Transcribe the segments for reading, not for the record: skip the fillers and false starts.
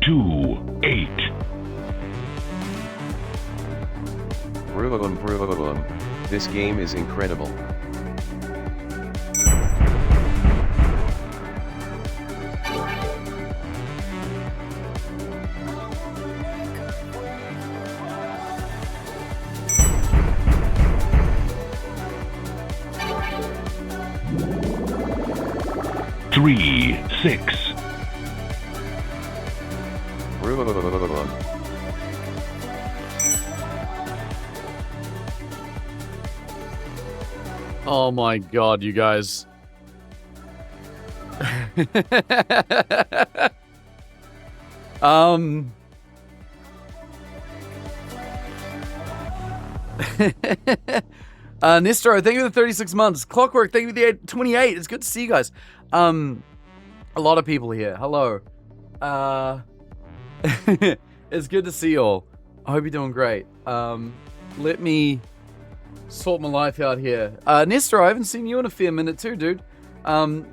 28. This game is incredible. Three, 6. Oh my god, you guys. Nistro, thank you for the 36 months. Clockwork, thank you for the 28. It's good to see you guys. A lot of people here. Hello. It's good to see you all. I hope you're doing great. Let me sort my life out here. Nistro, I haven't seen you in a fair minute too, dude.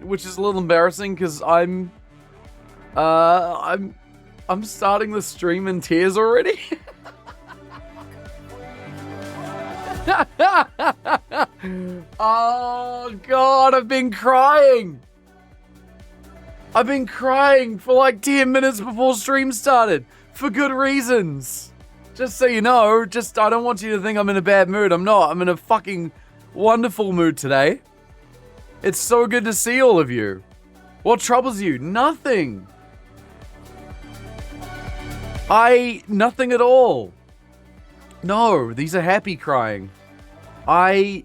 Which is a little embarrassing because I'm starting the stream in tears already. Oh god, I've been crying. I've been crying for like 10 minutes before stream started for good reasons. Just so you know, I don't want you to think I'm in a bad mood. I'm not. I'm in a fucking wonderful mood today. It's so good to see all of you. What troubles you? Nothing. Nothing at all. No, these are happy crying. Oh.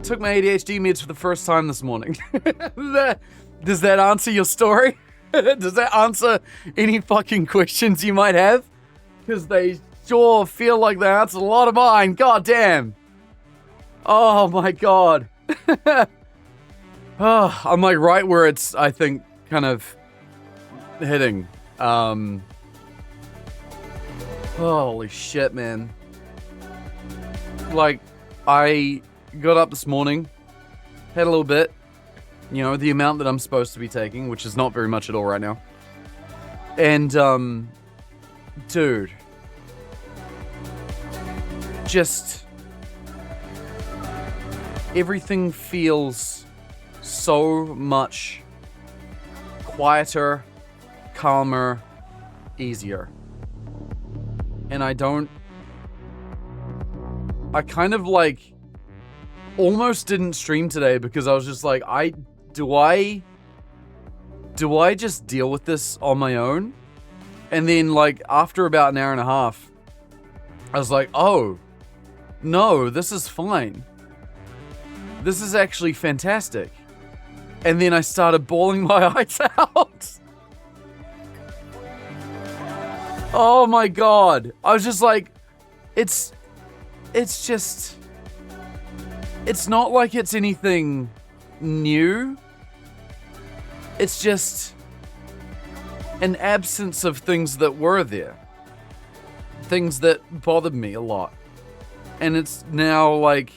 Took my ADHD meds for the first time this morning. Does that answer your story? Does that answer any fucking questions you might have? Because they sure feel like they answer a lot of mine. God damn. Oh my god. Oh, I'm like right where it's, I think, kind of hitting. Holy shit, man. Like, I got up this morning, had a little bit, you know, the amount that I'm supposed to be taking, which is not very much at all right now. And, dude, just everything feels so much quieter, calmer, easier. And I kind of like almost didn't stream today because I was just like, do I just deal with this on my own? And then like after about an hour and a half, I was like, oh, no, this is fine. This is actually fantastic. And then I started bawling my eyes out. Oh my god. I was just like, it's not like it's anything new. It's just an absence of things that were there. Things that bothered me a lot. And it's now like,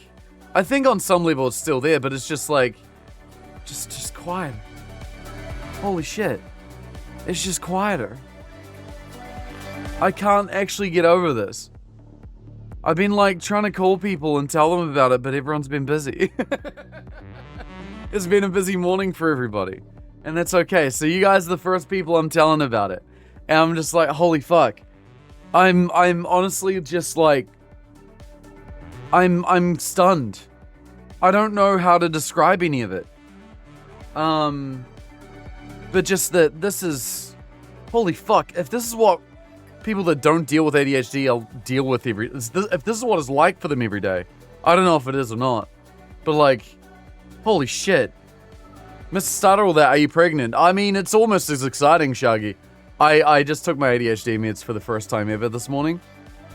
I think on some level it's still there, but it's just like, just quiet. Holy shit. It's just quieter. I can't actually get over this. I've been like trying to call people and tell them about it, but everyone's been busy. It's been a busy morning for everybody. And that's okay. So you guys are the first people I'm telling about it. And I'm just like, holy fuck. I'm honestly just like, I'm stunned. I don't know how to describe any of it. But just that this is, holy fuck, if this is what people that don't deal with ADHD deal with if this is what it's like for them every day, I don't know if it is or not. But like, holy shit. Mr. Starter, all that, are you pregnant? I mean, it's almost as exciting, Shaggy. I just took my ADHD meds for the first time ever this morning.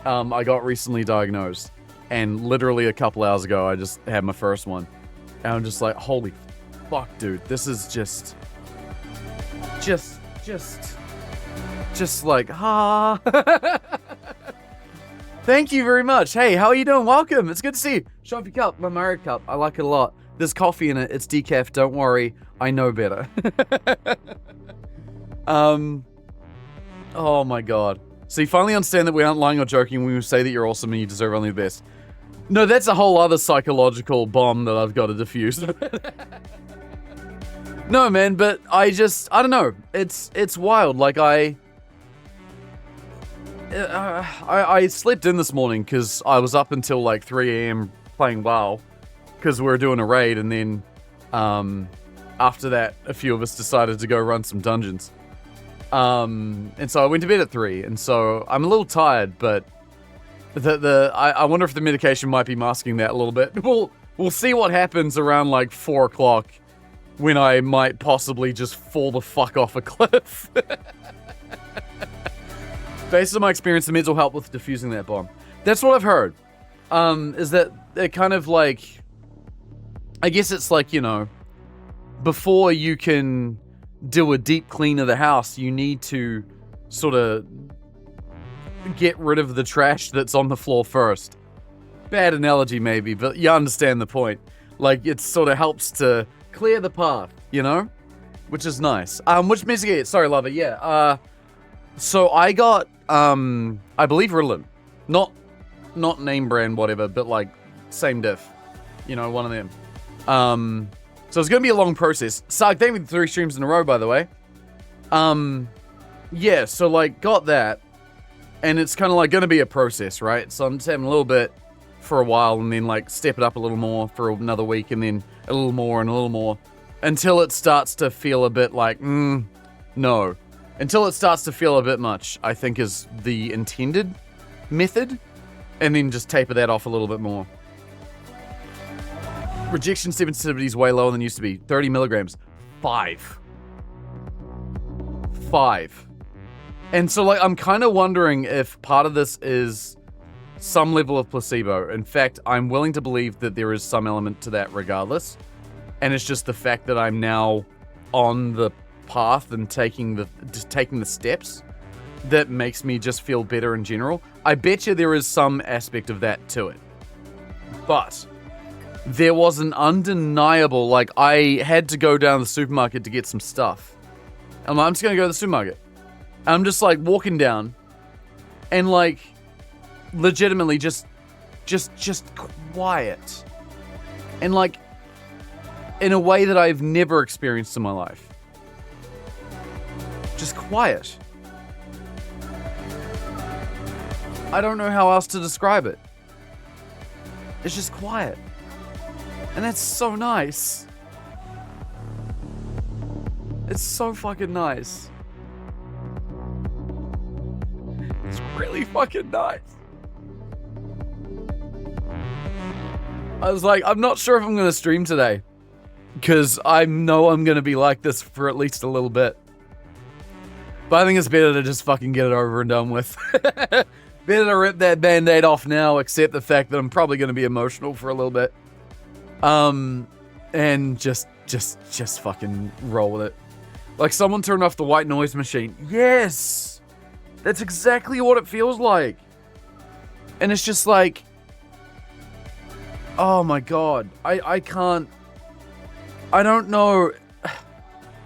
I got recently diagnosed. And literally a couple hours ago, I just had my first one. And I'm just like, holy fuck, dude. This is just like, ah. Thank you very much. Hey, how are you doing? Welcome. It's good to see you. Show off your cup. My Mario cup. I like it a lot. There's coffee in it. It's decaf. Don't worry. I know better. Oh my god. So you finally understand that we aren't lying or joking when we say that you're awesome and you deserve only the best. No, that's a whole other psychological bomb that I've got to defuse. No, man, but I don't know. It's wild. Like, I slept in this morning because I was up until like 3 a.m. playing WoW because we were doing a raid, and then after that, a few of us decided to go run some dungeons. And so I went to bed at 3, and so I'm a little tired, but I wonder if the medication might be masking that a little bit. We'll see what happens around like 4 o'clock when I might possibly just fall the fuck off a cliff. Based on my experience, the meds will help with diffusing that bomb. That's what I've heard. Is that it kind of like, I guess it's like, you know, before you can do a deep clean of the house, you need to sort of get rid of the trash that's on the floor first. Bad analogy maybe, but you understand the point. Like, it sort of helps to clear the path, you know? Which is nice. Which music? Sorry, lover. Yeah. So I got, I believe Ritalin. Not name brand, whatever, but like same diff. You know, one of them. So it's gonna be a long process. Sark, thank me for 3 streams in a row, by the way. Yeah, so like got that, and it's kind of like gonna be a process, right? So I'm just having a little bit for a while, and then like step it up a little more for another week, and then a little more and a little more, until it starts to feel a bit like, no. Until it starts to feel a bit much, I think is the intended method, and then just taper that off a little bit more. Rejection sensitivity is way lower than it used to be. 30 milligrams. 5. And so, like, I'm kind of wondering if part of this is some level of placebo. In fact, I'm willing to believe that there is some element to that regardless. And it's just the fact that I'm now on the path and taking the steps that makes me just feel better in general. I bet you there is some aspect of that to it. But there was an undeniable, like, I had to go down to the supermarket to get some stuff. I'm like, I'm just gonna go to the supermarket. And I'm just like walking down and like legitimately just quiet. And like in a way that I've never experienced in my life. Just quiet. I don't know how else to describe it. It's just quiet. And that's so nice. It's so fucking nice. It's really fucking nice. I was like, I'm not sure if I'm going to stream today. Because I know I'm going to be like this for at least a little bit. But I think it's better to just fucking get it over and done with. Better to rip that band-aid off now, accept the fact that I'm probably going to be emotional for a little bit. And just fucking roll with it. Like someone turned off the white noise machine. Yes! That's exactly what it feels like. And it's just like, oh my god. I can't, I don't know.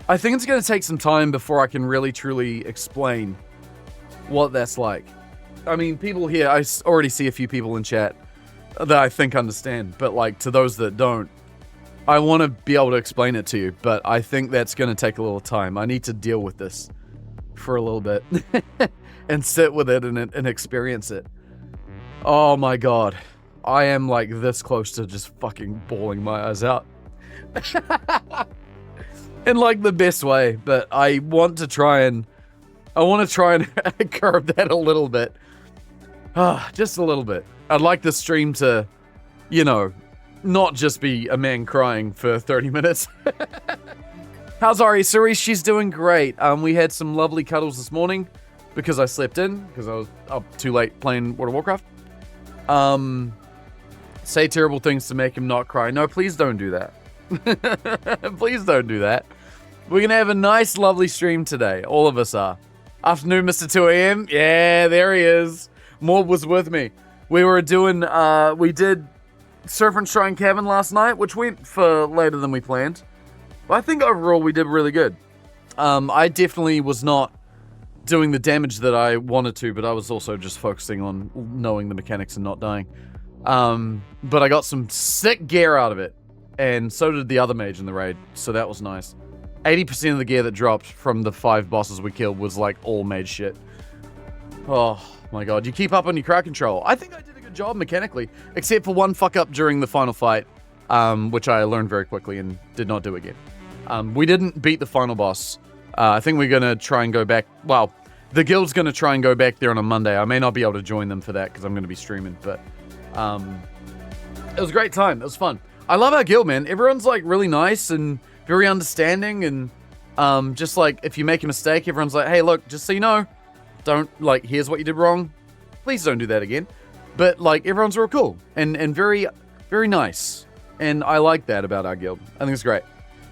I think it's going to take some time before I can really truly explain what that's like. I mean, people here, I already see a few people in chat that I think understand, but like to those that don't, I want to be able to explain it to you, but I think that's going to take a little time. I need to deal with this for a little bit and sit with it and experience it. Oh my god. I am like this close to just fucking bawling my eyes out. In like the best way, but I want to try and curb that a little bit. Just a little bit. I'd like the stream to, you know, not just be a man crying for 30 minutes. How's Ari? Suri, she's doing great. We had some lovely cuddles this morning because I slept in, because I was up too late playing World of Warcraft. Say terrible things to make him not cry. No, please don't do that. Please don't do that. We're going to have a nice, lovely stream today. All of us are. Afternoon, Mr. 2 a.m. Yeah, there he is. Morb was with me. We did Serpent Shrine Cavern last night, which went for later than we planned. But I think overall we did really good. I definitely was not doing the damage that I wanted to, but I was also just focusing on knowing the mechanics and not dying. But I got some sick gear out of it, and so did the other mage in the raid, so that was nice. 80% of the gear that dropped from the 5 bosses we killed was like all mage shit. Oh my god, you keep up on your crowd control. I think I did a good job mechanically, except for one fuck up during the final fight, which I learned very quickly and did not do again. We didn't beat the final boss. I think we're gonna try and go back. Well, the guild's gonna try and go back there on a Monday. I may not be able to join them for that because I'm gonna be streaming, but it was a great time. It was fun. I love our guild, man. Everyone's like really nice and very understanding, and just like if you make a mistake, everyone's like, hey, look, just so you know, don't like, here's what you did wrong. Please don't do that again. But like everyone's real cool and very, very nice, and I like that about our guild. I think it's great.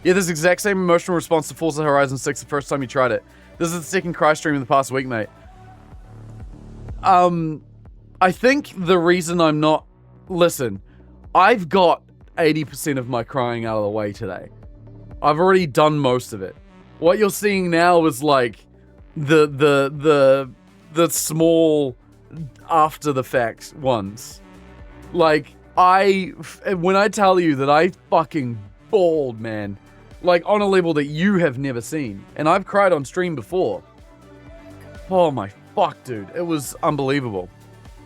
Yeah, this exact same emotional response to Forza Horizon 6 the first time you tried it. This is the second cry stream in the past week, mate. I think the reason I'm not... Listen, I've got 80% of my crying out of the way today. I've already done most of it. What you're seeing now is like the small after the fact ones. Like, when I tell you that I fucking bawled, man. Like, on a level that you have never seen. And I've cried on stream before. Oh my fuck, dude. It was unbelievable.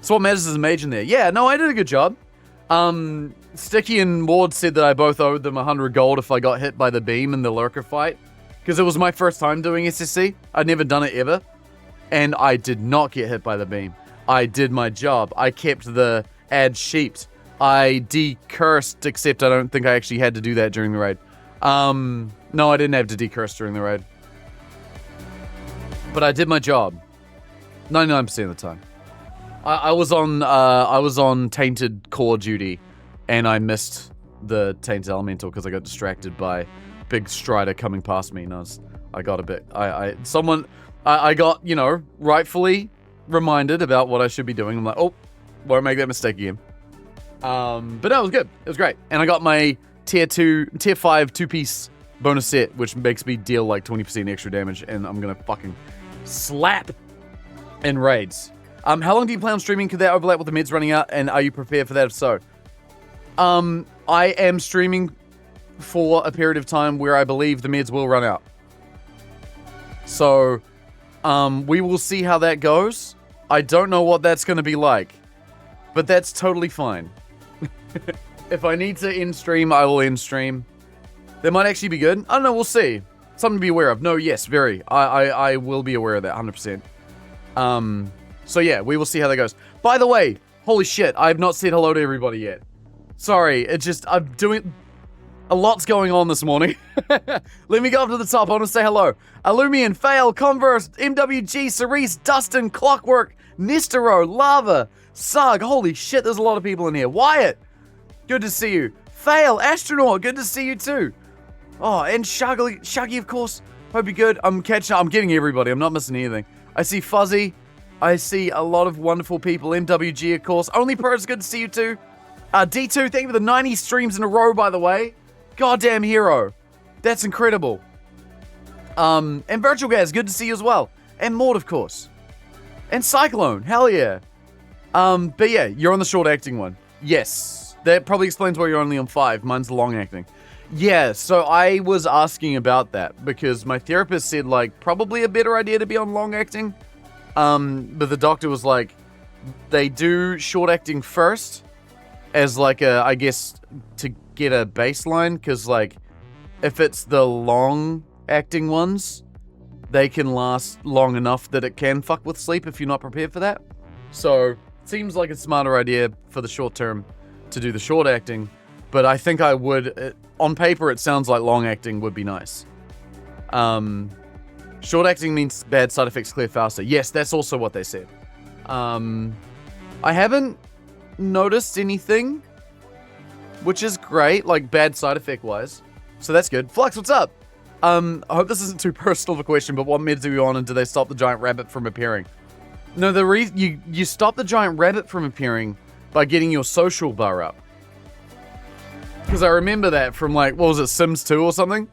So what matters is a mage in there. Yeah, no, I did a good job. Sticky and Ward said that I both owed them 100 gold if I got hit by the beam in the lurker fight. Because it was my first time doing SSC. I'd never done it ever. And I did not get hit by the beam. I did my job. I kept the ad sheeped. I decursed, except I don't think I actually had to do that during the raid. No, I didn't have to decurse during the raid. But I did my job. 99% of the time. I was on Tainted Core duty, and I missed the Tainted Elemental because I got distracted by big Strider coming past me, and I got a bit... I got, you know, rightfully reminded about what I should be doing. I'm like, oh, won't make that mistake again. But no, it was good. It was great. And I got my tier 5 2-piece bonus set, which makes me deal like 20% extra damage, and I'm gonna fucking slap in raids. How long do you plan on streaming? Could that overlap with the meds running out, and are you prepared for that if so? I am streaming for a period of time where I believe the meds will run out. So, we will see how that goes. I don't know what that's going to be like, but that's totally fine. If I need to end stream, I will end stream. That might actually be good. I don't know, we'll see. Something to be aware of. No, yes, very. I will be aware of that, 100%. So yeah, we will see how that goes. By the way, holy shit, I have not said hello to everybody yet. Sorry, it's just, I'm doing... A lot's going on this morning. Let me go up to the top. I want to say hello. Illumian, Fail, Converse, MWG, Cerise, Dustin, Clockwork, Nestero, Lava, Sug. Holy shit, there's a lot of people in here. Wyatt, good to see you. Fail, Astronaut, good to see you too. Oh, and Shuggy, of course. Hope you're good. I'm catching up. I'm getting everybody. I'm not missing anything. I see Fuzzy. I see a lot of wonderful people. MWG, of course. Only Pros, good to see you too. D2, thank you for the 90 streams in a row, by the way. Goddamn hero. That's incredible. And Virtual Gaz, good to see you as well. And Maud, of course. And Cyclone, hell yeah. But yeah, you're on the short acting one. Yes. That probably explains why you're only on 5. Mine's the long acting. Yeah, so I was asking about that because my therapist said, like, probably a better idea to be on long acting. But the doctor was like, they do short acting first as like a, I guess, to get a baseline, because like if it's the long acting ones, they can last long enough that it can fuck with sleep if you're not prepared for that. So it seems like a smarter idea for the short term to do the short acting, but I think I would, on paper it sounds like long acting would be nice. Short acting means bad side effects clear faster. Yes, that's also what they said. I haven't noticed anything, which is great, like bad side effect wise. So that's good. Flux, what's up? I hope this isn't too personal of a question, but what meds are you on, and do they stop the giant rabbit from appearing? No, the reason you stop the giant rabbit from appearing by getting your social bar up. Because I remember that from like, what was it, Sims 2 or something?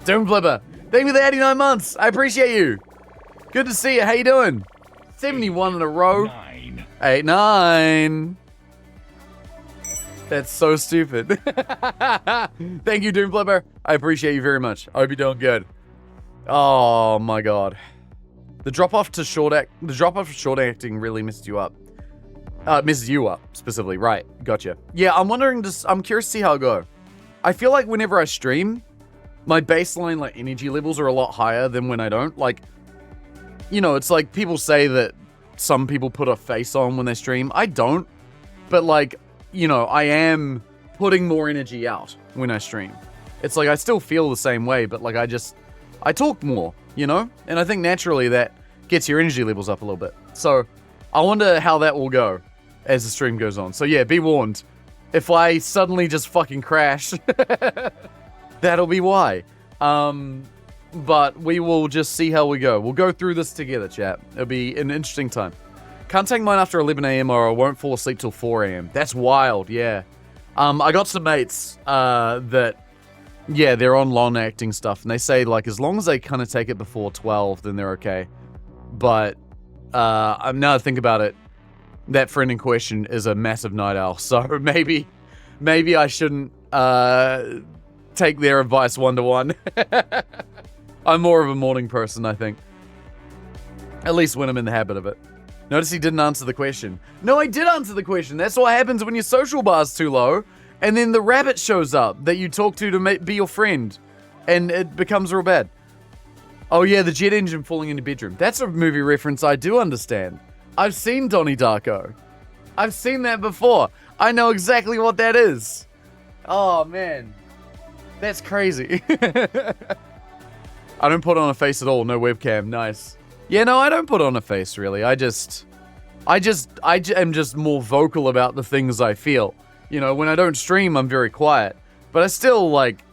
Doom Flipper, thank you for the 89 months. I appreciate you. Good to see you. How you doing? 71 in a row. 9. 8, 9. That's so stupid. Thank you, Doom Flipper. I appreciate you very much. I hope you're doing good. Oh my god. The drop off to short acting really messed you up. Messes you up specifically, right? Gotcha. Yeah, I'm curious to see how it go. I feel like whenever I stream, my baseline like energy levels are a lot higher than when I don't. Like, you know, it's like people say that some people put a face on when they stream. I don't, but like, you know, I am putting more energy out when I stream. It's like I still feel the same way, but like I talk more, you know? And I think naturally that gets your energy levels up a little bit. So I wonder how that will go as the stream goes on. So yeah, be warned. If I suddenly just fucking crash, that'll be why. But we will just see how we go. We'll go through this together, chat. It'll be an interesting time. Can't take mine after 11 a.m. or I won't fall asleep till 4 a.m. That's wild, yeah. I got some mates that, yeah, they're on long acting stuff. And they say, like, as long as they kind of take it before 12, then they're okay. But now that I think about it, that friend in question is a massive night owl. So maybe I shouldn't take their advice one-to-one. I'm more of a morning person, I think. At least when I'm in the habit of it. Notice he didn't answer the question. No, I did answer the question. That's what happens when your social bar's too low, and then the rabbit shows up that you talk to be your friend, and it becomes real bad. Oh yeah, the jet engine falling in your bedroom. That's a movie reference I do understand. I've seen Donnie Darko. I've seen that before. I know exactly what that is. Oh man. That's crazy. I don't put on a face at all. No webcam. Nice. Yeah, no, I don't put on a face, really. I am just more vocal about the things I feel. You know, when I don't stream, I'm very quiet. But I still, like,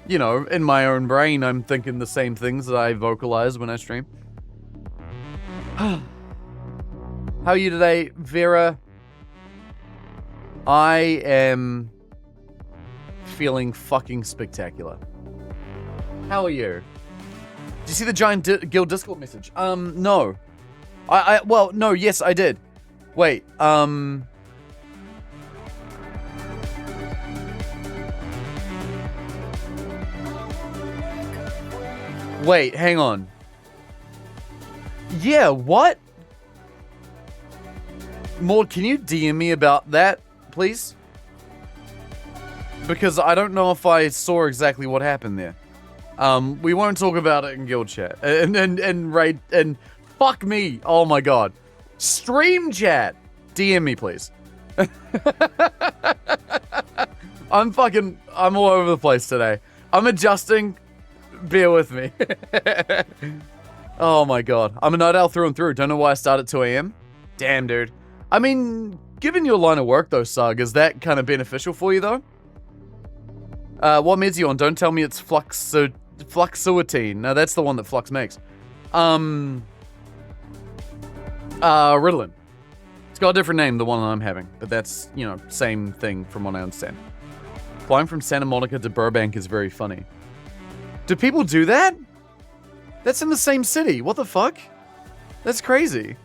you know, in my own brain, I'm thinking the same things that I vocalize when I stream. How are you today, Vera? I am feeling fucking spectacular. How are you? Did you see the giant guild Discord message? No. Well, no, yes, I did. Wait, Wait, hang on. Yeah, what? Maud, can you DM me about that, please? Because I don't know if I saw exactly what happened there. We won't talk about it in guild chat. And fuck me. Oh my god. Stream chat. DM me, please. I'm all over the place today. I'm adjusting. Bear with me. Oh my god. I'm a night owl through and through. Don't know why I start at 2 a.m. Damn, dude. I mean, given your line of work though, Sug, is that kind of beneficial for you though? What meds are you on? Don't tell me it's fluxuatine. No, that's the one that Flux makes. Ritalin. It's got a different name, the one I'm having, but that's, you know, same thing from what I understand. Flying from Santa Monica to Burbank is very funny. Do people do that? That's in the same city. What the fuck? That's crazy.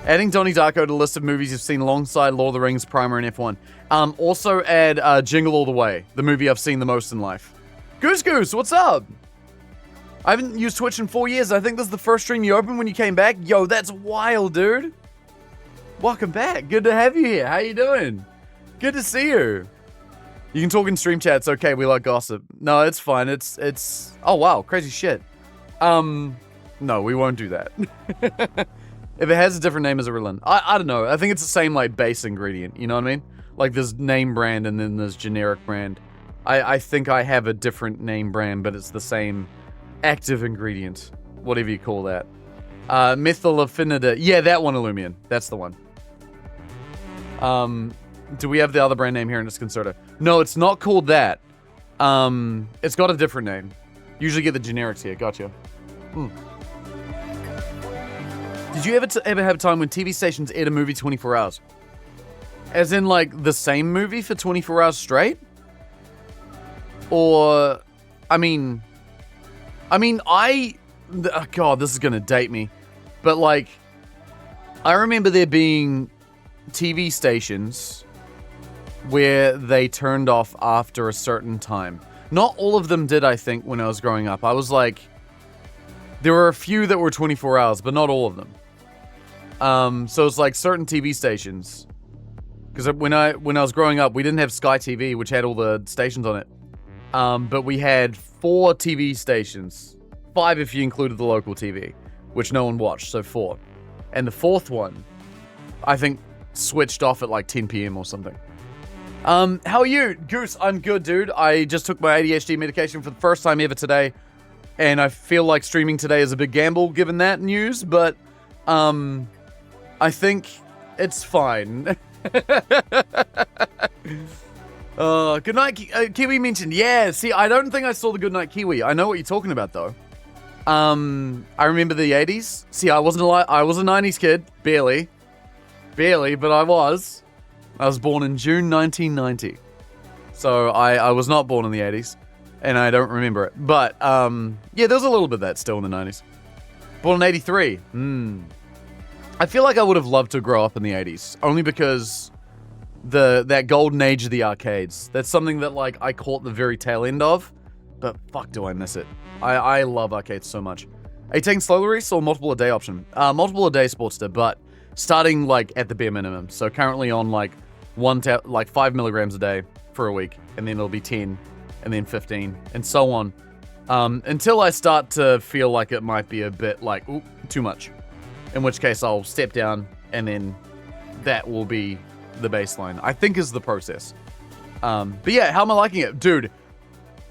Adding Donnie Darko to the list of movies you've seen alongside Lord of the Rings, Primer, and F1. Also add Jingle All the Way, the movie I've seen the most in life. Goose, what's up? I haven't used Twitch in 4 years. I think this is the first stream you opened when you came back. Yo, that's wild, dude. Welcome back. Good to have you here. How you doing? Good to see you. You can talk in stream chat. It's okay. We like gossip. No, it's fine. It's. Oh wow, crazy shit. No, we won't do that. If it has a different name as a Ritalin, I don't know. I think it's the same like base ingredient. You know what I mean? Like there's name brand and then there's generic brand. I think I have a different name brand, but it's the same active ingredient, whatever you call that. Methyl affinity. Yeah, that one, Illumian. That's the one. Do we have the other brand name here in Disconcerto? No, it's not called that. It's got a different name. Usually get the generics here. Gotcha. Did you ever have a time when TV stations aired a movie 24 hours? As in, like, the same movie for 24 hours straight? Or, God, this is gonna date me. But, like, I remember there being TV stations where they turned off after a certain time. Not all of them did, I think, when I was growing up. I was like, there were a few that were 24 hours, but not all of them. So it's like certain TV stations. Because when I was growing up, we didn't have Sky TV, which had all the stations on it. But we had 4 TV stations. 5 if you included the local TV, which no one watched, so 4. And the 4th one, I think, switched off at like 10 p.m. or something. How are you? Goose, I'm good, dude. I just took my ADHD medication for the first time ever today. And I feel like streaming today is a big gamble given that news, but I think it's fine. Good night, Kiwi mentioned. Yeah, see, I don't think I saw the Good Night Kiwi. I know what you're talking about, though. I remember the 80s. See, I was a 90s kid. Barely, but I was. I was born in June 1990. So I was not born in the 80s. And I don't remember it. But, yeah, there's a little bit of that still in the 90s. Born in 83. I feel like I would have loved to grow up in the 80s. Only because that golden age of the arcades. That's something that, like, I caught the very tail end of. But fuck, do I miss it. I love arcades so much. Are you taking slow release or multiple a day option? Multiple a day, Sportster, but starting, like, at the bare minimum. So currently on, like, 5 milligrams a day for a week. And then it'll be 10. And then 15, and so on, until I start to feel like it might be a bit like, ooh, too much. In which case I'll step down, and then that will be the baseline, I think is the process. But yeah, how am I liking it? Dude,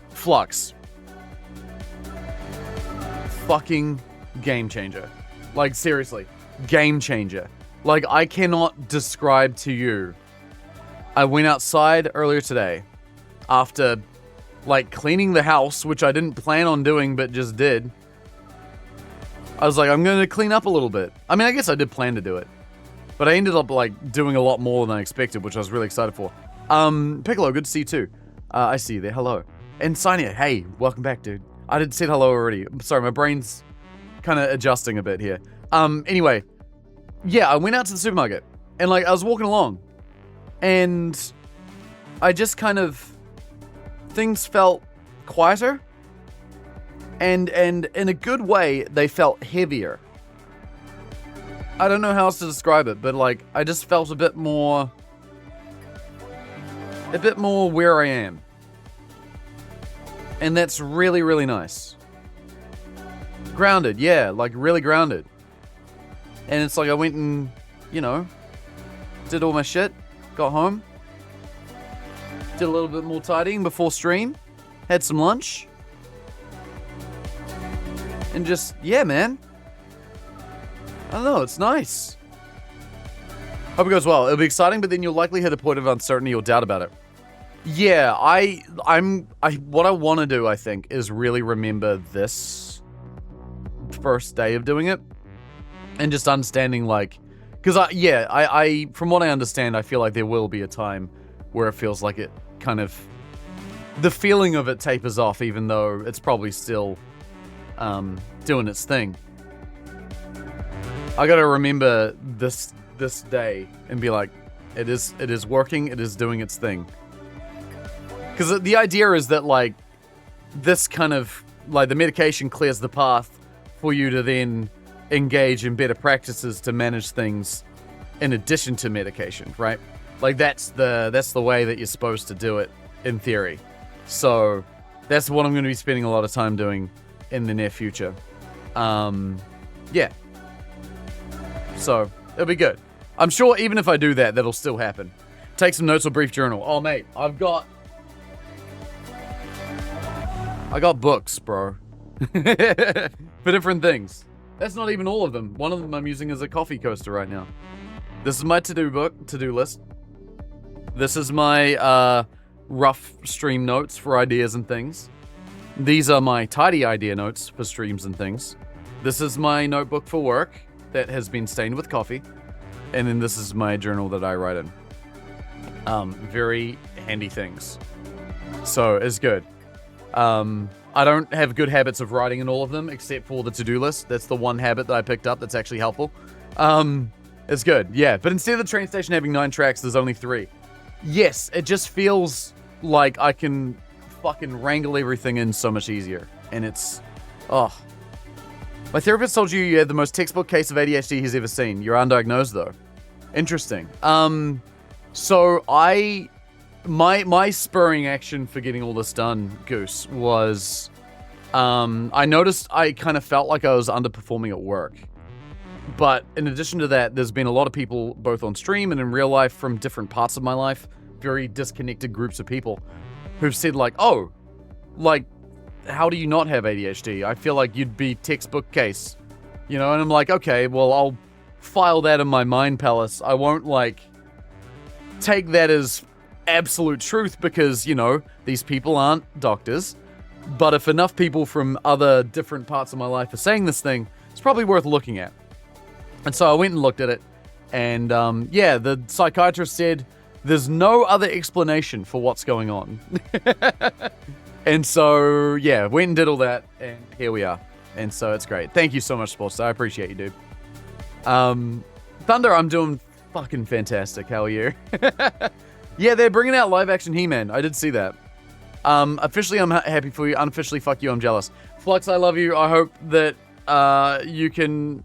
Flux. Fucking game changer. Like, seriously, game changer. Like, I cannot describe to you. I went outside earlier today after like cleaning the house, which I didn't plan on doing, but just did. I was like, I'm going to clean up a little bit. I mean, I guess I did plan to do it, but I ended up like doing a lot more than I expected, which I was really excited for. Piccolo, good to see you too. I see you there. Hello. And Sania, hey, welcome back, dude. I did say hello already. I'm sorry, my brain's kind of adjusting a bit here. Anyway, yeah, I went out to the supermarket and like I was walking along and I just kind of, things felt quieter, and in a good way, they felt heavier. I don't know how else to describe it, but like, I just felt a bit more where I am. And that's really, really nice. Grounded, yeah, like really grounded. And it's like I went and, you know, did all my shit, got home, did a little bit more tidying before stream, had some lunch, and just, yeah, man. I don't know, it's nice. Hope it goes well. It'll be exciting, but then you'll likely hit a point of uncertainty or doubt about it. Yeah, what I want to do, I think, is really remember this first day of doing it, and just understanding, like, because I from what I understand, I feel like there will be a time where it feels like it kind of, the feeling of it tapers off, even though it's probably still doing its thing. I gotta remember this day and be like, it is working, it is doing its thing. Because the idea is that, like, this kind of, like, the medication clears the path for you to then engage in better practices to manage things in addition to medication, right? Like, that's the way that you're supposed to do it, in theory. So, that's what I'm going to be spending a lot of time doing in the near future. Yeah. So, it'll be good. I'm sure even if I do that, that'll still happen. Take some notes or brief journal. Oh, mate, I got books, bro. For different things. That's not even all of them. One of them I'm using as a coffee coaster right now. This is my to-do list. This is my rough stream notes for ideas and things. These are my tidy idea notes for streams and things. This is my notebook for work. that has been stained with coffee. And then this is my journal that I write in. Very handy things. So it's good. I don't have good habits of writing in all of them, except for the to-do list. That's the one habit that I picked up that's actually helpful. It's good, yeah. But instead of the train station having 9 tracks, there's only 3. Yes, it just feels like I can fucking wrangle everything in so much easier. And it's... oh. My therapist told you had the most textbook case of ADHD he's ever seen. You're undiagnosed, though. Interesting. So my spurring action for getting all this done, Goose, was I noticed I kind of felt like I was underperforming at work. But in addition to that, there's been a lot of people, both on stream and in real life, from different parts of my life, very disconnected groups of people, who've said like, oh, like, how do you not have ADHD? I feel like you'd be textbook case. You know, and I'm like, okay, well, I'll file that in my mind palace. I won't, like, take that as absolute truth because, you know, these people aren't doctors. But if enough people from other different parts of my life are saying this thing, it's probably worth looking at. And so I went and looked at it. And, yeah, the psychiatrist said there's no other explanation for what's going on. And so, yeah, went and did all that. And here we are. And so it's great. Thank you so much, Sports. I appreciate you, dude. Thunder, I'm doing fucking fantastic. How are you? Yeah, they're bringing out live action He-Man. I did see that. Officially, I'm happy for you. Unofficially, fuck you. I'm jealous. Flux, I love you. I hope that you can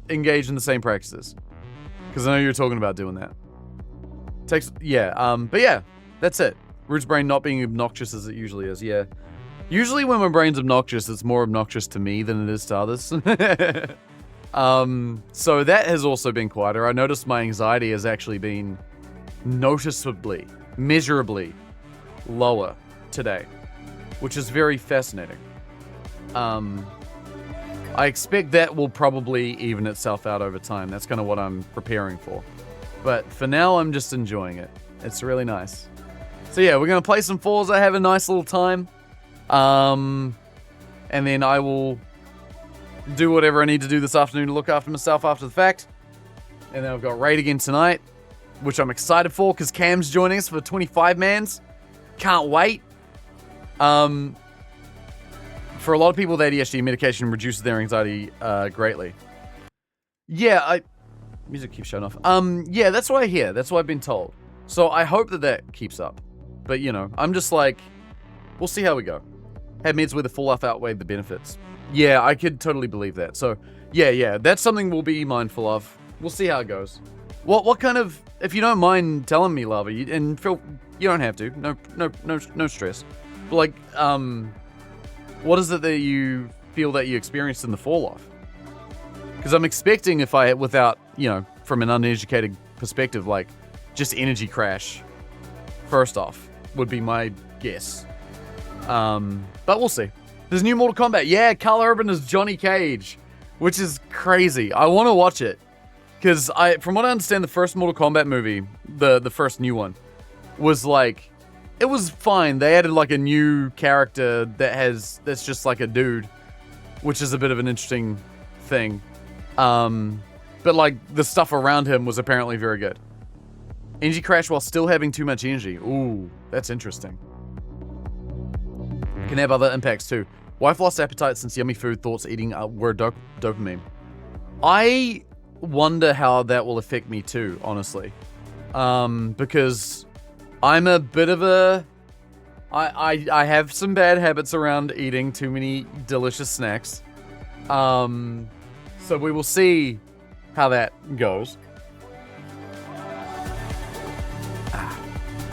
engage in the same practices. Because I know you're talking about doing that. But yeah, that's it. Root's brain not being obnoxious as it usually is. Yeah. Usually when my brain's obnoxious, it's more obnoxious to me than it is to others. So that has also been quieter. I noticed my anxiety has actually been noticeably, measurably lower today, which is very fascinating. I expect that will probably even itself out over time. That's kind of what I'm preparing for. But for now, I'm just enjoying it. It's really nice. So yeah, we're going to play some Forza, have a nice little time. And then I will do whatever I need to do this afternoon to look after myself after the fact. And then I've got Raid again tonight, which I'm excited for because Cam's joining us for 25 mans. Can't wait. For a lot of people with ADHD, medication reduces their anxiety greatly. Yeah, music keeps showing off. Yeah, that's what I hear. That's what I've been told. So I hope that keeps up. But, you know, I'm just like, we'll see how we go. Had meds where the fallout outweighed the benefits. Yeah, I could totally believe that. So, yeah, that's something we'll be mindful of. We'll see how it goes. What kind of, if you don't mind telling me, Lava, and Phil, you don't have to. No stress. But like, what is it that you feel that you experienced in the fall off? Because I'm expecting without, you know, from an uneducated perspective, like, just energy crash, first off, would be my guess. But we'll see. There's new Mortal Kombat. Yeah, Carl Urban is Johnny Cage, which is crazy. I want to watch it. Because from what I understand, the first Mortal Kombat movie, the first new one, was like, it was fine. They added like a new character that's just like a dude, which is a bit of an interesting thing. But like the stuff around him was apparently very good. Energy crash while still having too much energy. Ooh, that's interesting. Can have other impacts too. Wife lost appetite since yummy food thoughts eating were dopamine. I wonder how that will affect me too, honestly. Because I'm a bit of a... I have some bad habits around eating too many delicious snacks. So we will see how that goes.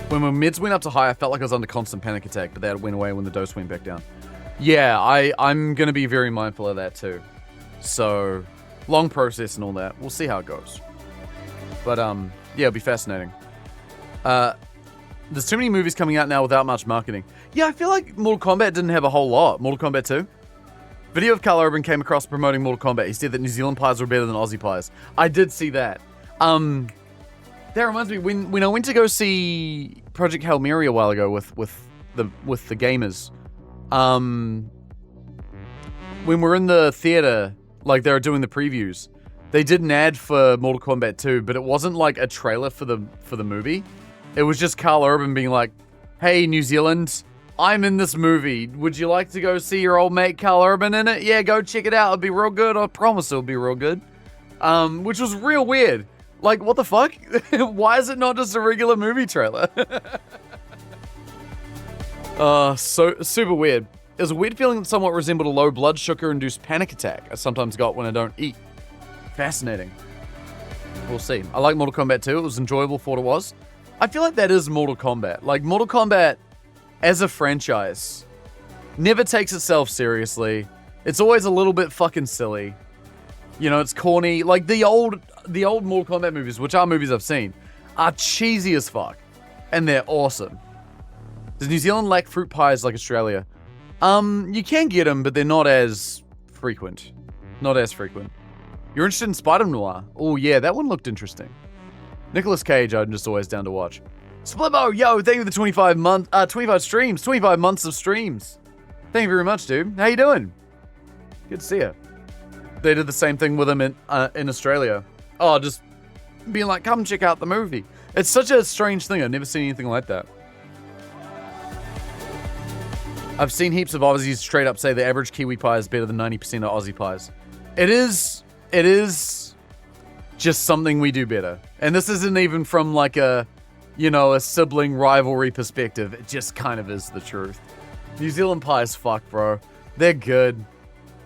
When my meds went up to high, I felt like I was under constant panic attack, but that went away when the dose went back down. Yeah, I'm going to be very mindful of that too. So, long process and all that. We'll see how it goes. But, yeah, it'll be fascinating. There's too many movies coming out now without much marketing. Yeah, I feel like Mortal Kombat didn't have a whole lot. Mortal Kombat 2? Video of Carl Urban came across promoting Mortal Kombat. He said that New Zealand pies were better than Aussie pies. I did see that. That reminds me, when I went to go see Project Hail Mary a while ago with the gamers, when we're in the theater, like they were doing the previews, They did an ad for Mortal Kombat 2, but it wasn't like a trailer for the movie. It was just Carl Urban being like, "Hey, New Zealand, I'm in this movie. Would you like to go see your old mate Carl Urban in it? Yeah, go check it out. It'll be real good. I promise it'll be real good." Which was real weird. Like, what the fuck? Why is it not just a regular movie trailer? So super weird. It was a weird feeling that somewhat resembled a low blood sugar-induced panic attack I sometimes got when I don't eat. Fascinating. We'll see. I like Mortal Kombat 2. It was enjoyable for what it was. I feel like that is Mortal Kombat. Like, Mortal Kombat, as a franchise, never takes itself seriously. It's always a little bit fucking silly. You know, it's corny. Like, the old Mortal Kombat movies, which are movies I've seen, are cheesy as fuck. And they're awesome. Does New Zealand lack fruit pies like Australia? You can get them, but they're not as frequent. Not as frequent. You're interested in Spider Noir? Oh yeah, that one looked interesting. Nicolas Cage, I'm just always down to watch. Splitbo, yo, thank you for the 25 streams, 25 months of streams. Thank you very much, dude. How you doing? Good to see you. They did the same thing with him in Australia. Oh, just being like, come check out the movie. It's such a strange thing. I've never seen anything like that. I've seen heaps of Aussies straight up say the average Kiwi pie is better than 90% of Aussie pies. It is just something we do better. And this isn't even from like a sibling rivalry perspective. It just kind of is the truth. New Zealand pies, fuck, bro. They're good.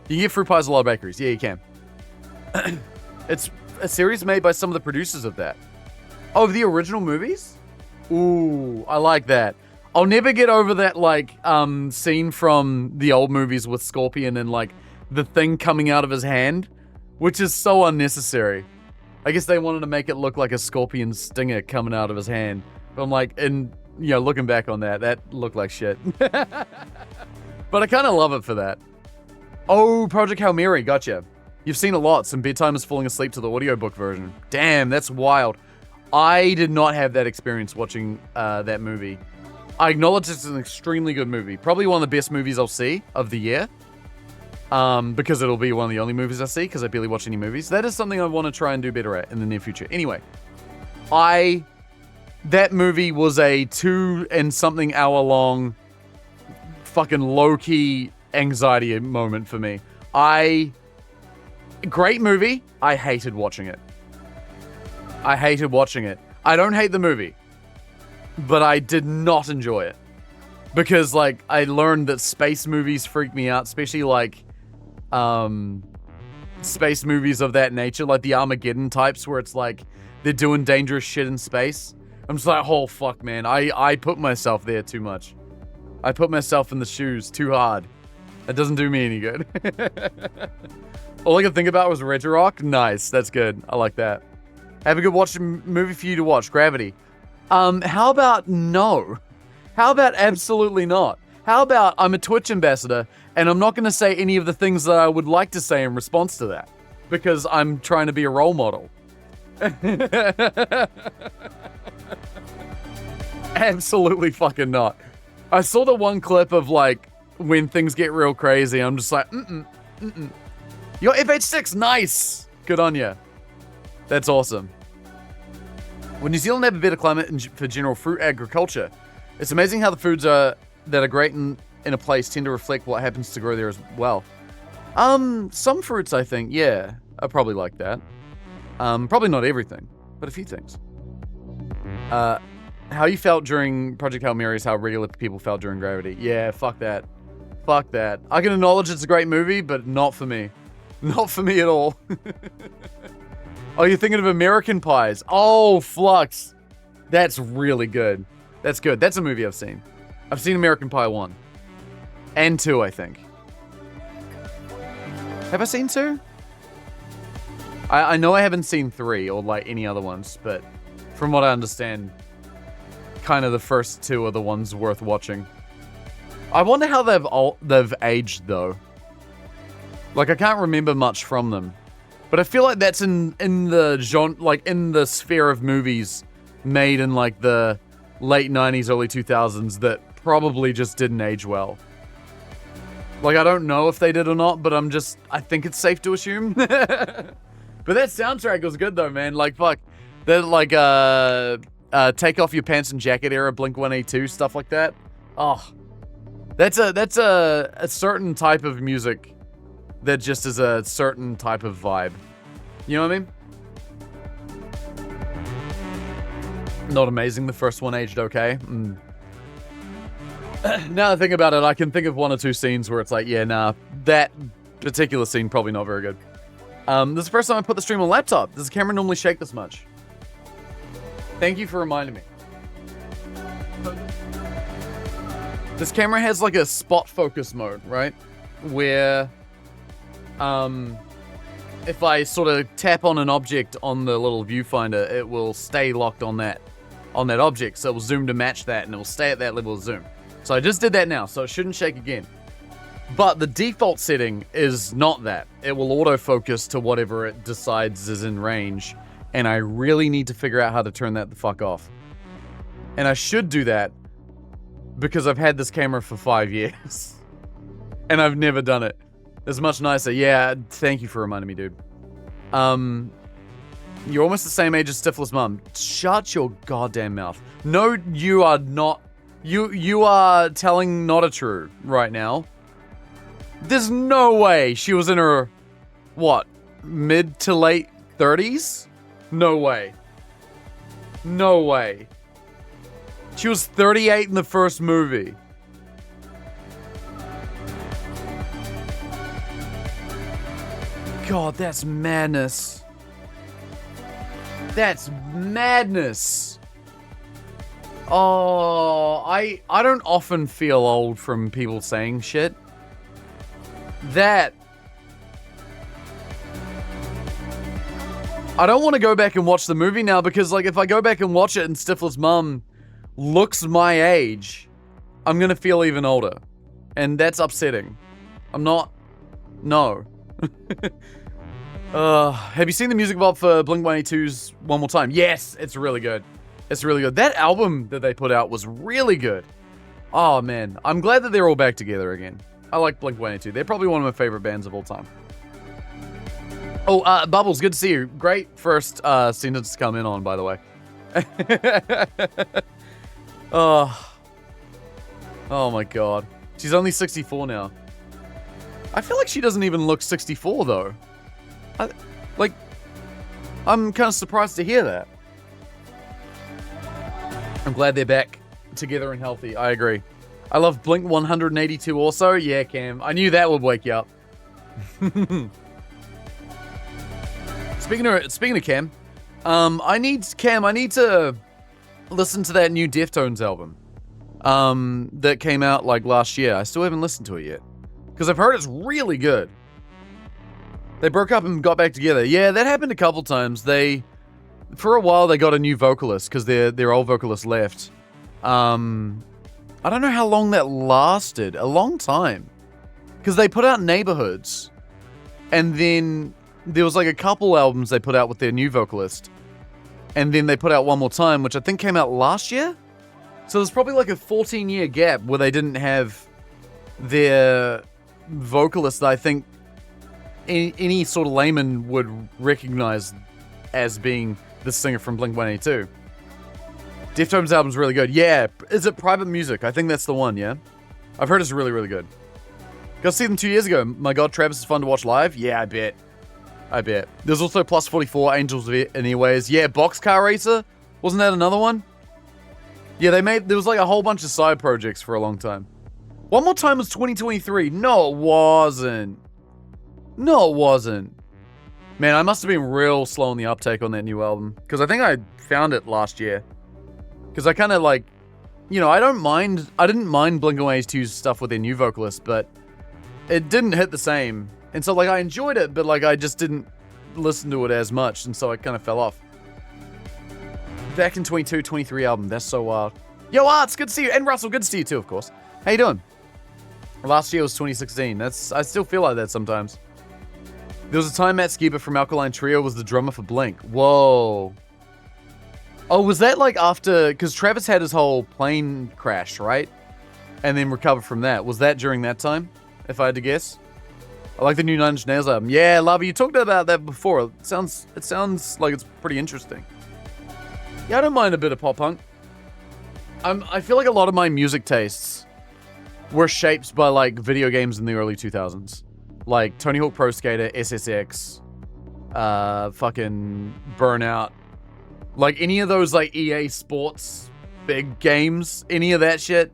You can get fruit pies at a lot of bakeries. Yeah, you can. It's a series made by some of the producers of that. Oh, the original movies? Ooh, I like that. I'll never get over that, like, scene from the old movies with Scorpion and, like, the thing coming out of his hand, which is so unnecessary. I guess they wanted to make it look like a scorpion stinger coming out of his hand. But I'm like, looking back on that looked like shit. But I kind of love it for that. Oh, Project Hail Mary, gotcha. You've seen a lot. Some bedtimers falling asleep to the audiobook version. Damn, that's wild. I did not have that experience watching that movie. I acknowledge it's an extremely good movie. Probably one of the best movies I'll see of the year. Because it'll be one of the only movies I see, because I barely watch any movies. That is something I want to try and do better at in the near future. Anyway, that movie was a 2-and-something hour long fucking low-key anxiety moment for me. Great movie. I hated watching it. I don't hate the movie, but I did not enjoy it. Because, like, I learned that space movies freak me out, especially, like, space movies of that nature, like the Armageddon types, where it's like, they're doing dangerous shit in space. I'm just like, oh, fuck, man. I put myself there too much. I put myself in the shoes too hard. That doesn't do me any good. All I could think about was Regirock. Nice, that's good. I like that. Have a good movie for you to watch, Gravity. How about no? How about absolutely not? How about I'm a Twitch ambassador and I'm not going to say any of the things that I would like to say in response to that because I'm trying to be a role model. Absolutely fucking not. I saw the one clip of like when things get real crazy. I'm just like, You're FH6, nice. Good on you. That's awesome. Would New Zealand have a better climate for general fruit agriculture? It's amazing how the foods that are great in a place tend to reflect what happens to grow there as well. Some fruits, I think, yeah, are probably like that. Probably not everything, but a few things. How you felt during Project Hail Mary is how regular people felt during Gravity. Yeah, fuck that. Fuck that. I can acknowledge it's a great movie, but not for me. Not for me at all. Oh, you're thinking of American Pies. Oh, Flux. That's really good. That's good. That's a movie I've seen. I've seen American Pie 1. And 2, I think. Have I seen 2? I know I haven't seen 3 or like any other ones, but from what I understand, kind of the first 2 are the ones worth watching. I wonder how they've aged though. Like I can't remember much from them, but I feel like that's in the genre, like in the sphere of movies made in like the late 90s, early 2000s that probably just didn't age well. Like I don't know if they did or not, but I think it's safe to assume. But that soundtrack was good though, man. Like fuck, that like take off your pants and jacket era, Blink-182 stuff like that. Oh, that's a certain type of music that just is a certain type of vibe. You know what I mean? Not amazing. The first one aged okay. Now that I think about it, I can think of one or two scenes where it's like, yeah, nah, that particular scene probably not very good. This is the first time I put the stream on laptop. Does the camera normally shake this much? Thank you for reminding me. This camera has like a spot focus mode, right? Where, if I sort of tap on an object on the little viewfinder, it will stay locked on that object. So it will zoom to match that, and it will stay at that level of zoom. So I just did that now, so it shouldn't shake again. But the default setting is not that. It will autofocus to whatever it decides is in range. And I really need to figure out how to turn that the fuck off. And I should do that because I've had this camera for 5 years. And I've never done it. It's much nicer. Yeah, thank you for reminding me, dude. You're almost the same age as Stifler's mum. Shut your goddamn mouth. No, you are not. You are telling not a true right now. There's no way she was in her, what, mid to late 30s? No way. No way. She was 38 in the first movie. God, that's madness. That's madness. Oh, I don't often feel old from people saying shit. That... I don't want to go back and watch the movie now because, like, if I go back and watch it and Stifler's mum looks my age, I'm gonna feel even older. And that's upsetting. I'm not... No. Have you seen the music vault for Blink-182's One More Time? Yes, it's really good. It's really good. That album that they put out was really good. Oh, man. I'm glad that they're all back together again. I like Blink-182. They're probably one of my favorite bands of all time. Oh, Bubbles, good to see you. Great first sentence to come in on, by the way. Oh my god. She's only 64 now. I feel like she doesn't even look 64, though. I'm kind of surprised to hear that. I'm glad they're back together and healthy. I agree. I love Blink 182 also. Yeah, Cam. I knew that would wake you up. Speaking of Cam, I need to listen to that new Deftones album that came out like last year. I still haven't listened to it yet because I've heard it's really good. They broke up and got back together. Yeah, that happened a couple times. For a while, they got a new vocalist because their old vocalist left. I don't know how long that lasted. A long time. Because they put out Neighborhoods. And then there was like a couple albums they put out with their new vocalist. And then they put out One More Time, which I think came out last year. So there's probably like a 14-year gap where they didn't have their vocalist that I think any sort of layman would recognize as being the singer from Blink-182. Deftones album's really good. Yeah, is it Private Music? I think that's the one, yeah? I've heard it's really, really good. Got to see them 2 years ago. My god, Travis is fun to watch live? Yeah, I bet. There's also Plus 44, Angels Anyways. Yeah, Boxcar Racer? Wasn't that another one? Yeah, there was like a whole bunch of side projects for a long time. One More Time was 2023. No, it wasn't. No, it wasn't. Man, I must have been real slow on the uptake on that new album. Because I think I found it last year. Because I kind of like, you know, I didn't mind Blink-182's stuff with their new vocalist, but it didn't hit the same. And so, like, I enjoyed it, but, like, I just didn't listen to it as much, and so I kind of fell off. Back in 22, 23 album, that's so wild. Yo, Arts, good to see you. And Russell, good to see you too, of course. How you doing? Last year was 2016. I still feel like that sometimes. There was a time Matt Skiba from Alkaline Trio was the drummer for Blink. Whoa. Oh, was that like after... Because Travis had his whole plane crash, right? And then recovered from that. Was that during that time, if I had to guess? I like the new Nine Inch Nails album. Yeah, Lava, you talked about that before. It sounds like it's pretty interesting. Yeah, I don't mind a bit of pop punk. I feel like a lot of my music tastes were shaped by like video games in the early 2000s, like Tony Hawk Pro Skater, SSX, fucking Burnout, like any of those like EA Sports big games, any of that shit.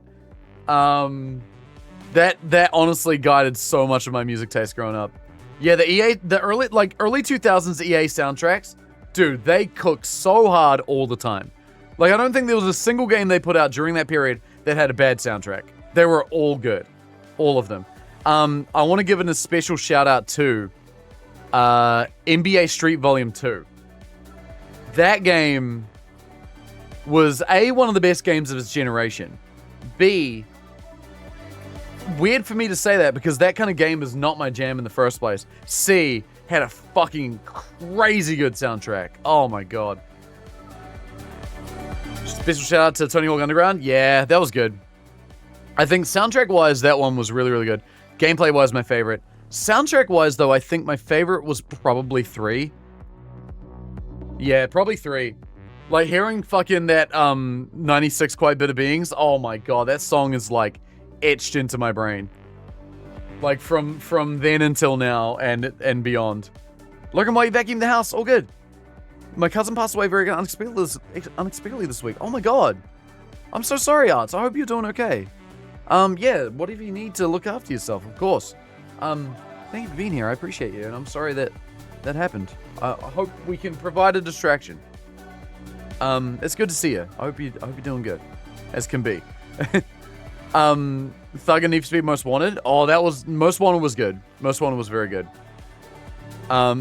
That honestly guided so much of my music taste growing up. Yeah, the early 2000s EA soundtracks, dude, they cooked so hard all the time. Like, I don't think there was a single game they put out during that period that had a bad soundtrack. They were all good. All of them. I want to give it a special shout out to NBA Street Volume 2. That game was A, one of the best games of its generation. B, weird for me to say that because that kind of game is not my jam in the first place. C, had a fucking crazy good soundtrack. Oh my god. Special shout out to Tony Hawk Underground. Yeah, that was good. I think soundtrack-wise, that one was really, really good. Gameplay-wise, my favorite. Soundtrack-wise, though, I think my favorite was probably 3. Yeah, probably 3. Like, hearing fucking that 96 Quiet Bit of Beings, oh my god, that song is, like, etched into my brain. Like, from then until now and beyond. Logan, why you vacuumed the house? All good. My cousin passed away very unexpectedly this week. Oh my god. I'm so sorry, Arts. I hope you're doing okay. Yeah, whatever you need to look after yourself, of course. Thank you for being here. I appreciate you, and I'm sorry that happened. I hope we can provide a distraction. It's good to see you. I hope you're doing good, as can be. Thug and Need for Speed Most Wanted. Oh, Most Wanted was good. Most Wanted was very good.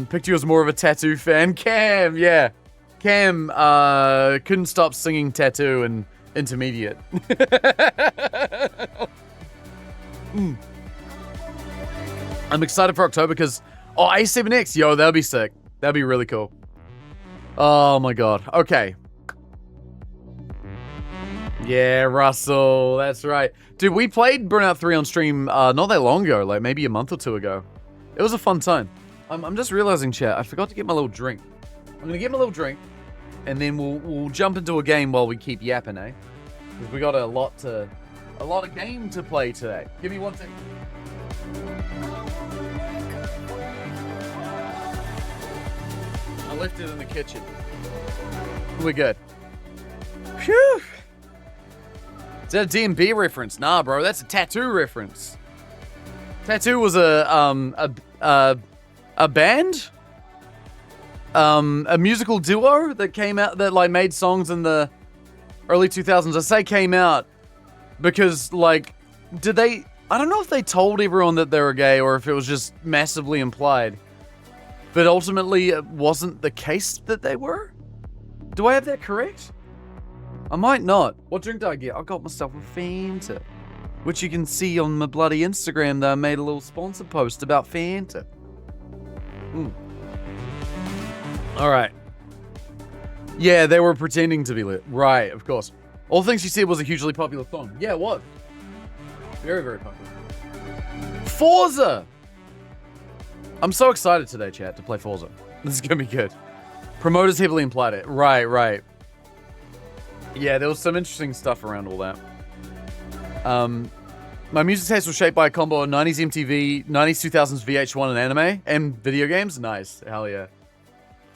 Picked you as more of a Tattoo fan. Cam, yeah. Cam, couldn't stop singing Tattoo and Intermediate. I'm excited for October because, A7X, yo, that'll be sick. That'd be really cool. Oh my god. Okay. Yeah, Russell, that's right. Dude, we played Burnout 3 on stream not that long ago, like maybe a month or two ago. It was a fun time. I'm just realizing, chat, I forgot to get my little drink. I'm gonna get my little drink, and then we'll jump into a game while we keep yapping, eh? Because we got a lot of game to play today. Give me one second. I left it in the kitchen. We're good. Phew. Is that a D&B reference? Nah, bro, that's a Tattoo reference. Tattoo was a band? A musical duo that came out, that like made songs in the early 2000s. I say came out because like, I don't know if they told everyone that they were gay or if it was just massively implied. But ultimately it wasn't the case that they were? Do I have that correct? I might not. What drink did I get? I got myself a Fanta, which you can see on my bloody Instagram that I made a little sponsor post about Fanta. Alright. Yeah, they were pretending to be lit. Right, of course. All Things She Said was a hugely popular song. Yeah, it was. Very, very popular. Forza! I'm so excited today, chat, to play Forza. This is gonna be good. Promoters heavily implied it. Right. Yeah, there was some interesting stuff around all that. My music taste was shaped by a combo of 90s MTV, 90s 2000s VH1 and anime, and video games. Nice. Hell yeah.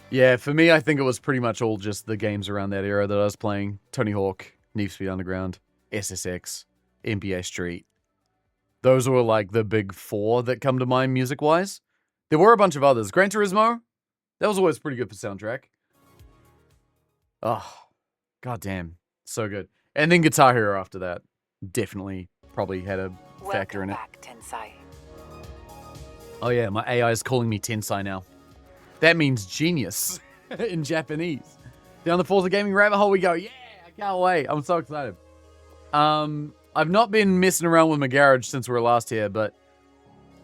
Yeah, for me, I think it was pretty much all just the games around that era that I was playing. Tony Hawk, Need for Speed Underground, SSX, NBA Street. Those were like the big 4 that come to mind music-wise. There were a bunch of others. Gran Turismo, that was always pretty good for soundtrack. Oh, goddamn. So good. And then Guitar Hero after that. Definitely probably had a factor in it. Back, Tensai. Oh yeah, my AI is calling me Tensai now. That means genius in Japanese. Down the Forza gaming rabbit hole we go. Yeah, I can't wait. I'm so excited. I've not been messing around with my garage since we were last here, but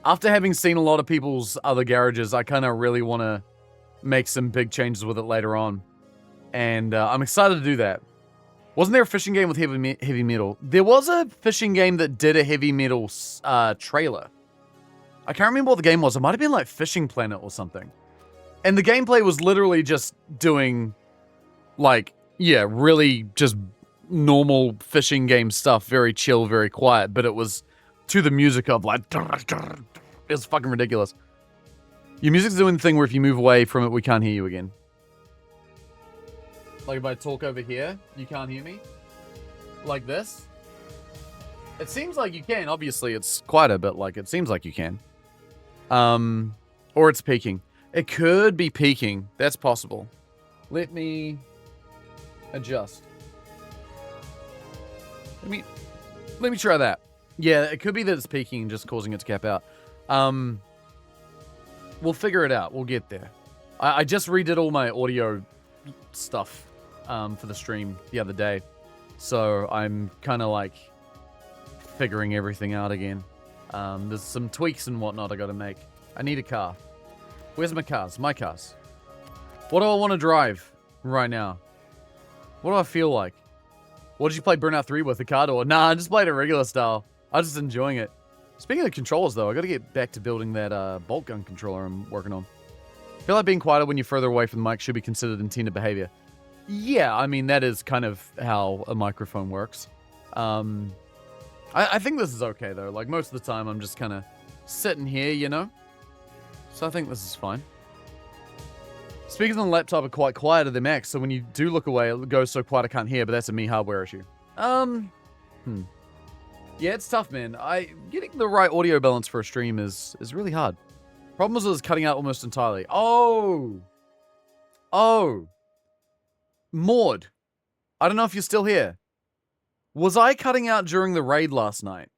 after having seen a lot of people's other garages, I kind of really want to make some big changes with it later on. And I'm excited to do that. Wasn't there a fishing game with heavy metal? There was a fishing game that did a heavy metal trailer. I can't remember what the game was. It might have been like Fishing Planet or something. And the gameplay was literally just doing, like, yeah, really just normal fishing game stuff. Very chill, very quiet. But it was to the music of, like, it's fucking ridiculous. Your music's doing the thing where if you move away from it, we can't hear you again. Like if I talk over here, you can't hear me. Like this. It seems like you can. Obviously, it's quieter, but like it seems like you can. Or it's peaking. It could be peaking. That's possible. Let me adjust. Let me try that. Yeah, it could be that it's peaking and just causing it to cap out. We'll figure it out. We'll get there. I just redid all my audio stuff for the stream the other day. So I'm kind of like figuring everything out again. There's some tweaks and whatnot I got to make. I need a car. Where's my cars? My cars. What do I want to drive right now? What do I feel like? What did you play Burnout 3 with? The car door? Nah, I just played it regular style. I'm just enjoying it. Speaking of controls, though, I got to get back to building that bolt gun controller I'm working on. I feel like being quieter when you're further away from the mic should be considered intended behavior. Yeah, I mean, that is kind of how a microphone works. I think this is okay, though. Like, most of the time, I'm just kind of sitting here, you know? So I think this is fine. Speakers on the laptop are quite quiet at the max, so when you do look away, it goes so quiet I can't hear, but that's a me hardware issue. Yeah, it's tough, man. Getting the right audio balance for a stream is really hard. Problem is cutting out almost entirely. Oh! Maud. I don't know if you're still here. Was I cutting out during the raid last night?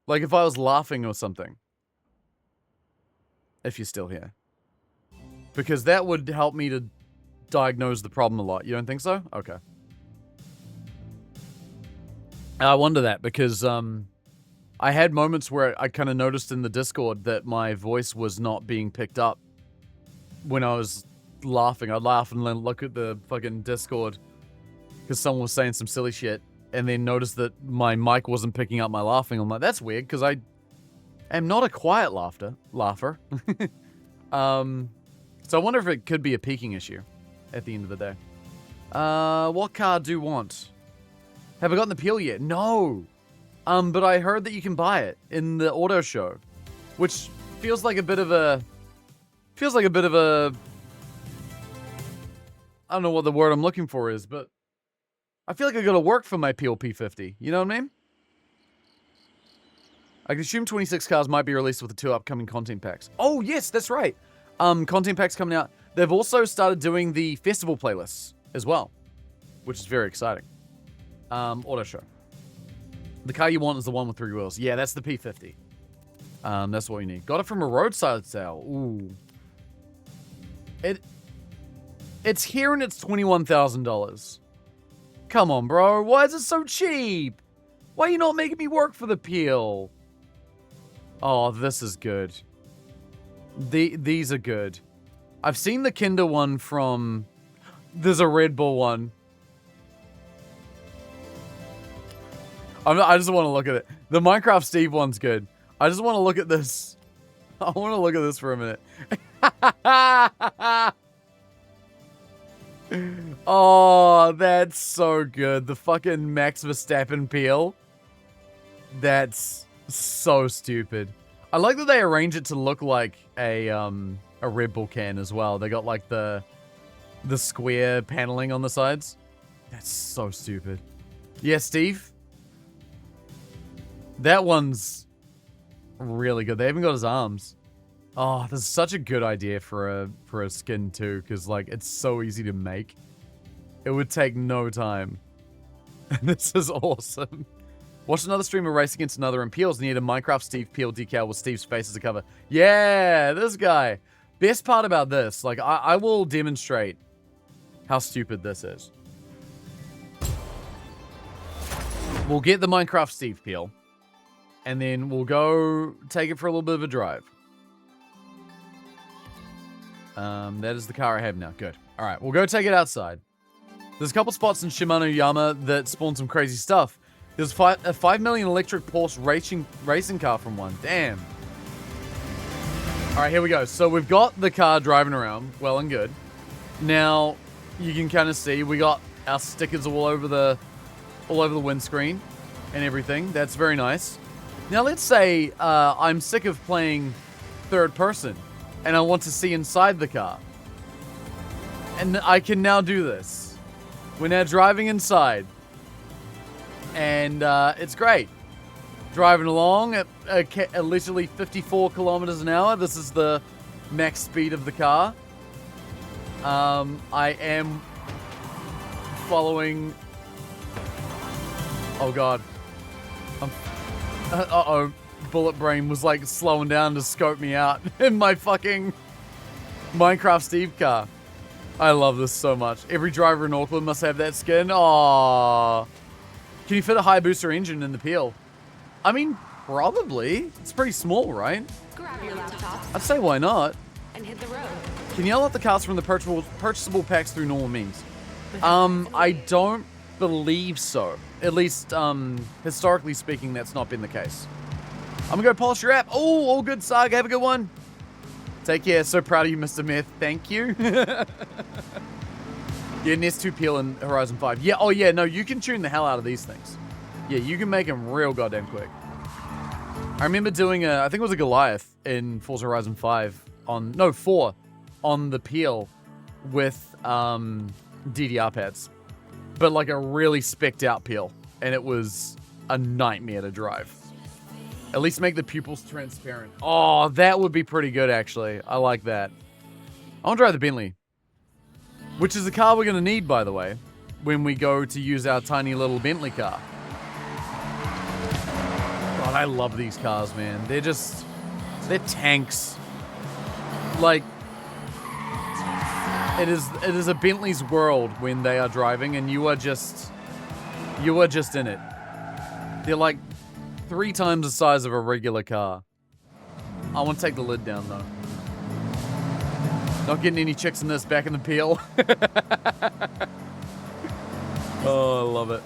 Like if I was laughing or something? If you're still here. Because that would help me to diagnose the problem a lot. You don't think so? Okay. I wonder that because I had moments where I kind of noticed in the Discord that my voice was not being picked up when I was laughing. I'd laugh and then look at the fucking Discord because someone was saying some silly shit and then notice that my mic wasn't picking up my laughing. I'm like, that's weird because I am not a quiet laugher. So I wonder if it could be a peaking issue at the end of the day. What car do you want? Have I gotten the peel yet? No. But I heard that you can buy it in the auto show, which feels like a bit of a I don't know what the word I'm looking for is, but I feel like I gotta work for my peel P50. You know what I mean? I can assume 26 cars might be released with the 2 upcoming content packs. Oh, yes, that's right. Content packs coming out. They've also started doing the festival playlists as well, which is very exciting. Auto show. The car you want is the one with 3 wheels. Yeah, that's the P50. That's what you need. Got it from a roadside sale. Ooh. It's here and it's $21,000. Come on, bro. Why is it so cheap? Why are you not making me work for the peel? Oh, this is good. These are good. I've seen the Kinder one from... There's a Red Bull one. I just want to look at it. The Minecraft Steve one's good. I just want to look at this. I want to look at this for a minute. Oh, that's so good. The fucking Max Verstappen peel. That's so stupid. I like that they arrange it to look like a Red Bull can as well. They got like the square paneling on the sides. That's so stupid. Yeah, Steve. That one's really good. They even got his arms. Oh, this is such a good idea for a skin too, because like it's so easy to make. It would take no time. This is awesome. Watch another streamer race against another in peels. Need a Minecraft Steve peel decal with Steve's face as a cover. Yeah, this guy. Best part about this, like I will demonstrate how stupid this is. We'll get the Minecraft Steve peel. And then we'll go take it for a little bit of a drive. That is the car I have now. Good. All right, we'll go take it outside. There's a couple spots in Shimano Yama that spawn some crazy stuff. There's a 5 million electric Porsche racing car from one. Damn. All right, here we go. So we've got the car driving around, well and good. Now, you can kind of see we got our stickers all over the windscreen and everything. That's very nice. Now, let's say I'm sick of playing third person and I want to see inside the car. And I can now do this. We're now driving inside. And it's great. Driving along at literally 54 kilometers an hour. This is the max speed of the car. I am following... Oh god. Uh-oh. Bullet Brain was like slowing down to scope me out in my fucking Minecraft Steve car. I love this so much. Every driver in Auckland must have that skin. Aww. Can you fit a Hayabusa engine in the Peel? I mean, probably. It's pretty small, right? Grab your laptop I'd say why not. and hit the road. Can you unlock the cars from the purchasable packs through normal means? I don't believe so. At least, historically speaking, that's not been the case. I'm gonna go polish your app. Oh, all good, Sarg. Have a good one. Take care. So proud of you, Mr. Myth. Thank you. Yeah, Nest 2 Peel in Horizon 5. Yeah, oh yeah, no, you can tune the hell out of these things. Yeah, you can make them real goddamn quick. I remember doing I think it was a Goliath in Forza Horizon 5 4 on the Peel with DDR pads. But like a really specced out Peel. And it was a nightmare to drive. At least make the pupils transparent. Oh, that would be pretty good actually. I like that. I want to drive the Bentley. Which is the car we're going to need, by the way, when we go to use our tiny little Bentley car. God, I love these cars, man. They're tanks. Like, it is a Bentley's world when they are driving, and you are just in it. They're like 3 times the size of a regular car. I want to take the lid down, though. Not getting any chicks in this, back in the Peel. Oh, I love it.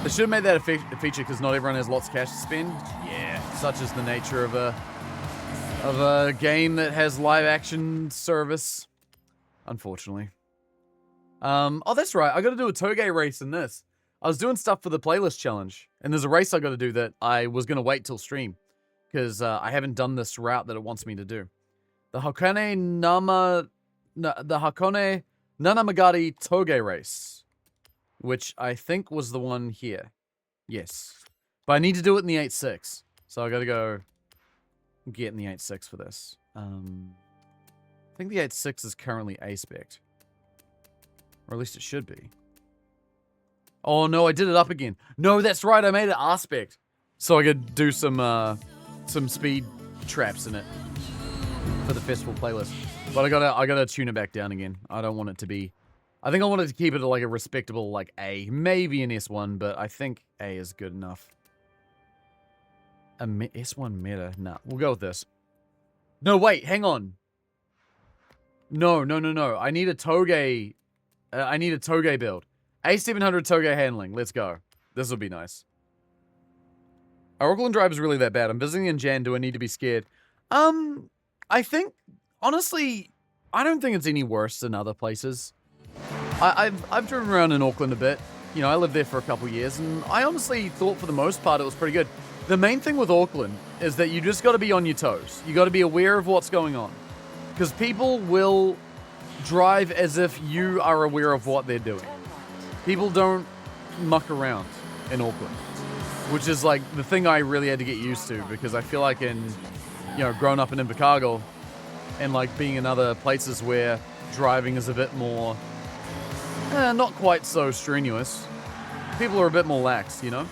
They should have made that a feature because not everyone has lots of cash to spend. Yeah, such is the nature of a game that has live action service. Unfortunately. Oh, that's right. I got to do a Toge race in this. I was doing stuff for the playlist challenge, and there's a race I got to do that I was going to wait till stream because I haven't done this route that it wants me to do. The Hakone Nanamagari Toge race, which I think was the one here. Yes. But I need to do it in the 8.6. So I gotta go get in the 8.6 for this. I think the 8.6 is currently A-spec'd. Or at least it should be. Oh no, I did it up again. No, that's right, I made it R-spec'd. So I could do some speed traps in it. For the festival playlist. But I gotta tune it back down again. I don't want it to be... I think I wanted to keep it like a respectable, like, A. Maybe an S1, but I think A is good enough. S1 meta? Nah, we'll go with this. No, wait, hang on. No. I need a Toge... I need a Toge build. A700 Toge handling. Let's go. This will be nice. Our Auckland drive is really that bad. I'm visiting in Jan. Do I need to be scared? I think, honestly, I don't think it's any worse than other places. I've driven around in Auckland a bit. You know, I lived there for a couple years, and I honestly thought for the most part it was pretty good. The main thing with Auckland is that you just got to be on your toes. You got to be aware of what's going on. Because people will drive as if you are aware of what they're doing. People don't muck around in Auckland. Which is like the thing I really had to get used to, because I feel like growing up in Invercargill and like being in other places where driving is a bit more, not quite so strenuous. People are a bit more lax, you know?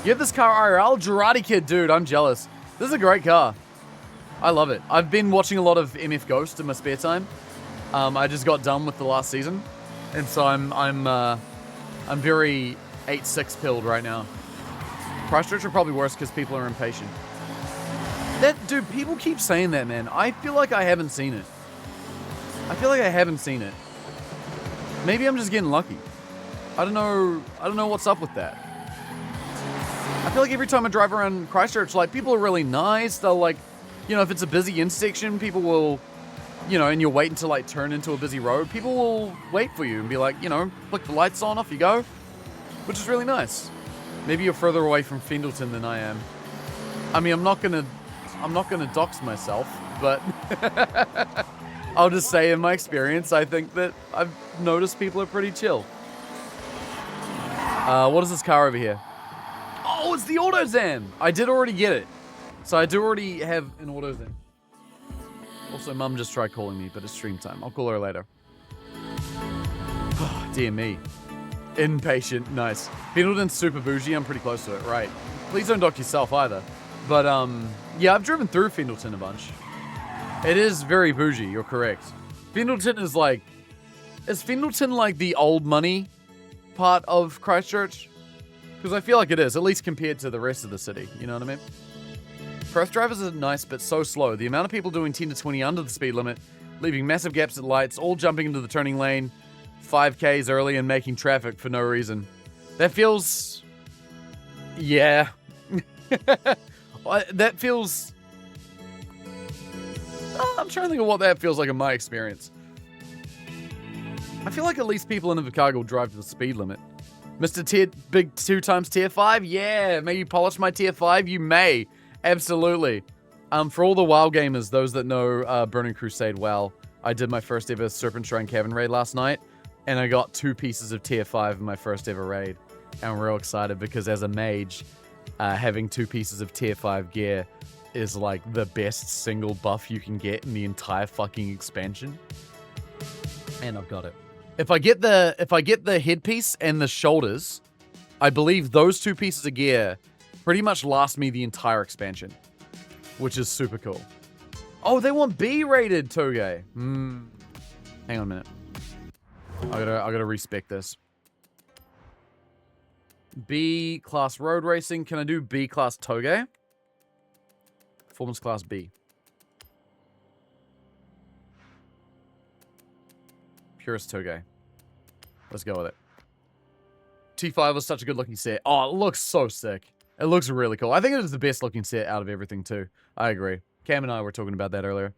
You have this car IRL? Girardi Kid, dude, I'm jealous. This is a great car. I love it. I've been watching a lot of MF Ghost in my spare time. I just got done with the last season. And so I'm very 8.6 pilled right now. Christchurch are probably worse because people are impatient. Dude, people keep saying that, man. I feel like I haven't seen it. Maybe I'm just getting lucky. I don't know what's up with that. I feel like every time I drive around Christchurch, like, people are really nice. They'll, like, You know, if it's a busy intersection, people will, you know, and you're waiting to like turn into a busy road, people will wait for you and be like, you know, flick the lights on, off you go, which is really nice. Maybe you're further away from Fendleton than I am. I mean, I'm not gonna dox myself, but I'll just say in my experience, I think that I've noticed people are pretty chill. What is this car over here? Oh, it's the AutoZam! I did already get it. So I do already have an AutoZam. Also, Mum just tried calling me, but it's stream time. I'll call her later. Dear me. Impatient. Nice. Fendleton's super bougie. I'm pretty close to it. Right. Please don't dock yourself either. But, yeah, I've driven through Fendleton a bunch. It is very bougie. You're correct. Fendleton is like... Is Fendleton like the old money part of Christchurch? Because I feel like it is, at least compared to the rest of the city. You know what I mean? Perth drivers are nice, but so slow. The amount of people doing 10 to 20 under the speed limit, leaving massive gaps at lights, all jumping into the turning lane, 5Ks early and making traffic for no reason. That feels... Yeah. That feels... I'm trying to think of what that feels like in my experience. I feel like at least people in Invercargill drive to the speed limit. Mr. Big 2 times tier 5? Yeah, may you polish my tier 5? You may. Absolutely. For all the WoW gamers, those that know Burning Crusade well, I did my first ever Serpent Shrine Cavern raid last night, and I got 2 pieces of tier 5 in my first ever raid. And I'm real excited because as a mage, having 2 pieces of tier 5 gear is like the best single buff you can get in the entire fucking expansion. And I've got it. If I get the headpiece and the shoulders, I believe those 2 pieces of gear pretty much last me the entire expansion, which is super cool. Oh, they want B-rated Toge. Hang on a minute. I gotta respec this. B class road racing. Can I do B class Toge? Performance class B. Purist Toge. Let's go with it. T5 was such a good looking set. Oh, it looks so sick. It looks really cool. I think it is the best looking set out of everything too. I agree. Cam and I were talking about that earlier.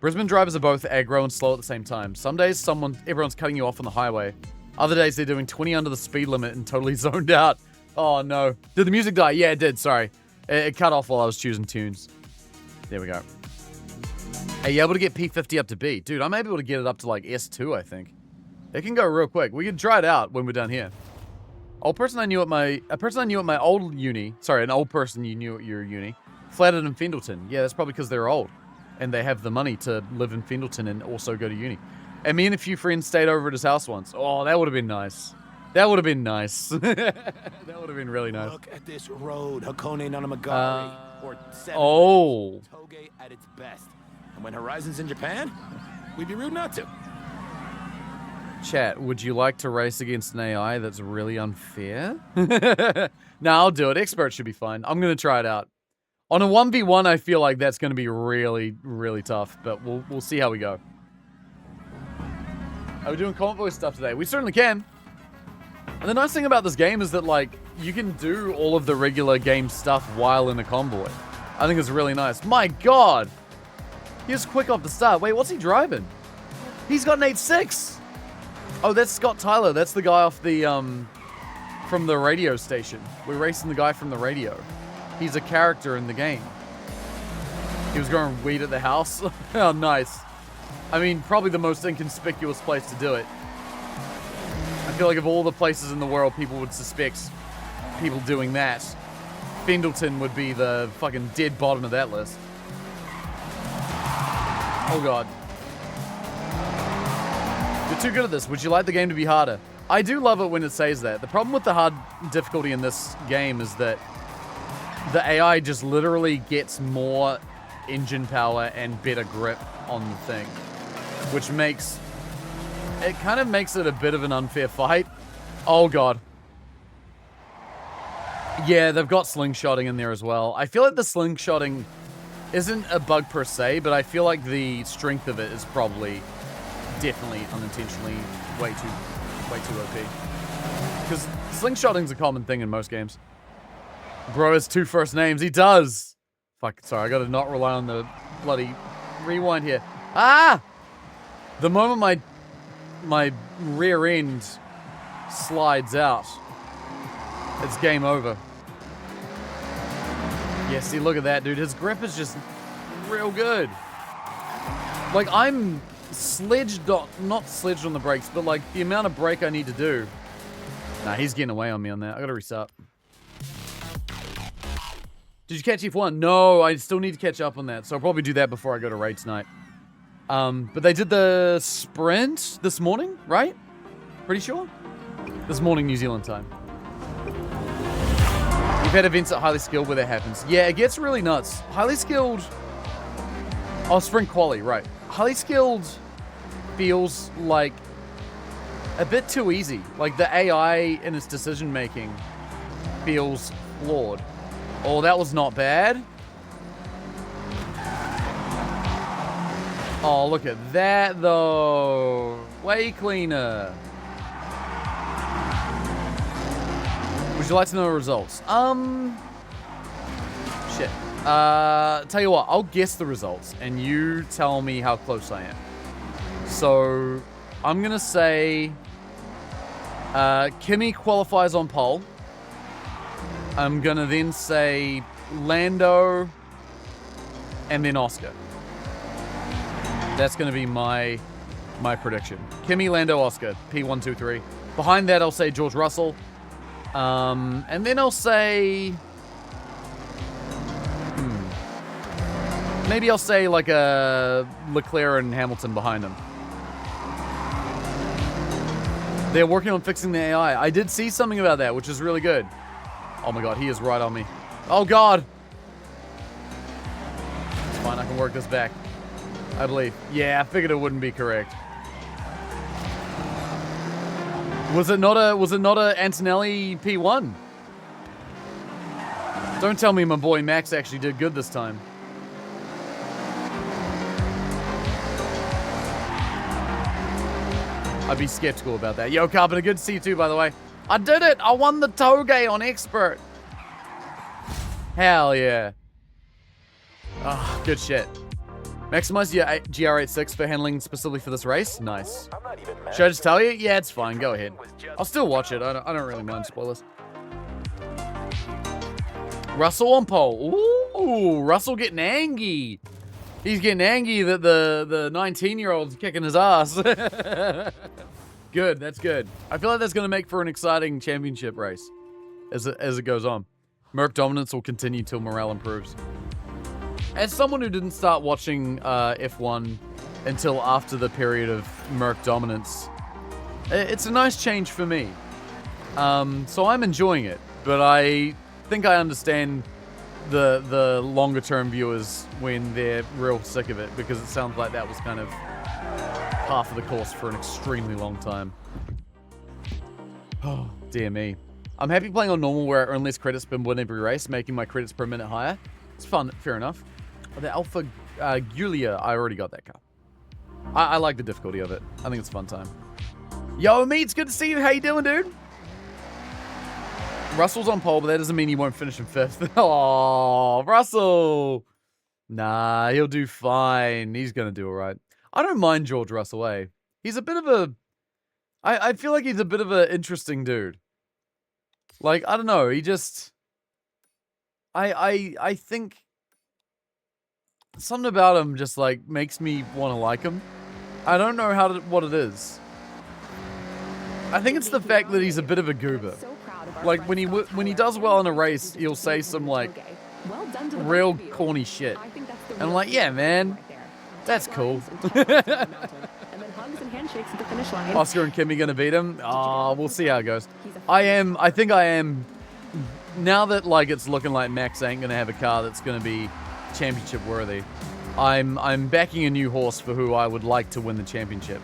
Brisbane drivers are both aggro and slow at the same time. Some days everyone's cutting you off on the highway. Other days they're doing 20 under the speed limit and totally zoned out. Oh no. Did the music die? Yeah, it did. Sorry. It cut off while I was choosing tunes. There we go. Are you able to get P50 up to B? Dude, I'm able to get it up to like S2, I think. It can go real quick. We can try it out when we're done here. A person I knew at my old uni, sorry, an old person you knew at your uni, flattered in Fendleton. Yeah, that's probably because they're old and they have the money to live in Fendleton and also go to uni. And me and a few friends stayed over at his house once. Oh, that would have been nice. That would have been nice. That would have been really nice. Look at this road, Hakone Nanamagari, or 7 Toge at its best. And when Horizon's in Japan, we'd be rude not to. Chat, would you like to race against an AI that's really unfair? No, I'll do it. Expert should be fine. I'm going to try it out. On a 1v1, I feel like that's going to be really, really tough, but we'll see how we go. Are we doing convoy stuff today? We certainly can. And the nice thing about this game is that, like, you can do all of the regular game stuff while in a convoy. I think it's really nice. My God! He was quick off the start. Wait, what's he driving? He's got an 8.6! Oh, that's Scott Tyler. That's the guy off the, from the radio station. We're racing the guy from the radio. He's a character in the game. He was growing weed at the house. Oh, nice. I mean, probably the most inconspicuous place to do it. I feel like of all the places in the world people would suspect people doing that, Fendleton would be the fucking dead bottom of that list. Oh, God. You're too good at this. Would you like the game to be harder? I do love it when it says that. The problem with the hard difficulty in this game is that the AI just literally gets more engine power and better grip on the thing, which makes it kind of makes it a bit of an unfair fight. Oh, God. Yeah, they've got slingshotting in there as well. I feel like the slingshotting isn't a bug per se, but I feel like the strength of it is probably definitely unintentionally way too OP. Because slingshotting's a common thing in most games. Bro has 2 first names. He does. Fuck, sorry, I gotta not rely on the bloody rewind here. Ah! The moment my rear end slides out, it's game over. Yeah, see, look at that, dude. His grip is just real good. Like, I'm not sledged on the brakes, but like the amount of brake I need to do. Nah, he's getting away on me on that. I gotta restart. Did you catch F1? No, I still need to catch up on that. So I'll probably do that before I go to raid tonight. But they did the sprint this morning, right? Pretty sure? This morning, New Zealand time. You've had events at highly skilled where that happens. Yeah, it gets really nuts. Highly skilled... Oh, sprint quali, right. Highly skilled feels like a bit too easy. Like the AI in its decision making feels flawed. Oh, that was not bad. Oh, look at that though. Way cleaner. Would you like to know the results? Shit. Tell you what, I'll guess the results and you tell me how close I am. So, I'm gonna say Kimmy qualifies on pole. I'm gonna then say Lando and then Oscar. That's gonna be my prediction. Kimmy, Lando, Oscar. P1, 2, 3. Behind that, I'll say George Russell. And then I'll say... Maybe I'll say like a Leclerc and Hamilton behind him. They're working on fixing the AI. I did see something about that, which is really good. Oh my god, he is right on me. Oh god! It's fine, I can work this back. I believe. Yeah, I figured it wouldn't be correct. Was it not a Antonelli P1? Don't tell me my boy Max actually did good this time. I'd be skeptical about that. Yo, Carpenter, good to see you too, by the way. I did it! I won the Toge on Expert! Hell yeah. Ah, good shit. Maximize your GR86 for handling specifically for this race? Nice. Should I just tell you? Yeah, it's fine. Go ahead. I'll still watch it. I don't really mind spoilers. Russell on pole. Ooh, Russell getting angry. He's getting angry that the 19-year-old's kicking his ass. Good, that's good. I feel like that's going to make for an exciting championship race as it goes on. Merc dominance will continue till morale improves. As someone who didn't start watching F1 until after the period of Merc dominance, it's a nice change for me. So I'm enjoying it, but I think I understand the longer term viewers when they're real sick of it, because it sounds like that was kind of half of the course for an extremely long time. Oh, dear me. I'm happy playing on normal where I earn less credits per win every race, making my credits per minute higher. It's fun, fair enough. The Alpha Giulia, I already got that car. I like the difficulty of it. I think it's a fun time. Yo, Meats, good to see you. How you doing, dude? Russell's on pole, but that doesn't mean he won't finish in 5th. Oh, Russell. Nah, he'll do fine. He's going to do all right. I don't mind George Russell, eh? He's a bit of a... I feel like he's a bit of an interesting dude. Like, I don't know. He just... I think... Something about him just, like, makes me want to like him. I don't know what it is. I think it's the fact that he's a bit of a goober. Like, when he does well in a race, he'll say some, like, real corny shit. And I'm like, yeah, man, that's cool. Oscar and Kimmy gonna beat him? Oh, we'll see how it goes. I think I am, now that, like, it's looking like Max ain't gonna have a car that's gonna be championship worthy, I'm backing a new horse for who I would like to win the championship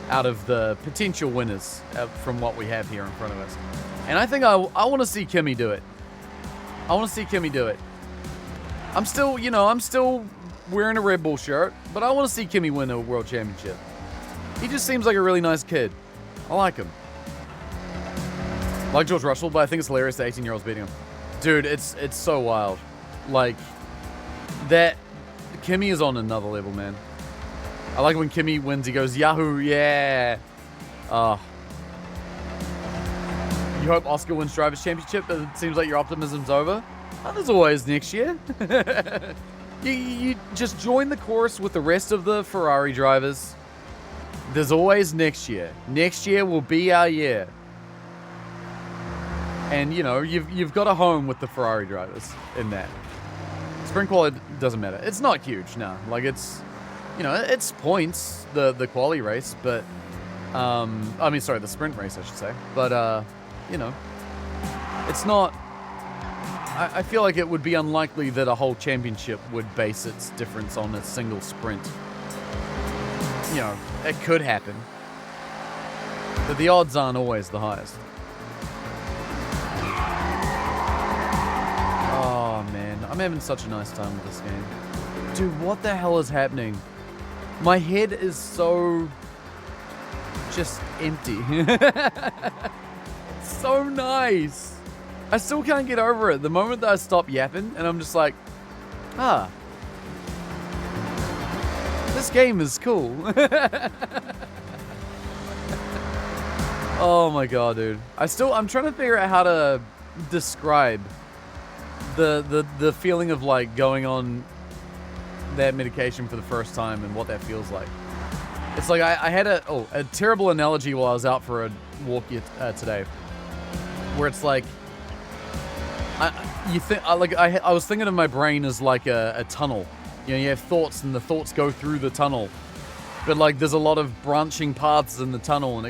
out of the potential winners from what we have here in front of us. And I think I want to see Kimmy do it. I want to see Kimmy do it. I'm still wearing a Red Bull shirt, but I want to see Kimmy win a world championship. He just seems like a really nice kid. I like him. Like George Russell, but I think it's hilarious that 18-year-olds beating him. Dude, it's so wild. Like, That Kimmy is on another level, man. I like when Kimmy wins, he goes, Yahoo, yeah. You hope Oscar wins Drivers' Championship, but it seems like your optimism's over. Oh, there's always next year. you just join the chorus with the rest of the Ferrari drivers. There's always next year. Next year will be our year. And, you know, you've got a home with the Ferrari drivers in that. Sprint quality doesn't matter. It's not huge, no. Like, it's, you know, it's points, the quali race, but, I mean, sorry, the sprint race, I should say. But, you know, it's not, I feel like it would be unlikely that a whole championship would base its difference on a single sprint. You know, it could happen. But the odds aren't always the highest. Oh, man. I'm having such a nice time with this game. Dude, what the hell is happening? My head is so just empty. So nice. I still can't get over it. The moment that I stop yapping and I'm just like, this game is cool. Oh my god, dude. I'm trying to figure out how to describe the feeling of like going on that medication for the first time and what that feels like. It's like I had a terrible analogy while I was out for a walk today, where it's like I was thinking of my brain as like a tunnel. You know, you have thoughts and the thoughts go through the tunnel, but like there's a lot of branching paths in the tunnel and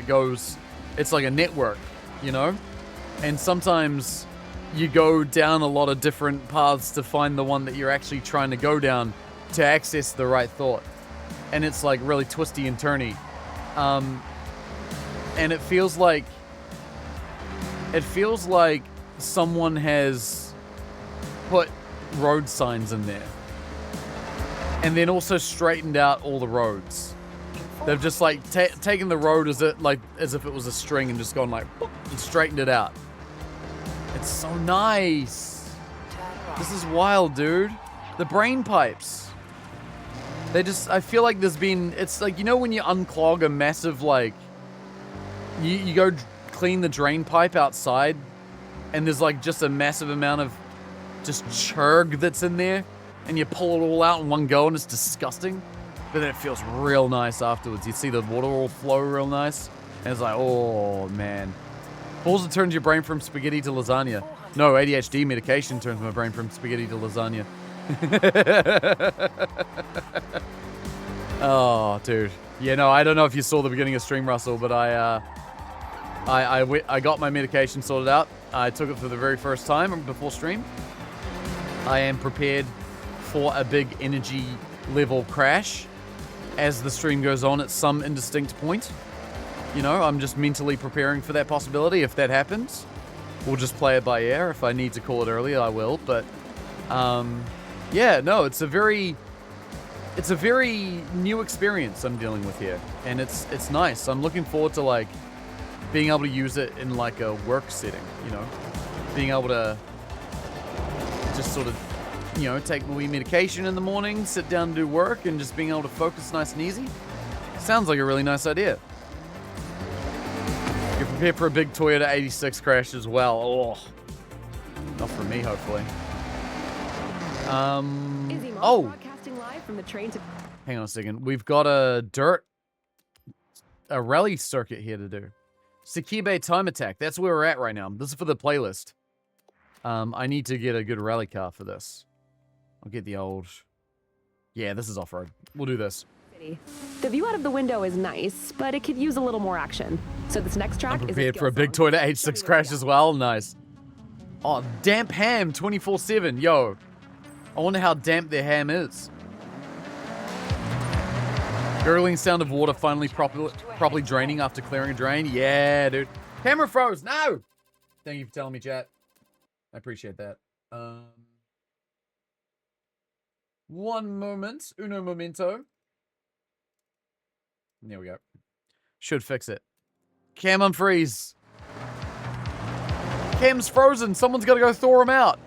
it's like a network, you know? And sometimes you go down a lot of different paths to find the one that you're actually trying to go down to access the right thought. And it's like really twisty and turny. And it feels like someone has put road signs in there and then also straightened out all the roads. They've just like taken the road as if it was a string and just gone like boop, and straightened it out. It's so nice. This is wild, dude. The brain pipes. I feel like it's like, you know when you unclog a massive, like, you go clean the drain pipe outside and there's like just a massive amount of just churg that's in there and you pull it all out in one go and it's disgusting, but then it feels real nice afterwards. You see the water all flow real nice and it's like, oh man. Forza turns your brain from spaghetti to lasagna. No, ADHD medication turns my brain from spaghetti to lasagna. Oh, dude. Yeah, no, I don't know if you saw the beginning of stream, Russell, but I got my medication sorted out. I took it for the very first time before stream. I am prepared for a big energy level crash as the stream goes on at some indistinct point. You know, I'm just mentally preparing for that possibility. If that happens, we'll just play it by ear. If I need to call it earlier, I will. But, yeah, no, it's a very new experience I'm dealing with here. And it's nice. I'm looking forward to, like, being able to use it in, like, a work setting, you know? Being able to just sort of, you know, take my wee medication in the morning, sit down and do work, and just being able to focus nice and easy. Sounds like a really nice idea. You're prepared for a big Toyota 86 crash as well. Oh, not for me, hopefully. Broadcasting live from the train to... Hang on a second. We've got a rally circuit here to do. Sekibe Time Attack. That's where we're at right now. This is for the playlist. I need to get a good rally car for this. I'll get the old... Yeah, this is off-road. We'll do this. The view out of the window is nice, but it could use a little more action. So this next track I'm prepared for a big Toyota H6 crash as well. Nice. Oh, damp ham 24/7. Yo, I wonder how damp their ham is. Gurgling sound of water finally properly draining after clearing a drain. Yeah, dude. Camera froze. No. Thank you for telling me, chat. I appreciate that. One moment. Uno momento. There we go. Should fix it. Cam unfreeze. Cam's frozen. Someone's got to go thaw him out.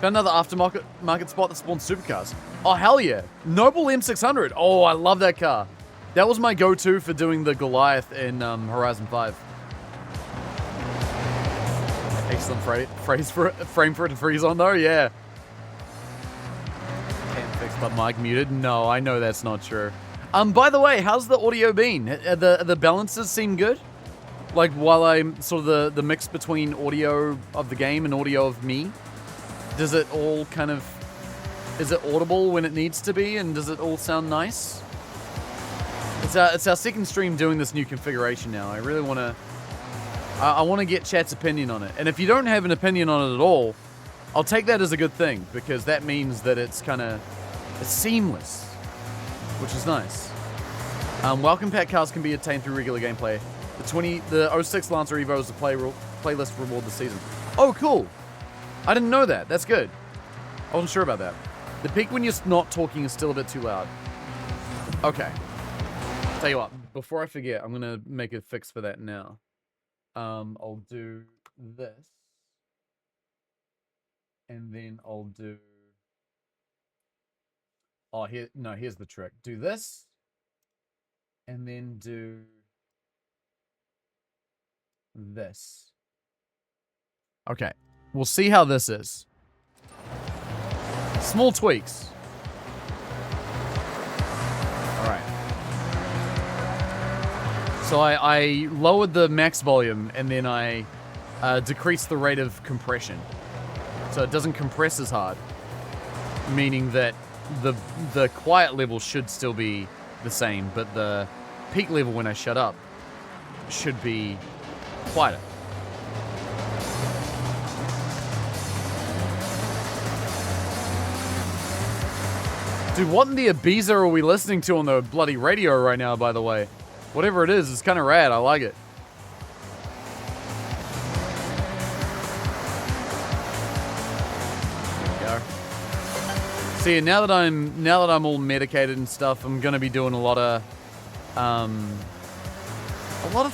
Found another aftermarket spot that spawns supercars. Oh, hell yeah. Noble M600. Oh, I love that car. That was my go-to for doing the Goliath in Horizon 5. Excellent frame for it to freeze on, though. Yeah. Can't fix but mic muted. No, I know that's not true. By the way, how's the audio been? The balances seem good? Like, while I'm sort of the mix between audio of the game and audio of me? Does it all kind of... Is it audible when it needs to be? And does it all sound nice? It's our second stream doing this new configuration now. I really want to... I want to get chat's opinion on it. And if you don't have an opinion on it at all, I'll take that as a good thing. Because that means that it's kind of... It's seamless. Which is nice. Welcome pack cars can be obtained through regular gameplay. The 06 Lancer Evo is the playlist reward this season. Oh, cool. I didn't know that. That's good. I wasn't sure about that. The peak when you're not talking is still a bit too loud. Okay. Tell you what, before I forget, I'm going to make a fix for that now. I'll do this. And then I'll do... Oh, here's the trick. Do this. And then do... this. Okay. We'll see how this is. Small tweaks. Alright. So I lowered the max volume and then I decreased the rate of compression. So it doesn't compress as hard. Meaning that the quiet level should still be the same, but the peak level when I shut up should be quieter. Dude, what in the Ibiza are we listening to on the bloody radio right now, by the way? Whatever it is, it's kind of rad. I like it. There we go. See, now that I'm all medicated and stuff, I'm gonna be doing a lot of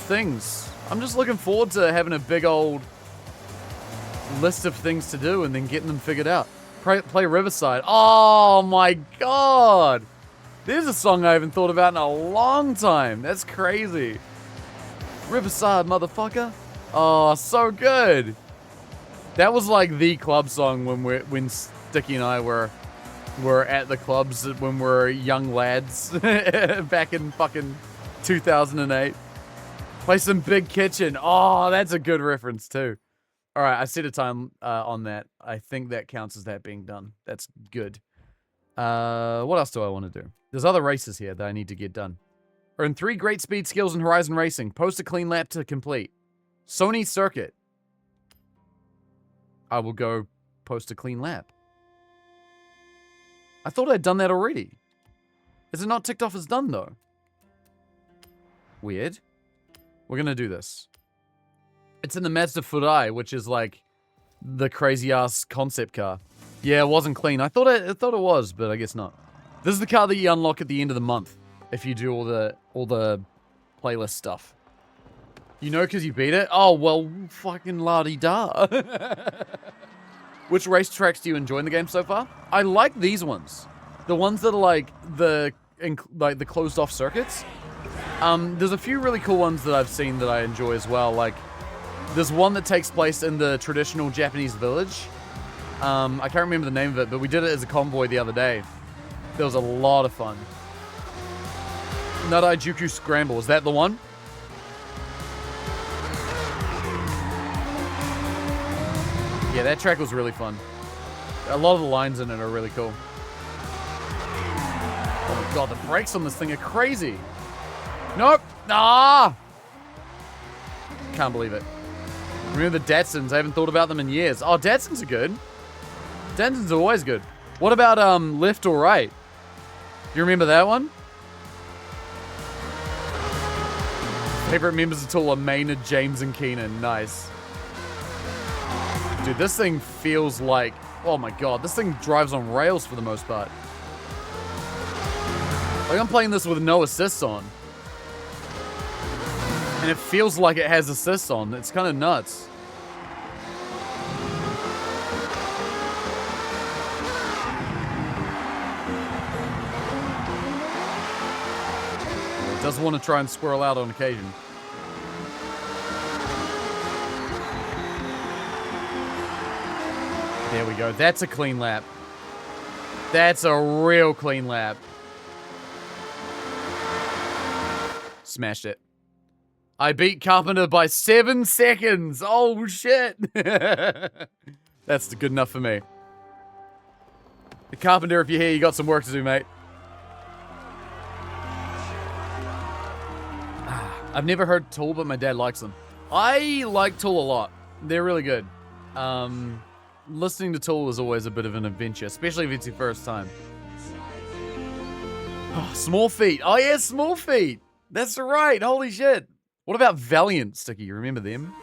things. I'm just looking forward to having a big old list of things to do and then getting them figured out. Play Riverside. Oh my god! There's a song I haven't thought about in a long time. That's crazy. Riverside, motherfucker. Oh, so good. That was like the club song when Sticky and I were at the clubs when we were young lads back in fucking 2008. Play some Big Kitchen. Oh, that's a good reference too. All right, I set a time on that. I think that counts as that being done. That's good. What else do I want to do? There's other races here that I need to get done. Earn 3 great speed skills in Horizon Racing. Post a clean lap to complete. Sony Circuit. I will go post a clean lap. I thought I'd done that already. Is it not ticked off as done, though? Weird. We're going to do this. It's in the Mazda Furai, which is like the crazy-ass concept car. Yeah, it wasn't clean. I thought it was, but I guess not. This is the car that you unlock at the end of the month if you do all the playlist stuff. You know because you beat it? Oh, well, fucking la-di-da. Which racetracks do you enjoy in the game so far? I like these ones. The ones that are like the closed-off circuits. There's a few really cool ones that I've seen that I enjoy as well. Like, there's one that takes place in the traditional Japanese village. I can't remember the name of it, but we did it as a convoy the other day. That was a lot of fun. Nudai Juku Scramble, is that the one? Yeah, that track was really fun. A lot of the lines in it are really cool. Oh my god, the brakes on this thing are crazy. Nope. Ah! Can't believe it. Remember the Datsuns? I haven't thought about them in years. Oh, Datsuns are good. Datsuns are always good. What about left or right? Do you remember that one? Favorite members of Tool are Maynard, James, and Keenan. Nice. Dude, this thing feels like... Oh my god, this thing drives on rails for the most part. Like, I'm playing this with no assists on. And it feels like it has assists on. It's kind of nuts. Does want to try and squirrel out on occasion. There we go. That's a clean lap. That's a real clean lap. Smashed it. I beat Carpenter by 7 seconds. Oh, shit. That's good enough for me. The Carpenter, if you're here, you got some work to do, mate. I've never heard Tool, but my dad likes them. I like Tool a lot. They're really good. Listening to Tool is always a bit of an adventure, especially if it's your first time. Oh, Small Feet. Oh, yeah, Small Feet. That's right. Holy shit. What about Valiant, Sticky? You remember them?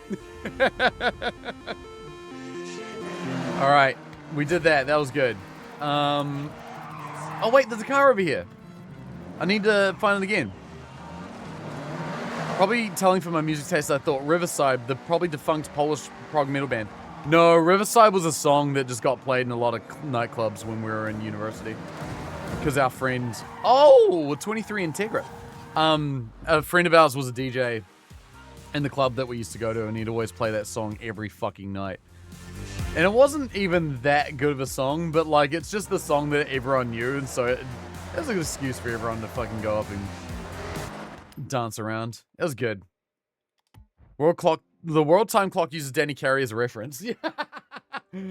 All right. We did that. That was good. Oh, wait. There's a car over here. I need to find it again. Probably telling from my music taste, I thought Riverside, the probably defunct Polish prog metal band. No, Riverside was a song that just got played in a lot of nightclubs when we were in university. Because our friends... Oh, 23 Integra. A friend of ours was a DJ in the club that we used to go to, and he'd always play that song every fucking night. And it wasn't even that good of a song, but like, it's just the song that everyone knew, and so it was a good excuse for everyone to fucking go up and dance around. It was good. The world time clock uses Danny Carey as a reference. Yeah.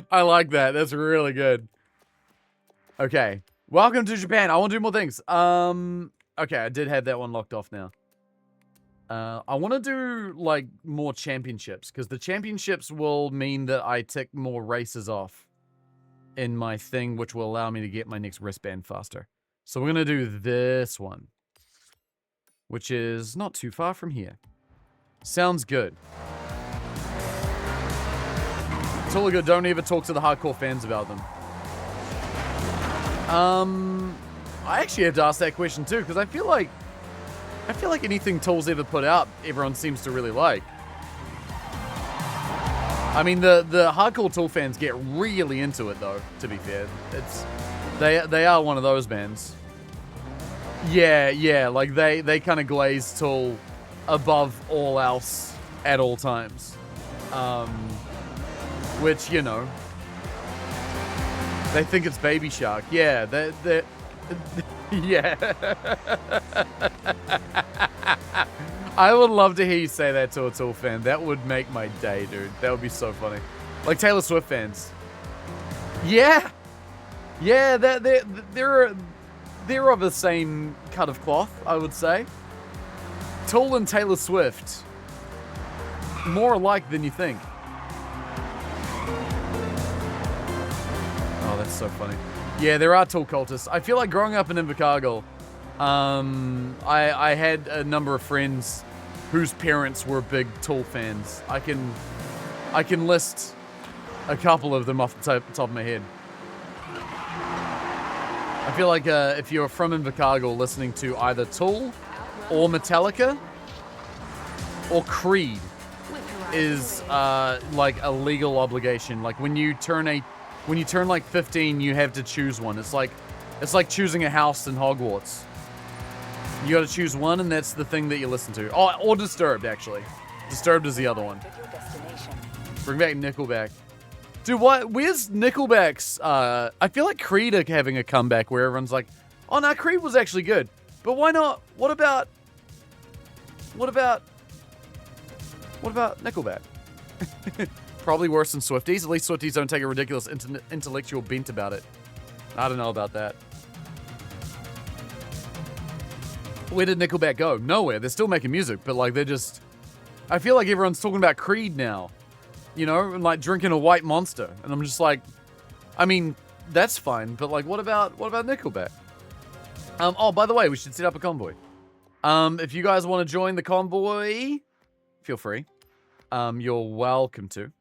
I like that. That's really good. Okay. Welcome to Japan. I want to do more things. Okay, I did have that one locked off now. I want to do, like, more championships, because the championships will mean that I tick more races off in my thing, which will allow me to get my next wristband faster. So we're going to do this one, which is not too far from here. Sounds good. It's all good. Don't ever talk to the hardcore fans about them. I actually have to ask that question too, because I feel like anything Tool's ever put out, everyone seems to really like. I mean, the hardcore Tool fans get really into it, though. To be fair, they are one of those bands. Yeah, like they kind of glaze Tool above all else at all times. Which, you know, they think it's Baby Shark. Yeah, yeah. I would love to hear you say that to a Tool fan. That would make my day, dude. That would be so funny. Like Taylor Swift fans. Yeah, they're of the same cut of cloth, I would say. Tool and Taylor Swift, more alike than you think. Oh, that's so funny. Yeah, there are Tool cultists. I feel like growing up in Invercargill, I had a number of friends whose parents were big Tool fans. I can list a couple of them off the top of my head. I feel like if you're from Invercargill, listening to either Tool or Metallica or Creed is like a legal obligation. Like when you turn like 15, you have to choose one. It's like choosing a house in Hogwarts. You got to choose one, and that's the thing that you listen to. Oh, or Disturbed, actually. Disturbed is the other one. Bring back Nickelback. Dude, what? Where's Nickelback's? I feel like Creed are having a comeback where everyone's like, oh no, Creed was actually good. But why not? What about Nickelback? Probably worse than Swifties. At least Swifties don't take a ridiculous intellectual bent about it. I don't know about that. Where did Nickelback go? Nowhere. They're still making music, but like they're just... I feel like everyone's talking about Creed now. You know, and like drinking a white monster. And I'm just like, I mean, that's fine, but like what about Nickelback? Oh, by the way, we should set up a convoy. If you guys want to join the convoy, feel free. You're welcome to.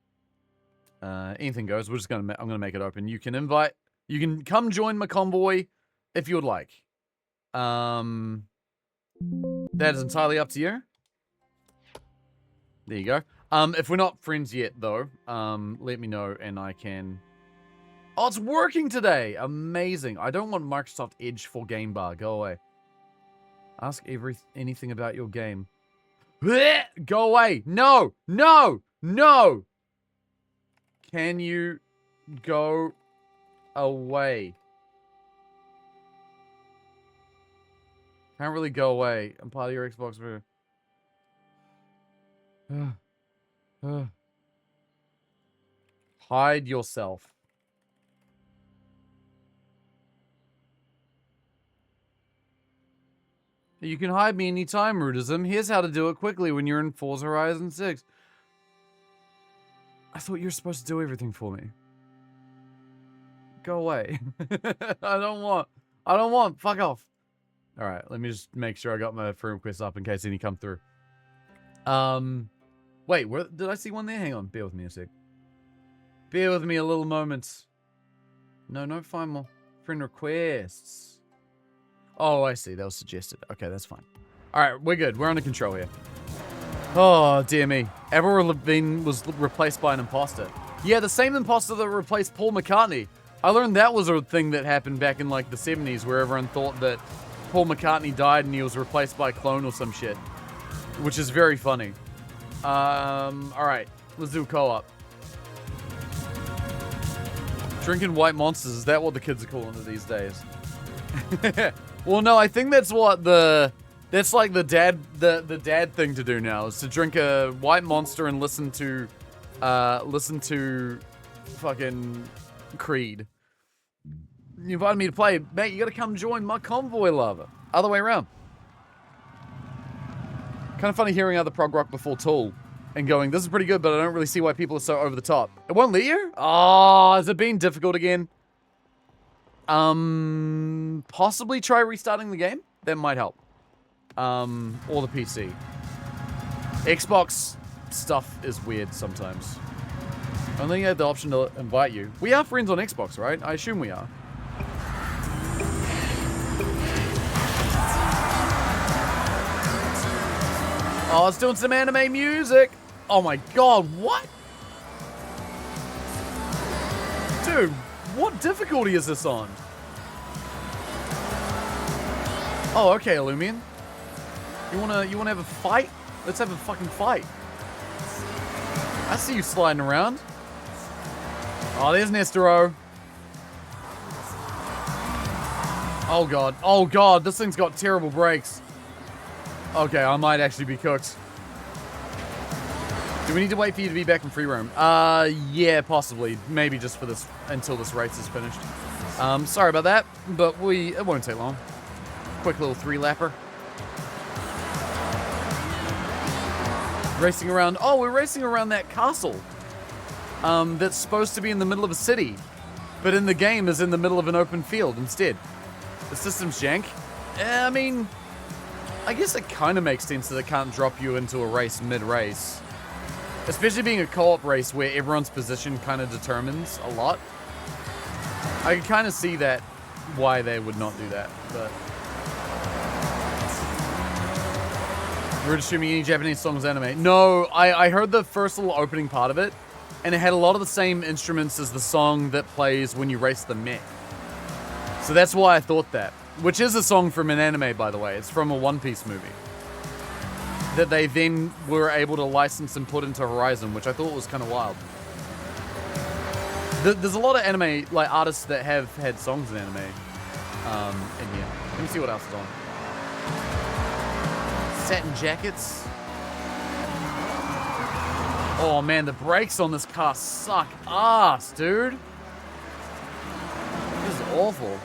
Anything goes. I'm gonna make it open. You can come join my convoy if you would like. That is entirely up to you. There you go. If we're not friends yet, though, let me know and I can... Oh, it's working today! Amazing. I don't want Microsoft Edge for Game Bar. Go away. Ask anything about your game. Blech! Go away. No, no, no. Can you go away? Can't really go away. I'm part of your Xbox. Hide yourself. You can hide me anytime, Rudism. Here's how to do it quickly when you're in Forza Horizon 6. I thought you were supposed to do everything for me. Go away. I don't want. Fuck off. Alright, let me just make sure I got my friend requests up in case any come through. Wait, where did I see one there? Hang on, bear with me a sec. Bear with me a little moment. No, find more friend requests. Oh, I see. That was suggested. Okay, that's fine. Alright, we're good. We're under control here. Oh, dear me. Avril Lavigne was replaced by an imposter. Yeah, the same imposter that replaced Paul McCartney. I learned that was a thing that happened back in, like, the 70s, where everyone thought that Paul McCartney died and he was replaced by a clone or some shit. Which is very funny. Alright. Let's do a co-op. Drinking white monsters, is that what the kids are calling it these days? Well, no, I think that's what that's like the dad thing to do now, is to drink a white monster and listen to fucking Creed. You invited me to play, mate, you gotta come join my convoy, lover. Other way around. Kind of funny hearing other prog rock before Tool and going, this is pretty good, but I don't really see why people are so over the top. It won't let you? Oh, has it been difficult again? Possibly try restarting the game. That might help. Or the PC. Xbox stuff is weird sometimes. I don't think you had the option to invite you. We are friends on Xbox, right? I assume we are. Oh, it's doing some anime music. Oh my god, what? Dude, what difficulty is this on? Oh, okay, Illumian. You wanna have a fight? Let's have a fucking fight. I see you sliding around. Oh, there's Nestero. Oh god. Oh god, this thing's got terrible brakes. Okay, I might actually be cooked. Do we need to wait for you to be back in free roam? Yeah, possibly. Maybe just for this, until this race is finished. Sorry about that, but it won't take long. Quick little 3-lapper. Racing around. Oh, we're racing around that castle. That's supposed to be in the middle of a city, but in the game is in the middle of an open field instead. The system's jank. I mean, I guess it kind of makes sense that it can't drop you into a race mid-race. Especially being a co-op race where everyone's position kind of determines a lot. I can kind of see that, why they would not do that, but... We're just streaming any Japanese songs anime. No, I heard the first little opening part of it, and it had a lot of the same instruments as the song that plays when you race the mech. So that's why I thought that. Which is a song from an anime, by the way. It's from a One Piece movie. That they then were able to license and put into Horizon, which I thought was kind of wild. There's a lot of anime, like, artists that have had songs in anime in here. Let me see what else is on. Satin jackets. Oh man, the brakes on this car suck ass, dude. This is awful.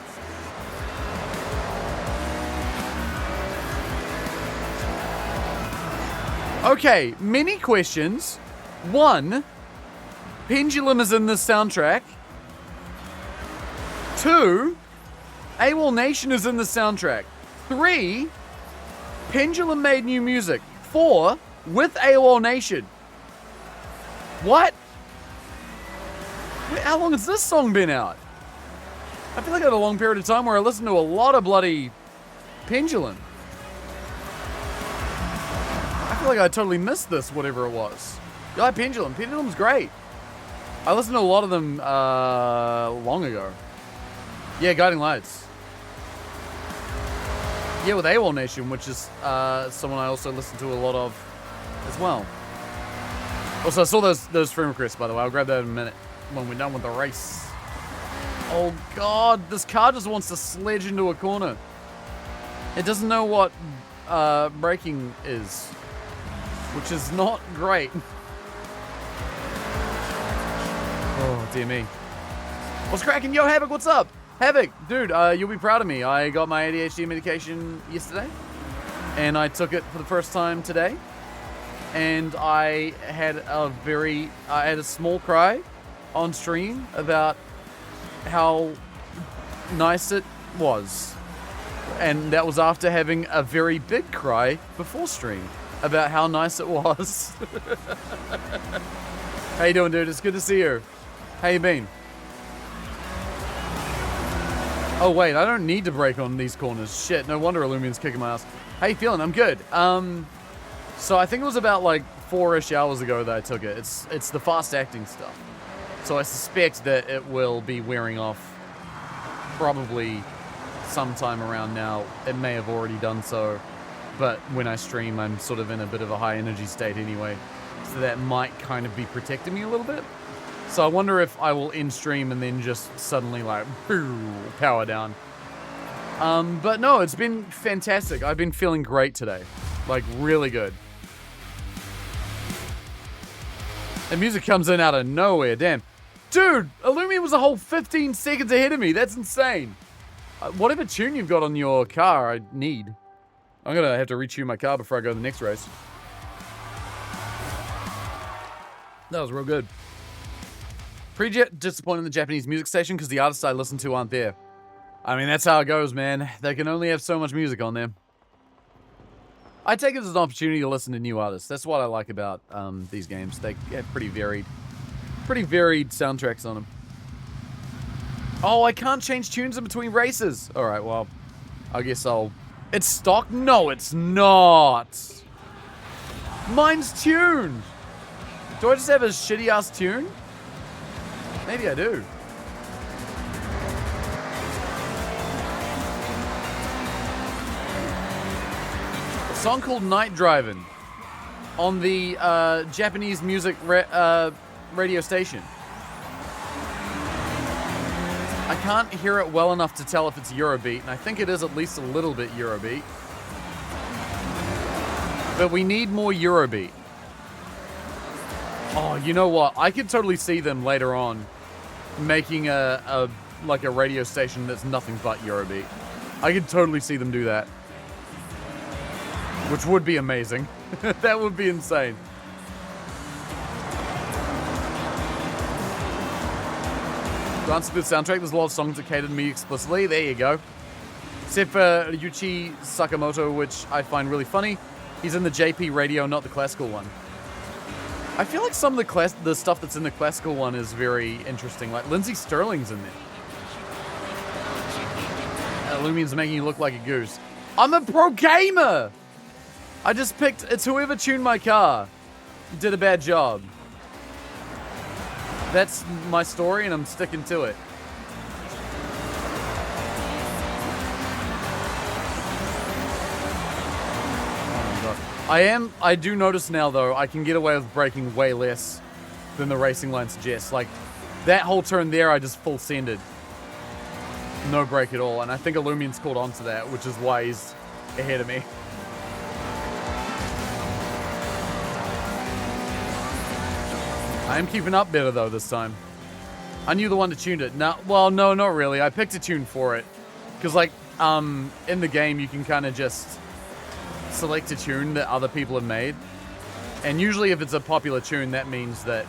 Okay, many questions. 1, Pendulum is in this soundtrack. 2, AWOL Nation is in the soundtrack. 3, Pendulum made new music. 4, with AWOL Nation. What? Wait, how long has this song been out? I feel like I had a long period of time where I listened to a lot of bloody Pendulum. I feel like I totally missed this, whatever it was. I like Pendulum. Pendulum's great. I listened to a lot of them long ago. Yeah, Guiding Lights. Yeah, with AWOL Nation, which is someone I also listen to a lot of as well. Also, I saw those friend requests, by the way. I'll grab that in a minute when we're done with the race. Oh, God. This car just wants to sledge into a corner. It doesn't know what braking is, which is not great. Oh, dear me. What's cracking? Yo, Havoc, what's up? Havoc, dude, you'll be proud of me. I got my ADHD medication yesterday, and I took it for the first time today. And I had a small cry on stream about how nice it was. And that was after having a very big cry before stream about how nice it was. How you doing, dude? It's good to see you. How you been? Oh, wait, I don't need to brake on these corners. Shit, no wonder Illumian's kicking my ass. How you feeling? I'm good. So I think it was about like 4-ish hours ago that I took it. It's the fast acting stuff. So I suspect that it will be wearing off probably sometime around now. It may have already done so, but when I stream, I'm sort of in a bit of a high energy state anyway. So that might kind of be protecting me a little bit. So I wonder if I will end stream and then just suddenly like power down. But no, it's been fantastic. I've been feeling great today. Like really good. And music comes in out of nowhere, damn. Dude, Illumian was a whole 15 seconds ahead of me. That's insane. Whatever tune you've got on your car, I need. I'm going to have to retune my car before I go to the next race. That was real good. Pretty disappointed in the Japanese music station because the artists I listen to aren't there. I mean, that's how it goes, man. They can only have so much music on them. I take it as an opportunity to listen to new artists. That's what I like about these games. They have pretty varied soundtracks on them. Oh, I can't change tunes in between races. All right, well, I guess I'll... It's stock? No, it's not. Mine's tuned. Do I just have a shitty-ass tune? Maybe I do. A song called Night Drivin' on the Japanese music radio station. I can't hear it well enough to tell if it's Eurobeat, and I think it is at least a little bit Eurobeat. But we need more Eurobeat. Oh, you know what? I could totally see them later on making a radio station that's nothing but Eurobeat. I could totally see them do that. Which would be amazing. That would be insane. To answer the soundtrack, there's a lot of songs that cater to me explicitly. There you go. Except for Yuichi Sakamoto, which I find really funny. He's in the JP radio, not the classical one. I feel like some of the stuff that's in the classical one is very interesting. Like Lindsay Sterling's in there. Illumian's making you look like a goose. I'm a pro gamer! I just picked... It's whoever tuned my car. Did a bad job. That's my story and I'm sticking to it. I do notice now though, I can get away with braking way less than the racing line suggests. Like, that whole turn there, I just full sended. No brake at all, and I think Illumian's caught on to that, which is why he's ahead of me. I am keeping up better though this time. I knew the one that tuned it. No, well, no, not really. I picked a tune for it. Because like, in the game, you can kind of just select a tune that other people have made. And usually if it's a popular tune, that means that,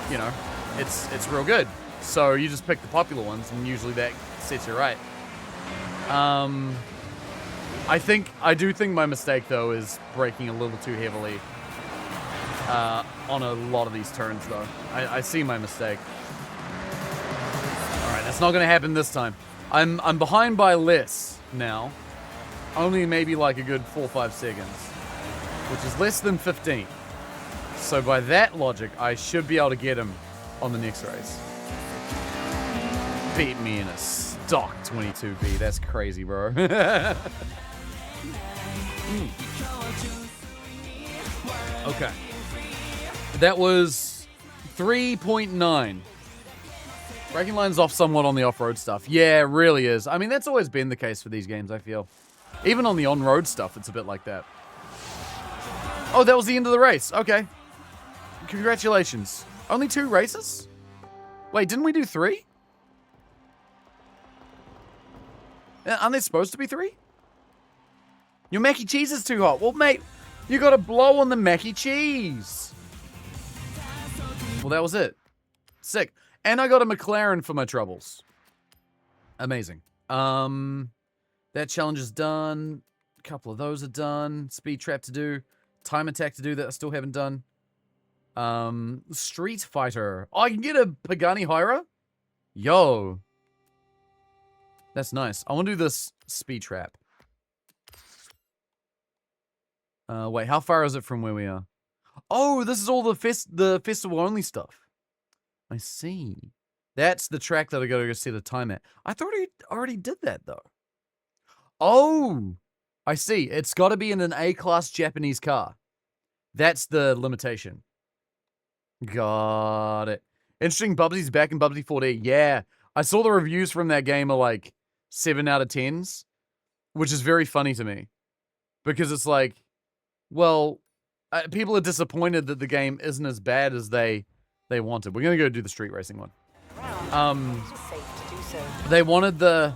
you know, it's real good. So you just pick the popular ones, and usually that sets you right. I do think my mistake, though, is braking a little too heavily on a lot of these turns, though. I see my mistake. Alright, that's not going to happen this time. I'm behind by less now. Only maybe like a good 4 or 5 seconds. Which is less than 15. So by that logic, I should be able to get him on the next race. Beat me in a stock 22B. That's crazy, bro. Okay. That was 3.9. Braking line's off somewhat on the off-road stuff. Yeah, it really is. I mean, that's always been the case for these games, I feel. Even on the on-road stuff, it's a bit like that. Oh, that was the end of the race. Okay. Congratulations. Only 2 races? Wait, didn't we do 3? Aren't there supposed to be 3? Your mac and cheese is too hot. Well, mate, you gotta blow on the mac and cheese. Well, that was it. Sick. And I got a McLaren for my troubles. Amazing. That challenge is done. A couple of those are done. Speed trap to do. Time attack to do that I still haven't done. Street Fighter. Oh, I can get a Pagani Huayra? Yo. That's nice. I want to do this speed trap. Wait, how far is it from where we are? Oh, this is all the festival only stuff. I see. That's the track that I gotta go set a time at. I thought I already did that though. Oh, I see. It's got to be in an A-class Japanese car. That's the limitation. Got it. Interesting. Bubsy's back in Bubsy 4D. Yeah, I saw the reviews from that game are like 7 out of 10s, which is very funny to me because it's like, well, people are disappointed that the game isn't as bad as they wanted. We're gonna go do the street racing one. They wanted the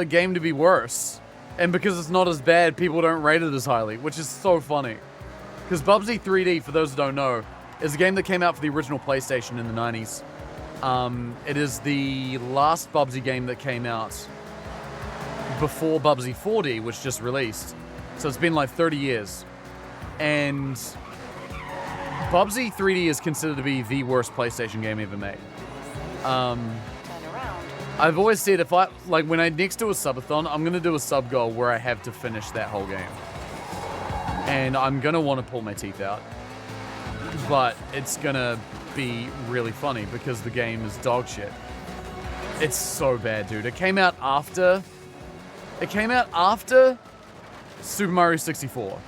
game to be worse, and because it's not as bad, people don't rate it as highly, which is so funny. Because Bubsy 3D, for those who don't know, is a game that came out for the original PlayStation in the 90s. It is the last Bubsy game that came out before Bubsy 4D, which just released. So it's been like 30 years. And Bubsy 3D is considered to be the worst PlayStation game ever made. I've always said if I, like when I next do a subathon, I'm going to do a sub goal where I have to finish that whole game. And I'm going to want to pull my teeth out. But it's going to be really funny because the game is dog shit. It's so bad, dude. It came out after Super Mario 64.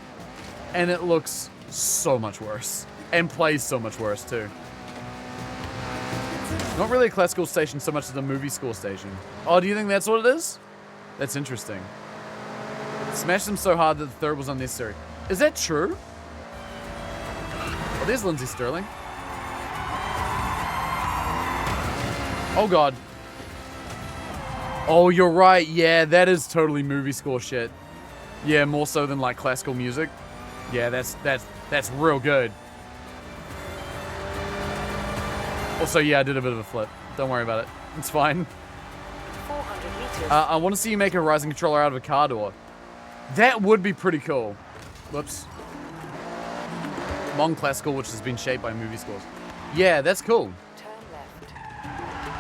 And it looks so much worse. And plays so much worse, too. Not really a classical station so much as a movie score station. Oh, do you think that's what it is? That's interesting. Smashed them so hard that the third was unnecessary. Is that true? Oh, there's Lindsay Sterling. Oh, God. Oh, you're right. Yeah, that is totally movie score shit. Yeah, more so than, like, classical music. Yeah, that's real good. Also, yeah, I did a bit of a flip. Don't worry about it. It's fine. 400 meters. I want to see you make a Horizon controller out of a car door. That would be pretty cool. Whoops. Long classical, which has been shaped by movie scores. Yeah, that's cool. Turn left.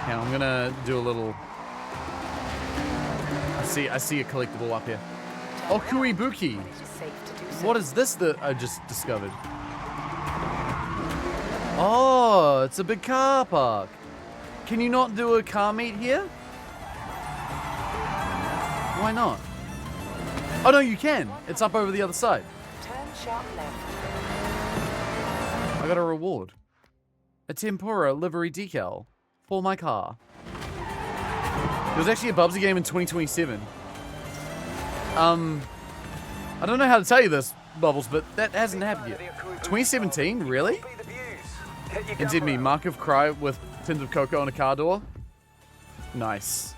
Yeah, I'm gonna do a little. I see a collectible up here. Oh, Kuibuki. It is safe to do so. What is this that I just discovered? Oh, it's a big car park. Can you not do a car meet here? Why not? Oh, no, you can. It's up over the other side. Turn sharp left. I got a reward. A Tempura livery decal for my car. There was actually a Bubsy game in 2027. I don't know how to tell you this, Bubbles, but that hasn't happened yet. 2017? Really? Indeed me, Mark of Cry with tins of cocoa on a car door. Nice.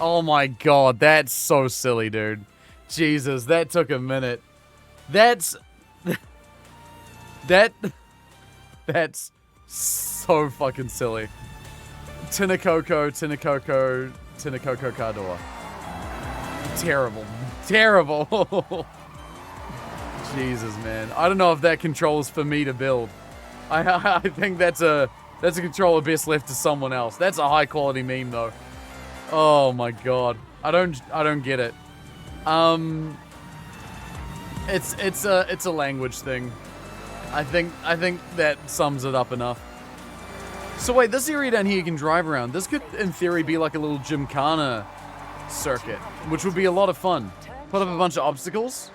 Oh my god, that's so silly, dude. Jesus, that took a minute. That's so fucking silly. Tin of cocoa car door. Terrible. Terrible. Jesus, man. I don't know if that controller's for me to build. I think that's a controller best left to someone else. That's a high quality meme though. Oh my god. I don't get it. It's a language thing. I think that sums it up enough. So wait, this area down here you can drive around. This could in theory be like a little Gymkhana circuit, which would be a lot of fun. Turn Put up a bunch of obstacles?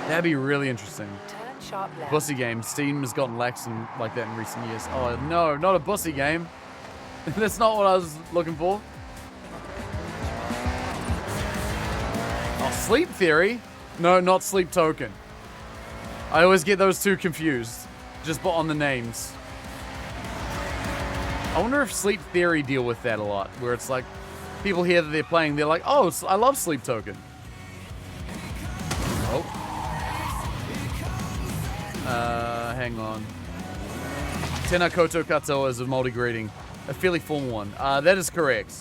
That'd be really interesting. Turn sharp left. Bussy game. Steam has gotten lax and like that in recent years. Oh no, not a bussy game. That's not what I was looking for. Oh, Sleep Theory? No, not Sleep Token. I always get those two confused. Just on the names. I wonder if Sleep Theory deal with that a lot, where it's like people hear that they're playing, they're like, oh, I love Sleep Token. Oh. Hang on. Tenakoto Kato is a multi greeting. A fairly formal one. That is correct.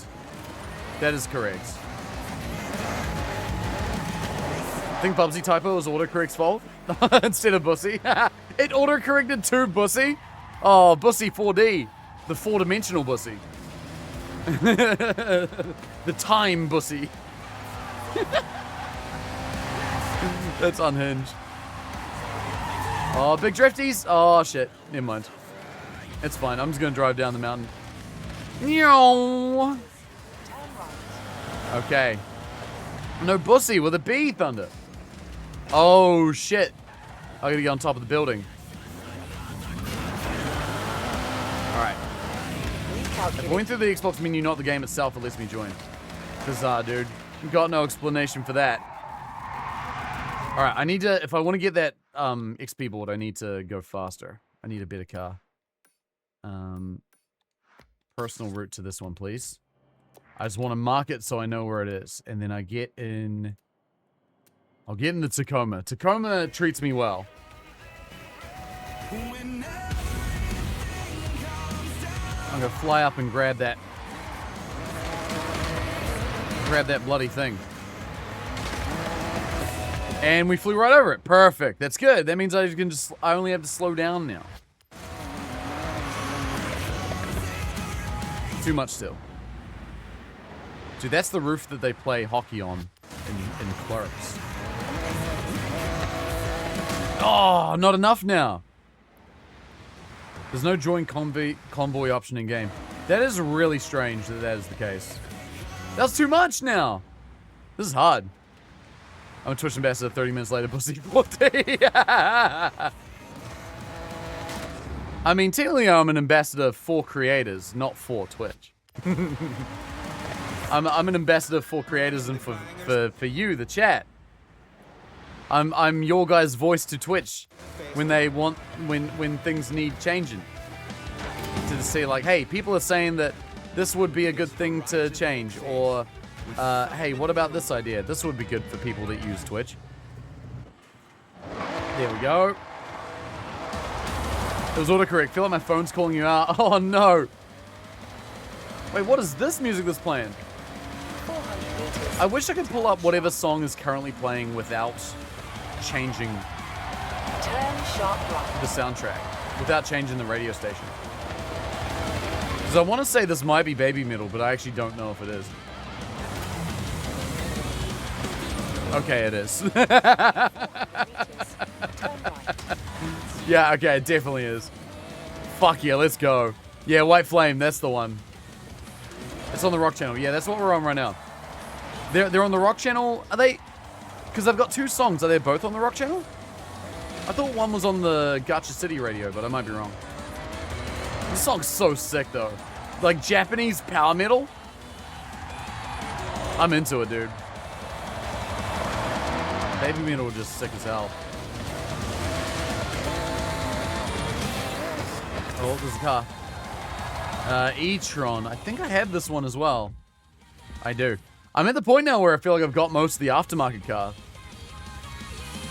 That is correct. I think Bubsy typo was autocorrect's fault instead of Bussy. It autocorrected to Bussy. Oh, Bussy 4D. The four-dimensional Bussy. The time Bussy. That's unhinged. Oh, big drifties. Oh, shit. Never mind. It's fine. I'm just going to drive down the mountain. Meow. Okay. No Bussy with a B, Thunder. Oh, shit. I gotta get on top of the building. Alright. If I went through the Xbox menu, not the game itself, it lets me join. Bizarre, dude. Got no explanation for that. Alright, I need to, if I want to get that XP board, I need to go faster. I need a better car. Personal route to this one, please. I just want to mark it so I know where it is. And then I get in... I'll get in the Tacoma. Tacoma treats me well. I'm gonna fly up and grab that bloody thing. And we flew right over it. Perfect. That's good. That means I only have to slow down now. Too much still. Dude, that's the roof that they play hockey on in Clerks. Oh, not enough now. There's no join convoy option in game. That is really strange that is the case. That's too much now. This is hard. I'm a Twitch ambassador 30 minutes later, pussy 40. I mean, technically I'm an ambassador for creators, not for Twitch. I'm an ambassador for creators and for you, the chat. I'm your guys' voice to Twitch when they want when things need changing. To say like, hey, people are saying that this would be a good thing to change, or hey, what about this idea? This would be good for people that use Twitch. There we go. It was autocorrect. Feel like my phone's calling you out. Oh no. Wait, what is this music that's playing? I wish I could pull up whatever song is currently playing without changing the soundtrack, without changing the radio station. Because I want to say this might be baby metal, but I actually don't know if it is. Okay, it is. Yeah, okay, it definitely is. Fuck yeah, let's go. Yeah, White Flame, that's the one. It's on the Rock Channel. Yeah, that's what we're on right now. They're on the Rock Channel. Are they? Because I've got two songs. Are they both on the Rock Channel? I thought one was on the Gacha City radio, but I might be wrong. This song's so sick, though. Like, Japanese power metal? I'm into it, dude. Baby metal was just sick as hell. Oh, there's a car. E-Tron. I think I have this one as well. I do. I'm at the point now where I feel like I've got most of the aftermarket car.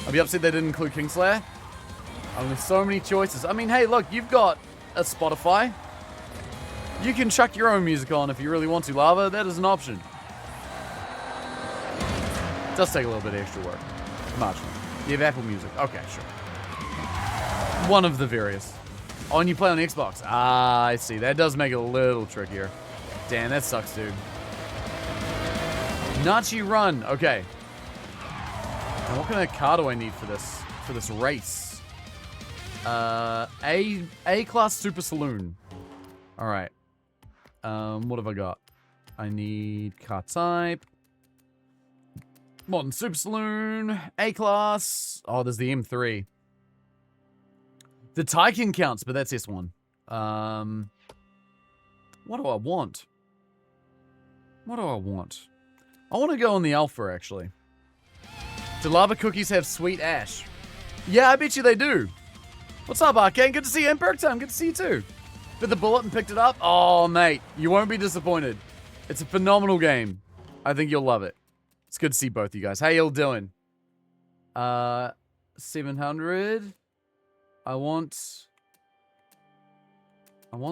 I'll be upset they didn't include Kingslayer. I mean, there's so many choices. I mean, hey, look, you've got a Spotify. You can chuck your own music on if you really want to, Lava. That is an option. It does take a little bit of extra work. Marginal. You have Apple Music. Okay, sure. One of the various. Oh, and you play on the Xbox. Ah, I see. That does make it a little trickier. Damn, that sucks, dude. Nachi Run. Okay. Now, what kind of car do I need for this race? A-class Super Saloon. All right. What have I got? I need car type. Modern Super Saloon, A-Class. Oh, there's the M3. The Taycan counts, but that's S1. What do I want? What do I want? I want to go on the Alpha, actually. Do lava cookies have sweet ash? Yeah, I bet you they do. What's up, Arcane? Good to see you. And Perk Time, good to see you too. Bit the bullet and picked it up. Oh, mate, you won't be disappointed. It's a phenomenal game. I think you'll love it. It's good to see both you guys. How y'all doing? 700. I want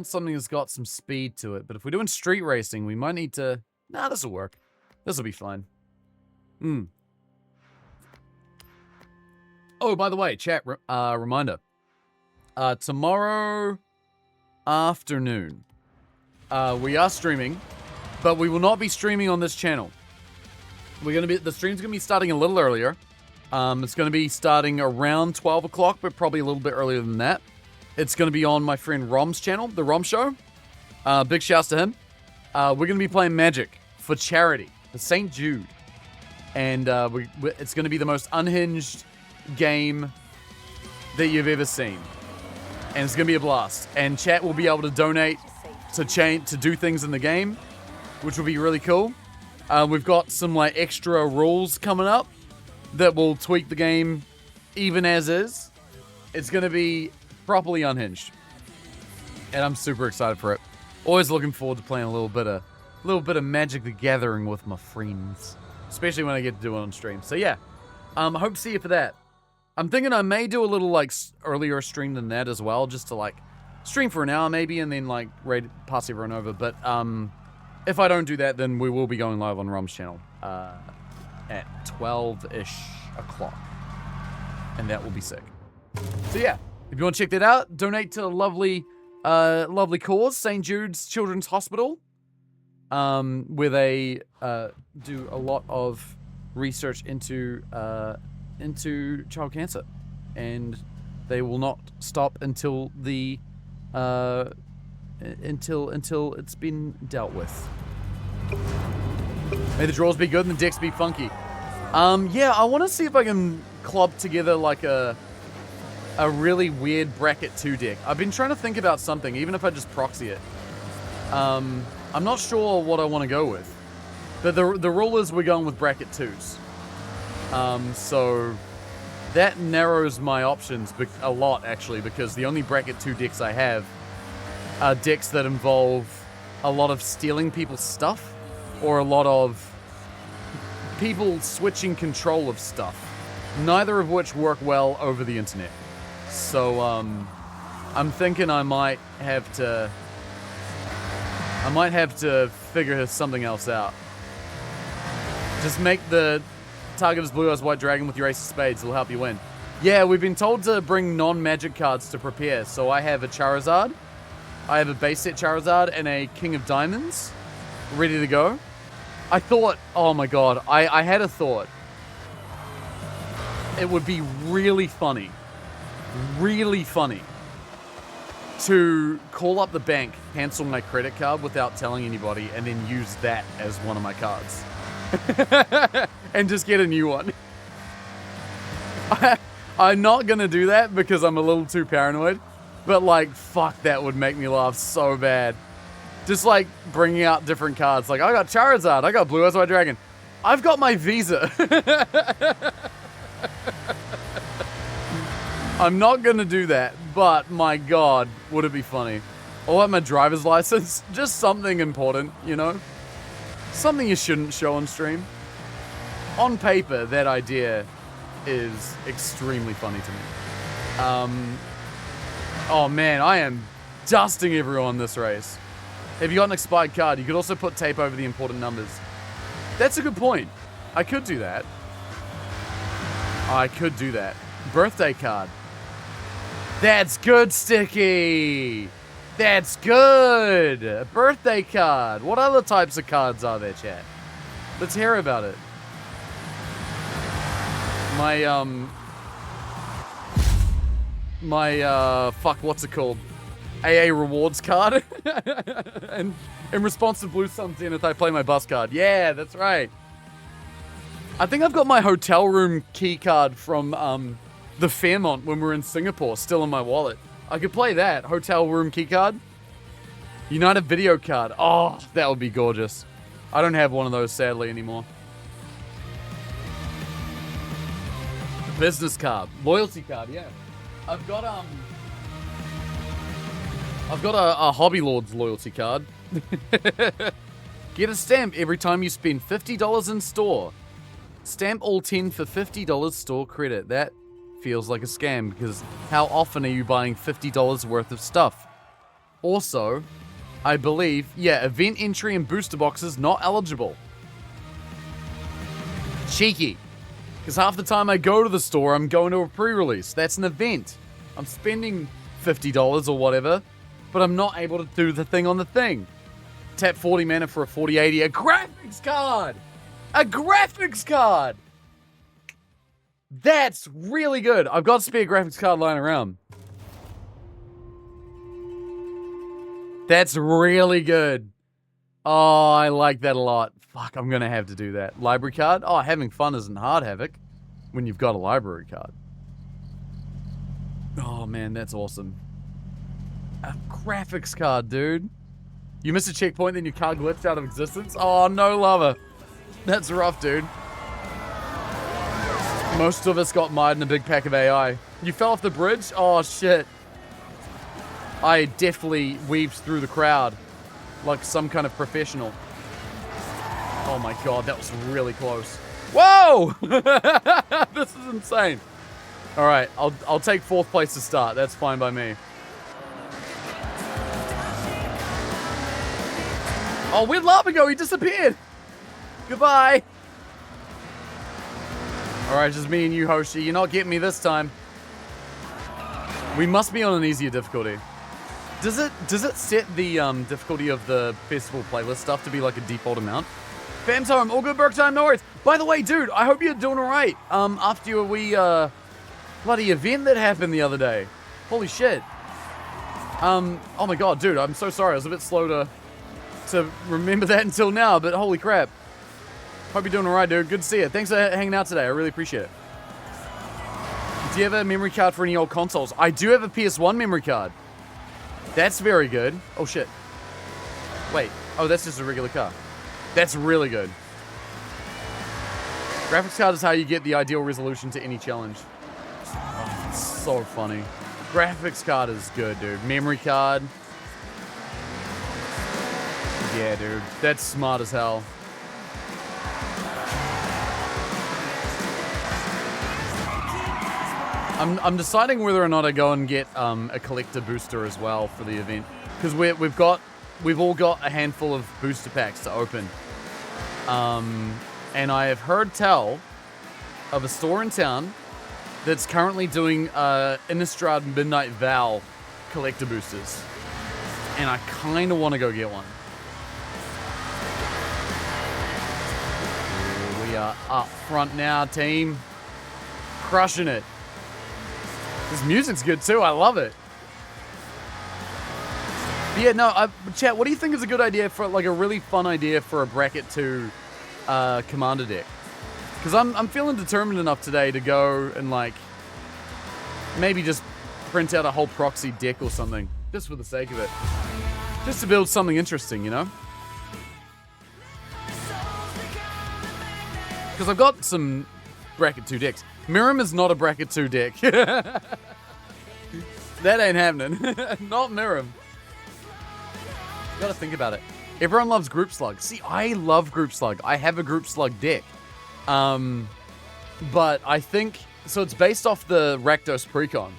something that's got some speed to it. But if we're doing street racing, we might need to... Nah, this will work. This will be fine. Oh, by the way, chat reminder. Tomorrow afternoon, we are streaming, but we will not be streaming on this channel. The stream's gonna be starting a little earlier. It's gonna be starting around 12 o'clock, but probably a little bit earlier than that. It's gonna be on my friend Rom's channel, The Rom Show. Big shouts to him. We're gonna be playing Magic for charity, for St. Jude. And it's gonna be the most unhinged game that you've ever seen. And it's gonna be a blast. And chat will be able to donate to do things in the game, which will be really cool. We've got some like extra rules coming up that will tweak the game even as is. It's gonna be properly unhinged, and I'm super excited for it. Always looking forward to playing a little bit of Magic the Gathering with my friends, especially when I get to do it on stream. So yeah, I hope to see you for that. I'm thinking I may do a little like earlier stream than that as well, just to like stream for an hour maybe, and then like pass everyone over. But if I don't do that, then we will be going live on Rom's channel at 12-ish o'clock, and that will be sick. So yeah, if you want to check that out, donate to a lovely cause, St. Jude's Children's Hospital, where they do a lot of research into child cancer, and they will not stop until until it's been dealt with. May the draws be good and the decks be funky. Yeah, I want to see if I can club together like a really weird bracket 2 deck. I've been trying to think about something, even if I just proxy it. I'm not sure what I want to go with, but the rule is we're going with bracket 2s. So that narrows my options a lot, actually, because the only bracket 2 decks I have are decks that involve a lot of stealing people's stuff, or a lot of people switching control of stuff, neither of which work well over the internet. So I'm thinking I might have to figure something else out. Just make the target as Blue Eyes White Dragon with your Ace of Spades. It'll help you win. Yeah, we've been told to bring non-magic cards to prepare. So I have a Charizard, I have a base set Charizard, and a King of Diamonds ready to go. I thought, oh my god, I had a thought. It would be really funny to call up the bank, cancel my credit card without telling anybody, and then use that as one of my cards. And just get a new one. I'm not gonna do that because I'm a little too paranoid, but like, fuck, that would make me laugh so bad. Just like bringing out different cards. Like, I got Charizard, I got Blue Eyes White Dragon, I've got my Visa. I'm not gonna do that, but my god, would it be funny. Or like my driver's license, just something important, you know? Something you shouldn't show on stream. On paper, that idea is extremely funny to me. Oh man, I am dusting everyone this race. If you got an expired card, you could also put tape over the important numbers. That's a good point. I could do that. Birthday card. That's good, Sticky. That's good. A birthday card. What other types of cards are there, chat? Let's hear about it. Fuck, what's it called? AA rewards card. And in response to Blue Sun Zenith, I play my bus card. Yeah, that's right. I think I've got my hotel room key card from the Fairmont when we were in Singapore still in my wallet. I could play that. Hotel room key card. United video card. Oh, that would be gorgeous. I don't have one of those, sadly, anymore. Business card. Loyalty card, yeah. I've got a Hobby Lord's loyalty card. Get a stamp every time you spend $50 in store. Stamp all 10 for $50 store credit. That feels like a scam because how often are you buying $50 worth of stuff? Also, I believe, yeah, event entry and booster boxes not eligible. Cheeky. Because half the time I go to the store, I'm going to a pre-release. That's an event. I'm spending $50 or whatever, but I'm not able to do the thing on the thing. Tap 40 mana for a 4080. A graphics card! A graphics card! That's really good. I've got a spare graphics card lying around. That's really good. Oh, I like that a lot. Fuck, I'm gonna have to do that. Library card? Oh, having fun isn't hard, Havoc, when you've got a library card. Oh man, that's awesome. A graphics card, dude. You missed a checkpoint, then your card glitched out of existence? Oh, no, lover. That's rough, dude. Most of us got mired in a big pack of AI. You fell off the bridge? Oh, shit. I definitely weaved through the crowd like some kind of professional. Oh my god, that was really close. Whoa! This is insane. Alright, I'll take 4th place to start. That's fine by me. Oh, where'd Lava go? He disappeared. Goodbye. Alright, just me and you, Hoshi. You're not getting me this time. We must be on an easier difficulty. Does it set the difficulty of the festival playlist stuff to be like a default amount? Fam's home, all good work time, no worries. By the way, dude, I hope you're doing alright. After your wee bloody event that happened the other day. Holy shit. Oh my god, dude, I'm so sorry. I was a bit slow to remember that until now, but holy crap. Hope you're doing alright, dude. Good to see you. Thanks for hanging out today. I really appreciate it. Do you have a memory card for any old consoles? I do have a PS1 memory card. That's very good. Oh, shit. Wait. Oh, that's just a regular car. That's really good. Graphics card is how you get the ideal resolution to any challenge. Oh, it's so funny. Graphics card is good, dude. Memory card. Yeah, dude. That's smart as hell. I'm deciding whether or not I go and get a collector booster as well for the event, because we've all got a handful of booster packs to open, and I have heard tell of a store in town that's currently doing Innistrad Midnight Vow collector boosters, and I kind of want to go get one. We are up front now, team, crushing it. This music's good too. I love it. But yeah, no, chat, what do you think is a good idea for, like, a really fun idea for a bracket 2 commander deck? Because I'm feeling determined enough today to go and, like, maybe just print out a whole proxy deck or something, just for the sake of it. Just to build something interesting, you know? Because I've got some bracket 2 decks. Mirim is not a bracket 2 deck. That ain't happening. Not Mirim. Gotta think about it. Everyone loves Group Slug. See, I love Group Slug. I have a Group Slug deck. But I think... So it's based off the Rakdos Precon.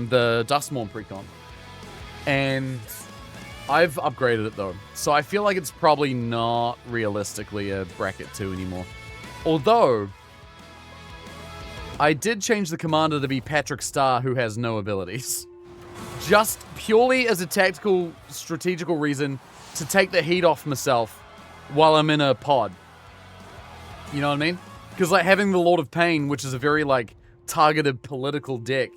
The Dustmorn Precon. And I've upgraded it, though. So I feel like it's probably not realistically a bracket 2 anymore. Although... I did change the commander to be Patrick Star, who has no abilities. Just purely as a tactical, strategical reason to take the heat off myself while I'm in a pod. You know what I mean? Because, like, having the Lord of Pain, which is a very, like, targeted political deck,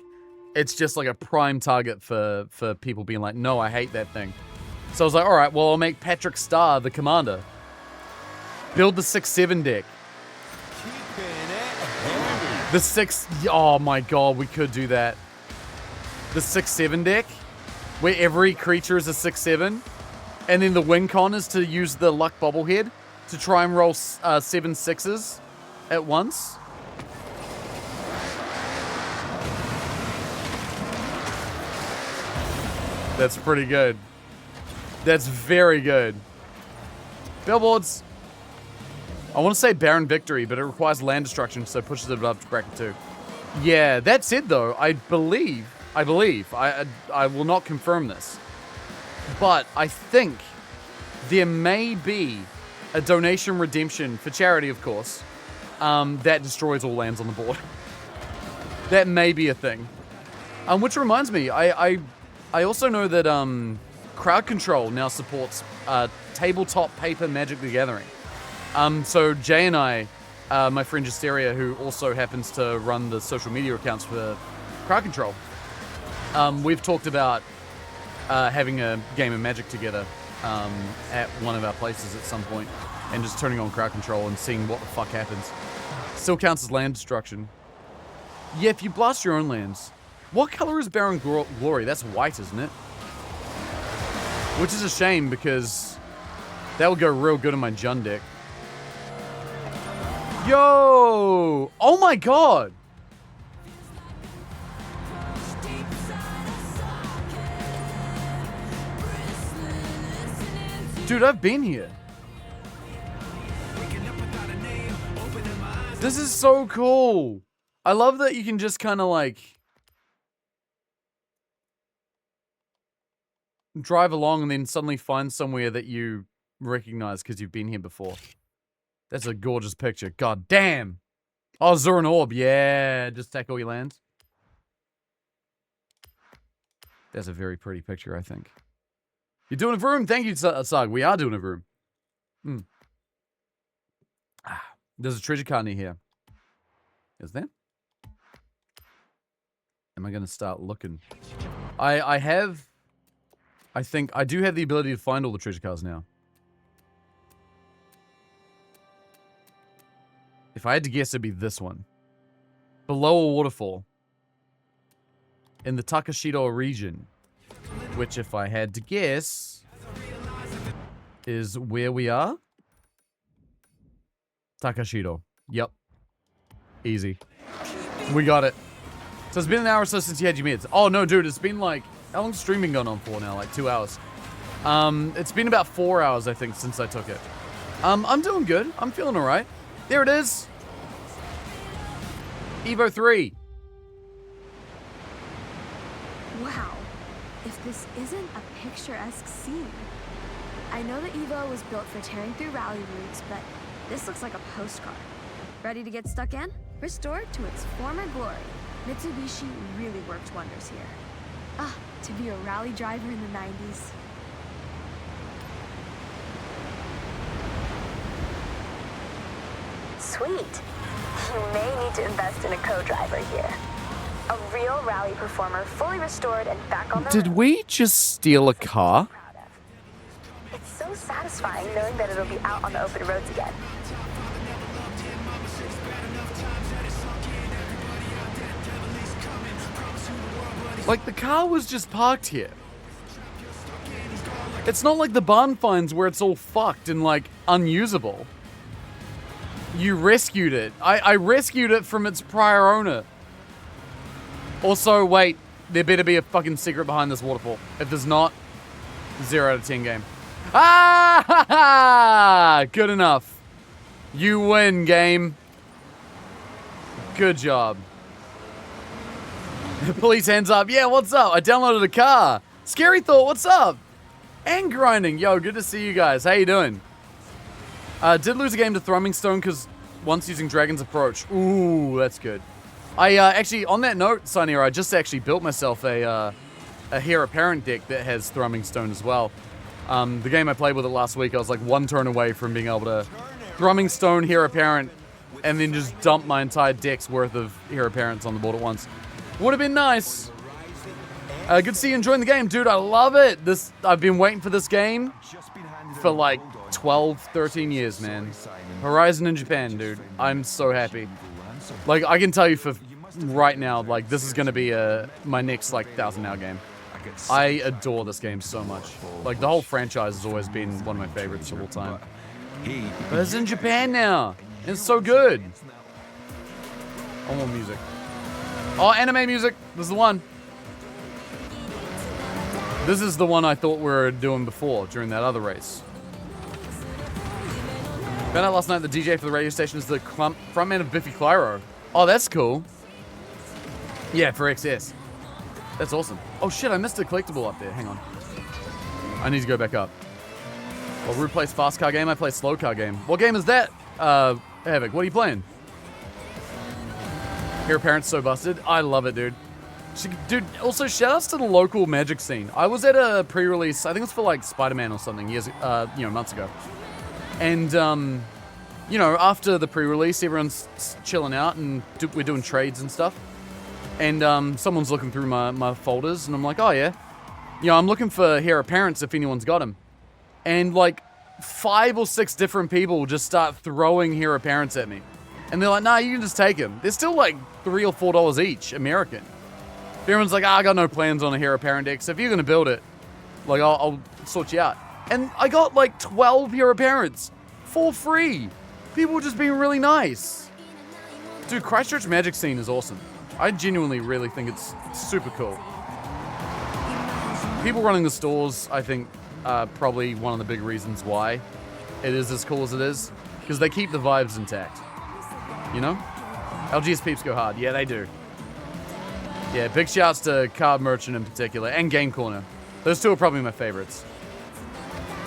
it's just, like, a prime target for people being like, no, I hate that thing. So I was like, alright, well, I'll make Patrick Star the commander. Build the 6-7 deck. The 6... Oh my god, we could do that. The 6-7 deck, where every creature is a 6-7, and then the win con is to use the luck bobblehead to try and roll 7 6s at once. That's pretty good. That's very good. Billboards. I want to say Baron Victory, but it requires land destruction, so it pushes it up to bracket 2. Yeah, that said though, I believe, I will not confirm this, but I think there may be a donation redemption for charity, of course, that destroys all lands on the board. That may be a thing. Which reminds me, I also know that Crowd Control now supports tabletop paper Magic the Gathering. So Jay and I, my friend Justeria, who also happens to run the social media accounts for Crowd Control, we've talked about having a game of Magic together at one of our places at some point, and just turning on Crowd Control and seeing what the fuck happens. Still counts as land destruction. Yeah, if you blast your own lands. What color is Baron Glory? That's white, isn't it? Which is a shame, because that would go real good in my Jund deck. Yo! Oh my god! Dude, I've been here. This is so cool. I love that you can just kind of like drive along and then suddenly find somewhere that you recognize because you've been here before. That's a gorgeous picture. God damn. Oh, Zuran Orb. Yeah, just take all your lands. That's a very pretty picture, I think. You're doing a room? Thank you, Sag. We are doing a room. There's a treasure card near here. Is there? Am I going to start looking? I think I do have the ability to find all the treasure cards now. If I had to guess, it'd be this one. Below a waterfall. In the Takashito region. Which, if I had to guess, is where we are. Takashito. Yep. Easy. We got it. So it's been an hour or so since you had your meds. Oh no, dude, it's been like... How long's streaming gone on for now? Like 2 hours. It's been about 4 hours, I think, since I took it. I'm doing good. I'm feeling alright. There it is. Evo 3. Wow. If this isn't a picturesque scene. I know that Evo was built for tearing through rally routes, but this looks like a postcard. Ready to get stuck in? Restored to its former glory. Mitsubishi really worked wonders here. Ah, to be a rally driver in the 90s. Sweet. You may need to invest in a co-driver here. A real rally performer, fully restored and back on the Did road. we just steal a car? It's so satisfying knowing that it'll be out on the open roads again. Like, the car was just parked here. It's not like the barn finds where it's all fucked and, like, unusable. You rescued it. I rescued it from its prior owner. Also, wait, there better be a fucking secret behind this waterfall. If there's not, 0 out of 10 game. Ah! Ha, ha! Good enough. You win, game. Good job. Police hands up. Yeah, what's up? I downloaded a car. Scary Thought, what's up? And Grinding. Yo, good to see you guys. How you doing? Did lose a game to Thrumming Stone because once using Dragon's Approach. Ooh, that's good. I actually, on that note, Sunny, I just actually built myself a Heir Apparent deck that has Thrumming Stone as well. The game I played with it last week, I was like 1 turn away from being able to Thrumming Stone, Heir Apparent, and then just dump my entire deck's worth of Heir Apparents on the board at once. Would have been nice. Good to see you enjoying the game, dude. I love it. I've been waiting for this game for like 12, 13 years, man. Horizon in Japan, dude. I'm so happy. Like, I can tell you for right now, like, this is going to be my next, like, 1,000-hour game. I adore this game so much. Like, the whole franchise has always been one of my favorites of all time. But it's in Japan now. It's so good. I want music. Oh, anime music. This is the one. This is the one I thought we were doing before, during that other race. Found out last night the DJ for the radio station is the frontman of Biffy Clyro. Oh, that's cool. Yeah, for XS. That's awesome. Oh shit, I missed a collectible up there. Hang on. I need to go back up. Well, Rue plays fast car game, I play slow car game. What game is that? Havoc, what are you playing? Hear Parents So Busted. I love it, dude. Dude, also shoutouts to the local Magic scene. I was at a pre-release, I think it's for like Spider-Man or something years, months ago. And, after the pre-release, everyone's chilling out and we're doing trades and stuff. And someone's looking through my folders and I'm like, oh yeah. I'm looking for Heir Apparents if anyone's got them. And like 5 or 6 different people just start throwing Heir Apparents at me. And they're like, nah, you can just take them. They're still like $3 or $4 each, American. Everyone's like, I got no plans on a Heir Apparent deck, so if you're gonna build it, like I'll sort you out. And I got like 12 Heir Apparents for free. People were just being really nice. Dude, Christchurch Magic scene is awesome. I genuinely really think it's super cool. People running the stores, I think, probably one of the big reasons why it is as cool as it is. Because they keep the vibes intact. You know? LGS peeps go hard. Yeah, they do. Yeah, big shouts to Card Merchant in particular, and Game Corner. Those two are probably my favorites.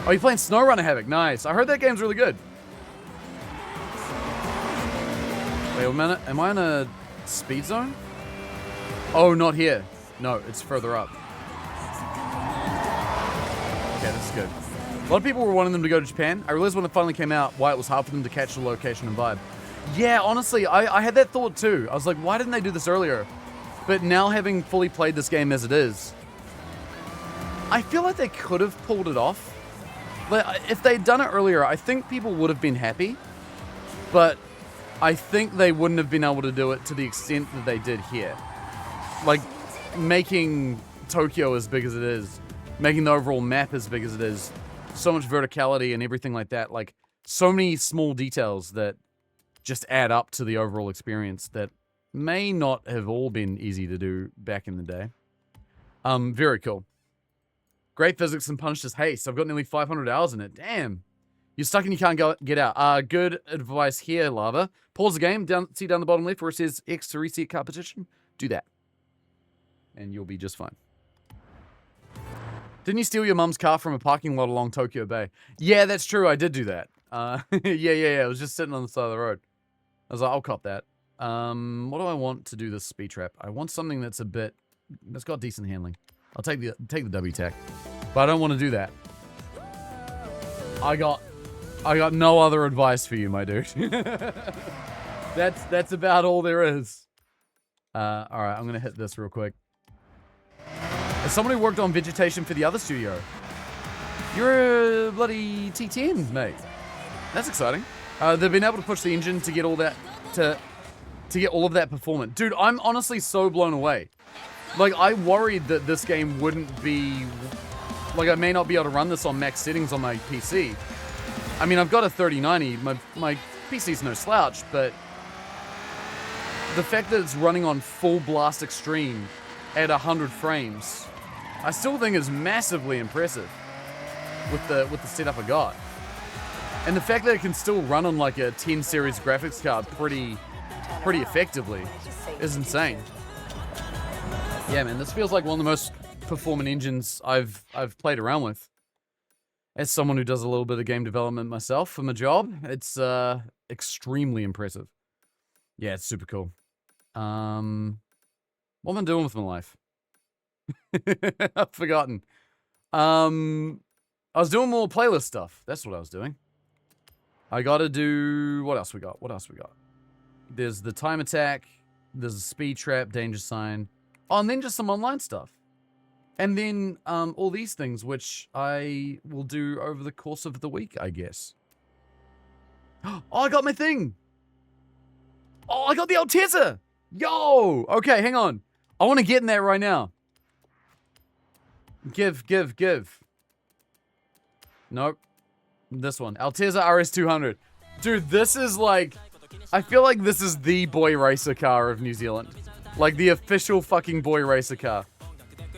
Oh, you're playing SnowRunner Havoc. Nice. I heard that game's really good. Wait a minute. Am I in a speed zone? Oh, not here. No, it's further up. Okay, this is good. A lot of people were wanting them to go to Japan. I realized when it finally came out why it was hard for them to catch the location and vibe. Yeah, honestly, I had that thought too. I was like, why didn't they do this earlier? But now having fully played this game as it is, I feel like they could have pulled it off. Like, if they'd done it earlier, I think people would have been happy. But I think they wouldn't have been able to do it to the extent that they did here. Like, making Tokyo as big as it is, making the overall map as big as it is, so much verticality and everything like that. Like, so many small details that just add up to the overall experience that may not have all been easy to do back in the day. Very cool. Great physics and punished as haste. I've got nearly 500 hours in it. Damn. You're stuck and you can't get out. Good advice here, Lava. Pause the game. See down the bottom left where it says X to reset competition. Do that. And you'll be just fine. Didn't you steal your mum's car from a parking lot along Tokyo Bay? Yeah, that's true. I did do that. Yeah. I was just sitting on the side of the road. I was like, I'll cop that. What do I want to do this speed trap? I want something that's that's got decent handling. I'll take the W tack, but I don't want to do that. I got no other advice for you, my dude. That's about all there is. All right, I'm gonna hit this real quick. As someone who worked on vegetation for the other studio, you're a bloody T10, mate. That's exciting. They've been able to push the engine to get all that to get all of that performance. Dude, I'm honestly so blown away. Like, I worried that this game wouldn't be... Like, I may not be able to run this on max settings on my PC. I mean, I've got a 3090. My PC's no slouch, but... the fact that it's running on full blast extreme at 100 frames, I still think is massively impressive with the setup I got. And the fact that it can still run on like a 10 series graphics card pretty effectively is insane. Yeah, man, this feels like one of the most performant engines I've played around with. As someone who does a little bit of game development myself for my job, it's extremely impressive. Yeah, it's super cool. What am I doing with my life? I've forgotten. I was doing more playlist stuff. That's what I was doing. I gotta do... What else we got? There's the time attack. There's a speed trap, danger sign. Oh, and then just some online stuff. And then all these things, which I will do over the course of the week, I guess. Oh, I got my thing! Oh, I got the Altezza. Yo. Okay, hang on. I want to get in that right now. Give. Nope. This one. Altezza RS200. Dude, this is like... I feel like this is the boy racer car of New Zealand. Like the official fucking boy racer car.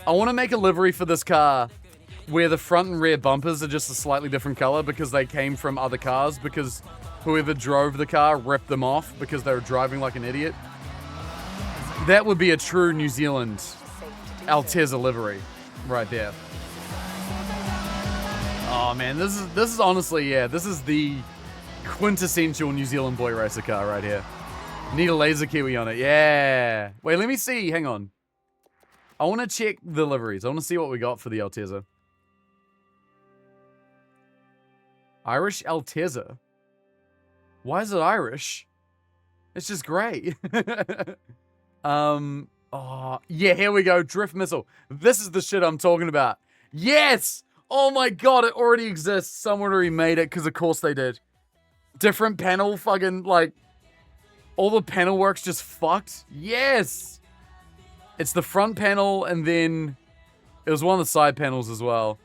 I want to make a livery for this car where the front and rear bumpers are just a slightly different color because they came from other cars because whoever drove the car ripped them off because they were driving like an idiot. That would be a true New Zealand Altezza livery right there. Oh man, this is honestly, yeah, this is the quintessential New Zealand boy racer car right here. Need a laser kiwi on it, yeah. Wait, let me see, hang on. I want to check the liveries. I want to see what we got for the Altezza. Irish Altezza? Why is it Irish? It's just grey. Oh, yeah, here we go. Drift missile. This is the shit I'm talking about. Yes! Oh my god, it already exists. Someone already made it, because of course they did. Different panel, fucking, like... all the panel work's just fucked. Yes! It's the front panel, and then... it was one of the side panels as well.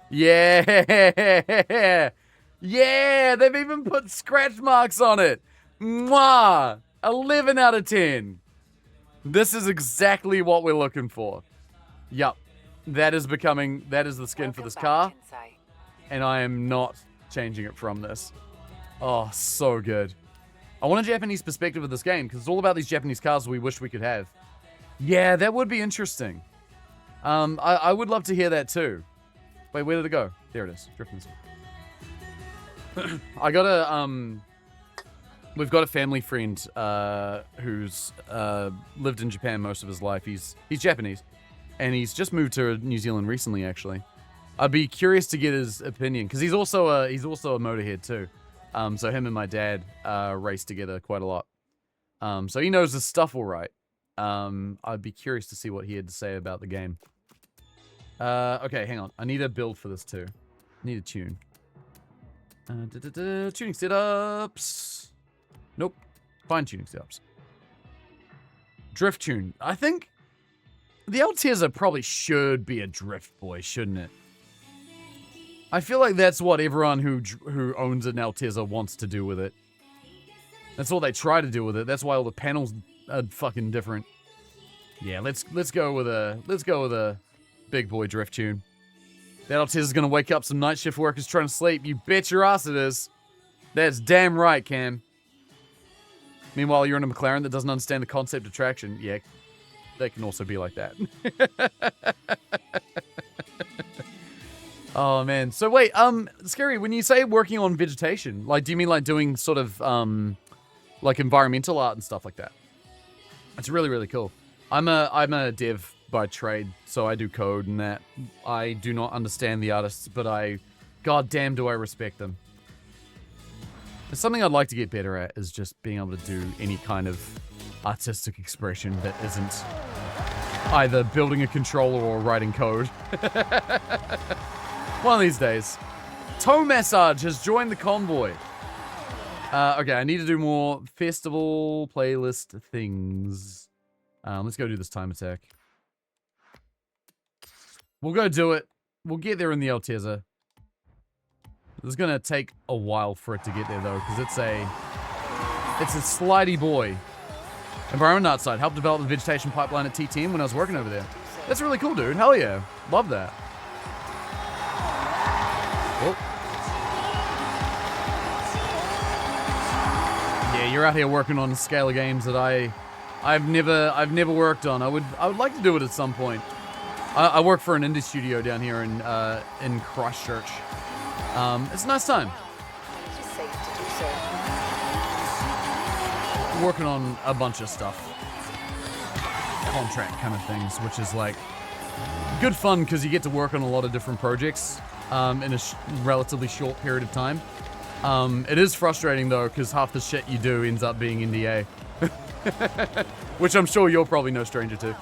Yeah! Yeah! They've even put scratch marks on it! Mwah! 11 out of 10. This is exactly what we're looking for. Yup. That is the skin for this car. And I am not changing it from this. Oh, so good. I want a Japanese perspective of this game, because it's all about these Japanese cars we wish we could have. Yeah, that would be interesting. I would love to hear that too. Wait, where did it go? There it is. Drifting. I got a, we've got a family friend, who's, lived in Japan most of his life. He's Japanese. And he's just moved to New Zealand recently, actually. I'd be curious to get his opinion, because he's also a motorhead too. So him and my dad race together quite a lot. So he knows his stuff all right. I'd be curious to see what he had to say about the game. Okay, hang on. I need a build for this too. I need a tune. Tuning setups. Nope. Fine tuning setups. Drift tune. I think the Altezza probably should be a drift boy, shouldn't it? I feel like that's what everyone who owns an Altezza wants to do with it. That's what they try to do with it. That's why all the panels are fucking different. Yeah, let's go with a big boy drift tune. That Altezza's gonna wake up some night shift workers trying to sleep. You bet your ass it is. That's damn right, Cam. Meanwhile, you're in a McLaren that doesn't understand the concept of traction. Yeah, they can also be like that. Oh man. So wait, Scary, when you say working on vegetation, like do you mean like doing sort of like environmental art and stuff like that? It's really, really cool. I'm a dev by trade, so I do code and that. I do not understand the artists, but goddamn do I respect them. It's something I'd like to get better at, is just being able to do any kind of artistic expression that isn't either building a controller or writing code. One of these days. Toe Massage has joined the convoy. Okay, I need to do more festival playlist things. Let's go do this time attack. We'll go do it. We'll get there in the Altezza. It's gonna take a while for it to get there though, because it's a slidey boy. Environment Art side helped develop the vegetation pipeline at T10 when I was working over there. That's really cool, dude. Hell yeah. Love that. Oh. Yeah, you're out here working on a scale of games that I've never worked on. I would like to do it at some point. I work for an indie studio down here in Christchurch. It's a nice time. Working on a bunch of stuff. Contract kind of things, which is like good fun because you get to work on a lot of different projects in a relatively short period of time. It is frustrating though because half the shit you do ends up being NDA. Which I'm sure you're probably no stranger to.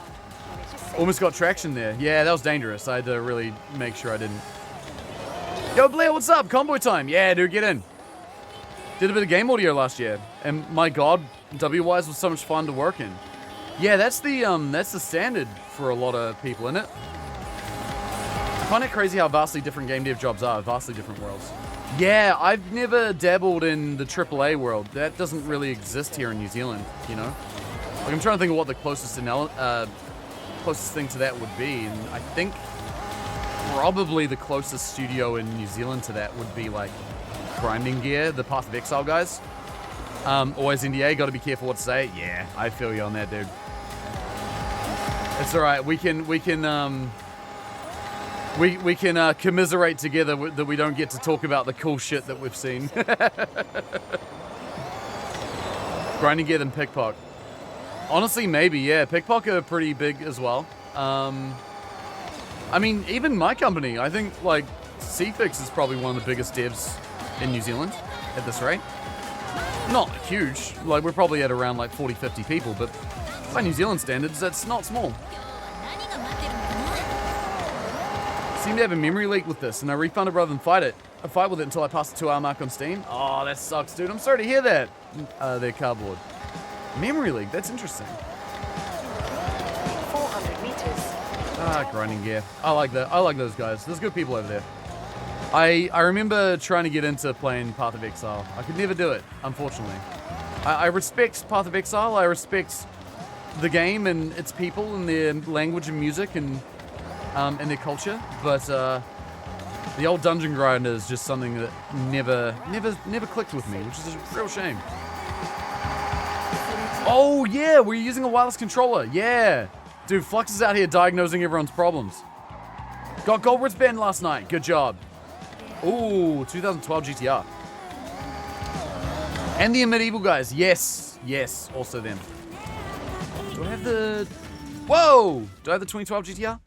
Almost got traction there. Yeah, that was dangerous. I had to really make sure I didn't. Yo, Blair, what's up? Convoy time. Yeah, dude, get in. Did a bit of game audio last year. And my god, W-Wise was so much fun to work in. Yeah, that's the standard for a lot of people, isn't it? I find it crazy how vastly different game dev jobs are, vastly different worlds. Yeah, I've never dabbled in the AAA world. That doesn't really exist here in New Zealand, you know? Like, I'm trying to think of what the closest thing to that would be, and I think probably the closest studio in New Zealand to that would be like Grinding Gear, the Path of Exile guys. Always NDA, gotta be careful what to say. Yeah, I feel you on that, dude. It's alright, we can commiserate together that we don't get to talk about the cool shit that we've seen. Grinding Gear than Pickpock. Honestly, maybe, yeah. Pickpock are pretty big as well. I mean, even my company, I think, like, CFix is probably one of the biggest devs in New Zealand at this rate. Not huge. Like, we're probably at around, like, 40, 50 people, but by New Zealand standards, that's not small. Seem to have a memory leak with this, and I refunded rather than fight with it until I passed the 2-hour mark on Steam. Oh, that sucks, dude. I'm sorry to hear that. They're cardboard. Memory leak, that's interesting. 400 meters. Grinding Gear. I like that. I like those guys. There's good people over there. I remember trying to get into playing Path of Exile. I could never do it, unfortunately. I respect Path of Exile. I respect the game and its people and their language and music and their culture, but the old dungeon grinder is just something that never clicked with me, which is a real shame. Oh yeah, we're using a wireless controller. Yeah, dude, Flux is out here diagnosing everyone's problems. Got gold wristband last night. Good job. Ooh, 2012 GTR. And the Medieval guys. Yes, also them. Do I have the? Whoa! Do I have the 2012 GTR?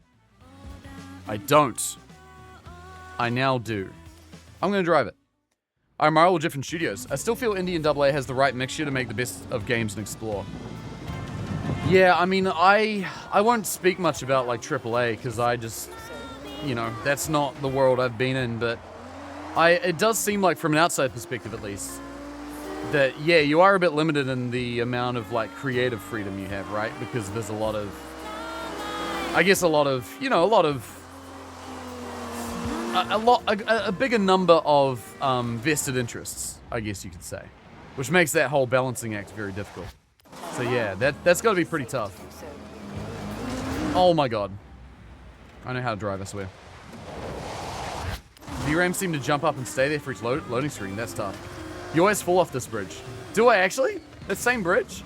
I don't. I now do. I'm going to drive it. I'm Marvel different studios. I still feel Indie and AA has the right mixture to make the best of games and explore. Yeah, I mean, I won't speak much about like AAA because I just, you know, that's not the world I've been in, but it does seem like from an outside perspective at least, that yeah, you are a bit limited in the amount of like creative freedom you have, right? Because there's a bigger number of vested interests, I guess you could say, which makes that whole balancing act very difficult. So yeah, that's got to be pretty tough. Oh my god, I know how to drive, I swear. VRAMs seem to jump up and stay there for each loading screen. That's tough. You always fall off this bridge. Do I actually? That same bridge?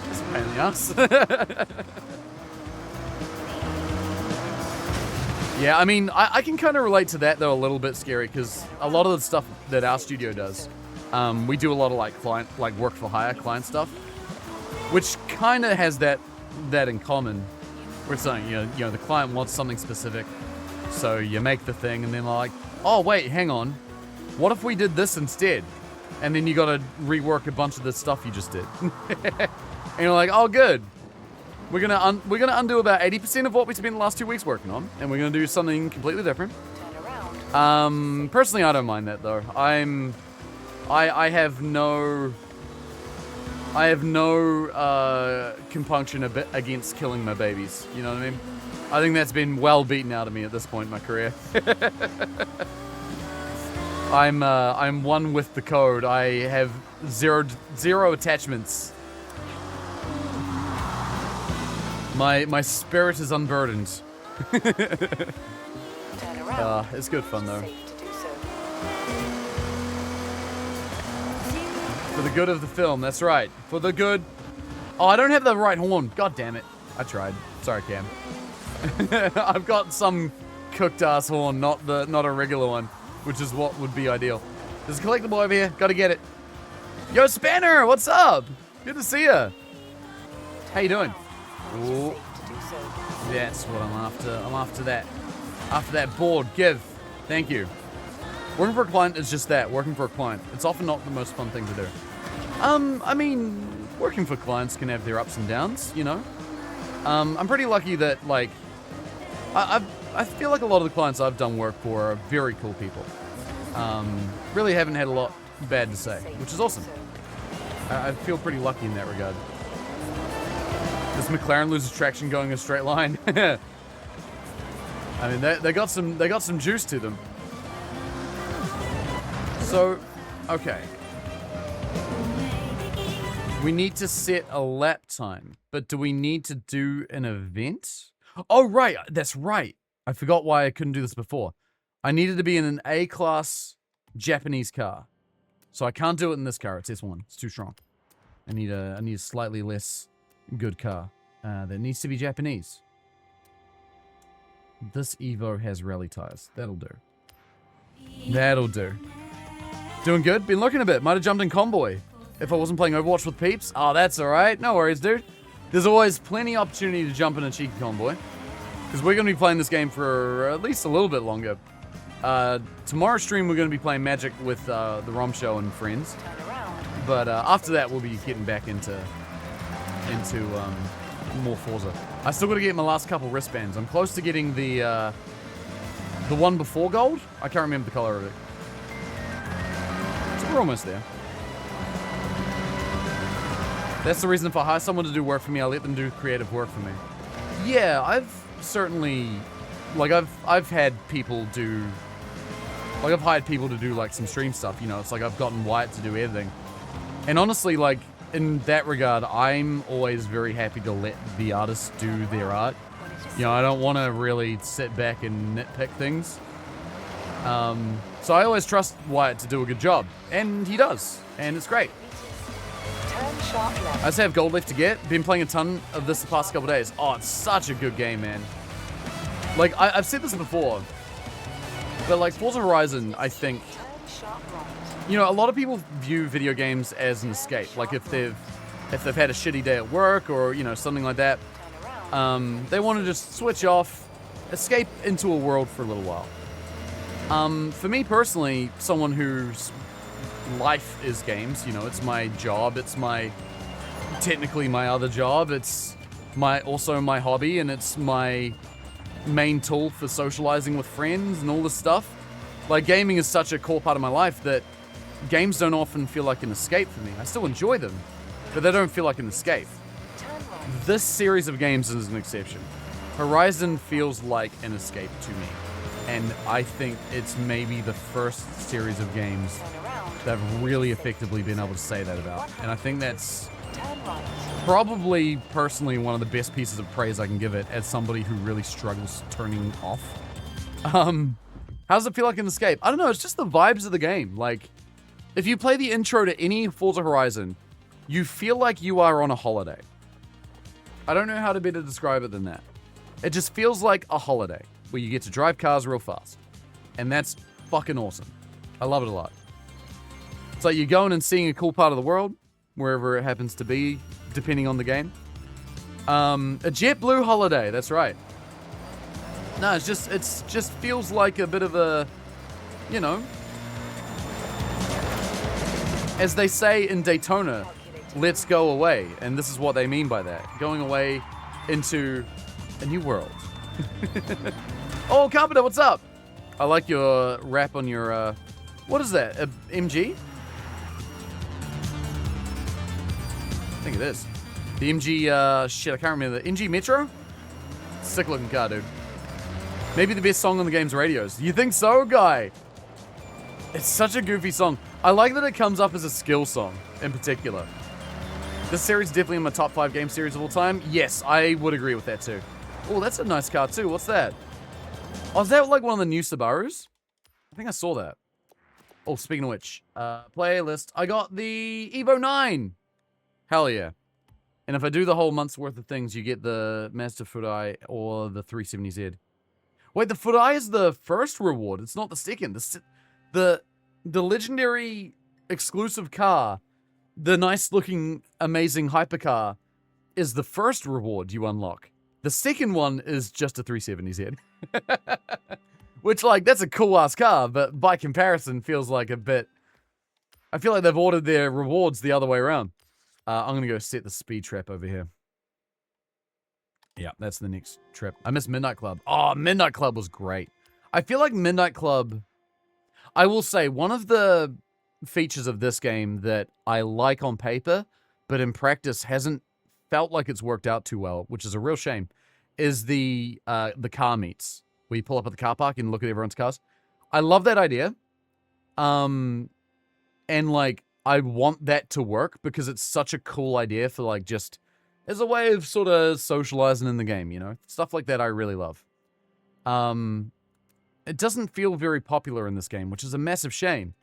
That's a pain in the ass. Yeah, I mean, I can kind of relate to that, though, a little bit scary, because a lot of the stuff that our studio does, we do a lot of, like work for hire client stuff, which kind of has that in common, where it's saying, you know, the client wants something specific, so you make the thing, and then like, oh, wait, hang on, what if we did this instead? And then you got to rework a bunch of the stuff you just did. And you're like, oh, good. We're gonna undo about 80% of what we spent the last 2 weeks working on, and we're gonna do something completely different. Turn around. Personally, I don't mind that though. I have no compunction against killing my babies. You know what I mean? I think that's been well beaten out of me at this point in my career. I'm one with the code. I have zero attachments. My spirit is unburdened. Turn around. It's good fun though. Safe to do so. For the good of the film, that's right. For the good. Oh, I don't have the right horn. God damn it. I tried. Sorry, Cam. I've got some cooked ass horn, not a regular one, which is what would be ideal. There's a collectible over here. Gotta get it. Yo, Spanner, what's up? Good to see ya. How you doing? Ooh, that's what I'm after. I'm after that. After that board, give. Thank you. Working for a client is just that, working for a client. It's often not the most fun thing to do. I mean, working for clients can have their ups and downs, you know? I'm pretty lucky that, like, I feel like a lot of the clients I've done work for are very cool people. Really haven't had a lot bad to say, which is awesome. I feel pretty lucky in that regard. Does McLaren lose traction going a straight line? I mean, they got some juice to them. So, okay. We need to set a lap time, but do we need to do an event? Oh, right. That's right. I forgot why I couldn't do this before. I needed to be in an A-class Japanese car. So I can't do it in this car. It's S1. It's too strong. I need a slightly less good car that needs to be Japanese. This Evo has rally tires. That'll do. That'll do. Doing good? Been looking a bit. Might have jumped in Convoy. If I wasn't playing Overwatch with peeps. Oh, that's alright. No worries, dude. There's always plenty of opportunity to jump in a cheeky Convoy. Because we're going to be playing this game for at least a little bit longer. Tomorrow's stream, we're going to be playing Magic with the Rom Show and friends. But after that, we'll be getting back into more Forza. I still got to get my last couple wristbands. I'm close to getting the one before gold. I can't remember the color of it. So we're almost there. That's the reason if I hire someone to do work for me, I let them do creative work for me. Yeah, I've certainly, like, I've had people do, like, I've hired people to do, like, some stream stuff, you know. It's like I've gotten Wyatt to do everything. And honestly, like, in that regard, I'm always very happy to let the artists do their art. You know, I don't want to really sit back and nitpick things. So I always trust Wyatt to do a good job. And he does. And it's great. I just have gold left to get. Been playing a ton of this the past couple days. Oh, it's such a good game, man. Like, I've said this before. But, like, Forza Horizon, I think... You know, a lot of people view video games as an escape. Like, if they've had a shitty day at work or, you know, something like that, they want to just switch off, escape into a world for a little while. For me personally, someone whose life is games, you know, it's my job, it's technically my other job, it's also my hobby, and it's my main tool for socializing with friends and all this stuff. Like, gaming is such a core part of my life that games don't often feel like an escape for me. I still enjoy them, but they don't feel like an escape. This series of games is an exception. Horizon feels like an escape to me, and I think it's maybe the first series of games that I've really effectively been able to say that about. And I think that's probably, personally, one of the best pieces of praise I can give it as somebody who really struggles turning off. How does it feel like an escape? I don't know, it's just the vibes of the game. Like, if you play the intro to any Forza Horizon, you feel like you are on a holiday. I don't know how to better describe it than that. It just feels like a holiday, where you get to drive cars real fast. And that's fucking awesome. I love it a lot. It's like you're going and seeing a cool part of the world, wherever it happens to be, depending on the game. A JetBlue holiday, that's right. No, it's just feels like a bit of a, you know, as they say in Daytona, let's go away. And this is what they mean by that. Going away into a new world. Oh, Carpenter, what's up? I like your rap on your, what is that, MG? I think it is. The MG, shit, I can't remember. The MG Metro? Sick looking car, dude. Maybe the best song on the game's radios. You think so, guy? It's such a goofy song. I like that it comes up as a skill song, in particular. This series is definitely in my top 5 game series of all time. Yes, I would agree with that too. Oh, that's a nice car too. What's that? Oh, is that like one of the new Subarus? I think I saw that. Oh, speaking of which, playlist. I got the Evo 9. Hell yeah. And if I do the whole month's worth of things, you get the Mazda Furai or the 370Z. Wait, the Furai is the first reward. It's not the second. The legendary exclusive car, the nice looking amazing hypercar, is the first reward you unlock. The second one is just a 370Z. Which, like, that's a cool ass car, but by comparison feels like a bit... I feel like they've ordered their rewards the other way around. I'm gonna go set the speed trap over here. Yeah, that's the next trip. I miss Midnight Club. Oh, Midnight Club was great. I feel like Midnight Club... I will say, one of the features of this game that I like on paper, but in practice hasn't felt like it's worked out too well, which is a real shame, is the car meets, where you pull up at the car park and look at everyone's cars. I love that idea. And like, I want that to work because it's such a cool idea for like just as a way of sort of socializing in the game, you know? Stuff like that I really love. It doesn't feel very popular in this game, which is a massive shame.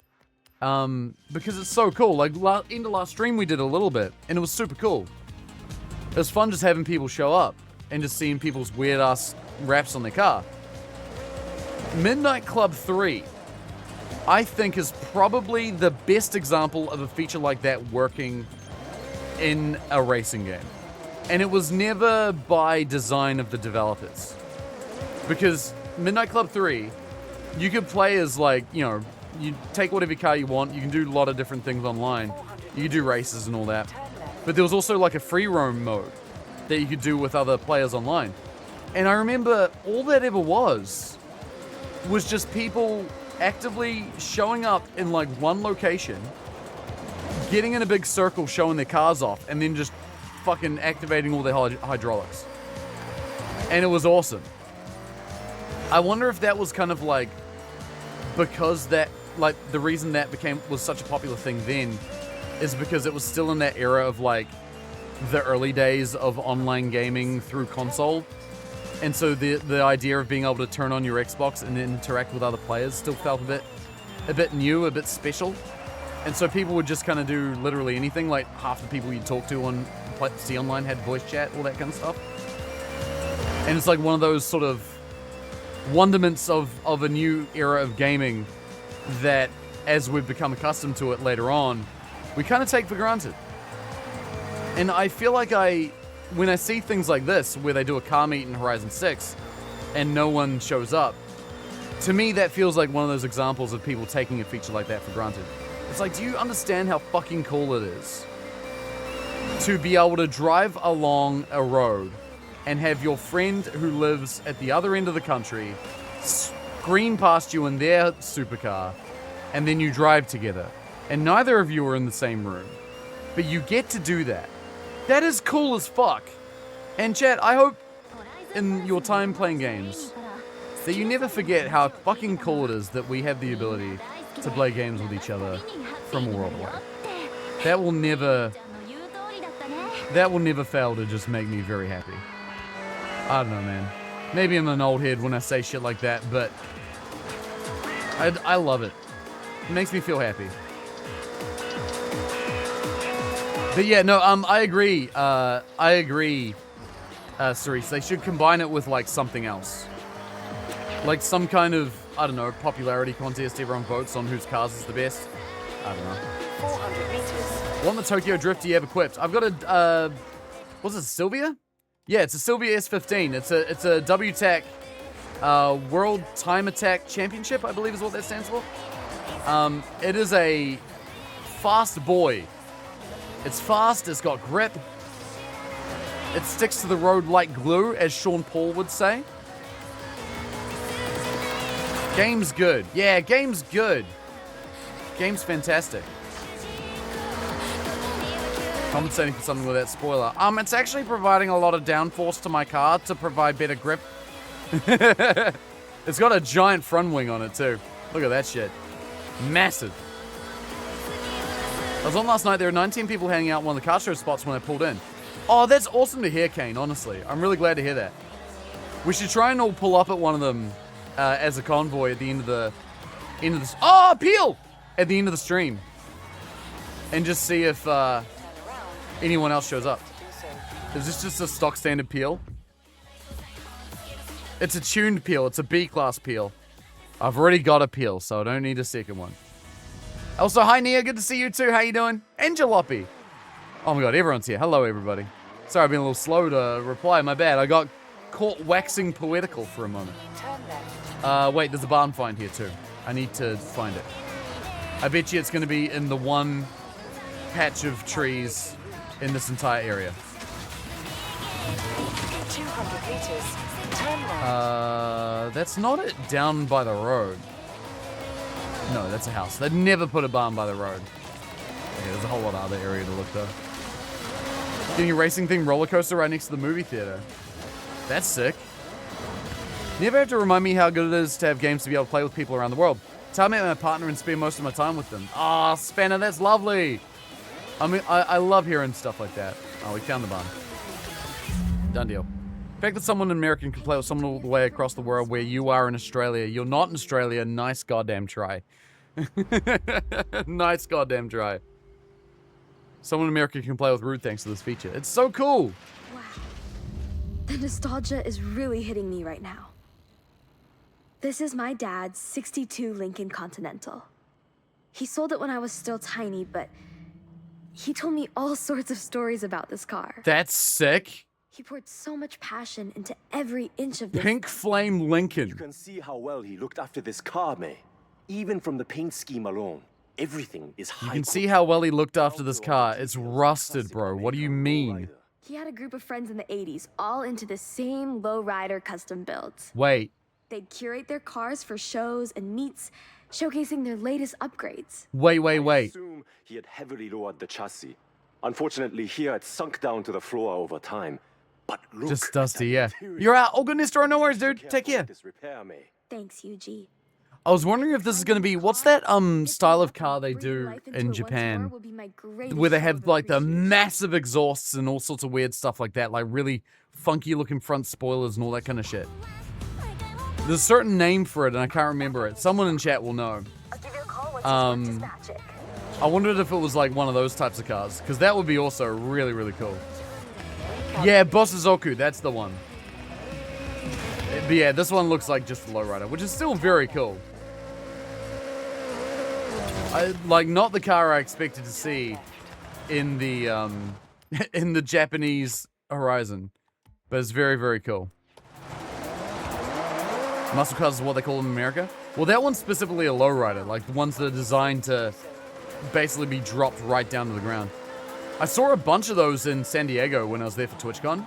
Because it's so cool. Like, end of last stream we did a little bit, and it was super cool. It was fun just having people show up and just seeing people's weird-ass wraps on their car. Midnight Club 3, I think, is probably the best example of a feature like that working in a racing game. And it was never by design of the developers. Because Midnight Club 3, you could play as, like, you know, you take whatever car you want, you can do a lot of different things online, you can do races and all that. But there was also like a free roam mode that you could do with other players online. And I remember all that ever was just people actively showing up in like one location, getting in a big circle, showing their cars off, and then just fucking activating all their hydraulics. And it was awesome. I wonder if that was kind of like, because that, like, the reason that was such a popular thing then is because it was still in that era of like the early days of online gaming through console. And so the idea of being able to turn on your Xbox and then interact with other players still felt a bit new, a bit special. And so people would just kind of do literally anything. Like half the people you'd talk to on see online had voice chat, all that kind of stuff. And it's like one of those sort of wonderments of a new era of gaming that, as we've become accustomed to it later on, we kind of take for granted. And I feel like when I see things like this, where they do a car meet in Horizon 6 and no one shows up, to me that feels like one of those examples of people taking a feature like that for granted. It's like, do you understand how fucking cool it is to be able to drive along a road and have your friend who lives at the other end of the country scream past you in their supercar, and then you drive together, and neither of you are in the same room, but you get to do that. That is cool as fuck. And chat, I hope in your time playing games that you never forget how fucking cool it is that we have the ability to play games with each other from a world away. That will never fail to just make me very happy. I don't know, man. Maybe I'm an old head when I say shit like that, but I love it. It makes me feel happy. But yeah, no, I agree. Cerise, they should combine it with like something else. Like some kind of, I don't know, popularity contest. Everyone votes on whose cars is the best. I don't know. 400 meters. What the Tokyo Drift do you have equipped? I've got a, what's it, Sylvia? Yeah, it's a Sylvia S15. It's a WTAC World Time Attack Championship, I believe is what that stands for. It is a fast boy. It's fast, it's got grip. It sticks to the road like glue, as Sean Paul would say. Game's good. Yeah, game's good. Game's fantastic. Compensating for something with that spoiler. It's actually providing a lot of downforce to my car to provide better grip. It's got a giant front wing on it too. Look at that shit. Massive. I was on last night. There were 19 people hanging out in one of the car show spots when I pulled in. Oh, that's awesome to hear, Kane, honestly. I'm really glad to hear that. We should try and all pull up at one of them as a convoy at the end of the... Oh, Peel! At the end of the stream. And just see if anyone else shows up. Is this just a stock standard Peel? It's a tuned Peel. It's a B-class Peel. I've already got a Peel, so I don't need a second one. Also, hi Nia, good to see you too. How you doing? And Jalopy. Oh my god, everyone's here. Hello, everybody. Sorry, I've been a little slow to reply. My bad. I got caught waxing poetical for a moment. Wait, there's a barn find here too. I need to find it. I bet you it's going to be in the one patch of trees in this entire area. 200 meters. Turn left. That's not it down by the road. No, that's a house. They'd never put a barn by the road. Okay, there's a whole lot of other area to look though. Getting a racing thing roller coaster right next to the movie theater. That's sick. Never have to remind me how good it is to have games to be able to play with people around the world. So I met my partner and spend most of my time with them. Ah, Spanner, that's lovely. I mean, I love hearing stuff like that. Oh, we found the barn. Done deal. The fact that someone American can play with someone all the way across the world where you are in Australia. You're not in Australia. Nice goddamn try. Nice goddamn try. Someone in America can play with Rude thanks to this feature. It's so cool. Wow. The nostalgia is really hitting me right now. This is my dad's 62 Lincoln Continental. He sold it when I was still tiny, but he told me all sorts of stories about this car. That's sick. He poured so much passion into every inch of this. Pink Flame Lincoln. You can see how well he looked after this car, May. Even from the paint scheme alone, everything is high. You can see how well he looked after this car. It's rusted, bro. What do you mean? He had a group of friends in the 80s, all into the same lowrider custom builds. Wait. They'd curate their cars for shows and meets, showcasing their latest upgrades. Wait. I assume he had heavily lowered the chassis. Unfortunately, here it sunk down to the floor over time. But look, just dusty, yeah. You're out. Oh, goodness, no worries, dude. Take care. Thanks, Yuji. I was wondering if this is going to be... What's that style of car they do in Japan? Where they have, like, the massive exhausts and all sorts of weird stuff like that. Like, really funky-looking front spoilers and all that kind of shit. There's a certain name for it, and I can't remember it. Someone in chat will know. I wondered if it was, like, one of those types of cars. Because that would be also really, really cool. Yeah, Bossazoku, that's the one. But yeah, this one looks like just a lowrider, which is still very cool. Like, not the car I expected to see in the in the Japanese Horizon, but it's very, very cool. Muscle cars is what they call them in America. Well, that one's specifically a lowrider, like the ones that are designed to basically be dropped right down to the ground. I saw a bunch of those in San Diego when I was there for TwitchCon.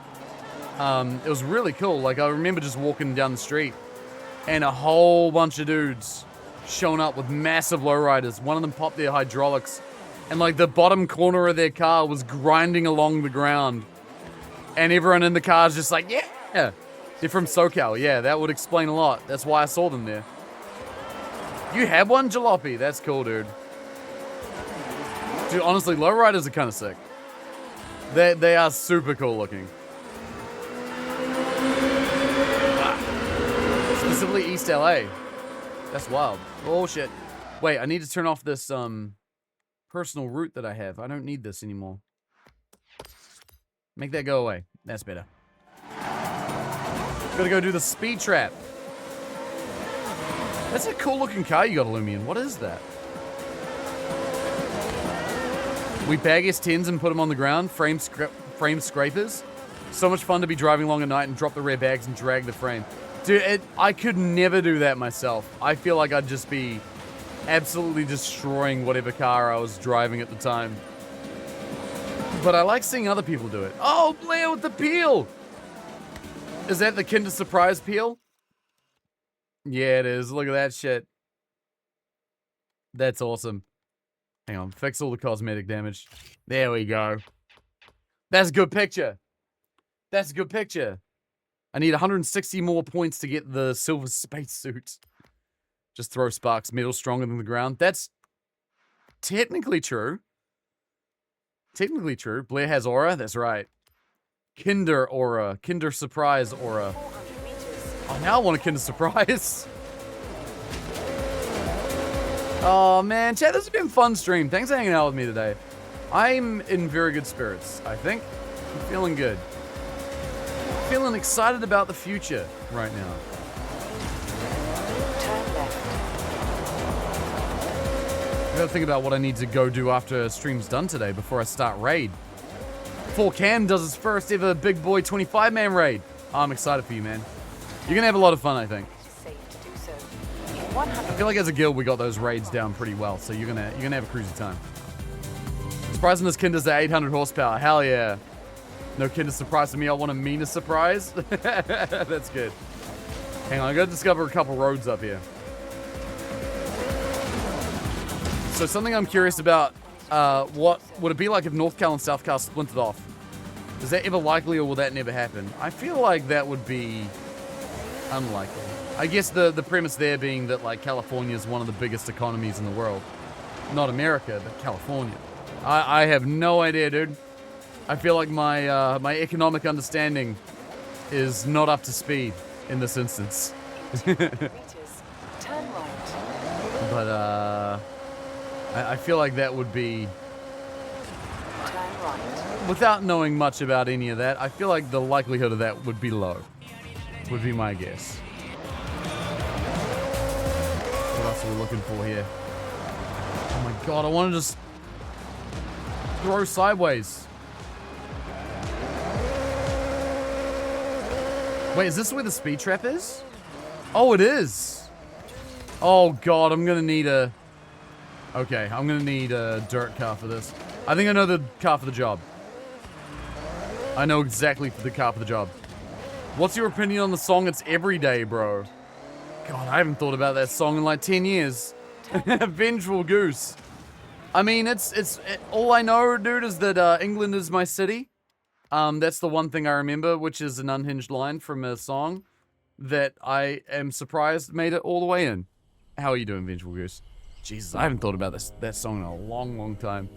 It was really cool. Like, I remember just walking down the street and a whole bunch of dudes showing up with massive lowriders. One of them popped their hydraulics and, like, the bottom corner of their car was grinding along the ground. And everyone in the car is just like, yeah! They're from SoCal. Yeah, that would explain a lot. That's why I saw them there. You have one, Jalopy? That's cool, dude. Dude, honestly, lowriders are kind of sick. They are super cool looking. Wow. Specifically East LA. That's wild. Oh shit. Wait, I need to turn off this personal route that I have. I don't need this anymore. Make that go away. That's better. Gotta go do the speed trap. That's a cool looking car you got, Illumian. What is that? We bag S10s and put them on the ground, frame scrapers. So much fun to be driving along at night and drop the rear bags and drag the frame. Dude, I could never do that myself. I feel like I'd just be absolutely destroying whatever car I was driving at the time. But I like seeing other people do it. Oh, Blair with the peel! Is that the Kinder Surprise peel? Yeah, it is. Look at that shit. That's awesome. Hang on, fix all the cosmetic damage. There we go. That's a good picture. That's a good picture. I need 160 more points to get the silver spacesuit. Just throw sparks. Metal stronger than the ground. That's technically true. Technically true. Blair has aura. That's right. Kinder aura. Kinder surprise aura. Oh, now I want a Kinder surprise. Oh, man. Chat, this has been a fun stream. Thanks for hanging out with me today. I'm in very good spirits, I think. I'm feeling good. Feeling excited about the future right now. Turn left. I gotta think about what I need to go do after stream's done today before I start raid. Before Cam does his first ever Big Boy 25-man raid. Oh, I'm excited for you, man. You're gonna have a lot of fun, I think. Safe to do so. In 100. I feel like as a guild we got those raids down pretty well, so you're gonna have a cruisy time. Surprising this Kinder's at 800 horsepower. Hell yeah. No Kinder surprise to me. I want a meaner surprise. That's good. Hang on, I gotta discover a couple roads up here. So something I'm curious about, what would it be like if North Cal and South Cal splintered off? Is that ever likely, or will that never happen? I feel like that would be unlikely. I guess the premise there being that, like, California is one of the biggest economies in the world. Not America, but California. I have no idea, dude. I feel like my my economic understanding is not up to speed in this instance. But I feel like that would be, without knowing much about any of that, I feel like the likelihood of that would be low. Would be my guess. What else are we looking for here? Oh my god, I want to just throw sideways. Wait, is this where the speed trap is? Oh, it is. Oh god, I'm gonna need a... Okay, I'm gonna need a dirt car for this. I think I know the car for the job. I know exactly the car for the job. What's your opinion on the song It's Everyday, bro? God, I haven't thought about that song in like 10 years. Vengeful Goose. I mean, all I know, dude, is that England is my city. That's the one thing I remember, which is an unhinged line from a song that I am surprised made it all the way in. How are you doing, Vengeful Goose? Jesus, I haven't thought about that song in a long, long time.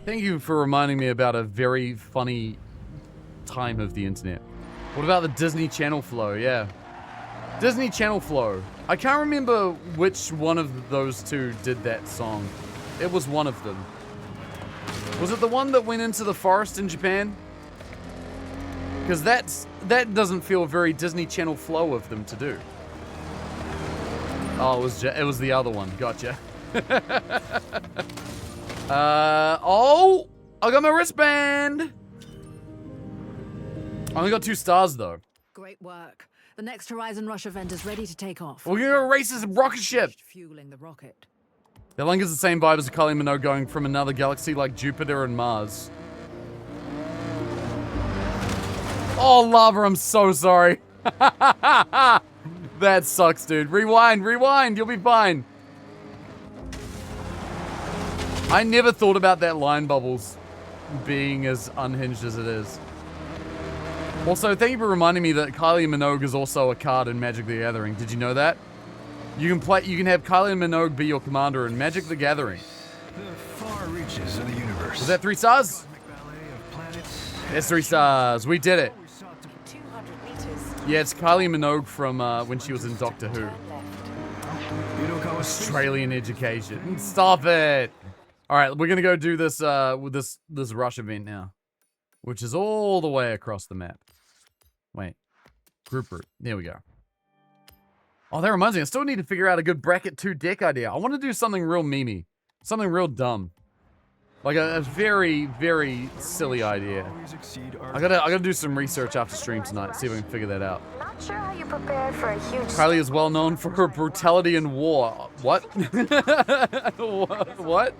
Thank you for reminding me about a very funny time of the internet. What about the Disney Channel flow? Yeah. Disney Channel flow. I can't remember which one of those two did that song. It was one of them. Was it the one that went into the forest in Japan? Because that doesn't feel very Disney Channel flow of them to do. Oh, it was the other one. Gotcha. Oh! I got my wristband! I only got 2 stars, though. Great work. The next Horizon Rush event is ready to take off. We're gonna race this rocket ship! Fueling the rocket. That link is the same vibe as a Kylie Minogue going from another galaxy like Jupiter and Mars. Oh, lava, I'm so sorry. That sucks, dude. Rewind, you'll be fine. I never thought about that line bubbles being as unhinged as it is. Also, thank you for reminding me that Kylie Minogue is also a card in Magic the Gathering. Did you know that? You can have Kylie Minogue be your commander in Magic the Gathering. The far reaches of the universe. Was that 3 stars? That's 3 stars. We did it. Yeah, it's Kylie Minogue from when she was in Doctor Who. Australian education. Stop it. All right, we're gonna go do this with this rush event now, which is all the way across the map. Wait, group route. There we go. Oh, that reminds me. I still need to figure out a good bracket 2 deck idea. I want to do something real memey, something real dumb, like a very, very silly idea. I gotta do some research after stream tonight. See if I can figure that out. Not sure how you prepared for a huge... Kylie is well known for her brutality in war. What? What?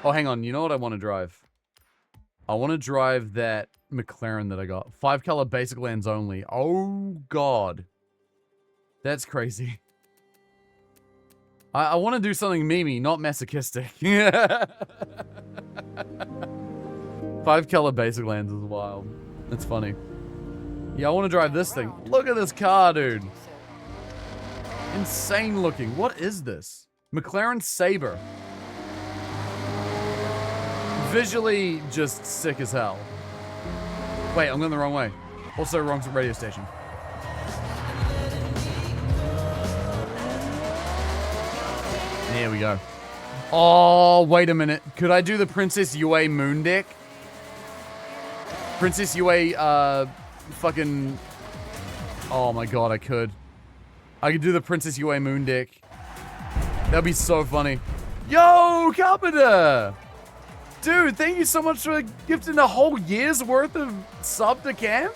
Oh, hang on. You know what I want to drive? I want to drive that McLaren that I got. 5 color basic lands only. Oh, God. That's crazy. I want to do something memey, not masochistic. 5 color basic lands is wild. That's funny. Yeah, I want to drive this thing. Look at this car, dude. Insane looking. What is this? McLaren Sabre. Visually just sick as hell. Wait, I'm going the wrong way. Also wrong radio station. There we go. Oh, wait a minute. Could I do the Princess Yue Moon deck? Princess Yue, fucking... Oh my god, I could. I could do the Princess Yue Moon deck. That'd be so funny. Yo, Carpenter! Dude, thank you so much for gifting a whole year's worth of sub to Cam.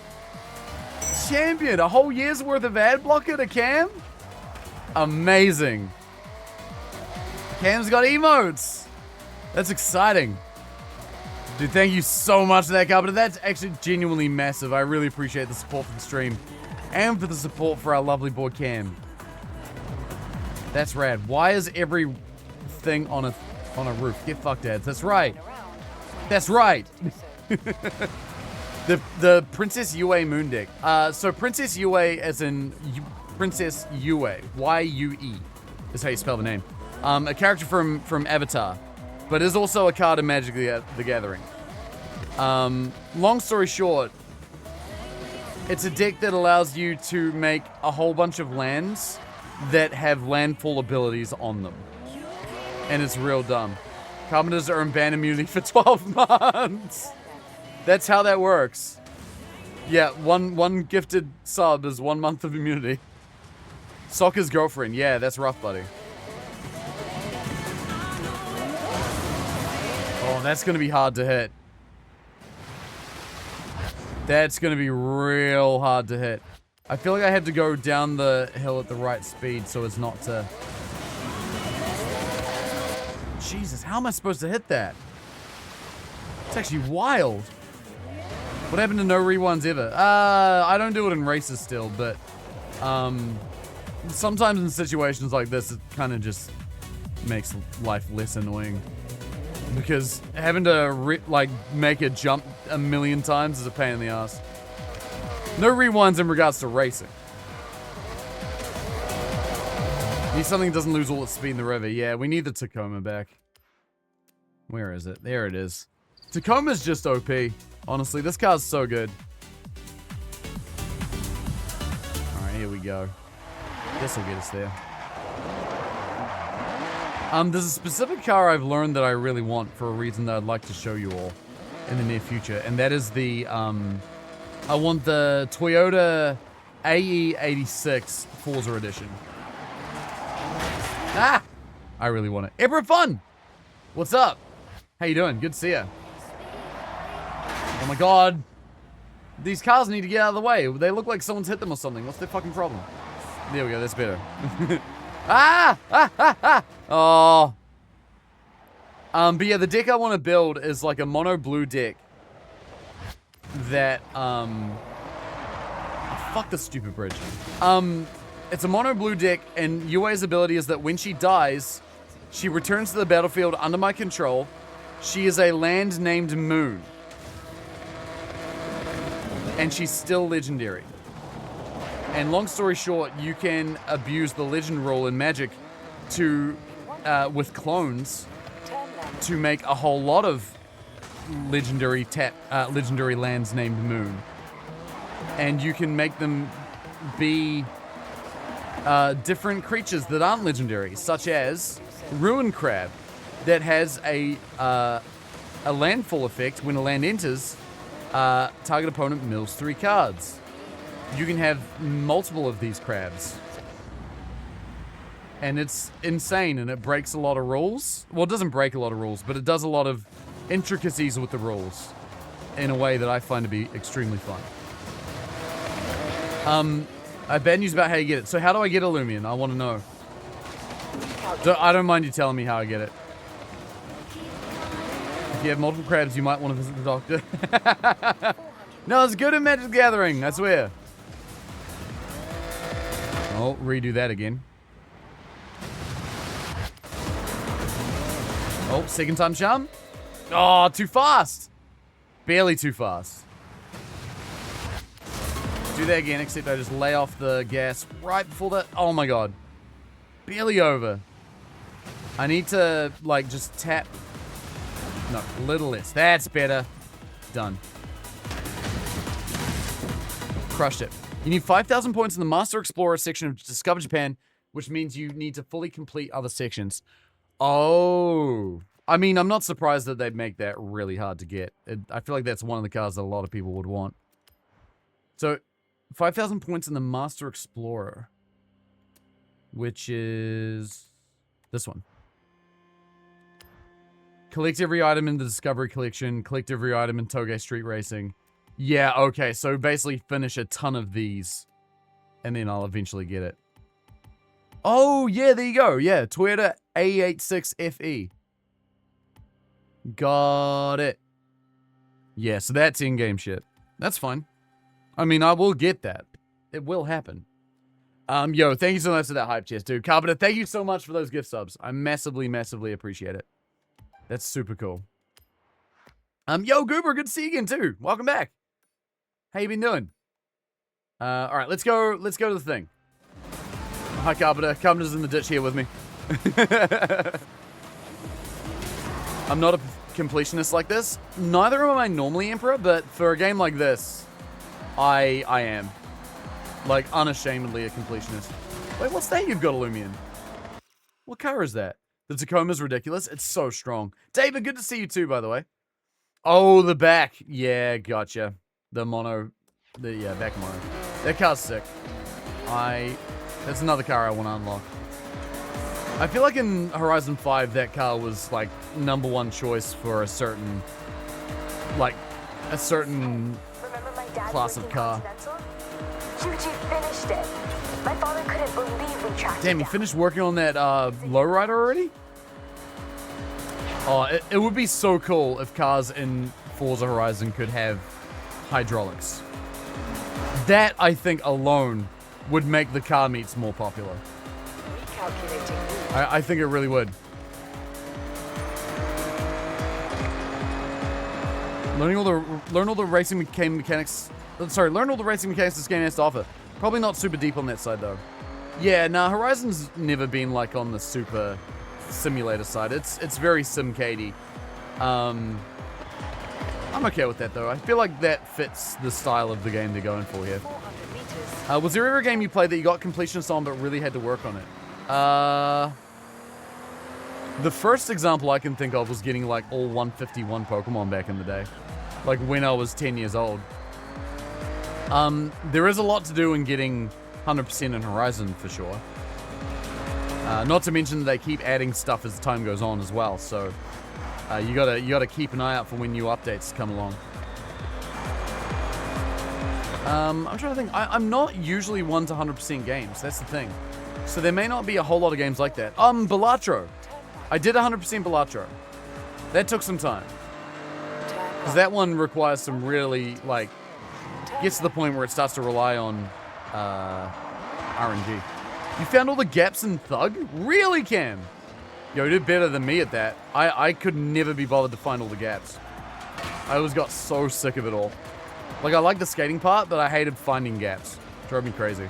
Champion, a whole year's worth of ad blocker to Cam. Amazing. Cam's got emotes. That's exciting. Dude, thank you so much for that, Carpenter. That's actually genuinely massive. I really appreciate the support for the stream and for the support for our lovely boy Cam. That's rad. Why is everything on a On a roof. Get fucked, Dads. That's right. That's right. the Princess Yue moon deck. So Princess Yue as in Princess Yue. Y-U-E is how you spell the name. A character from Avatar, but is also a card in Magic the Gathering. Long story short, it's a deck that allows you to make a whole bunch of lands that have landfall abilities on them. And it's real dumb. Carpenters earn ban immunity for 12 months. That's how that works. Yeah, one gifted sub is 1 month of immunity. Soccer's girlfriend. Yeah, that's rough, buddy. Oh, that's going to be hard to hit. That's going to be real hard to hit. I feel like I have to go down the hill at the right speed so as not to... Jesus, how am I supposed to hit that? It's actually wild. What happened to no rewinds ever? I don't do it in races still, but sometimes in situations like this, it kind of just makes life less annoying. Because having to make a jump a million times is a pain in the ass. No rewinds in regards to racing. Need something that doesn't lose all its speed in the river. Yeah, we need the Tacoma back. Where is it? There it is. Tacoma's just OP. Honestly, this car's so good. Alright, here we go. This'll get us there. There's a specific car I've learned that I really want for a reason that I'd like to show you all in the near future, and that is the, I want the Toyota AE86 Forza Edition. Ah! I really want it. Ebra Fun! What's up? How you doing? Good to see you. Oh my god. These cars need to get out of the way. They look like someone's hit them or something. What's their fucking problem? There we go, that's better. Ah! Ah! Ah! Ah! Oh. But yeah, the deck I want to build is like a mono blue deck that, oh, fuck the stupid bridge. It's a mono blue deck, and Yue's ability is that when she dies, she returns to the battlefield under my control. She is a land named Moon. And she's still legendary. And long story short, you can abuse the legend rule in Magic to, with clones, to make a whole lot of legendary lands named Moon. And you can make them be different creatures that aren't legendary, such as Ruin Crab, that has a landfall effect. When a land enters, target opponent mills 3 cards. You can have multiple of these crabs. And it's insane, and it breaks a lot of rules. Well, it doesn't break a lot of rules, but it does a lot of intricacies with the rules in a way that I find to be extremely fun. I have bad news about how you get it. So how do I get Illumian? I want to know. I don't mind you telling me how I get it. If you have multiple crabs, you might want to visit the doctor. No, it's good in Magic the Gathering, I swear. Oh, redo that again. Oh, second time charm. Oh, too fast. Barely too fast. Do that again, except I just lay off the gas right before that. Oh my god. Barely over. I need to, like, just tap. No, a little less. That's better. Done. Crushed it. You need 5,000 points in the Master Explorer section of Discover Japan, which means you need to fully complete other sections. Oh. I mean, I'm not surprised that they'd make that really hard to get. I feel like that's one of the cards that a lot of people would want. So, 5,000 points in the Master Explorer, which is this one. Collect every item in the Discovery Collection. Collect every item in Toge Street Racing. Yeah, okay, so basically finish a ton of these, and then I'll eventually get it. Oh, yeah, there you go. Yeah, Toyota A86FE. Got it. Yeah, so that's in-game shit. That's fine. I mean, I will get that. It will happen. Yo, thank you so much for that hype chest, dude. Carpenter, thank you so much for those gift subs. I massively, massively appreciate it. That's super cool. Yo, Goober, good to see you again too. Welcome back. How you been doing? All right, let's go to the thing. Hi, Carpenter. Carpenter's in the ditch here with me. I'm not a completionist like this. Neither am I normally, Emperor, but for a game like this, I am. Like, unashamedly a completionist. Wait, what's that you've got, Illumian? What car is that? The Tacoma's ridiculous. It's so strong. David, good to see you too, by the way. Oh, the back. Yeah, gotcha. The mono. Yeah, back mono. That car's sick. That's another car I want to unlock. I feel like in Horizon 5, that car was, like, #1 choice for a certain class of car. Yuji finished it. My father couldn't believe we tracked Damn, it you down. finished working on that lowrider already? Oh, it would be so cool if cars in Forza Horizon could have hydraulics. That, I think, alone would make the car meets more popular. I think it really would. Learn all the racing mechanics. Learn all the racing mechanics this game has to offer. Probably not super deep on that side though. Yeah, nah, Horizon's never been like on the super simulator side. It's very simcadey. I'm okay with that though. I feel like that fits the style of the game they're going for here. Was there ever a game you played that you got completionist on but really had to work on it? The first example I can think of was getting like all 151 Pokemon back in the day. Like when I was 10 years old. There is a lot to do in getting 100% in Horizon for sure. Not to mention they keep adding stuff as time goes on as well, so you gotta keep an eye out for when new updates come along. I'm trying to think. I'm not usually one to 100% games. That's the thing. So there may not be a whole lot of games like that. Balatro. I did 100% Balatro. That took some time. Because that one requires some really, like, gets to the point where it starts to rely on RNG. You found all the gaps in Thug? Really, Cam? Yo, you did better than me at that. I could never be bothered to find all the gaps. I always got so sick of it all. Like, I liked the skating part, but I hated finding gaps. Drove me crazy.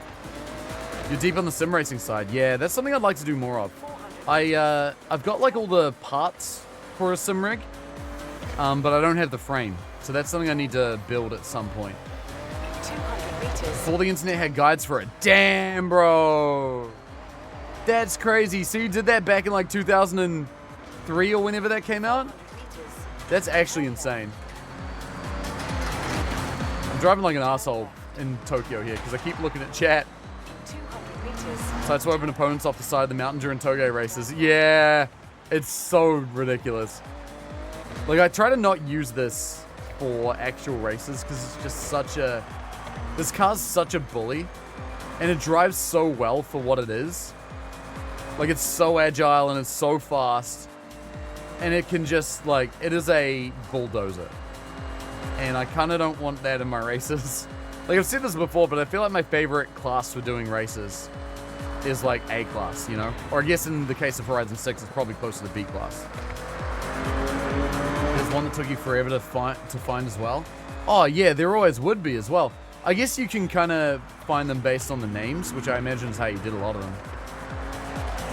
You're deep on the sim racing side. Yeah, that's something I'd like to do more of. I've got, like, all the parts for a sim rig, but I don't have the frame. So that's something I need to build at some point. 200 meters. Before the internet had guides for it. Damn, bro. That's crazy. So you did that back in, like, 2003 or whenever that came out? That's actually insane. I'm driving like an asshole in Tokyo here because I keep looking at chat. 200 meters. Sideswiping opponents off the side of the mountain during Toge races. Yeah, it's so ridiculous. Like, I try to not use this for actual races because it's just such a... This car's such a bully, and it drives so well for what it is. Like, it's so agile and it's so fast, and it can just, like, it is a bulldozer. And I kind of don't want that in my races. Like, I've said this before, but I feel like my favorite class for doing races is, like, A class, you know? Or I guess in the case of Horizon 6, it's probably close to the B class. There's one that took you forever to find as well. Oh, yeah, there always would be as well. I guess you can kind of find them based on the names, which I imagine is how you did a lot of them.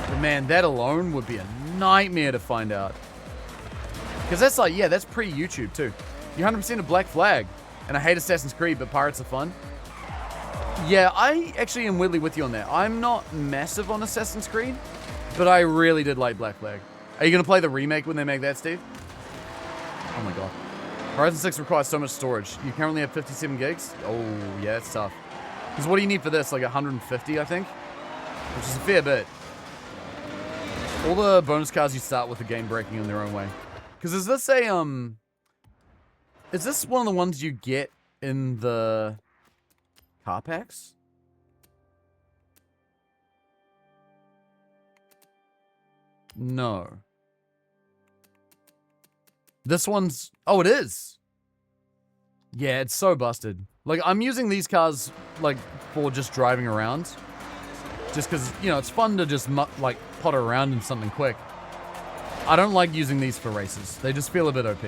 But man, that alone would be a nightmare to find out. Because that's like, yeah, that's pre-YouTube too. You're 100% a Black Flag. And I hate Assassin's Creed, but pirates are fun. Yeah, I actually am weirdly with you on that. I'm not massive on Assassin's Creed, but I really did like Black Flag. Are you going to play the remake when they make that, Steve? Oh my god. Horizon 6 requires so much storage. You currently have 57 gigs? Oh, yeah, that's tough. Because what do you need for this? Like 150, I think? Which is a fair bit. All the bonus cars you start with are game breaking in their own way. Because is this a, is this one of the ones you get in the car packs? No. This one's... Oh, it is! Yeah, it's so busted. Like, I'm using these cars, like, for just driving around. Just because, you know, it's fun to just, like, potter around in something quick. I don't like using these for races. They just feel a bit OP.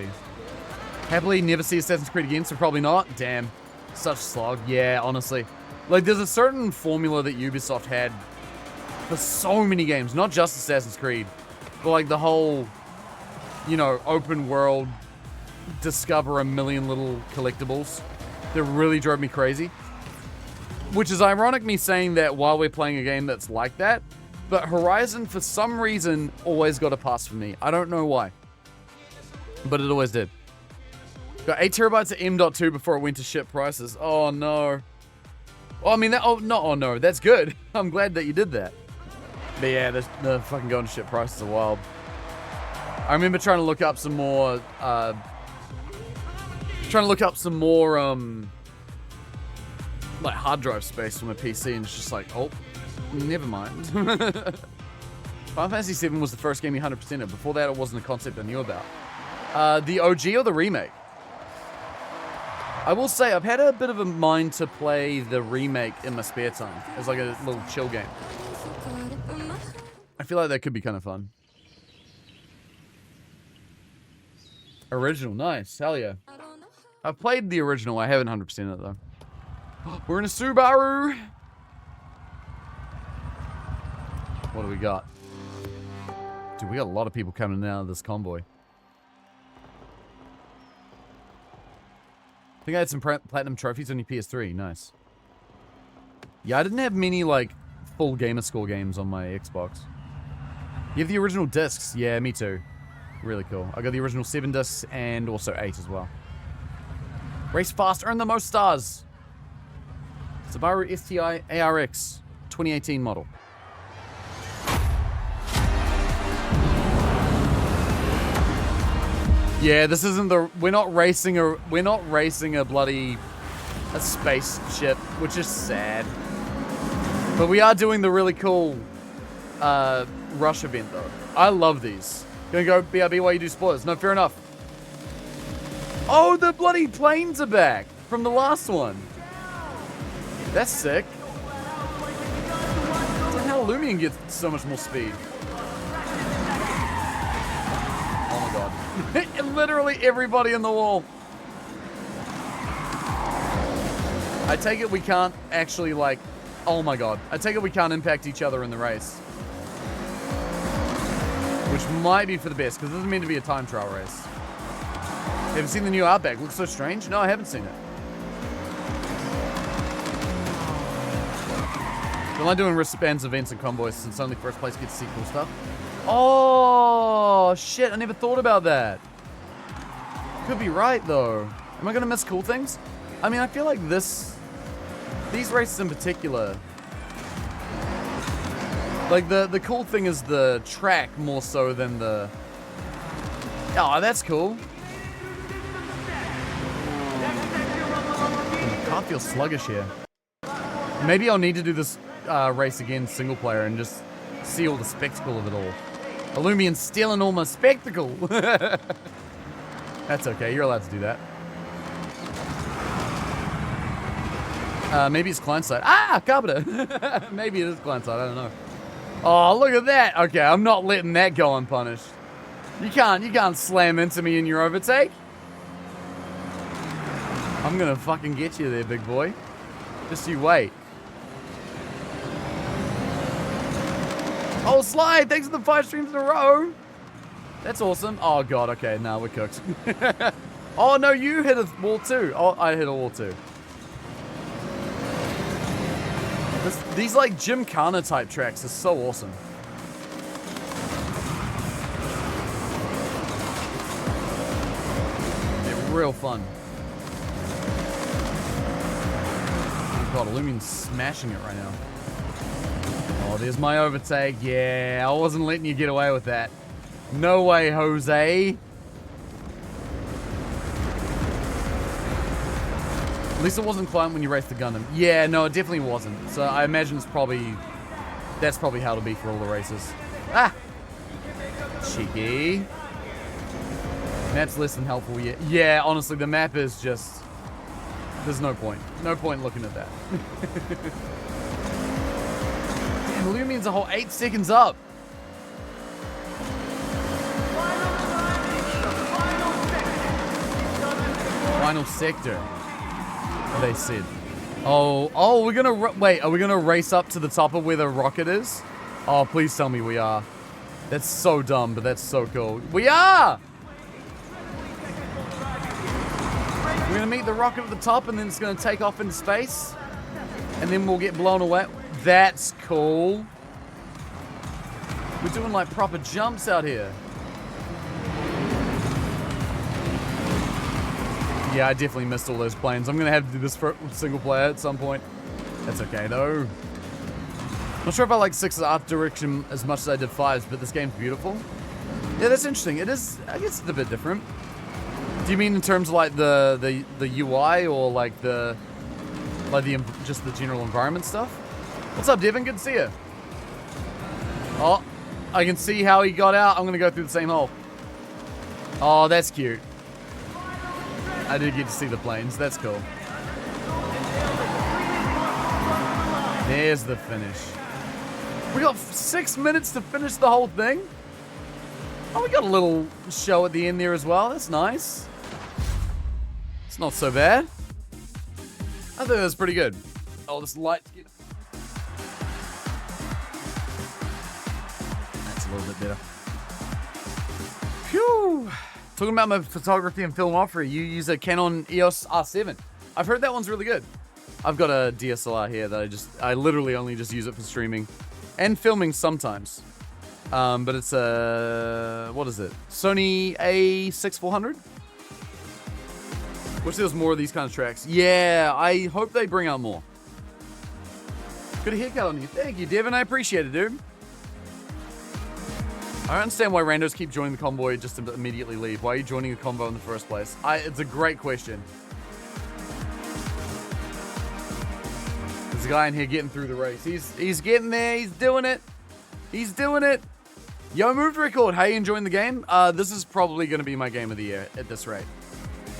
Happily never see Assassin's Creed again, so probably not. Damn. Such slog. Yeah, honestly. Like, there's a certain formula that Ubisoft had for so many games. Not just Assassin's Creed. But, like, the whole, you know, open world, discover a million little collectibles that really drove me crazy. Which is ironic me saying that while we're playing a game that's like that. But Horizon, for some reason, always got a pass for me. I don't know why. But it always did. Got 8 terabytes of M.2 before it went to ship prices. Oh, no. Well, I mean, oh, no. That's good. I'm glad that you did that. But yeah, the fucking going to ship prices are wild. I remember trying to look up some more, like, hard drive space for my PC, and it's just like, oh. Never mind. Final Fantasy VII was the first game you 100%ed. Before that, it wasn't a concept I knew about. The OG or the remake? I will say, I've had a bit of a mind to play the remake in my spare time. As like a little chill game. I feel like that could be kind of fun. Original, nice. Hell yeah. I've played the original. I haven't 100%ed it, though. We're in a Subaru! What do we got? Dude, we got a lot of people coming out of this convoy. I think I had some platinum trophies on your PS3. Nice. Yeah, I didn't have many, like, full gamer score games on my Xbox. You have the original discs? Yeah, me too. Really cool. I got the original 7 discs and also 8 as well. Race fast, earn the most stars. Subaru STI ARX 2018 model. Yeah, this isn't the. We're not racing a bloody spaceship, which is sad. But we are doing the really cool rush event though. I love these. Gonna go BRB while you do spoilers. No, fair enough. Oh, the bloody planes are back from the last one. That's sick. How Lumion gets so much more speed. Oh my god. Literally everybody in the wall. I take it we can't actually, like... Oh my god. I take it we can't impact each other in the race. Which might be for the best, because this is meant to be a time trial race. Have you seen the new Outback? Looks so strange? No, I haven't seen it. Don't like doing wristbands, events, and convoys since only first place gets to see cool stuff. Oh, shit. I never thought about that. Could be right, though. Am I going to miss cool things? I mean, I feel like these races in particular, like the cool thing is the track more so than the... Oh, that's cool. The car feels sluggish here. Maybe I'll need to do this race again single player and just see all the spectacle of it all. Illumian's stealing all my spectacle. That's okay, you're allowed to do that. Maybe it's client side. Ah, Carpenter. Maybe it is client side, I don't know. Oh, look at that. Okay, I'm not letting that go unpunished. You can't slam into me in your overtake. I'm gonna fucking get you there, big boy. Just you wait. Oh, Slide, thanks for the 5 streams in a row. That's awesome. Oh, God, okay, now we're cooked. Oh, no, you hit a wall too. Oh, I hit a wall too. These, like, Gymkhana type tracks are so awesome. They're real fun. Oh, God, Illumin's smashing it right now. Oh, there's my overtake. Yeah, I wasn't letting you get away with that. No way, Jose. At least it wasn't client when you raced the Gundam. Yeah, no, it definitely wasn't. So I imagine that's probably how it'll be for all the races. Ah! Cheeky. Map's less than helpful yet. Yeah, honestly, the map is just... There's no point. No point looking at that. Damn, Lumian's a whole 8 seconds up. Final sector. They said. Oh, we're gonna wait. Are we gonna race up to the top of where the rocket is? Oh, please tell me we are. That's so dumb, but that's so cool. We are. We're gonna meet the rocket at the top, and then it's gonna take off into space, and then we'll get blown away. That's cool. We're doing like proper jumps out here. Yeah, I definitely missed all those planes. I'm gonna have to do this for single player at some point. That's okay though. Not sure if I like 6's art direction as much as I did 5's, but this game's beautiful. Yeah, that's interesting. It is, I guess it's a bit different. Do you mean in terms of like the UI or like just the general environment stuff? What's up, Devin? Good to see you. Oh, I can see how he got out. I'm gonna go through the same hole. Oh, that's cute. I did get to see the planes. That's cool. There's the finish. We got 6 minutes to finish the whole thing. Oh, we got a little show at the end there as well. That's nice. It's not so bad. I think that's pretty good. Oh, this light's getting... That's a little bit better. Phew. Talking about my photography and filmography, you use a Canon EOS R7. I've heard that one's really good. I've got a DSLR here that I literally only just use it for streaming and filming sometimes. But it's a, what is it? Sony A6400? Wish there was more of these kind of tracks. Yeah, I hope they bring out more. Good haircut on you. Thank you, Devin. I appreciate it, dude. I don't understand why randos keep joining the convoy just to immediately leave. Why are you joining the convoy in the first place? It's a great question. There's a guy in here getting through the race. He's getting there. He's doing it. He's doing it. Yo, Moved Record. How you enjoying the game? This is probably going to be my game of the year at this rate.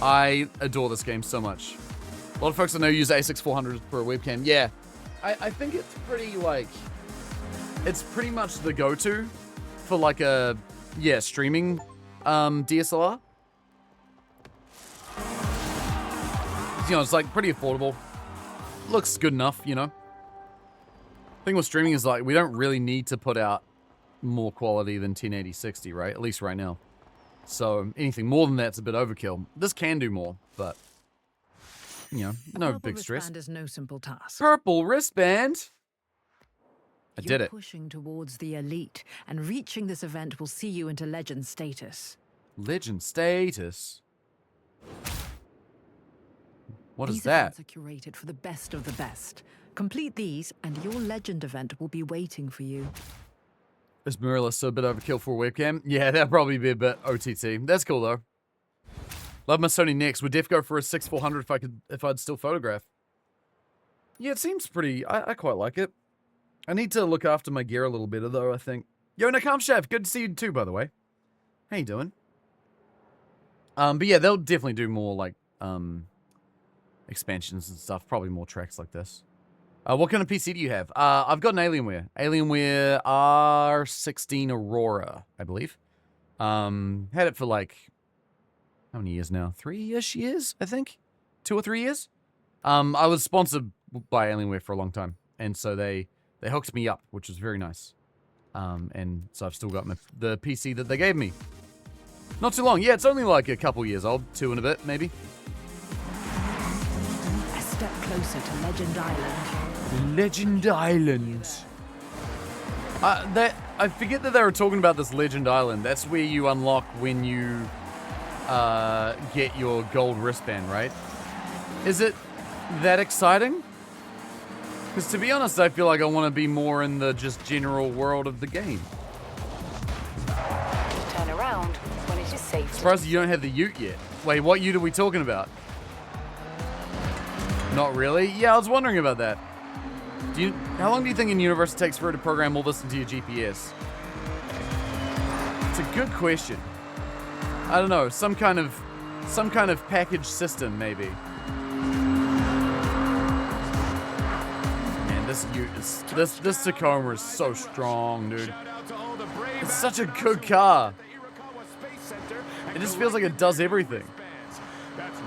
I adore this game so much. A lot of folks I know use A6400 for a webcam. Yeah, I think it's pretty like, it's pretty much the go-to for like a, yeah, streaming DSLR. You know, it's like pretty affordable. Looks good enough, you know. Thing with streaming is like, we don't really need to put out more quality than 1080-60, right? At least right now. So anything more than that's a bit overkill. This can do more, but you know, no big stress. Purple wristband is no simple task. Purple wristband. I did it. Pushing towards the elite, and reaching this event will see you into legend status. Legend status. What is These that? events are curated for the best of the best. Complete these, and your legend event will be waiting for you. Is mirrorless so a bit overkill for a webcam? Yeah, that'd probably be a bit OTT. That's cool though. Love my Sony Nex. Would def go for a 6400 if I'd still photograph. Yeah, it seems pretty. I quite like it. I need to look after my gear a little better though, I think. Yo, Nakam Chef, good to see you too, by the way. How you doing? But yeah, they'll definitely do more like expansions and stuff. Probably more tracks like this. What kind of PC do you have? I've got an Alienware. Alienware R16 Aurora, I believe. Had it for like, how many years now? 3-ish years, I think? 2 or 3 years? I was sponsored by Alienware for a long time. And so they hooked me up, which was very nice. And so I've still got the PC that they gave me. Not too long. Yeah, it's only like a couple years old. 2 and a bit, maybe. A step closer to Legend Island. Legend Island. I forget that they were talking about this Legend Island. That's where you unlock when you get your gold wristband, right? Is it that exciting? Because to be honest, I feel like I want to be more in the just general world of the game. Turn around when it is safe. Surprised you don't have the Ute yet. Wait, what Ute are we talking about? Not really? Yeah, I was wondering about that. How long do you think in universe it takes for it to program all this into your GPS? It's a good question. I don't know, some kind of package system, maybe. Man, this Ute is this Tacoma is so strong, dude. It's such a good car. It just feels like it does everything.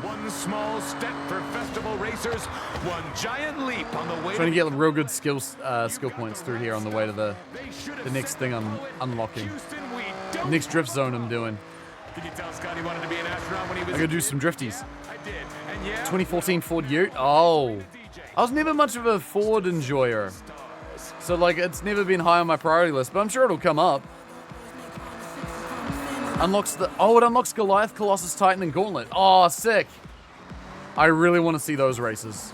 One small step for festival racers, one giant leap on the way. Trying to get real good skill points through here on the way to the next thing I'm unlocking. The next drift zone I'm doing. Can you tell Scotty wanted to be an astronaut when he was I'm gonna do some drifties. I did. And yeah, 2014 Ford Ute. Oh, I was never much of a Ford enjoyer, so like it's never been high on my priority list. But I'm sure it'll come up. Unlocks the it unlocks Goliath, Colossus, Titan, and Gauntlet. Oh, sick! I really want to see those races.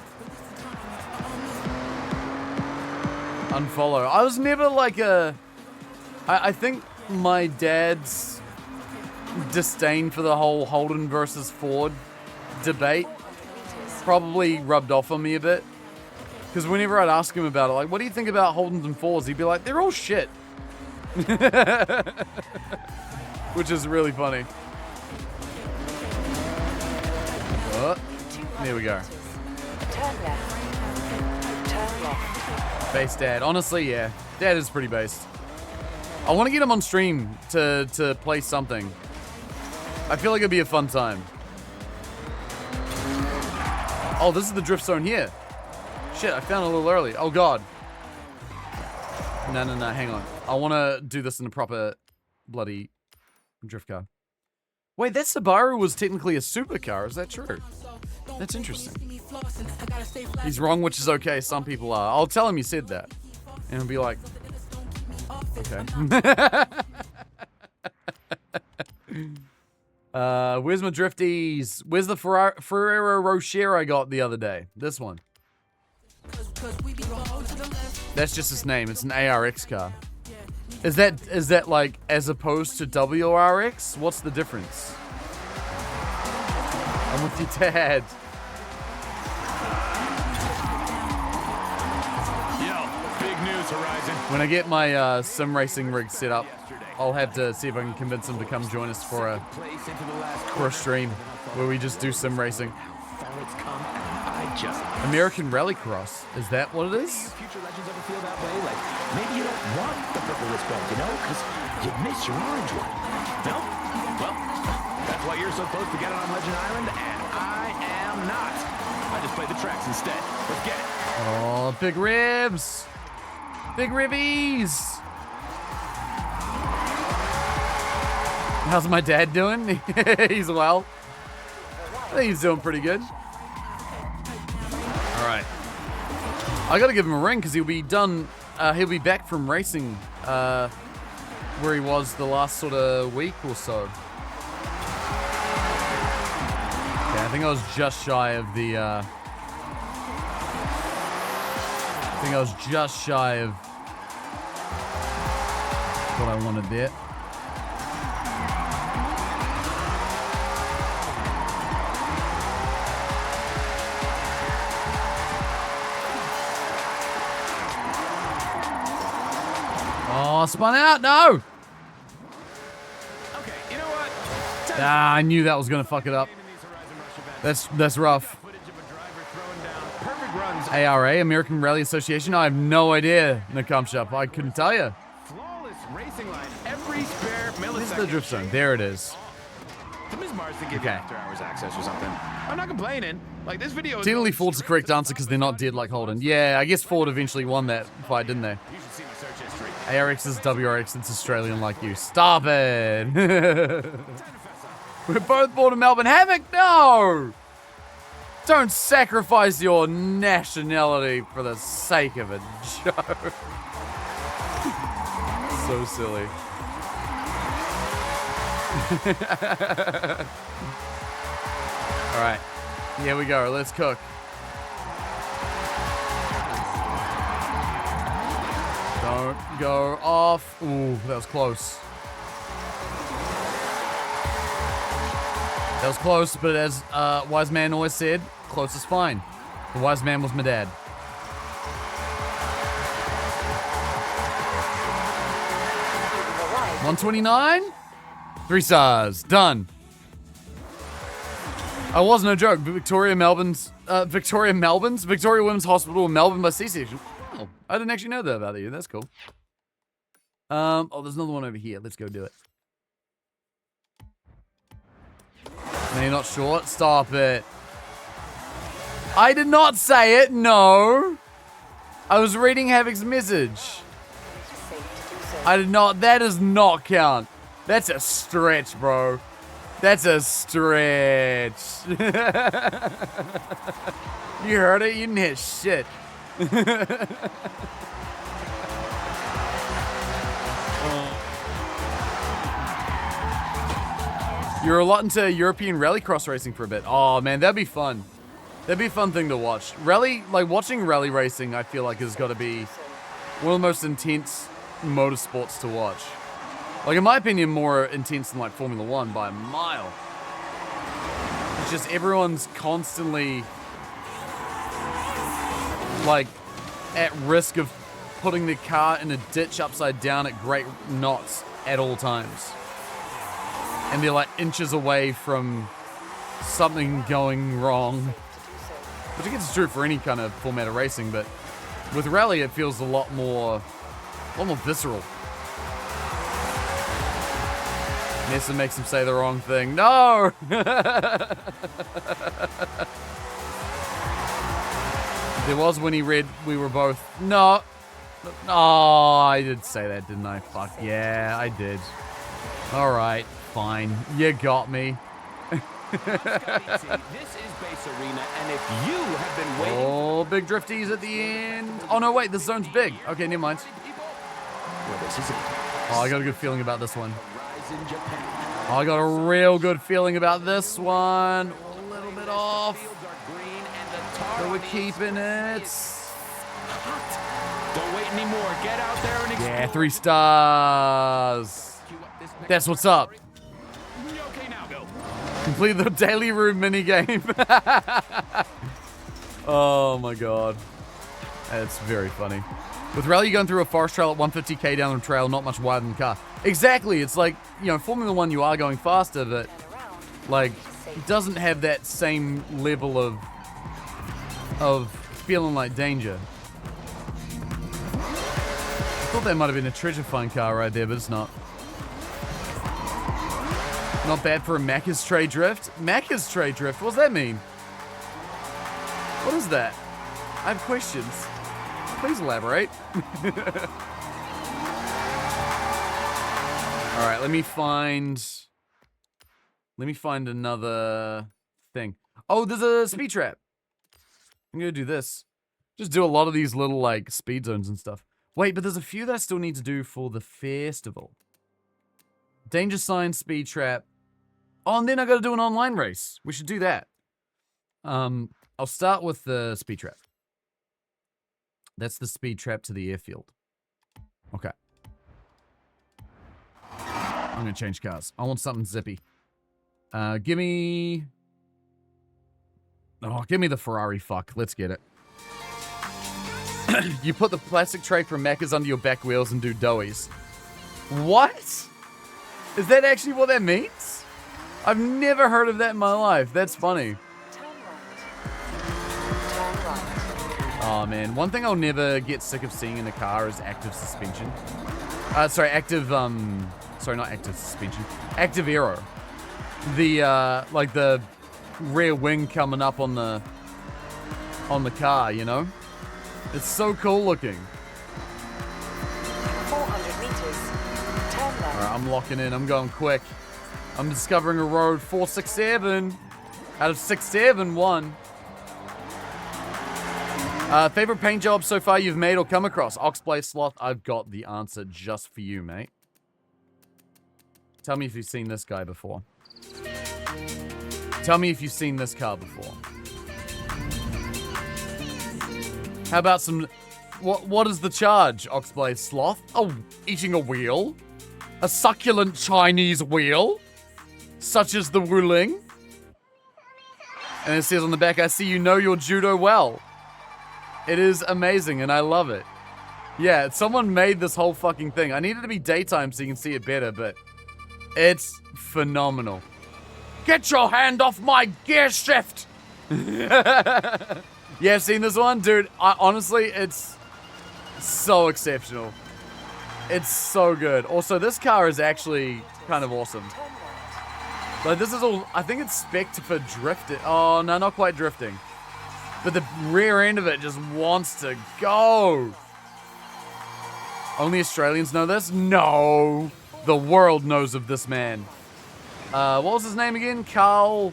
Unfollow. I was never like a. I think my dad's disdain for the whole Holden versus Ford debate probably rubbed off on me a bit. Because whenever I'd ask him about it, like, what do you think about Holdens and Fords? He'd be like, they're all shit. Which is really funny. Oh, there we go. Turn left. Turn left. Base Dad. Honestly, yeah. Dad is pretty based. I want to get him on stream to play something. I feel like it'd be a fun time. Oh, this is the drift zone here. Shit, I found it a little early. Oh, God. No, hang on. I want to do this in a proper bloody drift car. Wait, that Subaru was technically a supercar. Is that true? That's interesting. He's wrong, which is okay. Some people are. I'll tell him you said that. And he'll be like, okay. Where's my drifties? Where's the Ferrero Rocher I got the other day? This one. That's just its name. It's an ARX car. Is that like as opposed to WRX? What's the difference? I'm with your dad. Yo, big news, Horizon. When I get my sim racing rig set up, I'll have to see if I can convince him to come join us for a stream where we just do sim racing. American Rallycross. Is that what it is? Future legends ever feel that way? Like maybe you don't want the purple wristband, you know, because you'd miss your orange one. No? Well, that's why you're so close to getting on Legend Island, and I am not. I just played the tracks instead. Let's get it. Oh, big ribs. Big ribbies. How's my dad doing? He's well. I think he's doing pretty good. All right. I gotta give him a ring because he'll be done. He'll be back from racing where he was the last sort of week or so. Okay, I think I was just shy of the. I think I was just shy of what I wanted there. Oh, spun out, no! Okay, you know what? Ah, I knew that was gonna fuck it up. That's rough. ARA, American Rally Association. I have no idea, Nakamsha. I couldn't tell you. Flawless racing line every spare millisecond. Where's the drift zone? There it is. To Ms. Mars to give you after hours access or something. I'm not complaining. Like this video is Technically, Ford's the correct answer because they're not dead like Holden. Yeah, I guess Ford eventually won that fight, didn't they? You should see my search history. ARX is WRX. It's Australian like you. Stop it. We're both born in Melbourne. Havoc, no! Don't sacrifice your nationality for the sake of a joke. So silly. All right, here we go. Let's cook. Don't go off. Ooh, that was close. That was close, but as wise man always said, close is fine. The wise man was my dad. $129? 3 stars. Done. I was no joke. Victoria Women's Hospital in Melbourne by C-section. Oh, I didn't actually know that about you. That's cool. Oh, there's another one over here. Let's go do it. No, you're not short? Stop it. I did not say it, no. I was reading Havoc's message. I did not, that does not count. That's a stretch, bro. That's a stretch. You heard it? You didn't hit shit. You're a lot into European rallycross racing for a bit. Oh man, that'd be fun. That'd be a fun thing to watch. Watching rally racing, I feel like has got to be one of the most intense motorsports to watch. Like, in my opinion, more intense than like Formula One by a mile. It's just everyone's constantly like at risk of putting the car in a ditch upside down at great knots at all times. And they're like inches away from something going wrong. Which I guess is true for any kind of format of racing, but with rally it feels a lot more visceral. Nessa makes him say the wrong thing. No! There was when he read we were both... No. Oh, I did say that, didn't I? Fuck yeah, I did. Alright, fine. You got me. This is Base Arena, and if you have been waiting... Oh, big drifties at the end. Oh, no, wait, this zone's big. Okay, never mind. Well, this is it. Oh, I got a good feeling about this one. Oh, I got a real good feeling about this one. A little bit off. But we're keeping it. Don't wait anymore. Get out there and explore. Yeah, 3 stars. That's what's up. Okay, now go. Complete the daily room minigame. Oh my god. That's very funny. With rally, you're going through a forest trail at 150k down the trail, not much wider than the car. Exactly. It's like, you know, Formula One, you are going faster, but like, it doesn't have that same level of feeling like danger. I thought that might have been a treasure find car right there, but it's not. Not bad for a Macca's tray drift. Macca's tray drift? What does that mean? What is that? I have questions. Please elaborate. All right, let me find another thing. Oh, there's a speed trap. I'm gonna do this. Just do a lot of these little like speed zones and stuff. Wait, but there's a few that I still need to do for the festival. Danger sign, speed trap. Oh, and then I gotta do an online race. We should do that. I'll start with the speed trap. That's the speed trap to the airfield. Okay. I'm gonna change cars. I want something zippy. Give me the Ferrari, fuck. Let's get it. You put the plastic tray from Macca's under your back wheels and do doughies. What? Is that actually what that means? I've never heard of that in my life. That's funny. Oh man, one thing I'll never get sick of seeing in a car is active suspension. Sorry, not active suspension. Active aero. The, like the rear wing coming up on the car, you know? It's so cool looking. 400 meters. Turn left. Alright, I'm locking in. I'm going quick. I'm discovering a road 467. Out of 671. Favorite paint job so far you've made or come across? Oxblade Sloth, I've got the answer just for you, mate. Tell me if you've seen this guy before. Tell me if you've seen this car before. How about some... What is the charge, Oxblade Sloth? Oh, eating a wheel? A succulent Chinese wheel? Such as the Wuling? And it says on the back, I see you know your judo well. It is amazing, and I love it. Yeah, someone made this whole fucking thing. I need it to be daytime so you can see it better, but it's phenomenal. Get your hand off my gear shift! Yeah, seen this one? Dude, honestly, it's so exceptional. It's so good. Also, this car is actually kind of awesome. Like, this is all, I think it's spec'd for drifting. Oh, no, not quite drifting. But the rear end of it just wants to go. Only Australians know this? No. The world knows of this man. What was his name again? Carl...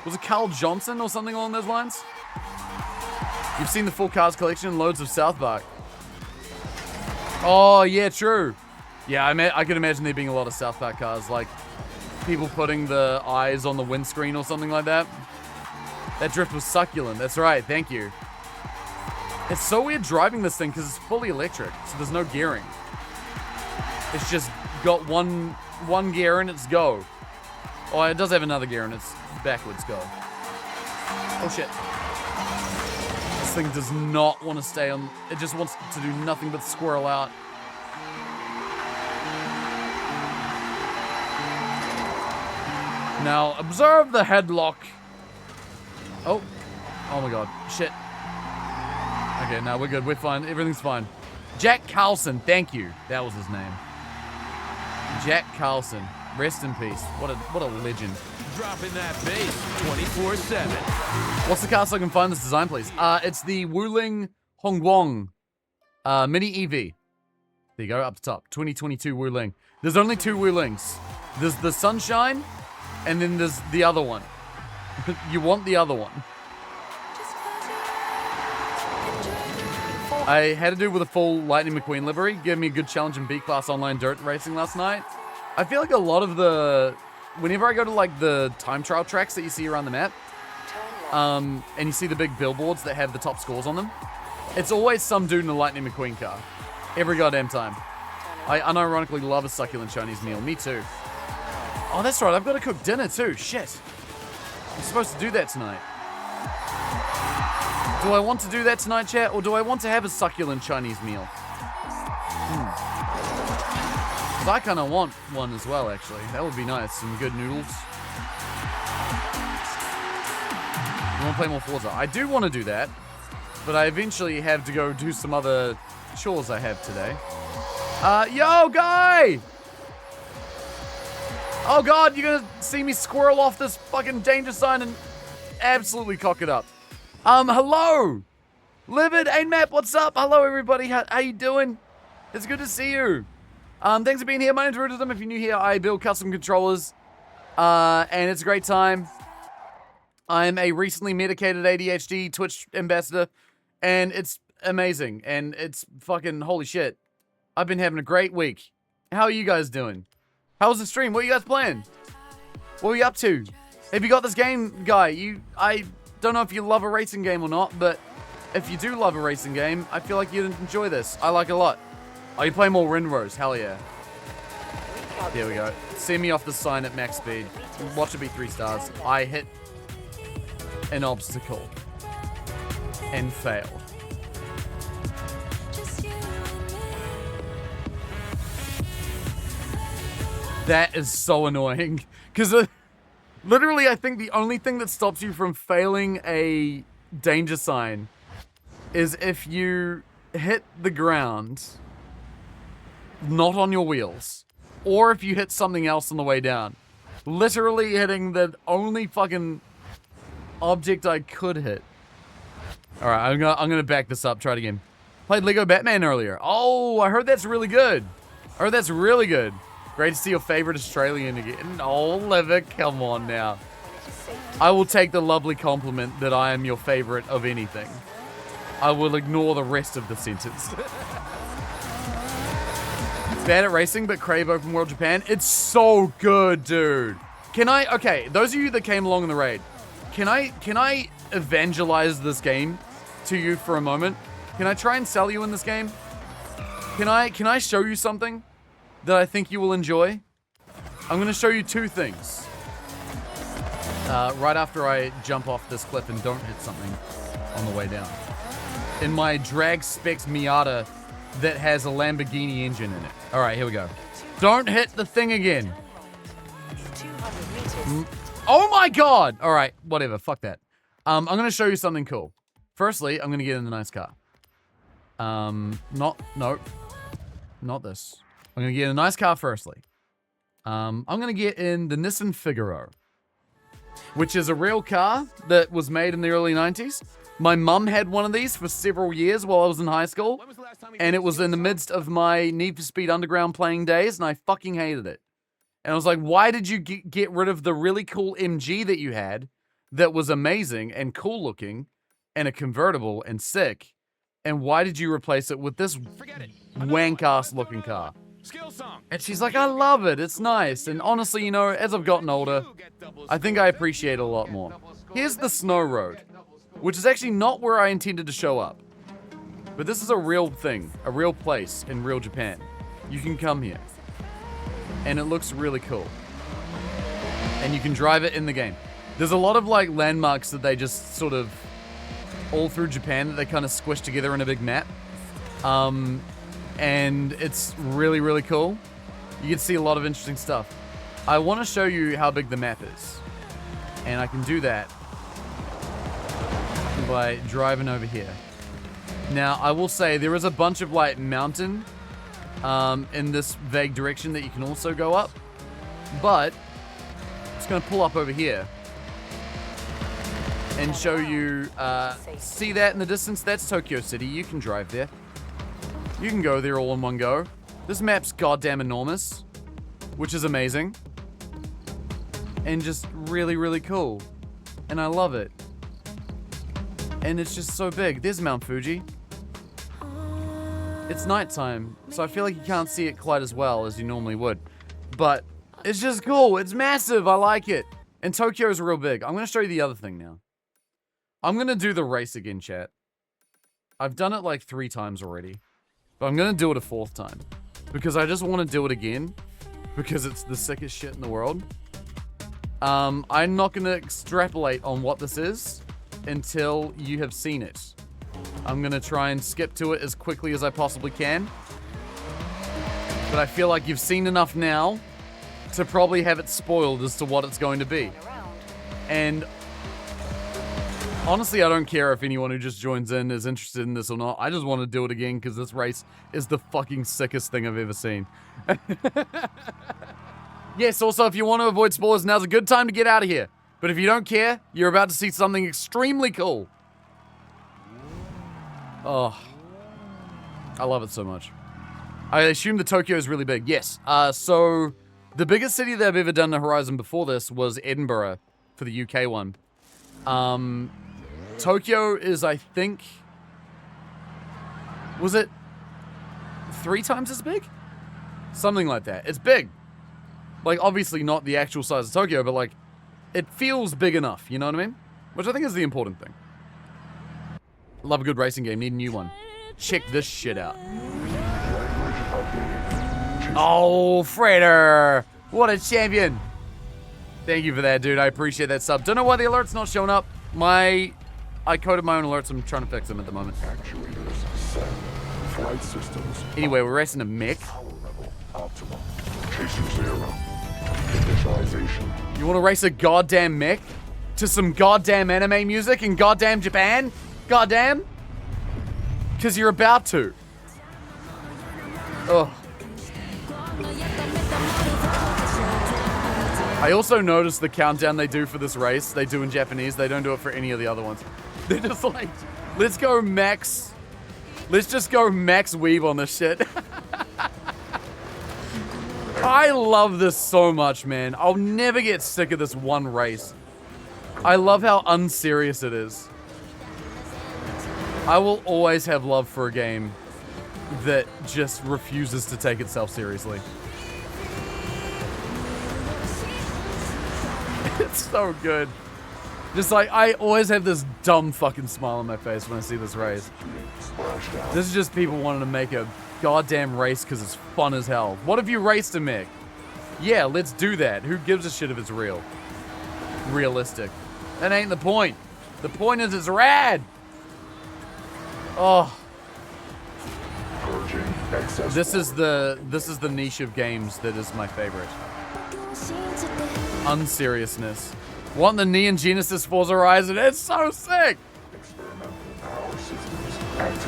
Was it Carl Johnson or something along those lines? You've seen the full Cars collection and loads of South Park. Oh, yeah, true. Yeah, I can imagine there being a lot of South Park cars, like people putting the eyes on the windscreen or something like that. That drift was succulent. That's right. Thank you. It's so weird driving this thing because it's fully electric, so there's no gearing. It's just got one gear and it's go. Oh, it does have another gear and it's backwards go. Oh shit. This thing does not want to stay on. It just wants to do nothing but squirrel out. Now, observe the headlock. Oh. Oh my god. Shit. Okay, now we're good. We're fine. Everything's fine. Jack Carlson. Thank you. That was his name. Jack Carlson. Rest in peace. What a legend. Dropping that bass 24/7. What's the car so I can find this design, please? It's the Wuling Hongguang Mini EV. There you go, up the top. 2022 Wuling. There's only two Wulings. There's the Sunshine, and then there's the other one. You want the other one. I had to do with a full Lightning McQueen livery. Gave me a good challenge in B-Class online dirt racing last night. I feel like a lot of the... Whenever I go to, like, the time trial tracks that you see around the map, and you see the big billboards that have the top scores on them, it's always some dude in a Lightning McQueen car. Every goddamn time. I unironically love a succulent Chinese meal. Me too. Oh, that's right. I've got to cook dinner too. Shit. I'm supposed to do that tonight. Do I want to do that tonight, chat? Or do I want to have a succulent Chinese meal? I kind of want one as well, actually. That would be nice. Some good noodles. You want to play more Forza? I do want to do that. But I eventually have to go do some other chores I have today. Yo, guy! Oh god, you're gonna see me squirrel off this fucking danger sign and absolutely cock it up. Hello! Livid, Ainmap, what's up? Hello, everybody. How you doing? It's good to see you. Thanks for being here. My name's Rudism. If you're new here, I build custom controllers. And it's a great time. I'm a recently medicated ADHD Twitch ambassador. And it's amazing. And it's fucking holy shit. I've been having a great week. How are you guys doing? How was the stream? What are you guys playing? What are you up to? Have you got this game, guy? I don't know if you love a racing game or not, but if you do love a racing game, I feel like you'd enjoy this. I like it a lot. Oh, you play more Rinrose. Hell yeah. There we go. Send me off the sign at max speed. Watch it be 3 stars. I hit an obstacle and failed. That is so annoying. Because literally, I think the only thing that stops you from failing a danger sign is if you hit the ground not on your wheels, or if you hit something else on the way down. Literally hitting the only fucking object I could hit. All right, I'm gonna back this up. Try it again. Played Lego Batman earlier. Oh, I heard that's really good. I heard that's really good. Great to see your favorite Australian again. Oh, Liver, come on now. I will take the lovely compliment that I am your favorite of anything. I will ignore the rest of the sentence. Bad at racing, but crave open world Japan. It's so good, dude. Okay, those of you that came along in the raid, can I evangelize this game to you for a moment? Can I try and sell you in this game? Can I show you something that I think you will enjoy? I'm going to show you 2 things. Right after I jump off this cliff and don't hit something on the way down. In my drag specs Miata that has a Lamborghini engine in it. All right, here we go. Don't hit the thing again. 200 meters. Oh my god! All right, whatever. Fuck that. I'm going to show you something cool. Firstly, I'm going to get in the nice car. Not this. I'm going to get in a nice car firstly. I'm going to get in the Nissan Figaro, which is a real car that was made in the early 90s. My mum had one of these for several years while I was in high school, and it was in the midst of my Need for Speed Underground playing days, and I fucking hated it. And I was like, why did you get rid of the really cool MG that you had that was amazing and cool looking and a convertible and sick, and why did you replace it with this wank-ass looking car? And she's like, I love it, it's nice. And honestly, you know, as I've gotten older, I think I appreciate it a lot more. Here's the Snow Road, which is actually not where I intended to show up. But this is a real thing, a real place in real Japan. You can come here. And it looks really cool. And you can drive it in the game. There's a lot of like landmarks that they just sort of all through Japan that they kind of squish together in a big map. And it's really, really cool. You can see a lot of interesting stuff. I want to show you how big the map is. And I can do that by driving over here. Now, I will say there is a bunch of like mountain in this vague direction that you can also go up. But I'm just going to pull up over here and show you, see that in the distance? That's Tokyo City. You can drive there. You can go there all in one go. This map's goddamn enormous, which is amazing. And just really, really cool. And I love it. And it's just so big. There's Mount Fuji. It's nighttime, so I feel like you can't see it quite as well as you normally would. But it's just cool. It's massive. I like it. And Tokyo is real big. I'm going to show you the other thing now. I'm going to do the race again, chat. I've done it like 3 times already. But I'm going to do it a 4th time. Because I just want to do it again. Because it's the sickest shit in the world. I'm not going to extrapolate on what this is until you have seen it. I'm going to try and skip to it as quickly as I possibly can. But I feel like you've seen enough now to probably have it spoiled as to what it's going to be. And honestly, I don't care if anyone who just joins in is interested in this or not. I just want to do it again because this race is the fucking sickest thing I've ever seen. Yes, also, if you want to avoid spoilers, now's a good time to get out of here. But if you don't care, you're about to see something extremely cool. Oh, I love it so much. I assume that Tokyo is really big. Yes. So the biggest city that I've ever done the Horizon before this was Edinburgh for the UK one. Tokyo is, I think, was it 3 times as big? Something like that. It's big. Like, obviously not the actual size of Tokyo, but like, it feels big enough, you know what I mean? Which I think is the important thing. Love a good racing game, need a new one. Check this shit out. Oh, Frater! What a champion! Thank you for that, dude. I appreciate that sub. Don't know why the alert's not showing up. I coded my own alerts. I'm trying to fix them at the moment. Flight systems. Anyway, we're racing a mech. Power level optimum. Chasing 0. Initialization. You want to race a goddamn mech? To some goddamn anime music in goddamn Japan? Goddamn? Because you're about to. Ugh. I also noticed the countdown they do for this race, they do in Japanese. They don't do it for any of the other ones. They're just like, let's go max. Let's just go max weave on this shit. I love this so much, man. I'll never get sick of this one race. I love how unserious it is. I will always have love for a game that just refuses to take itself seriously. It's so good. Just like, I always have this dumb fucking smile on my face when I see this race. This is just people wanting to make a goddamn race because it's fun as hell. What if you raced a mech? Yeah, let's do that. Who gives a shit if it's real? Realistic. That ain't the point. The point is it's rad. Oh. This is the niche of games that is my favorite. Unseriousness. Want the Neon Genesis Forza Horizon? It's so sick!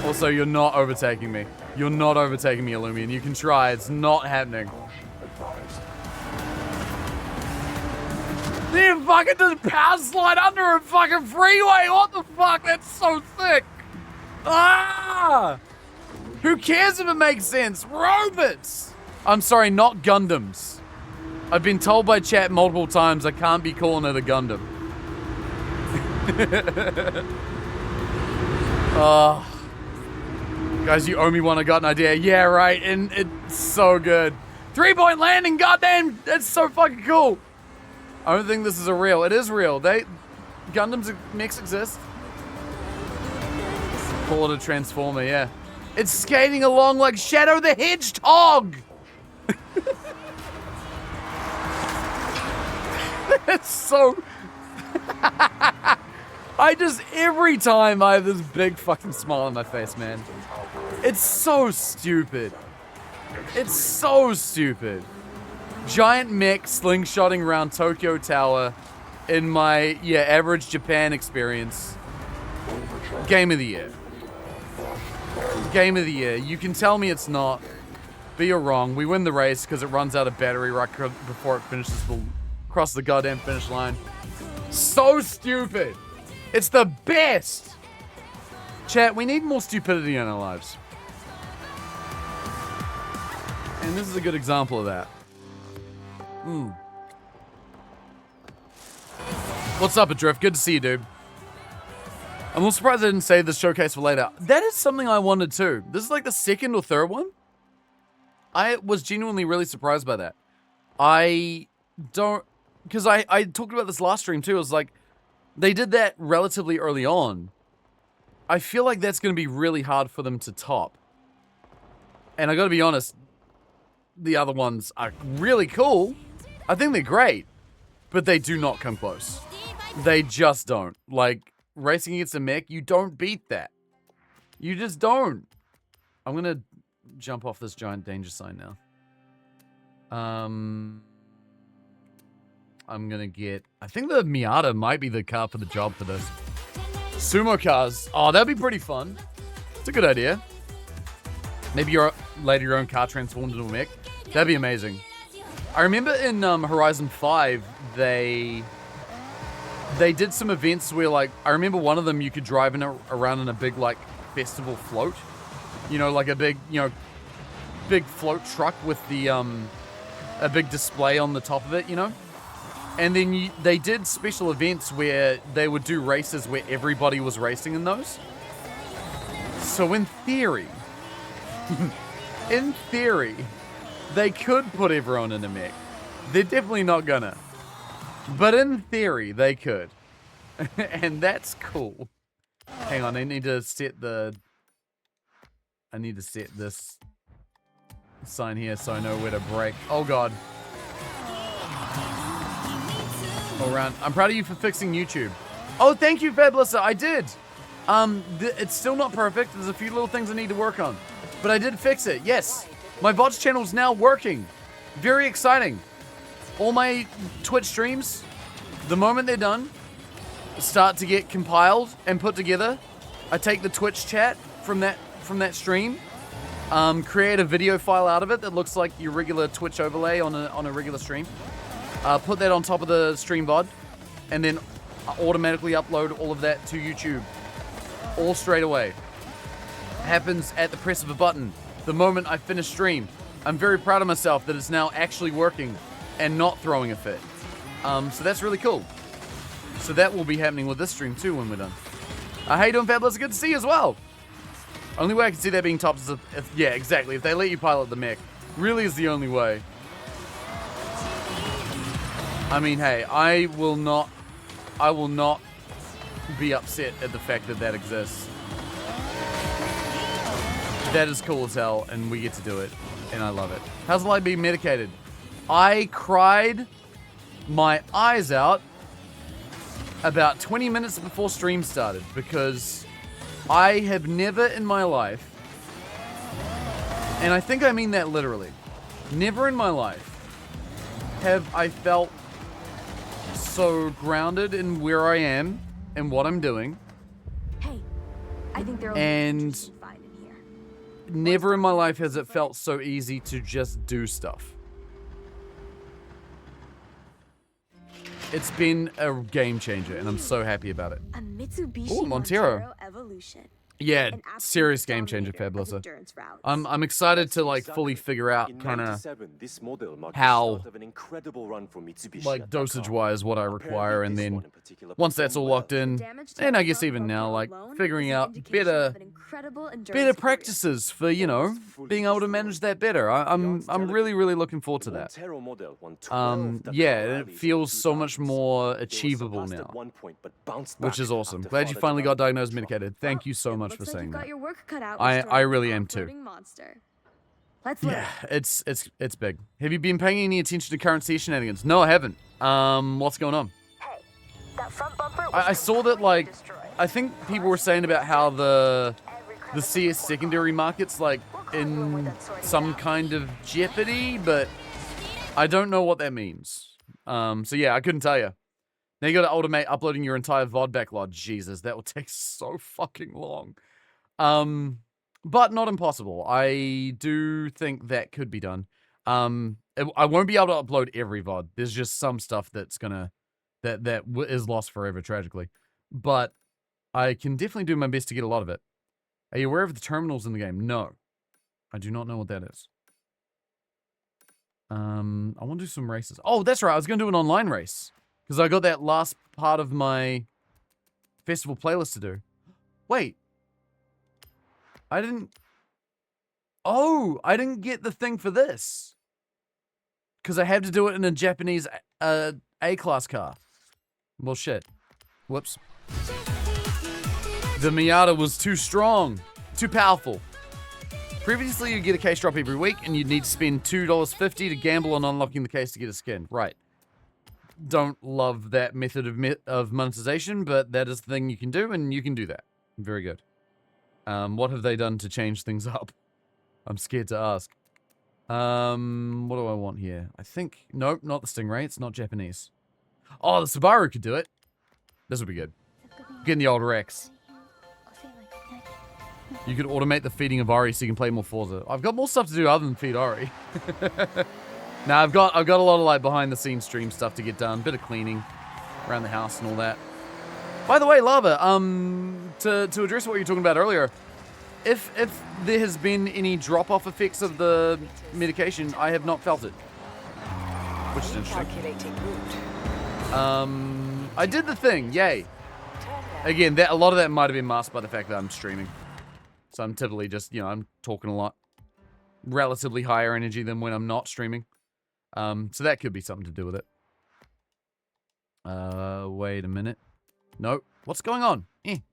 Also, you're not overtaking me. You're not overtaking me, Illumian. You can try. It's not happening. You fucking just power slide under a fucking freeway. What the fuck? That's so sick. Ah! Who cares if it makes sense? Robots! I'm sorry, not Gundams. I've been told by chat multiple times I can't be calling it a Gundam. Oh. Guys, you owe me one. I got an idea. Yeah, right. And it's so good. 3-point landing. Goddamn. That's so fucking cool. I don't think this is a real. It is real. Gundams mechs exist. Call it a transformer. Yeah. It's skating along like Shadow the Hedgehog. That's so... every time I have this big fucking smile on my face, man. It's so stupid. It's so stupid. Giant mech slingshotting around Tokyo Tower in my, average Japan experience. Game of the year. Game of the year. You can tell me it's not, but you're wrong. We win the race because it runs out of battery right before it finishes across the goddamn finish line. So stupid. It's the best. Chat, we need more stupidity in our lives. And this is a good example of that. What's up, Adrift? Good to see you, dude. I'm a little surprised I didn't save this showcase for later. That is something I wanted too. This is like the second or third one. I was genuinely really surprised by that. Because I talked about this last stream too. I was like, they did that relatively early on. I feel like that's going to be really hard for them to top. And I got to be honest, the other ones are really cool. I think they're great, but they do not come close. They just don't. Like, racing against a mech, you don't beat that. You just don't. I'm going to jump off this giant danger sign now. I'm going to get... I think the Miata might be the car for the job for this. Sumo cars. Oh, that'd be pretty fun. It's a good idea. Maybe you're later your own car transformed into a mech. That'd be amazing. I remember in Horizon 5, they did some events where, like, I remember one of them you could drive around in a big, like, festival float. You know, like a big, big float truck with the, a big display on the top of it, you know? And then they did special events where they would do races where everybody was racing in those. So in theory, they could put everyone in a mech. They're definitely not gonna. But in theory, they could. And that's cool. Hang on, I need to set this sign here so I know where to brake. Oh god. All around. I'm proud of you for fixing YouTube. Oh, thank you, Fablissa. I did. It's still not perfect. There's a few little things I need to work on. But I did fix it. Yes. My VODs channel's now working. Very exciting. All my Twitch streams, the moment they're done, start to get compiled and put together. I take the Twitch chat from that stream, create a video file out of it that looks like your regular Twitch overlay on a regular stream. Put that on top of the stream VOD, and then automatically upload all of that to YouTube. All straight away. Happens at the press of a button. The moment I finish stream. I'm very proud of myself that it's now actually working and not throwing a fit. So that's really cool. So that will be happening with this stream too when we're done. How you doing, Fabulous? Good to see you as well. Only way I can see that being topped is if yeah, exactly. If they let you pilot the mech. Really is the only way. I mean, hey, I will not be upset at the fact that that exists. That is cool as hell, and we get to do it, and I love it. How's it like being medicated? I cried my eyes out about 20 minutes before stream started because I have never in my life, and I think I mean that literally, never in my life have I felt so grounded in where I am and what I'm doing. Hey, I think there and never in my life has it felt so easy to just do stuff. It's been a game changer, and I'm so happy about it. A Mitsubishi Ooh, Montero. Evolution. Yeah, An absolute serious game changer, dominator of Fabulous. endurance routes. I'm excited to like fully figure out In kind of 97, this model marked the how, start of an incredible run for Mitsubishi like at dosage Dakar. wise what I Apparently, require, and this then one in particular once that's all performed locked in, Damage to and I the guess front even bumper now like alone figuring is an out indication better of an incredible endurance better career. practices for, you know, being able to manage that better. I'm really looking forward to The that. Montero model won 12 Dakar Yeah, it rallies in feels the so much 2000s. more They were achievable surpassed at now, one point, but bounced which back is awesome. after Glad you further finally got development diagnosed, in the medicated. Thank you so It much looks for like saying you've got that. your work cut out I restoring really this am too. off-roading monster. Let's look. Yeah, it's big. Have you been paying any attention to current sea shenanigans? No, I haven't. What's going on? Hey, that front bumper was I saw that, like, I think people were saying about how the CS secondary market's like in some kind of jeopardy, but I don't know what that means. So yeah, I couldn't tell you. Now you got to automate uploading your entire VOD backlog. Jesus, that will take so fucking long. But not impossible. I do think that could be done. I won't be able to upload every VOD. There's just some stuff that's gonna that is lost forever, tragically. But I can definitely do my best to get a lot of it. Are you aware of the terminals in the game? No, I do not know what that is. I want to do some races. Oh, that's right. I was gonna do an online race because I got that last part of my festival playlist to do. Wait. I didn't... Oh, I didn't get the thing for this. Because I had to do it in a Japanese A-class car. Well, shit. Whoops. The Miata was too strong. Too powerful. Previously, you'd get a case drop every week, and you'd need to spend $2.50 to gamble on unlocking the case to get a skin. Right. Don't love that method of monetization, but that is the thing you can do, and you can do that. Very good. What have they done to change things up? I'm scared to ask. What do I want here? I think... Nope, not the Stingray. It's not Japanese. Oh, the Subaru could do it. This would be good. Getting the old Rex. You could automate the feeding of Ori so you can play more Forza. I've got more stuff to do other than feed Ori. Now I've got a lot of like behind the scenes stream stuff to get done. Bit of cleaning around the house and all that. By the way, Lava, to address what you were talking about earlier, if there has been any drop-off effects of the medication, I have not felt it. Which is interesting. I did the thing, yay. Again, a lot of that might have been masked by the fact that I'm streaming. So I'm typically just, you know, I'm talking a lot. Relatively higher energy than when I'm not streaming. So that could be something to do with it. Wait a minute. Nope. What's going on?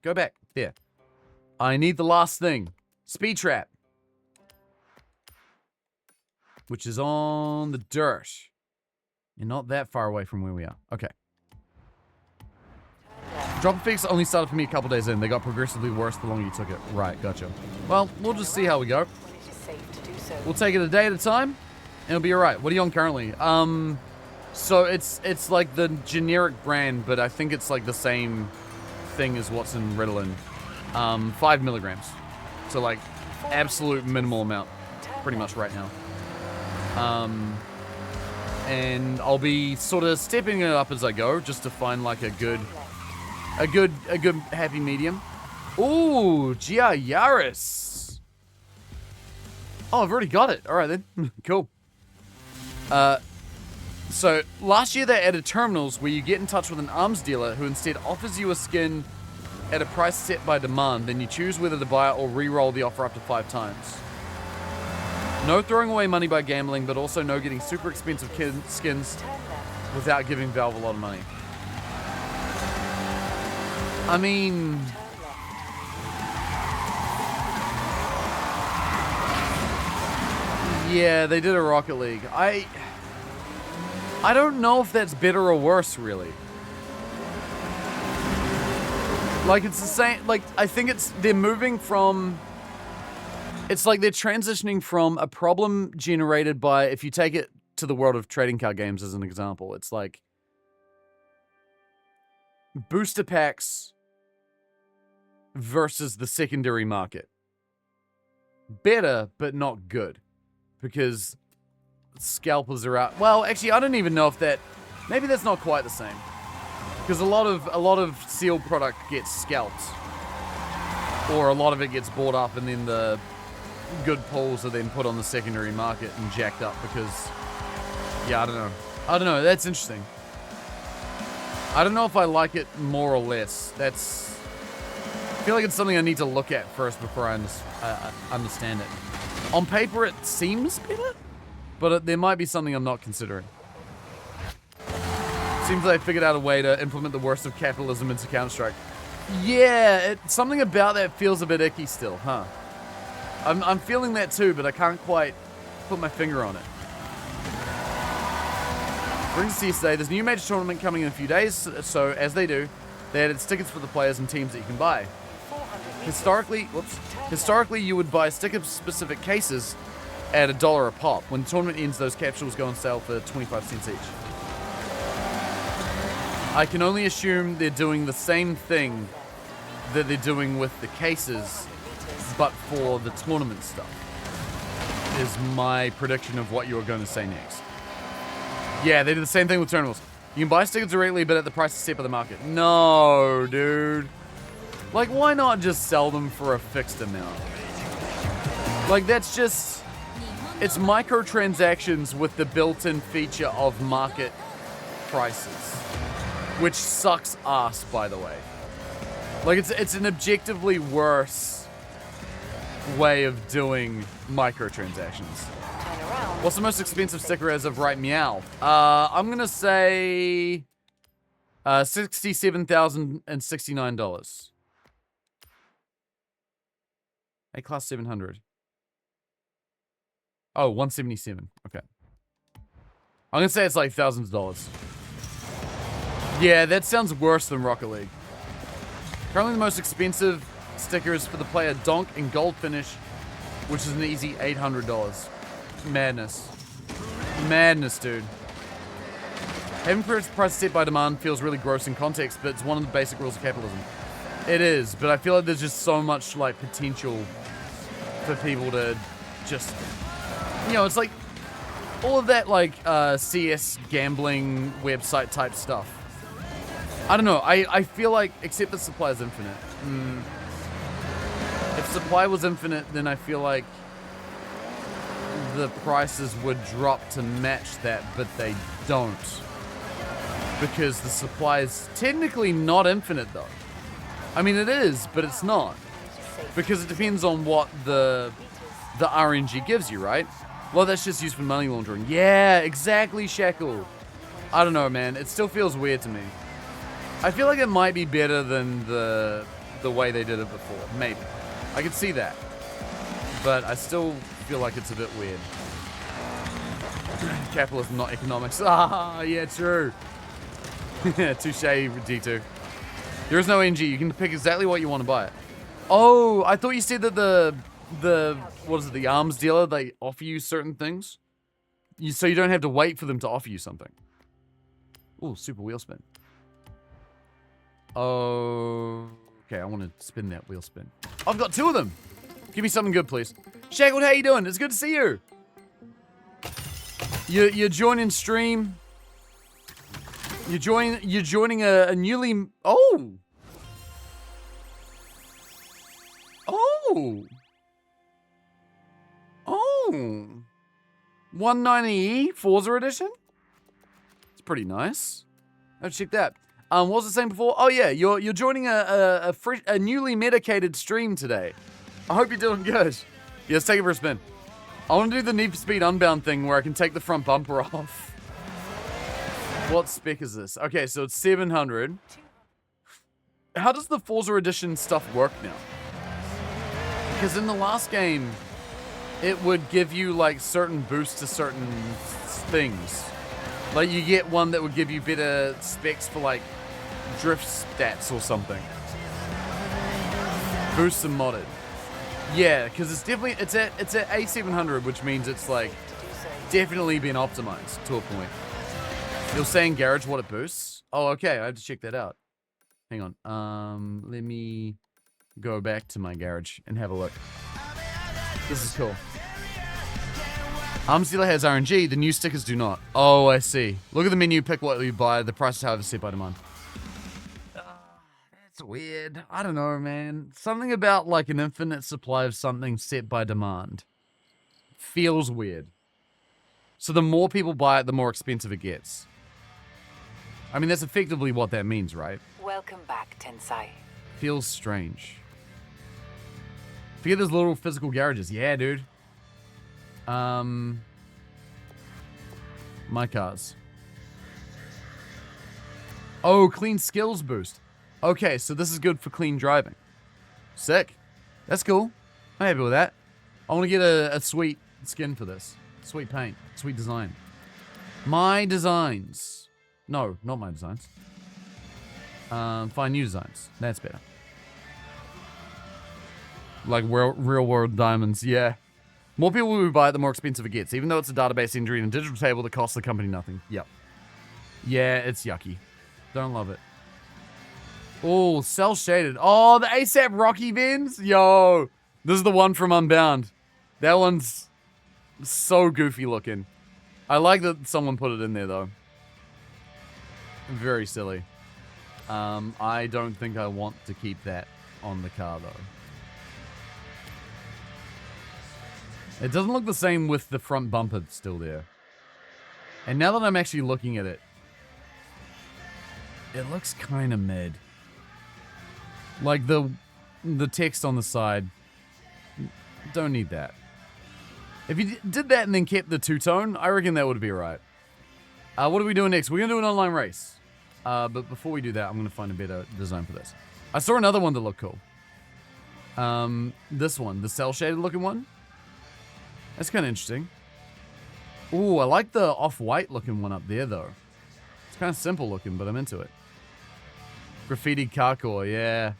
Go back. There. I need the last thing. Speed trap. Which is on the dirt. You're not that far away from where we are. Okay. Drop effects only started for me a couple days in. They got progressively worse the longer you took it. Right, gotcha. Well, we'll just see how we go. We'll take it a day at a time, and it'll be alright. What are you on currently? So it's like the generic brand, but I think it's like the same thing as what's in Ritalin. 5 milligrams. So like absolute minimal amount, pretty much right now. And I'll be sort of stepping it up as I go, just to find like a good happy medium. Ooh, Gia Yaris. Oh, I've already got it. All right then, cool. So last year they added terminals where you get in touch with an arms dealer who instead offers you a skin at a price set by demand. Then you choose whether to buy it or re-roll the offer up to 5 times. No throwing away money by gambling, but also no getting super expensive skins without giving Valve a lot of money. I mean... yeah, they did a Rocket League. I don't know if that's better or worse, really. Like, it's the same... like, I think they're moving from... it's like they're transitioning from a problem generated by... if you take it to the world of trading card games as an example, it's like... booster packs versus the secondary market. Better, but not good. Because scalpers are out. Well, actually, I don't even know if that Maybe that's not quite the same. Because a lot of sealed product gets scalped. Or a lot of it gets bought up and then the good pulls are then put on the secondary market and jacked up because, yeah, I don't know. That's interesting. I don't know if I like it more or less. I feel like it's something I need to look at first before I understand it. On paper, it seems better, but there might be something I'm not considering. Seems like they figured out a way to implement the worst of capitalism into Counter-Strike. Yeah, something about that feels a bit icky still, huh? I'm feeling that too, but I can't quite put my finger on it. Brings us to yesterday. There's a new major tournament coming in a few days, so as they do, they added stickers for the players and teams that you can buy. Historically, you would buy sticker-specific cases at $1 a pop. When the tournament ends, those capsules go on sale for 25 cents each. I can only assume they're doing the same thing that they're doing with the cases, but for the tournament stuff, is my prediction of what you're going to say next. Yeah, they do the same thing with tournaments. You can buy stickers directly, but at the price set by the market. No, dude. Like, why not just sell them for a fixed amount? Like, that's just... It's microtransactions with the built-in feature of market prices. Which sucks ass, by the way. Like, it's an objectively worse way of doing microtransactions. What's the most expensive sticker as of right meow? I'm gonna say $67,069. A-Class 700. Oh, 177. Okay. I'm gonna say it's like thousands of dollars. Yeah, that sounds worse than Rocket League. Currently the most expensive sticker is for the player Donk in gold finish, which is an easy $800. Madness. Madness, dude. Having prices set by demand feels really gross in context, but it's one of the basic rules of capitalism. It is, but I feel like there's just so much, like, potential for people to just... You know, it's like all of that, like, CS gambling website type stuff. I don't know. I feel like, except that supply is infinite. If supply was infinite, then I feel like the prices would drop to match that, but they don't. Because the supply is technically not infinite, though. I mean, it is, but it's not. Because it depends on what the RNG gives you, right? Well, that's just used for money laundering. Yeah, exactly, Shackle. I don't know, man. It still feels weird to me. I feel like it might be better than the way they did it before. Maybe. I could see that. But I still feel like it's a bit weird. Capitalism, not economics. Ah, yeah, true. Touche, D2. There is no NG. You can pick exactly what you want to buy it. Oh, I thought you said that the what is it, the arms dealer, they offer you certain things? So you don't have to wait for them to offer you something. Oh, super wheel spin. Oh, okay, I want to spin that wheel spin. I've got two of them. Give me something good, please. Shackled, how you doing? It's good to see you. You're joining stream. You're joining a newly... Oh! Oh! Oh! 190E Forza edition? It's pretty nice. Let's check that. What was I saying before? Oh yeah, you're joining a newly medicated stream today. I hope you're doing good. Yeah, let's take it for a spin. I want to do the Need for Speed Unbound thing where I can take the front bumper off. What spec is this? Okay, so it's 700. How does the Forza Edition stuff work now? Because in the last game, it would give you like certain boosts to certain things. Like you get one that would give you better specs for like drift stats or something. Boosts and modded. Yeah, because it's definitely it's at A700, which means it's like definitely been optimized to a point. You're saying garage what it boosts? Oh, okay. I have to check that out. Hang on. Let me go back to my garage and have a look. This is cool. Arms dealer has RNG, the new stickers do not. Oh, I see. Look at the menu, pick what you buy, the price is however set by demand. That's weird. I don't know, man. Something about like an infinite supply of something set by demand feels weird. So the more people buy it, the more expensive it gets. I mean, that's effectively what that means, right? Welcome back, Tensai. Feels strange. Forget those little physical garages. Yeah, dude. My cars. Oh, clean skills boost. Okay, so this is good for clean driving. Sick. That's cool. I'm happy with that. I want to get a sweet skin for this. Sweet paint. Sweet design. My designs. No, not my designs. Find new designs. That's better. Like real world diamonds. Yeah. More people who buy it, the more expensive it gets. Even though it's a database entry in a digital table that costs the company nothing. Yep. Yeah, it's yucky. Don't love it. Oh, cell shaded. Oh, the ASAP Rocky bins. Yo. This is the one from Unbound. That one's so goofy looking. I like that someone put it in there, though. Very silly. I don't think I want to keep that on the car, though. It doesn't look the same with the front bumper still there. And now that I'm actually looking at it, it looks kind of mid. Like the text on the side, don't need that. If you did that and then kept the two-tone, I reckon that would be right. What are we doing next? We're going to do an online race. But before we do that, I'm going to find a better design for this. I saw another one that looked cool. This one, the cel-shaded looking one. That's kind of interesting. Ooh, I like the off-white looking one up there, though. It's kind of simple looking, but I'm into it. Graffiti carcore, yeah.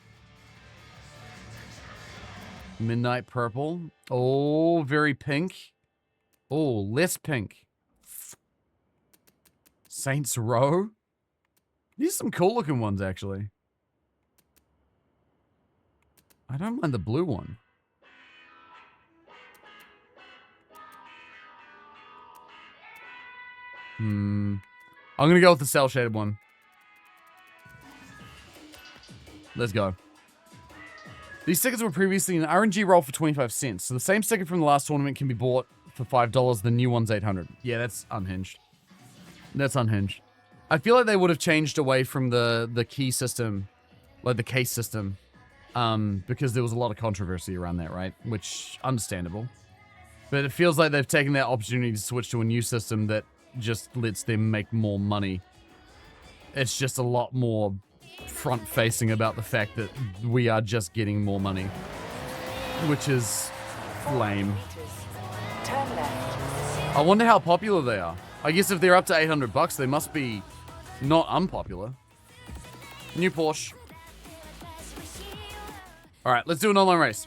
Midnight purple. Oh, very pink. Oh, less pink. Saints Row. These are some cool looking ones, actually. I don't mind the blue one. I'm gonna go with the cell shaded one. Let's go. These stickers were previously an RNG roll for 25 cents, so the same sticker from the last tournament can be bought for $5. The new one's $800. Yeah, that's unhinged. That's unhinged. I feel like they would have changed away from the key system, like the case system, because there was a lot of controversy around that, right? Which, understandable. But it feels like they've taken that opportunity to switch to a new system that just lets them make more money. It's just a lot more front-facing about the fact that we are just getting more money, which is lame. I wonder how popular they are. I guess if they're up to $800, they must be not unpopular. New Porsche. All right, let's do an online race.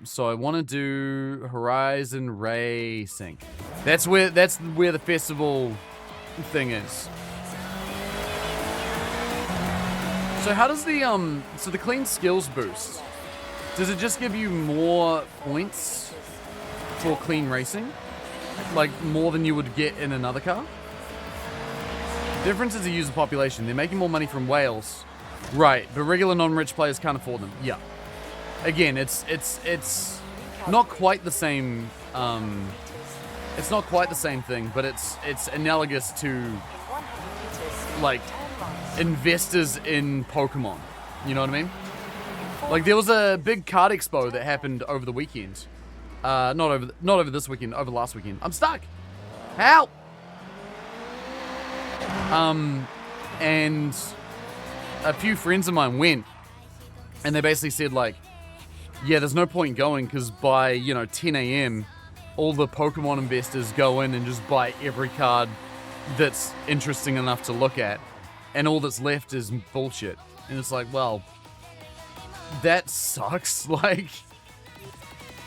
So I want to do Horizon Racing. That's where the festival thing is. So how does the so the clean skills boost? Does it just give you more points for clean racing? Like more than you would get in another car? Difference is the user population. They're making more money from whales. Right, but regular non-rich players can't afford them. Yeah. Again, it's not quite the same. It's not quite the same thing, but it's analogous to like investors in Pokemon. You know what I mean? Like there was a big card expo that happened over the weekend. Not over this weekend, over last weekend. I'm stuck. Help! And a few friends of mine went, and they basically said like, yeah, there's no point going because by, 10 a.m., all the Pokemon investors go in and just buy every card that's interesting enough to look at, and all that's left is bullshit. And it's like, well, that sucks. Like,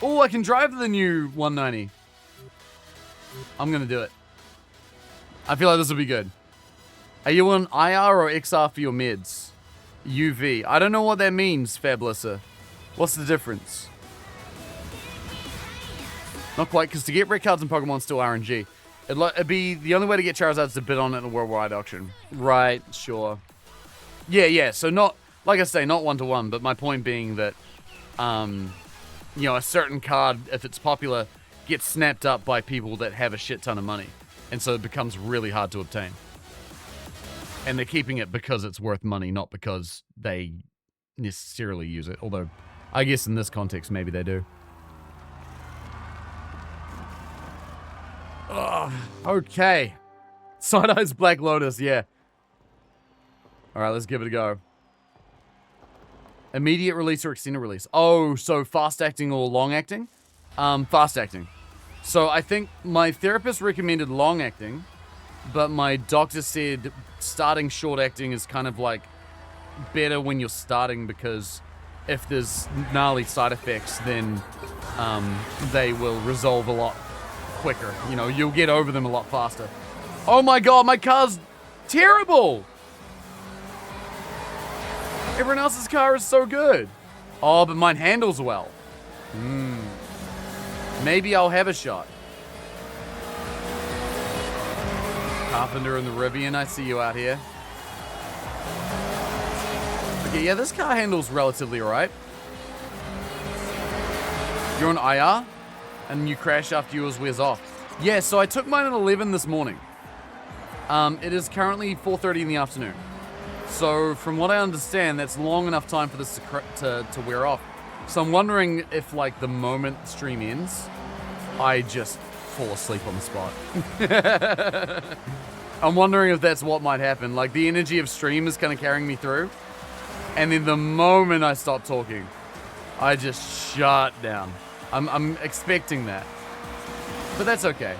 oh, I can drive the new 190. I'm gonna do it. I feel like this will be good. Are you on IR or XR for your mids? UV. I don't know what that means, Fablissa. What's the difference? Not quite, because to get rare cards in Pokemon is still RNG. It'd be the only way to get Charizard is to bid on it in a worldwide auction. Right, sure. Yeah, so not, like I say, not one-to-one, but my point being that, you know, a certain card, if it's popular, gets snapped up by people that have a shit ton of money. And so it becomes really hard to obtain. And they're keeping it because it's worth money, not because they necessarily use it. Although, I guess in this context, maybe they do. Ugh, okay. Side-Eye's Black Lotus, yeah. Alright, let's give it a go. Immediate release or extended release? Oh, so fast acting or long acting? Fast acting. So I think my therapist recommended long acting, but my doctor said starting short acting is kind of like better when you're starting, because if there's gnarly side effects, then they will resolve a lot quicker. You know, you'll get over them a lot faster. Oh my god, my car's terrible! Everyone else's car is so good. Oh, but mine handles well. Maybe I'll have a shot. Carpenter and the Rivian, I see you out here. Okay, yeah, this car handles relatively alright. You're on IR? And you crash after yours wears off. Yeah, so I took mine at 11 this morning. It is currently 4:30 in the afternoon. So from what I understand, that's long enough time for this to wear off. So I'm wondering if, like, the moment the stream ends, I just fall asleep on the spot. I'm wondering if that's what might happen. Like, the energy of stream is kind of carrying me through. And then the moment I stop talking, I just shut down. I'm expecting that. But that's okay.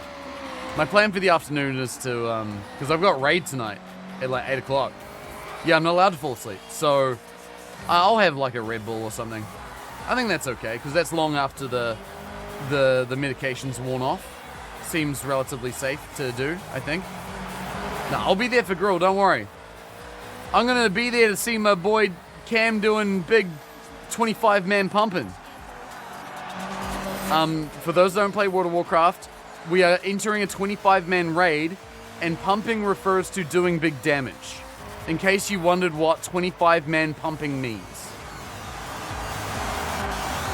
My plan for the afternoon is to, because I've got raid tonight at like 8 o'clock. Yeah, I'm not allowed to fall asleep. So I'll have like a Red Bull or something. I think that's okay, because that's long after the medication's worn off. Seems relatively safe to do, I think. No, I'll be there for Grill, don't worry. I'm going to be there to see my boy Cam doing big 25-man pumping. For those that don't play World of Warcraft, we are entering a 25-man raid, and pumping refers to doing big damage. In case you wondered what 25-man pumping means.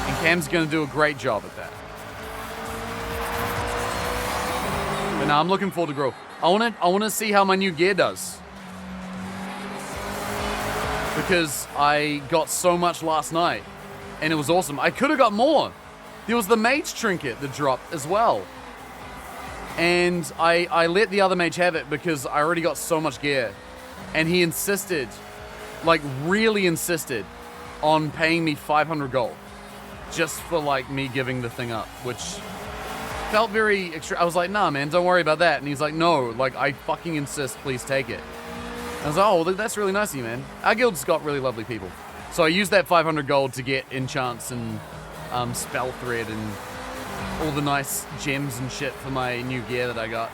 And Cam's going to do a great job at that. But no, I'm looking forward to Grill. I want to see how my new gear does. Because I got so much last night, and it was awesome. I could have got more. There was the mage trinket that dropped as well. And I let the other mage have it because I already got so much gear. And he insisted, like really insisted, on paying me 500 gold. Just for like me giving the thing up, which felt very extra. I was like, nah man, don't worry about that. And he's like, no, like I fucking insist, please take it. I was like, oh, well, that's really nice of you, man. Our guild's got really lovely people. So I used that 500 gold to get enchants and spell thread and all the nice gems and shit for my new gear that I got.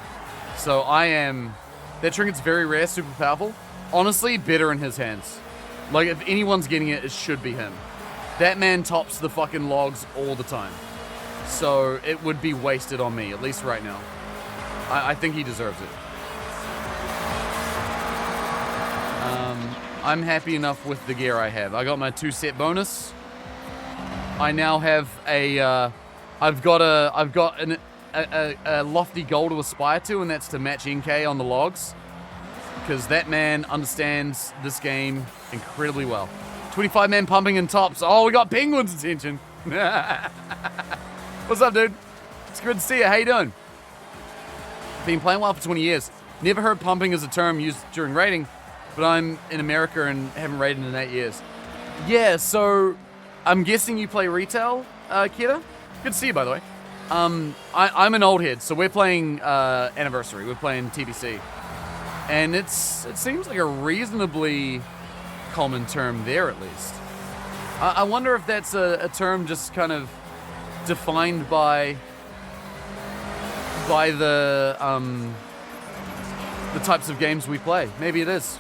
So that trinket's very rare, super powerful. Honestly, better in his hands. Like, if anyone's getting it, it should be him. That man tops the fucking logs all the time. So it would be wasted on me, at least right now. I think he deserves it. I'm happy enough with the gear I have. I got my 2-set bonus. I now have I've got a lofty goal to aspire to, and that's to match NK on the logs. Because that man understands this game incredibly well. 25-man pumping and tops. Oh, we got Penguin's attention. What's up, dude? It's good to see you. How you doing? Been playing WoW for 20 years. Never heard pumping as a term used during raiding, but I'm in America and haven't raided in 8 years. Yeah, so I'm guessing you play retail, Kira? Good to see you, by the way. I'm an old head, so we're playing Anniversary. We're playing TBC. And it seems like a reasonably common term there, at least. I wonder if that's a term just kind of defined by the types of games we play. Maybe it is.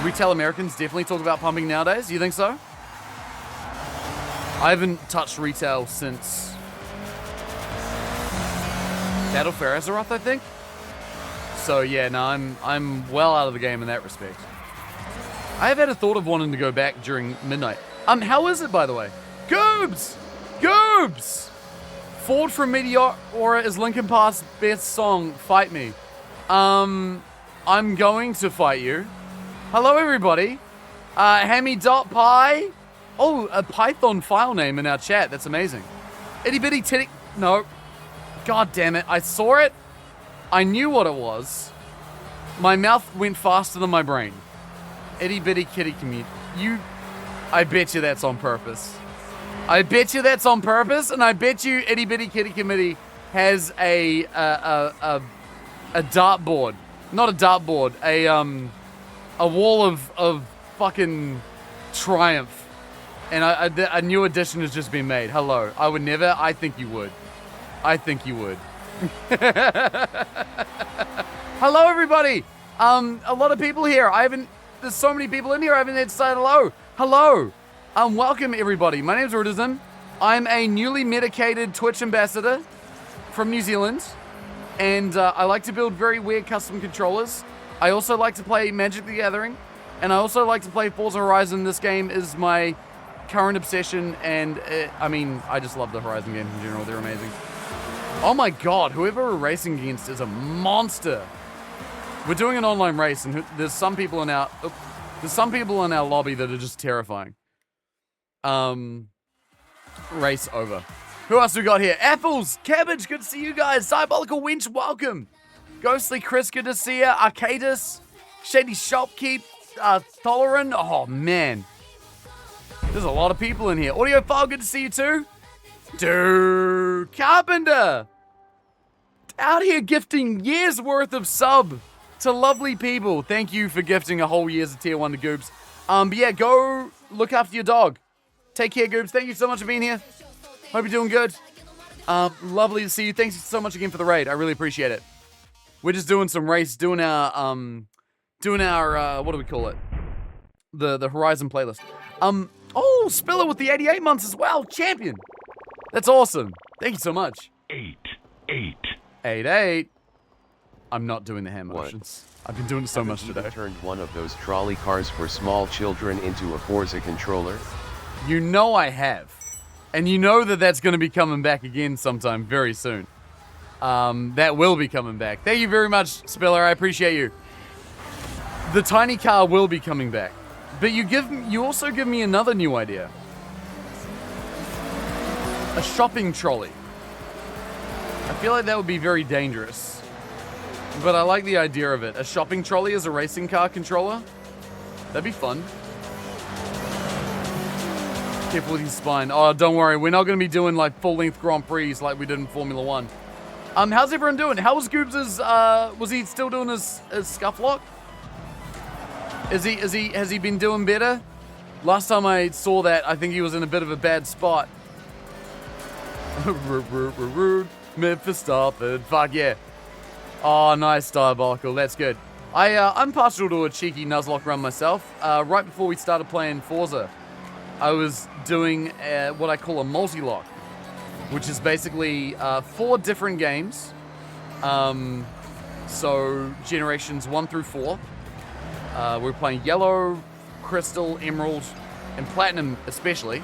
Retail Americans definitely talk about pumping nowadays. You think so? I haven't touched retail since Battle for Azeroth, I think. So yeah, no, I'm well out of the game in that respect. I have had a thought of wanting to go back during midnight. How is it, by the way? Goobs! Goobs! Ford from Meteora is Linkin Park's best song. Fight me. I'm going to fight you. Hello, everybody. Hammy.py. Oh, a Python file name in our chat. That's amazing. Itty bitty titty. No. God damn it. I saw it. I knew what it was. My mouth went faster than my brain. Itty bitty kitty commute. I bet you that's on purpose. I bet you that's on purpose, and I bet you Itty Bitty Kitty Committee has a dartboard. Not a dartboard, a wall of fucking triumph. And a new edition has just been made. Hello. I would never. I think you would. I think you would. Hello, everybody. A lot of people here. There's so many people in here. I haven't had to say hello. Hello. Welcome, everybody. My name's Rudism. I'm a newly medicated Twitch ambassador from New Zealand. And I like to build very weird custom controllers. I also like to play Magic the Gathering. And I also like to play Forza Horizon. This game is my current obsession. And, I just love the Horizon games in general. They're amazing. Oh my god, whoever we're racing against is a monster. We're doing an online race, and there's some people in our lobby that are just terrifying. Race over. Who else we got here? Apples, Cabbage, good to see you guys. Diabolical Winch, welcome. Ghostly Chris, good to see you. Arcadis, Shady Shopkeep, Tholeran. Oh man, there's a lot of people in here. Audiophile, good to see you too. Dude, Carpenter, out here gifting years worth of sub to lovely people. Thank you for gifting a whole year's of tier 1 to Goobs. But yeah, go look after your dog. Take care, Goobs. Thank you so much for being here. Hope you're doing good. Lovely to see you. Thanks so much again for the raid. I really appreciate it. We're just doing some race, doing our what do we call it? The Horizon playlist. Oh, Spiller with the 88 months as well. Champion. That's awesome. Thank you so much. 8. I'm not doing the hand motions. I've been doing it so much today. Turned one of those trolley cars for small children into a Forza controller? You know I have. And you know that that's going to be coming back again sometime very soon. That will be coming back. Thank you very much, Spiller. I appreciate you. The tiny car will be coming back. But you also give me another new idea. A shopping trolley. I feel like that would be very dangerous. But I like the idea of it. A shopping trolley as a racing car controller? That'd be fun. Careful with your spine. Oh, don't worry. We're not going to be doing like full-length Grand Prix like we did in Formula 1. How's everyone doing? How was Goobs' was he still doing his scuff lock? Has he been doing better? Last time I saw that, I think he was in a bit of a bad spot. Memphis Stafford. Fuck yeah. Oh, nice, Diabolical. That's good. I'm partial to a cheeky Nuzlocke run myself. Right before we started playing Forza, I was doing what I call a multi-lock, which is basically 4 different games. So generations 1 through 4. We're playing Yellow, Crystal, Emerald, and Platinum especially.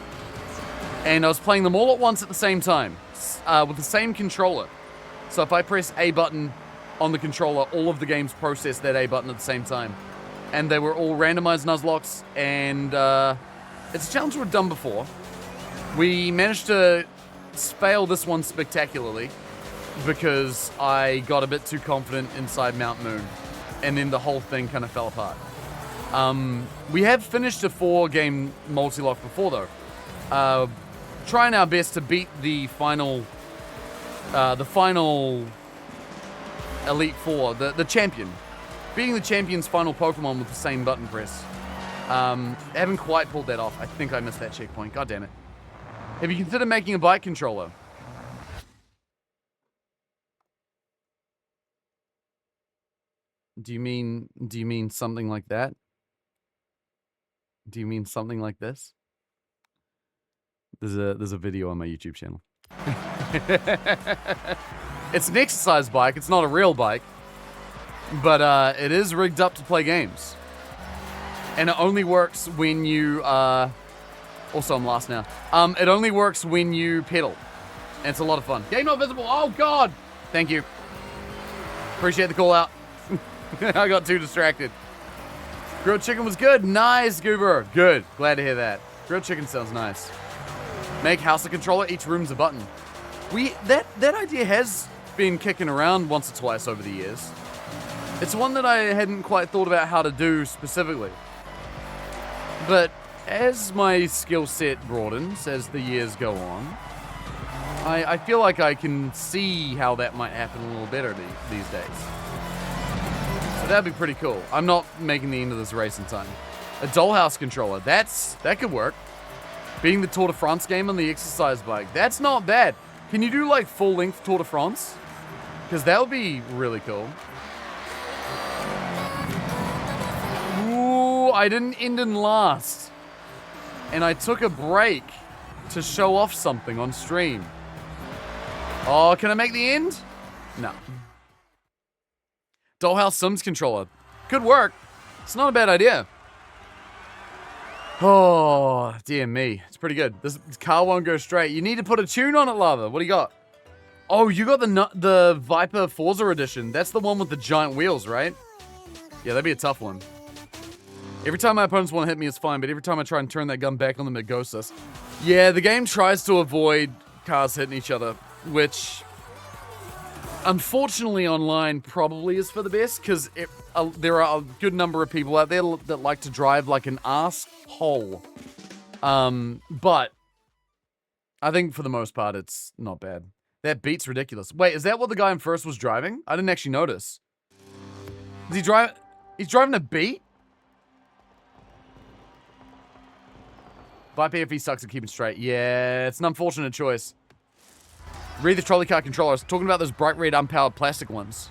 And I was playing them all at once at the same time, with the same controller. So if I press A button on the controller, all of the games process that A button at the same time. And they were all randomized Nuzlocks, and it's a challenge we've done before. We managed to fail this one spectacularly because I got a bit too confident inside Mount Moon, and then the whole thing kind of fell apart. We have finished a 4-game multi-lock before though. Trying our best to beat the final Elite Four, the champion. Beating the champion's final Pokemon with the same button press. Haven't quite pulled that off. I think I missed that checkpoint. God damn it. Have you considered making a bike controller? Do you mean something like that? Do you mean something like this? There's a video on my YouTube channel. It's an exercise bike. It's not a real bike. But it is rigged up to play games. And it only works when you... also, I'm last now. It only works when you pedal. And it's a lot of fun. Game not visible. Oh, God. Thank you. Appreciate the call out. I got too distracted. Grilled chicken was good. Nice, Goober. Good. Glad to hear that. Grilled chicken sounds nice. Make house a controller. Each room's a button. That idea has been kicking around once or twice over the years. It's one that I hadn't quite thought about how to do specifically. But as my skill set broadens, as the years go on, I feel like I can see how that might happen a little better these days. So that'd be pretty cool. I'm not making the end of this race in time. A dollhouse controller, that could work. Beating the Tour de France game on the exercise bike, that's not bad. Can you do like full-length Tour de France? Because that would be really cool. Ooh, I didn't end in last. And I took a break to show off something on stream. Oh, can I make the end? No. Dollhouse Sims controller. Could work. It's not a bad idea. Oh, dear me. It's pretty good. This car won't go straight. You need to put a tune on it, Lava. What do you got? Oh, you got the Viper Forza edition. That's the one with the giant wheels, right? Yeah, that'd be a tough one. Every time my opponents want to hit me, it's fine, but every time I try and turn that gun back on them, it ghosts us. Yeah, the game tries to avoid cars hitting each other, which, unfortunately, online probably is for the best, because there are a good number of people out there that like to drive like an asshole. But I think for the most part, it's not bad. That beat's ridiculous. Wait, is that what the guy in first was driving? I didn't actually notice. Is he drive? He's driving a beat? Viper if he sucks at keeping straight. Yeah, it's an unfortunate choice. Read the trolley car controller. I was talking about those bright red unpowered plastic ones.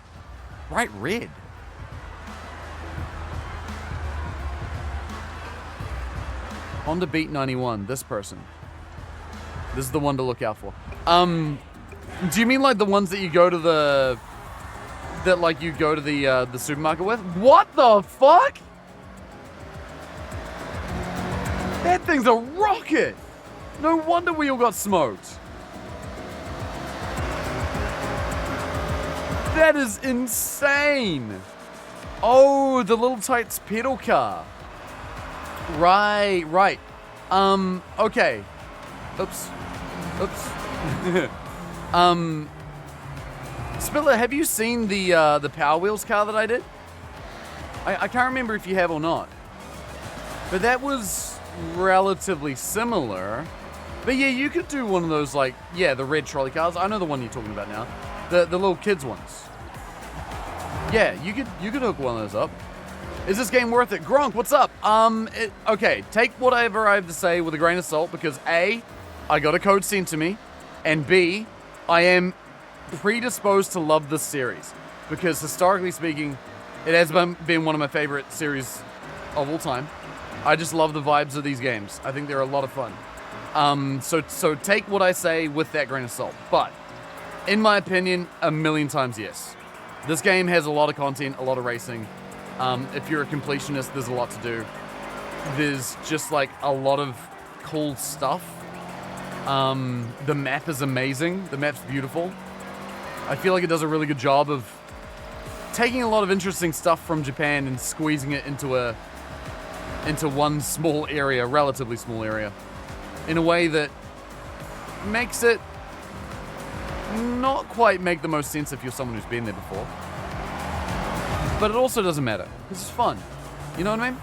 Bright red? Honda Beat 91. This person. This is the one to look out for. Do you mean like the ones that you go to the... That like you go to the supermarket with? What the fuck? That thing's a rocket! No wonder we all got smoked. That is insane! Oh, the Little Tights pedal car. Right. Okay. Oops. Spiller, have you seen the Power Wheels car that I did? I can't remember if you have or not. But that was relatively similar. But yeah, you could do one of those, like, yeah, the red trolley cars. I know the one you're talking about now. The little kids ones. Yeah, you could hook one of those up. Is this game worth it? Gronk, what's up? Okay, take whatever I have to say with a grain of salt, because A, I got a code sent to me, and B, I am predisposed to love this series. Because historically speaking, it has been one of my favorite series of all time. I just love the vibes of these games. I think they're a lot of fun. So take what I say with that grain of salt. But, in my opinion, a million times yes. This game has a lot of content, a lot of racing. If you're a completionist, there's a lot to do. There's just like a lot of cool stuff. The map is amazing. The map's beautiful. I feel like it does a really good job of taking a lot of interesting stuff from Japan and squeezing it into one small area, relatively small area, in a way that makes it not quite make the most sense if you're someone who's been there before. But it also doesn't matter, because it's fun. You know what I mean?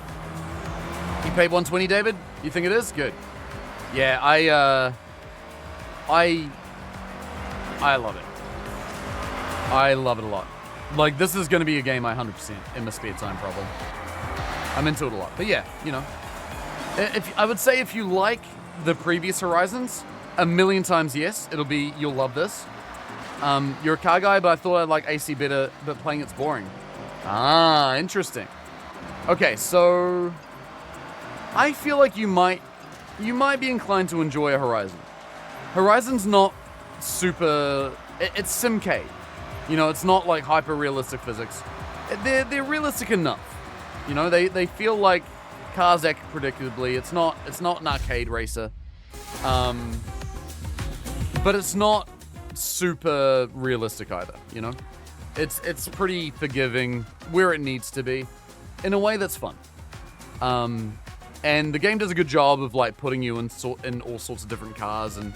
You paid $120, David? You think it is? Good. Yeah, I love it. I love it a lot. Like, this is going to be a game I 100% in my spare time, probably. I'm into it a lot. But yeah, you know. I would say if you like the previous Horizons, a million times yes, you'll love this. You're a car guy, but I thought I'd like AC better, but playing it's boring. Ah, interesting. Okay, so I feel like you might be inclined to enjoy a Horizon. Horizon's not super It's simcade. You know, it's not like hyper-realistic physics. They're realistic enough. You know, they feel like cars act predictably. It's not an arcade racer. But it's not super realistic either, you know? It's pretty forgiving where it needs to be in a way that's fun. And the game does a good job of like putting you in all sorts of different cars, and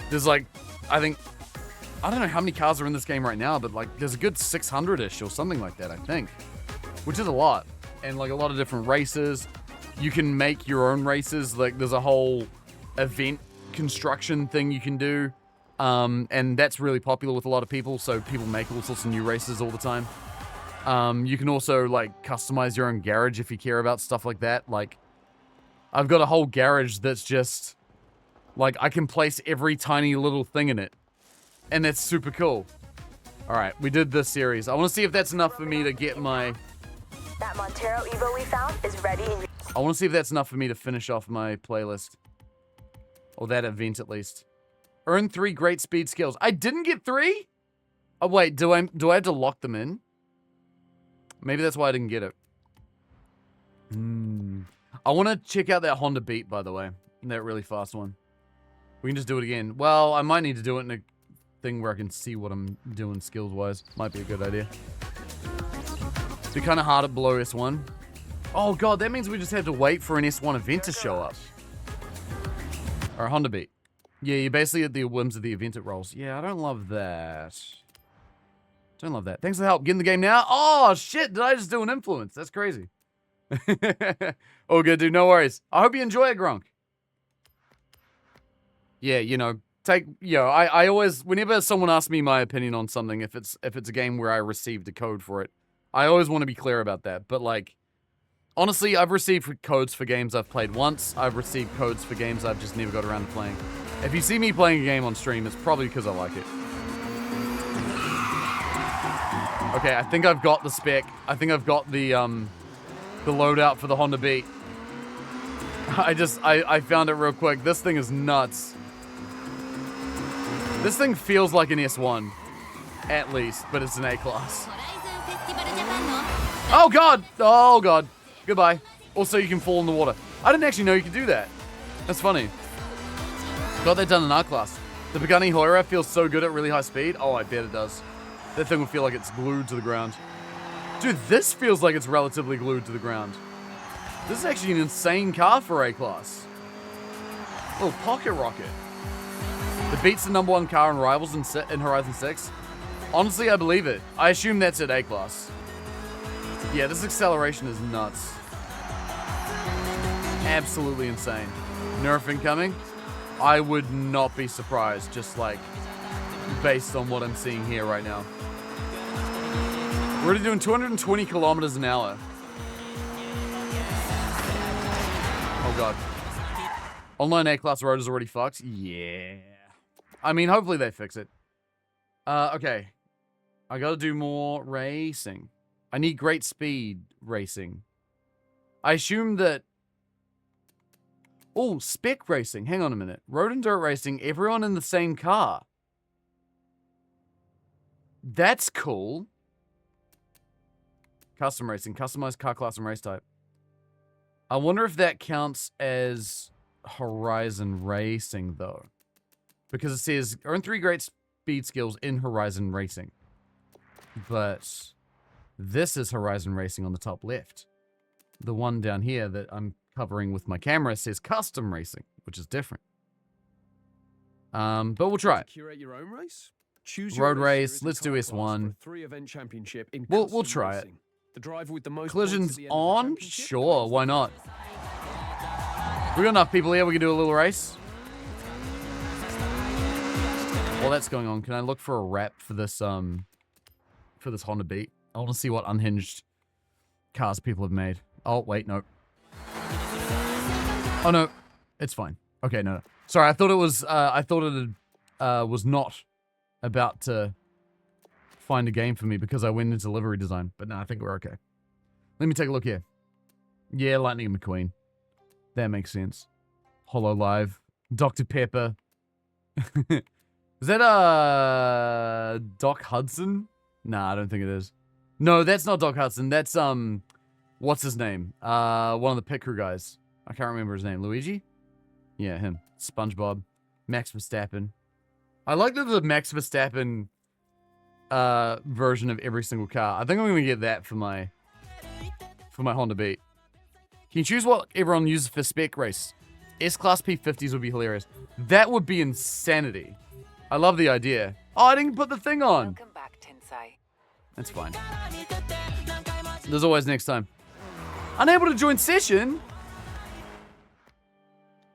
there's like, I don't know how many cars are in this game right now, but like there's a good 600-ish or something like that, I think, which is a lot. And like a lot of different races. You can make your own races. Like there's a whole event construction thing you can do. And that's really popular with a lot of people, so people make all sorts of new races all the time. You can also, like, customize your own garage if you care about stuff like that. Like, I've got a whole garage that's just, like, I can place every tiny little thing in it. And that's super cool. Alright, we did this series. I want to see if that's enough for me to get my... That Montero Evo we found is ready. I want to see if that's enough for me to finish off my playlist. Or that event, at least. Earn 3 great speed skills. I didn't get 3? Oh, wait. Do I have to lock them in? Maybe that's why I didn't get it. I want to check out that Honda Beat, by the way. That really fast one. We can just do it again. Well, I might need to do it in a thing where I can see what I'm doing skills-wise. Might be a good idea. Be kind of hard at below S1. Oh, God. That means we just have to wait for an S1 event to show up. Or Honda Beat. Yeah, you're basically at the whims of the event it rolls. Yeah, I don't love that. Don't love that. Thanks for the help. Get in the game now. Oh, shit. Did I just do an influence? That's crazy. Oh, good, dude. No worries. I hope you enjoy it, Gronk. Yeah, you know, I always, whenever someone asks me my opinion on something, if it's a game where I received a code for it, I always want to be clear about that. But, like, honestly, I've received codes for games I've played once. I've received codes for games I've just never got around to playing. If you see me playing a game on stream, it's probably because I like it. Okay, I think I've got the spec. I think I've got the loadout for the Honda Beat. I found it real quick. This thing is nuts. This thing feels like an S1, at least, but it's an A-class. Oh, God! Oh, God. Goodbye. Also, you can fall in the water. I didn't actually know you could do that. That's funny. Got that done in our class. The Pagani Huayra feels so good at really high speed. Oh, I bet it does. That thing will feel like it's glued to the ground. Dude, this feels like it's relatively glued to the ground. This is actually an insane car for A-class. Little pocket rocket. It beats the #1 car in Rivals in Horizon 6. Honestly, I believe it. I assume that's at A-class. Yeah, this acceleration is nuts. Absolutely insane. Nerf incoming. I would not be surprised, just like, based on what I'm seeing here right now. We're already doing 220 kilometers an hour. Oh, God. Online A-class road is already fucked? Yeah. I mean, hopefully they fix it. Okay. I gotta do more racing. I need great speed racing. I assume that... Oh, spec racing. Hang on a minute. Road and dirt racing, everyone in the same car. That's cool. Custom racing. Customized car class and race type. I wonder if that counts as Horizon Racing, though. Because it says, earn 3 great speed skills in Horizon Racing. But this is Horizon Racing on the top left. The one down here that I'm covering with my camera says Custom Racing, which is different. But we'll try it. Curate your own race? Choose Road race. Let's do S1. 3-event championship in We'll try it. The driver with the most Collisions on? Sure, why not? We got enough people here, we can do a little race. While that's going on, can I look for a wrap for this Honda Beat? I want to see what unhinged cars people have made. Oh, wait, no. Oh, no. It's fine. Okay, no. Sorry, I thought it was, was not about to find a game for me because I went into livery design. But no, I think we're okay. Let me take a look here. Yeah, Lightning McQueen. That makes sense. Hollow Live. Dr. Pepper. Is that Doc Hudson? Nah, I don't think it is. No, that's not Doc Hudson. That's what's his name? One of the pit crew guys. I can't remember his name. Luigi? Yeah, him. SpongeBob. Max Verstappen. I like the Max Verstappen version of every single car. I think I'm gonna get that for my Honda Beat. Can you choose what everyone uses for spec race? S-Class P50s would be hilarious. That would be insanity. I love the idea. Oh, I didn't put the thing on. Welcome back, Tensei. That's fine. There's always next time. Unable to join session?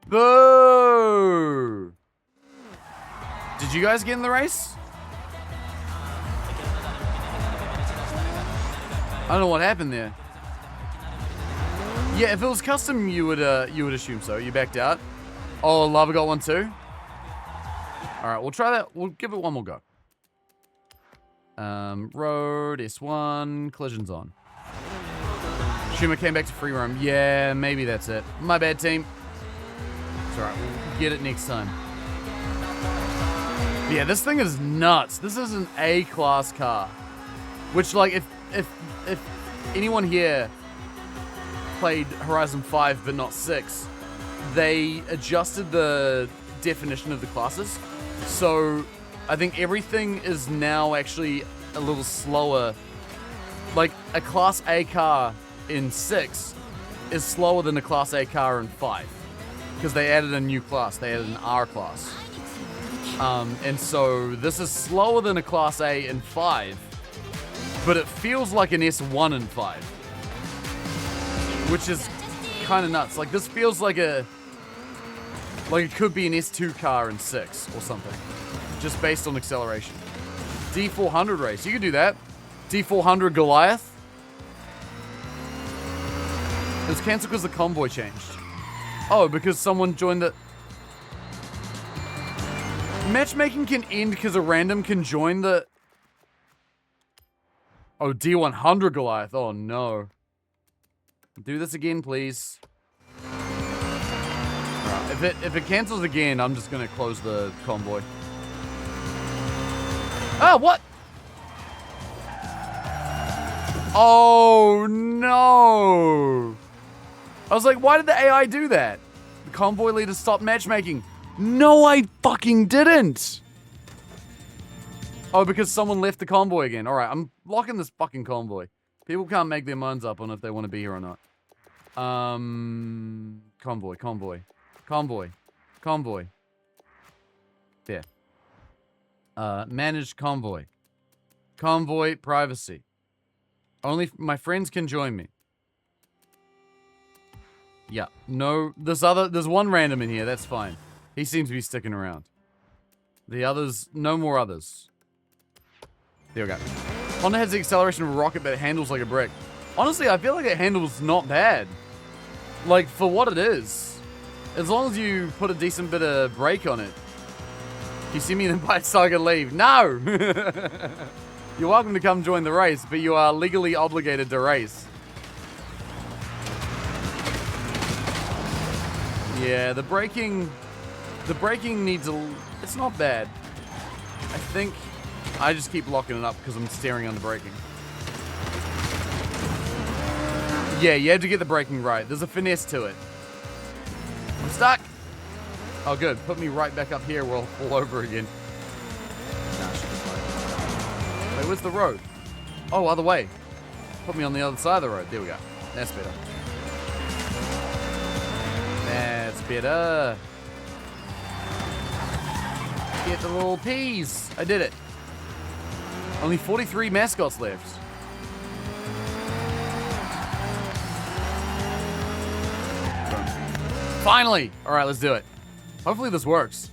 Boo! Did you guys get in the race? I don't know what happened there. Yeah, if it was custom, you would assume so. You backed out. Oh, Lava got one too. All right, we'll try that. We'll give it one more go. Road S1 collisions on. Schumer came back to free roam. Yeah, maybe that's it. My bad, team. It's all right. We'll get it next time. Yeah, this thing is nuts. This is an A-class car, which, like, if anyone here played Horizon 5 but not 6, they adjusted the definition of the classes. So I think everything is now actually a little slower. Like, a Class A car in 6 is slower than a Class A car in 5. Because they added a new class. They added an R class. And so this is slower than a Class A in 5. But it feels like an S1 in 5. Which is kind of nuts. Like, this feels like it could be an S2 car in 6 or something. Just based on acceleration. D400 race. You could do that. D400 Goliath. It was cancelled because the convoy changed. Oh, because someone joined the... Matchmaking can end because a random can join the... Oh, D100 Goliath. Oh, no. Do this again, please. Right. If it cancels again, I'm just gonna close the convoy. Ah, what? Oh, no. I was like, why did the AI do that? The convoy leader stopped matchmaking. No, I fucking didn't. Oh, because someone left the convoy again. All right, I'm locking this fucking convoy. People can't make their minds up on if they want to be here or not. Convoy. There. Manage convoy. Convoy privacy. Only my friends can join me. Yeah, no, there's one random in here, that's fine. He seems to be sticking around. The others, no more others. There we go. Honda has the acceleration of a rocket, but it handles like a brick. Honestly, I feel like it handles not bad. Like, for what it is. As long as you put a decent bit of brake on it. You see me in the Bite Saga leave. No! You're welcome to come join the race, but you are legally obligated to race. Yeah, the braking needs it's not bad. I think I just keep locking it up because I'm staring on the braking. Yeah, you have to get the braking right. There's a finesse to it. I'm stuck. Oh, good. Put me right back up here where I'll fall over again. Nah, should be fine. Wait, where's the road? Oh, other way. Put me on the other side of the road. There we go. That's better. That's better. Get the little peas. I did it. Only 43 mascots left. Finally! Alright, let's do it. Hopefully this works.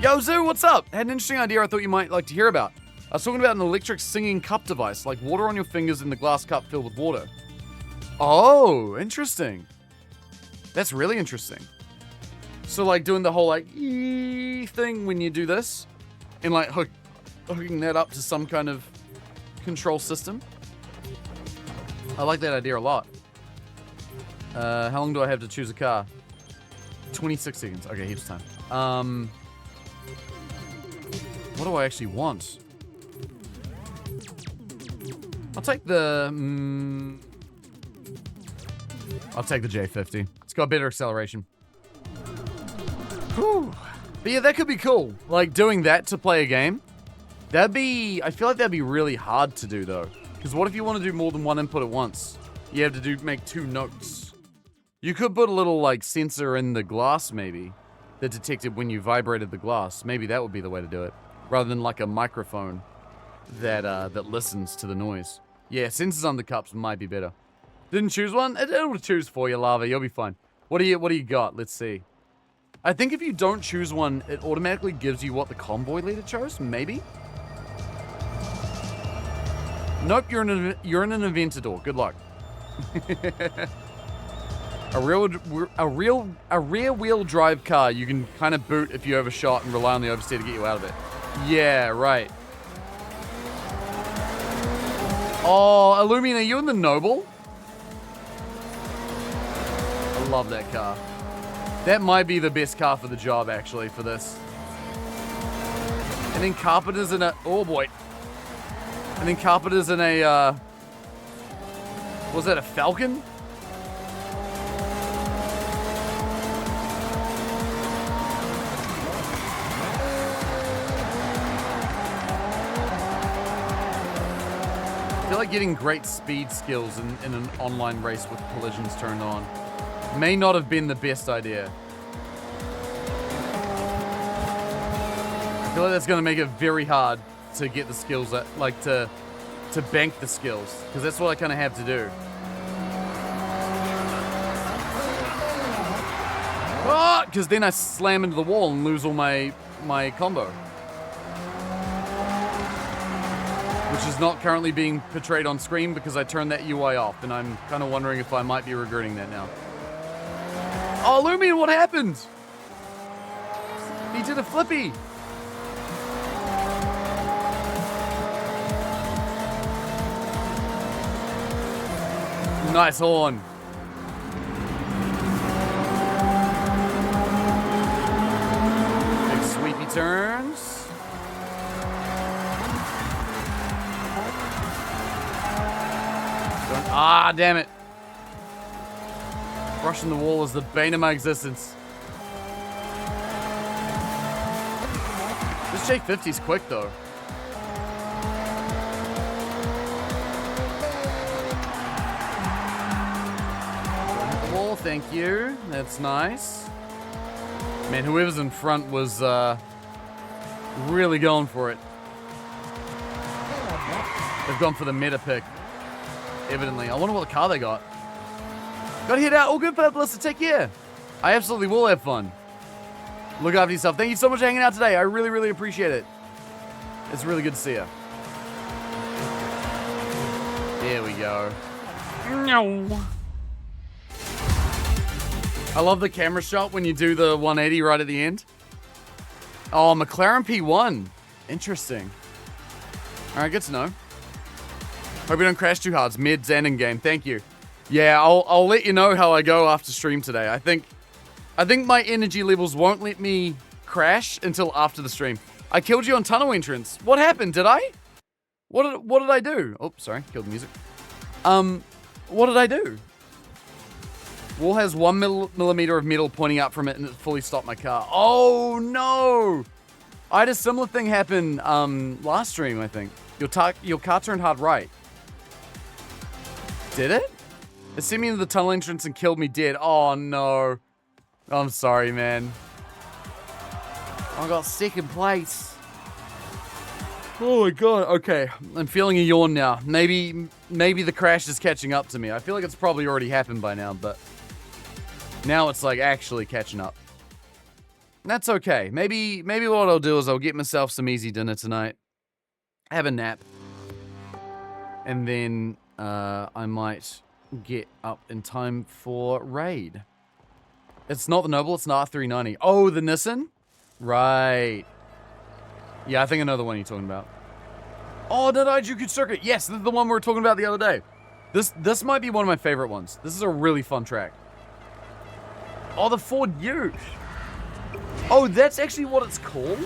Yo, Zoo, what's up? Had an interesting idea I thought you might like to hear about. I was talking about an electric singing cup device, like water on your fingers in the glass cup filled with water. Oh, interesting. That's really interesting. So, like, doing the whole, like, ee thing when you do this, and, like, hooking that up to some kind of control system. I like that idea a lot. How long do I have to choose a car? 26 seconds. Okay, heaps of time. What do I actually want? I'll take the... I'll take the J50. It's got better acceleration. Whew. But yeah, that could be cool. Like, doing that to play a game. That'd be... I feel like that'd be really hard to do, though. Because what if you want to do more than one input at once? You have to make 2 notes. You could put a little, like, sensor in the glass, maybe, that detected when you vibrated the glass. Maybe that would be the way to do it. Rather than, like, a microphone that that listens to the noise. Yeah, sensors on the cups might be better. Didn't choose one? It'll choose for you, Lava. You'll be fine. What do you got? Let's see. I think if you don't choose one, it automatically gives you what the convoy leader chose. Maybe. Nope, you're in an Aventador. Good luck. a rear wheel drive car you can kind of boot if you overshot and rely on the oversteer to get you out of it. Yeah, right. Oh, Illumina, are you in the Noble? I love that car. That might be the best car for the job, actually, for this. And then Carpenter's in a... Oh, boy. And then Carpenter's in a, was that a Falcon? I feel like getting great speed skills in an online race with collisions turned on may not have been the best idea. I feel like that's going to make it very hard to get the skills, like to bank the skills, because that's what I kind of have to do. Because then I slam into the wall and lose all my combo. Which is not currently being portrayed on screen because I turned that UI off, and I'm kind of wondering if I might be regretting that now. Oh, Lumion, what happened? He did a flippy. Nice horn. Big sweepy turns. Ah, damn it. Brushing the wall is the bane of my existence. This J50's quick, though. Wall, thank you. That's nice. Man, whoever's in front was really going for it. They've gone for the meta pick. Evidently. I wonder what car they got. Gotta head out. All good, Purplista. Take care. I absolutely will have fun. Look after yourself. Thank you so much for hanging out today. I really, really appreciate it. It's really good to see you. There we go. I love the camera shot when you do the 180 right at the end. Oh, McLaren P1. Interesting. Alright, good to know. Hope you don't crash too hard. It's mids and in game. Thank you. Yeah, I'll let you know how I go after stream today. I think my energy levels won't let me crash until after the stream. I killed you on tunnel entrance. What happened? Did I? What did I do? Oh, sorry. Killed the music. What did I do? Wall has 1 millimeter of metal pointing out from it and it fully stopped my car. Oh, no. I had a similar thing happen last stream, I think. Your car turned hard right. Did it? It sent me into the tunnel entrance and killed me dead. Oh, no. I'm sorry, man. I got second place. Oh, my God. Okay. I'm feeling a yawn now. Maybe the crash is catching up to me. I feel like it's probably already happened by now, but now it's, like, actually catching up. That's okay. Maybe what I'll do is I'll get myself some easy dinner tonight. Have a nap. And then I might get up in time for raid. It's not the Noble, it's the R390. Oh, the Nissan? Right. Yeah, I think I know the one you're talking about. Oh, the Naijuku Circuit. Yes, this is the one we were talking about the other day. This might be one of my favorite ones. This is a really fun track. Oh, the Ford Ute. Oh, that's actually what it's called?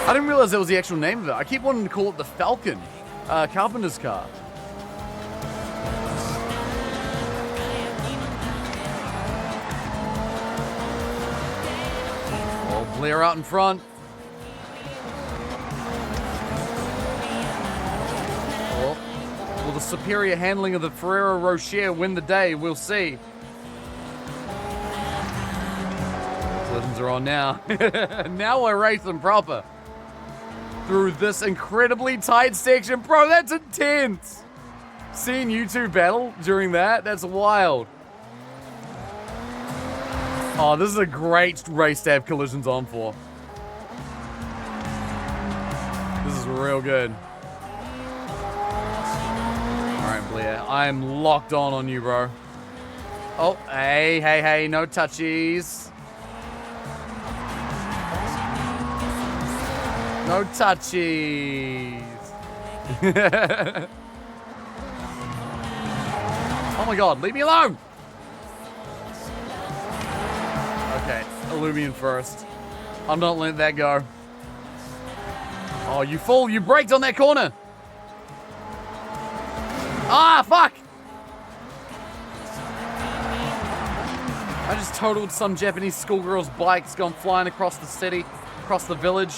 I didn't realize that was the actual name of it. I keep wanting to call it the Falcon, Carpenter's car. Oh, Blair out in front. Oh, will the superior handling of the Ferrero Rocher win the day? We'll see. Collisions are on now. Now we're racing proper. Through this incredibly tight section. Bro, that's intense. Seeing you two battle during that's wild. Oh, this is a great race to have collisions on for. This is real good. Alright, Blair. I am locked on you, bro. Oh, hey, no touchies. No touchies. Oh my god, leave me alone. Okay, Illumian first. I'm not letting that go. Oh, you fool, you braked on that corner. Ah, fuck. I just totaled some Japanese schoolgirl's bike. It's gone flying across the city, across the village.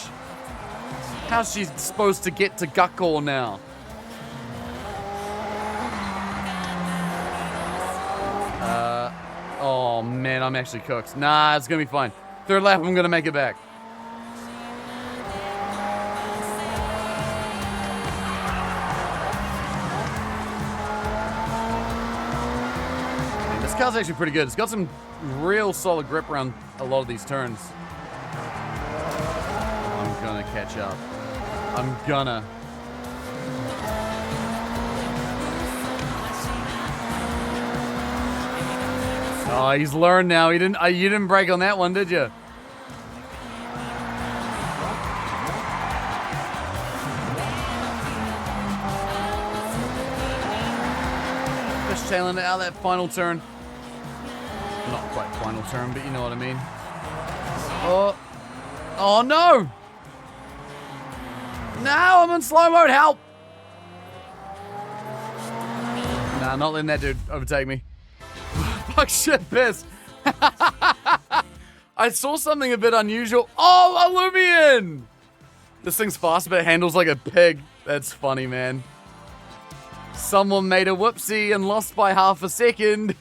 How's she supposed to get to Gakko now? Oh man, I'm actually cooked. Nah, it's gonna be fine. Third lap, I'm gonna make it back. Man, this car's actually pretty good. It's got some real solid grip around a lot of these turns. I'm gonna catch up. I'm gonna. Oh, he's learned now. You didn't brake on that one, did you? Just tailing it out that final turn. Not quite final turn, but you know what I mean. Oh. Oh no! Now I'm in slow mode, help! Nah, not letting that dude overtake me. Fuck shit, piss. I saw something a bit unusual. Oh, Illumian! This thing's fast, but it handles like a pig. That's funny, man. Someone made a whoopsie and lost by half a second.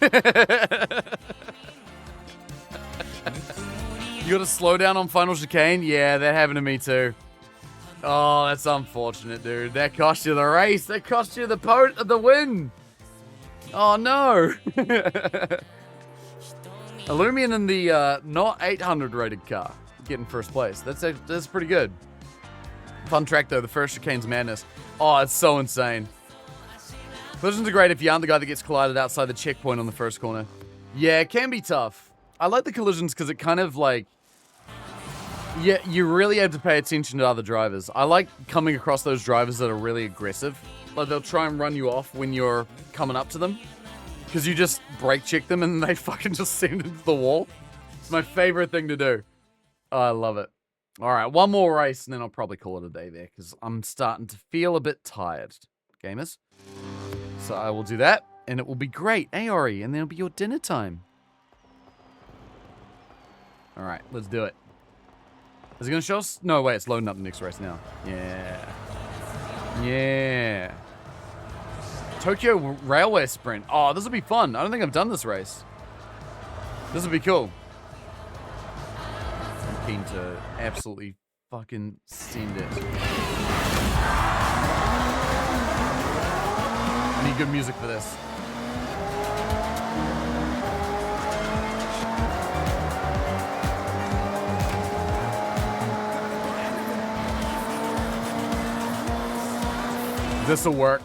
You gotta slow down on final chicane? Yeah, that happened to me too. Oh, that's unfortunate, dude. That cost you the race. That cost you the win. Oh, no. Illumian in the not 800 rated car getting first place. That's pretty good. Fun track, though. The first chicane's madness. Oh, it's so insane. Collisions are great if you aren't the guy that gets collided outside the checkpoint on the first corner. Yeah, it can be tough. I like the collisions because it kind of like... Yeah, you really have to pay attention to other drivers. I like coming across those drivers that are really aggressive. Like, they'll try and run you off when you're coming up to them. Because you just brake check them and they fucking just send into the wall. It's my favorite thing to do. Oh, I love it. All right, one more race and then I'll probably call it a day there. Because I'm starting to feel a bit tired, gamers. So I will do that and it will be great. Hey, Ori, and then it'll be your dinner time. All right, let's do it. Is it going to show us? No, wait, it's loading up the next race now. Yeah. Yeah. Tokyo Railway Sprint. Oh, this will be fun. I don't think I've done this race. This will be cool. I'm keen to absolutely fucking send it. I need good music for this. This'll work.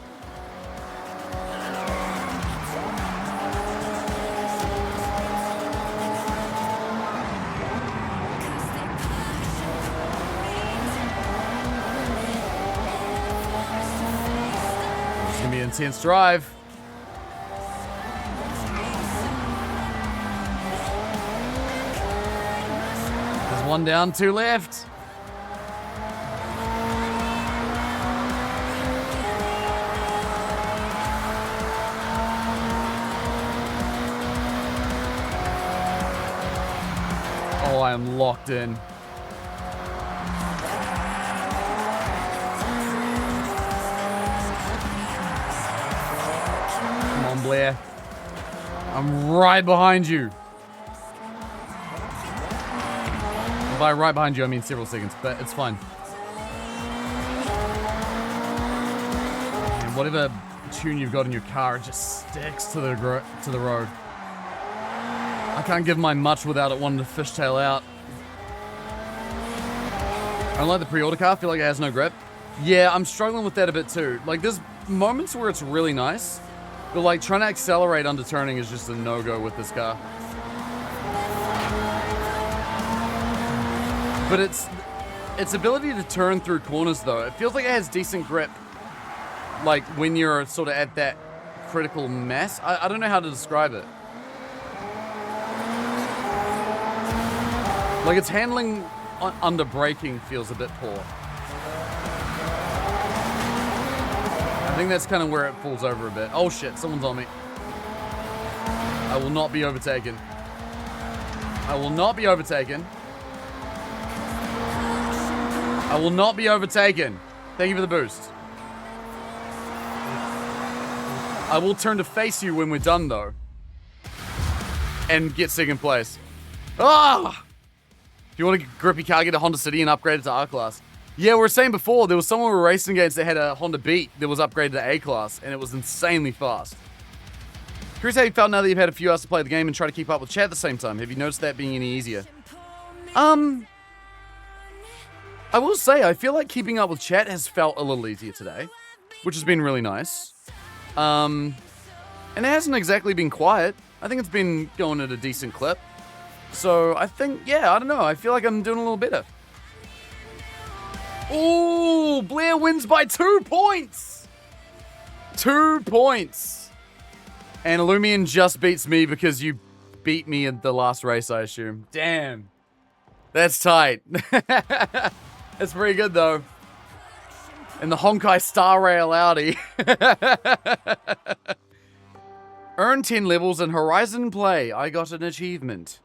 It's gonna be an intense drive. One down, two left. Oh, I am locked in. Come on, Blair. I'm right behind you. By right behind you, I mean several seconds, but it's fine. And whatever tune you've got in your car, it just sticks to the road. I can't give mine much without it wanting to fishtail out. I don't like the pre-order car. I feel like it has no grip. Yeah, I'm struggling with that a bit too. Like, there's moments where it's really nice, but like trying to accelerate under turning is just a no-go with this car. But its ability to turn through corners, though, it feels like it has decent grip. Like when you're sort of at that critical mass. I don't know how to describe it. Like its handling under braking feels a bit poor. I think that's kind of where it falls over a bit. Oh shit, someone's on me. I will not be overtaken. I will not be overtaken. I will not be overtaken. Thank you for the boost. I will turn to face you when we're done, though. And get second place. Ah! If you want a grippy car, get a Honda City and upgrade it to R-Class. Yeah, we were saying before, there was someone we were racing against that had a Honda Beat that was upgraded to A-Class, and it was insanely fast. Curious how you felt now that you've had a few hours to play the game and try to keep up with chat at the same time. Have you noticed that being any easier? I will say, I feel like keeping up with chat has felt a little easier today, which has been really nice. And it hasn't exactly been quiet. I think it's been going at a decent clip. So I think, yeah, I don't know. I feel like I'm doing a little better. Ooh, Blair wins by 2 points. 2 points. And Illumian just beats me because you beat me in the last race, I assume. Damn. That's tight. That's pretty good, though. And the Honkai Star Rail Audi. Earn 10 levels in Horizon Play. I got an achievement.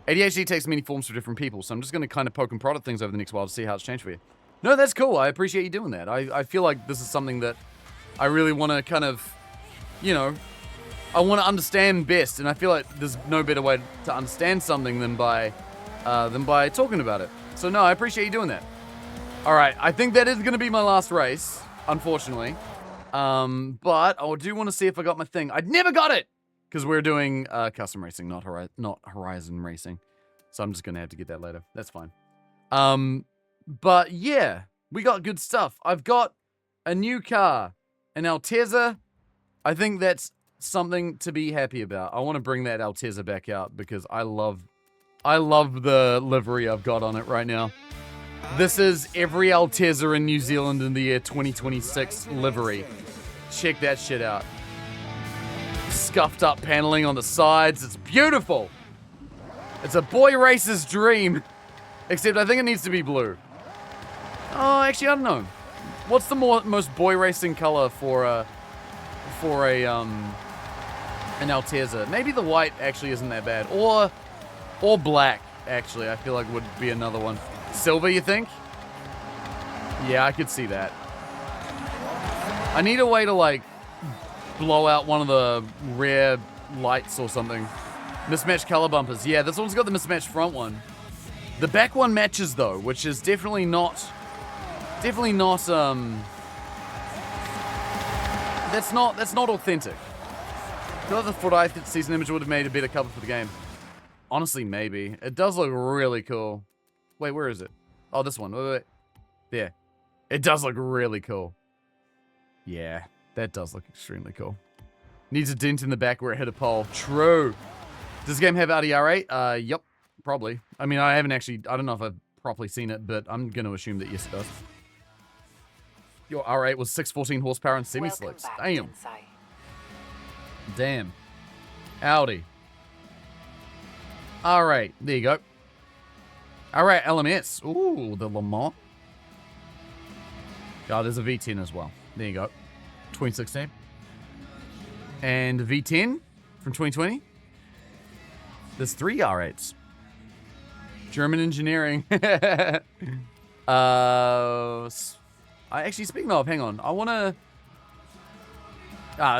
ADHD takes many forms for different people, so I'm just going to kind of poke and prod at things over the next while to see how it's changed for you. No, that's cool. I appreciate you doing that. I feel like this is something that I really want to kind of, you know, I want to understand best, and I feel like there's no better way to understand something than by talking about it. So no, I appreciate you doing that. All right, I think that is going to be my last race, unfortunately. But I do want to see if I got my thing. I never got it because we're doing custom racing, not Horizon racing. So I'm just going to have to get that later. That's fine. But yeah, we got good stuff. I've got a new car, an Altezza. I think that's something to be happy about. I want to bring that Altezza back out because I love the livery I've got on it right now. This is every Altezza in New Zealand in the year 2026 livery. Check that shit out. Scuffed up paneling on the sides. It's beautiful. It's a boy racer's dream. Except I think it needs to be blue. Oh, actually, I don't know. What's the most boy racing color for an Altezza? Maybe the white actually isn't that bad. Or black, actually, I feel like would be another one. Silver, you think? Yeah, I could see that. I need a way to, like, blow out one of the rear lights or something. Mismatched color bumpers. Yeah, this one's got the mismatched front one. The back one matches, though, which is definitely not, that's not authentic. I feel like the Forza season image would have made a better cover for the game. Honestly, maybe. It does look really cool. Wait, where is it? Oh, this one. Wait. There. It does look really cool. Yeah, that does look extremely cool. Needs a dent in the back where it hit a pole. True. Does this game have Audi R8? Yep, probably. I mean, I don't know if I've properly seen it, but I'm going to assume that yes, it does. Your R8 was 614 horsepower and semi-slicks. Damn. Damn. Audi. All right, there you go. All right, LMS. Ooh, the Le Mans. Oh, there's a V10 as well. There you go. 2016. And V10 from 2020. There's 3 R8s. German engineering. Actually, speaking of, hang on. I want to...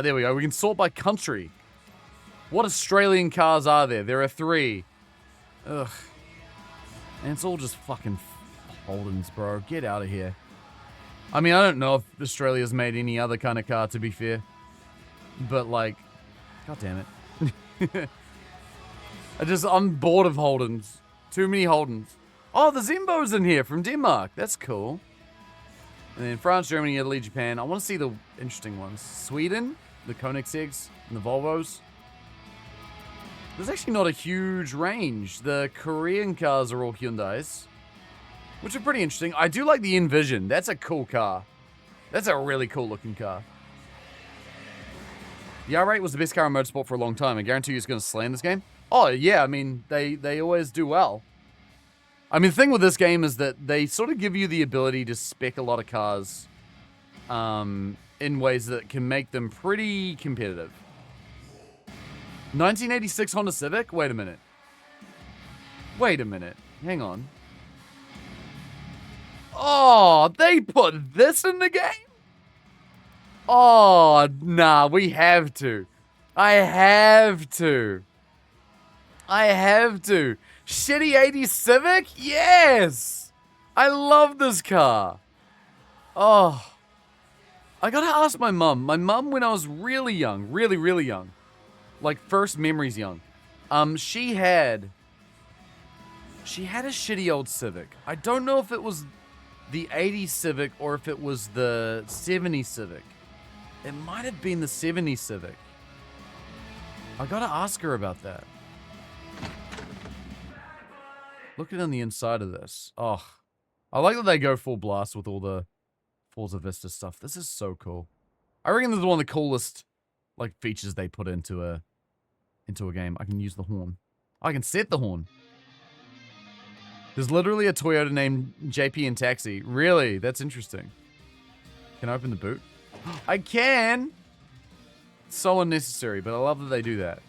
there we go. We can sort by country. What Australian cars are there? There are 3. Ugh. And it's all just fucking Holdens, bro. Get out of here. I mean, I don't know if Australia's made any other kind of car, to be fair. But, like, god damn it. I'm bored of Holdens. Too many Holdens. Oh, the Zimbo's in here from Denmark. That's cool. And then France, Germany, Italy, Japan. I want to see the interesting ones. Sweden, the Koenigsegg's, and the Volvos. There's actually not a huge range. The Korean cars are all Hyundais, which are pretty interesting. I do like the Envision. That's a cool car. That's a really cool looking car. The R8 was the best car in motorsport for a long time. I guarantee you it's going to slay in this game. Oh, yeah. I mean, they always do well. I mean, the thing with this game is that they sort of give you the ability to spec a lot of cars in ways that can make them pretty competitive. 1986 Honda Civic? Wait a minute. Wait a minute. Hang on. Oh, they put this in the game? Oh, nah, we have to. I have to. Shitty 80s Civic? Yes! I love this car. Oh. I gotta ask my mum. My mum, when I was really young, really young, like first memories young, she had a shitty old Civic. I don't know if it was the 80s Civic or if it was the 70s Civic. It might have been the 70s Civic. I gotta ask her about that. Looking on the inside of this. Oh, I like that they go full blast with all the Forza Vista stuff. This is so cool. I reckon this is one of the coolest like features they put into a game. I can use the horn. I can set the horn. There's literally a Toyota named JP and Taxi. Really? That's interesting. Can I open the boot? I can! It's so unnecessary, but I love that they do that.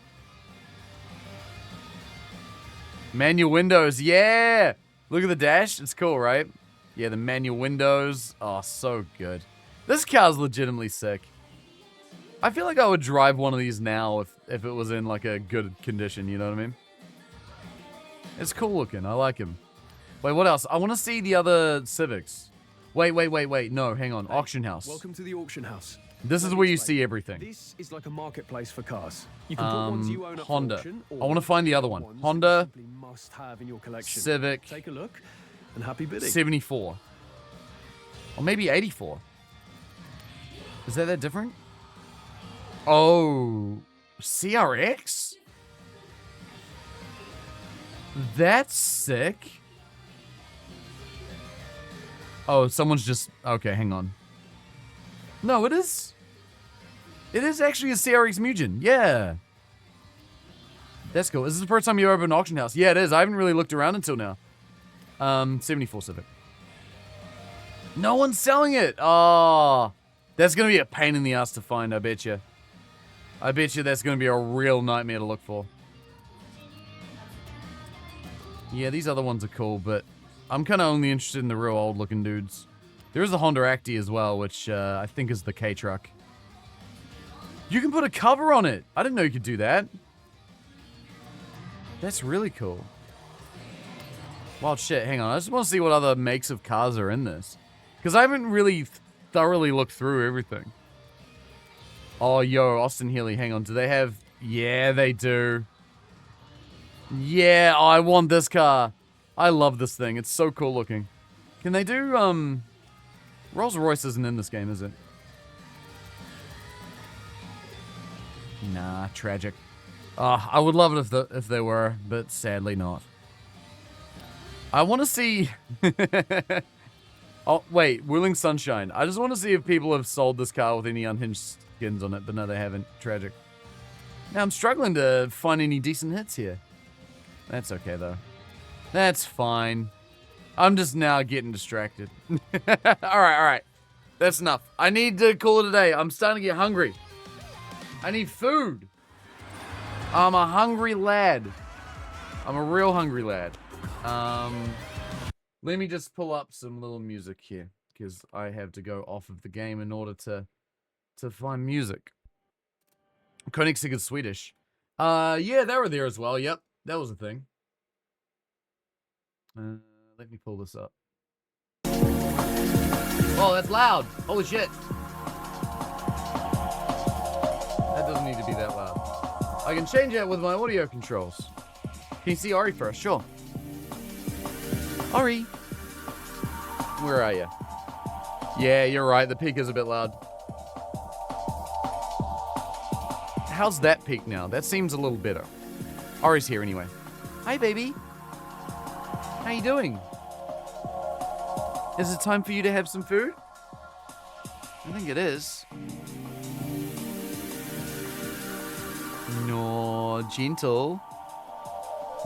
Manual windows, yeah! Look at the dash, it's cool, right? Yeah, the manual windows. Oh, so good. This car's legitimately sick. I feel like I would drive one of these now if it was in like a good condition, you know what I mean? It's cool looking, I like him. Wait, what else? I want to see the other Civics. Wait, no, hang on, auction house. Welcome to the auction house. This is where you see everything. This is like a marketplace for cars. You can put ones you own up Honda. For auction, I want to find the other one. Honda must have in your collection. Civic. Take a look and happy bidding. 74. Or maybe 84. Is that different? Oh, CRX? That's sick. Oh, someone's just... Okay, hang on. No, it is... It is actually a CRX Mugen. Yeah. That's cool. Is this the first time you opened an auction house? Yeah, it is. I haven't really looked around until now. 74 Civic. No one's selling it. Oh, that's going to be a pain in the ass to find, I bet you. I bet you that's going to be a real nightmare to look for. Yeah, these other ones are cool, but I'm kind of only interested in the real old looking dudes. There is a Honda Acti as well, which I think is the K-Truck. You can put a cover on it. I didn't know you could do that. That's really cool. Wild shit. Hang on. I just want to see what other makes of cars are in this. Because I haven't really thoroughly looked through everything. Oh, yo, Austin Healy. Hang on. Do they have... Yeah, they do. Yeah, oh, I want this car. I love this thing. It's so cool looking. Can they do... Rolls-Royce isn't in this game, is it? Nah, tragic. Oh, I would love it if they were, but sadly not. I want to see... Oh, wait, Wheeling Sunshine. I just want to see if people have sold this car with any unhinged skins on it, but no, they haven't. Tragic. Now, I'm struggling to find any decent hits here. That's okay, though. That's fine. I'm just now getting distracted. Alright. That's enough. I need to call it a day. I'm starting to get hungry. I need food. I'm a hungry lad. I'm a real hungry lad. Let me just pull up some little music here, because I have to go off of the game in order to find music. Koenigsegg is Swedish. Yeah, they were there as well. Yep, that was a thing. Let me pull this up. Oh, that's loud. Holy shit. That doesn't need to be that loud. I can change that with my audio controls. Can you see Ari first? Sure. Ari. Where are you? Yeah, you're right. The peak is a bit loud. How's that peak now? That seems a little better. Ari's here anyway. Hi, baby. How you doing? Is it time for you to have some food? I think it is. No, gentle.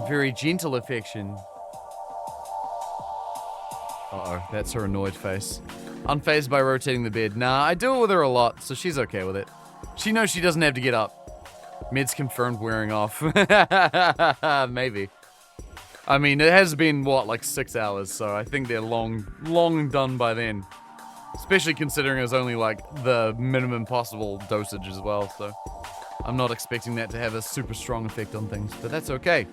Very gentle affection. Uh-oh, that's her annoyed face. Unfazed by rotating the bed. Nah, I do it with her a lot, so she's okay with it. She knows she doesn't have to get up. Meds confirmed wearing off. Maybe. I mean, it has been, what, like 6 hours, so I think they're long done by then. Especially considering it was only, like, the minimum possible dosage as well, so... I'm not expecting that to have a super strong effect on things, but that's okay.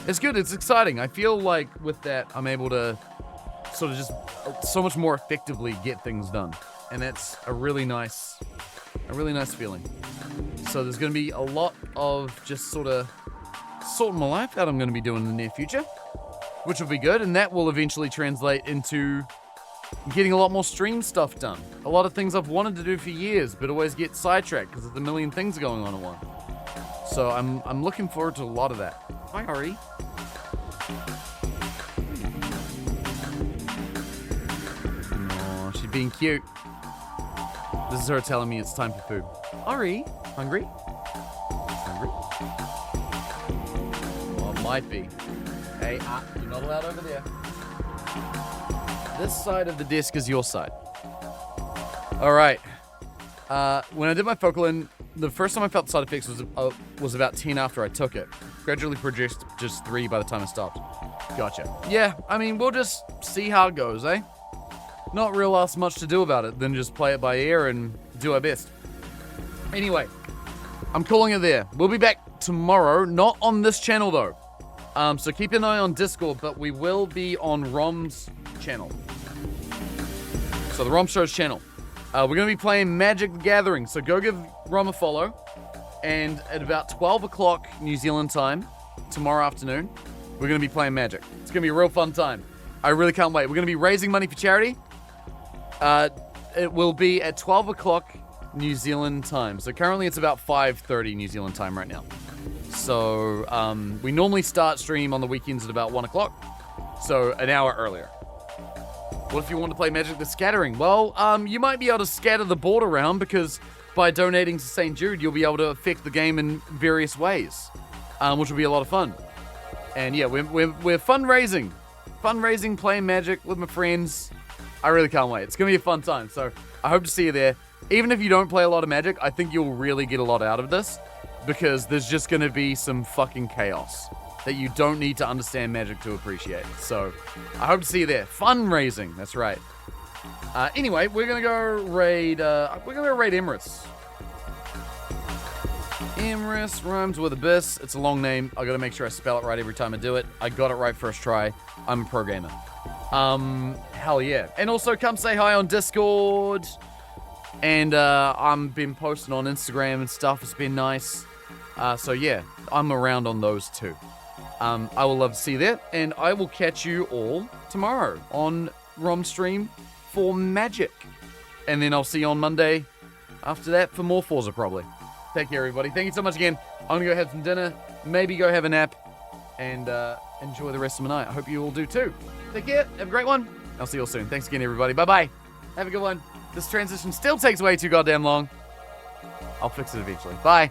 It's good, it's exciting. I feel like with that, I'm able to sort of just so much more effectively get things done. And that's a really nice feeling. So there's going to be a lot of just sort of sorting my life out I'm going to be doing in the near future, which will be good, and that will eventually translate into getting a lot more stream stuff done. A lot of things I've wanted to do for years, but always get sidetracked because there's a million things going on at once. So I'm looking forward to a lot of that. Hi, Ari. Oh, she's being cute. This is her telling me it's time for food. Ari, hungry? Hungry? Well, it might be. Hey, you're not allowed over there. This side of the disc is your side. All right. When I did my focal in, the first time I felt the side effects was about 10 after I took it. Gradually produced just 3 by the time I stopped. Gotcha. Yeah, I mean, we'll just see how it goes, eh? Not real else much to do about it than just play it by ear and do our best. Anyway, I'm calling it there. We'll be back tomorrow, not on this channel though. So keep an eye on Discord, but we will be on Rom's channel. So the Rom Show's channel. We're going to be playing Magic the Gathering, so go give Rom a follow. And at about 12 o'clock New Zealand time, tomorrow afternoon, we're going to be playing Magic. It's going to be a real fun time. I really can't wait. We're going to be raising money for charity. It will be at 12 o'clock New Zealand time. So currently it's about 5:30 New Zealand time right now. So we normally start stream on the weekends at about 1 o'clock. So an hour earlier. What if you want to play Magic the Scattering? Well, you might be able to scatter the board around because by donating to St. Jude, you'll be able to affect the game in various ways, which will be a lot of fun. And yeah, we're fundraising, playing Magic with my friends. I really can't wait. It's going to be a fun time. So I hope to see you there. Even if you don't play a lot of Magic, I think you'll really get a lot out of this because there's just going to be some fucking chaos that you don't need to understand Magic to appreciate. So I hope to see you there. Fundraising, that's right. Anyway, we're gonna go raid Emrys. Emrys rhymes with abyss. It's a long name. I gotta make sure I spell it right every time I do it. I got it right first try. I'm a pro gamer. Hell yeah. And also come say hi on Discord. And I've been posting on Instagram and stuff. It's been nice. So yeah, I'm around on those too. I will love to see you there, and I will catch you all tomorrow on Rom Stream for Magic. And then I'll see you on Monday after that for more Forza, probably. Take care, everybody. Thank you so much again. I'm going to go have some dinner, maybe go have a nap, and enjoy the rest of my night. I hope you all do too. Take care. Have a great one. I'll see you all soon. Thanks again, everybody. Bye-bye. Have a good one. This transition still takes way too goddamn long. I'll fix it eventually. Bye.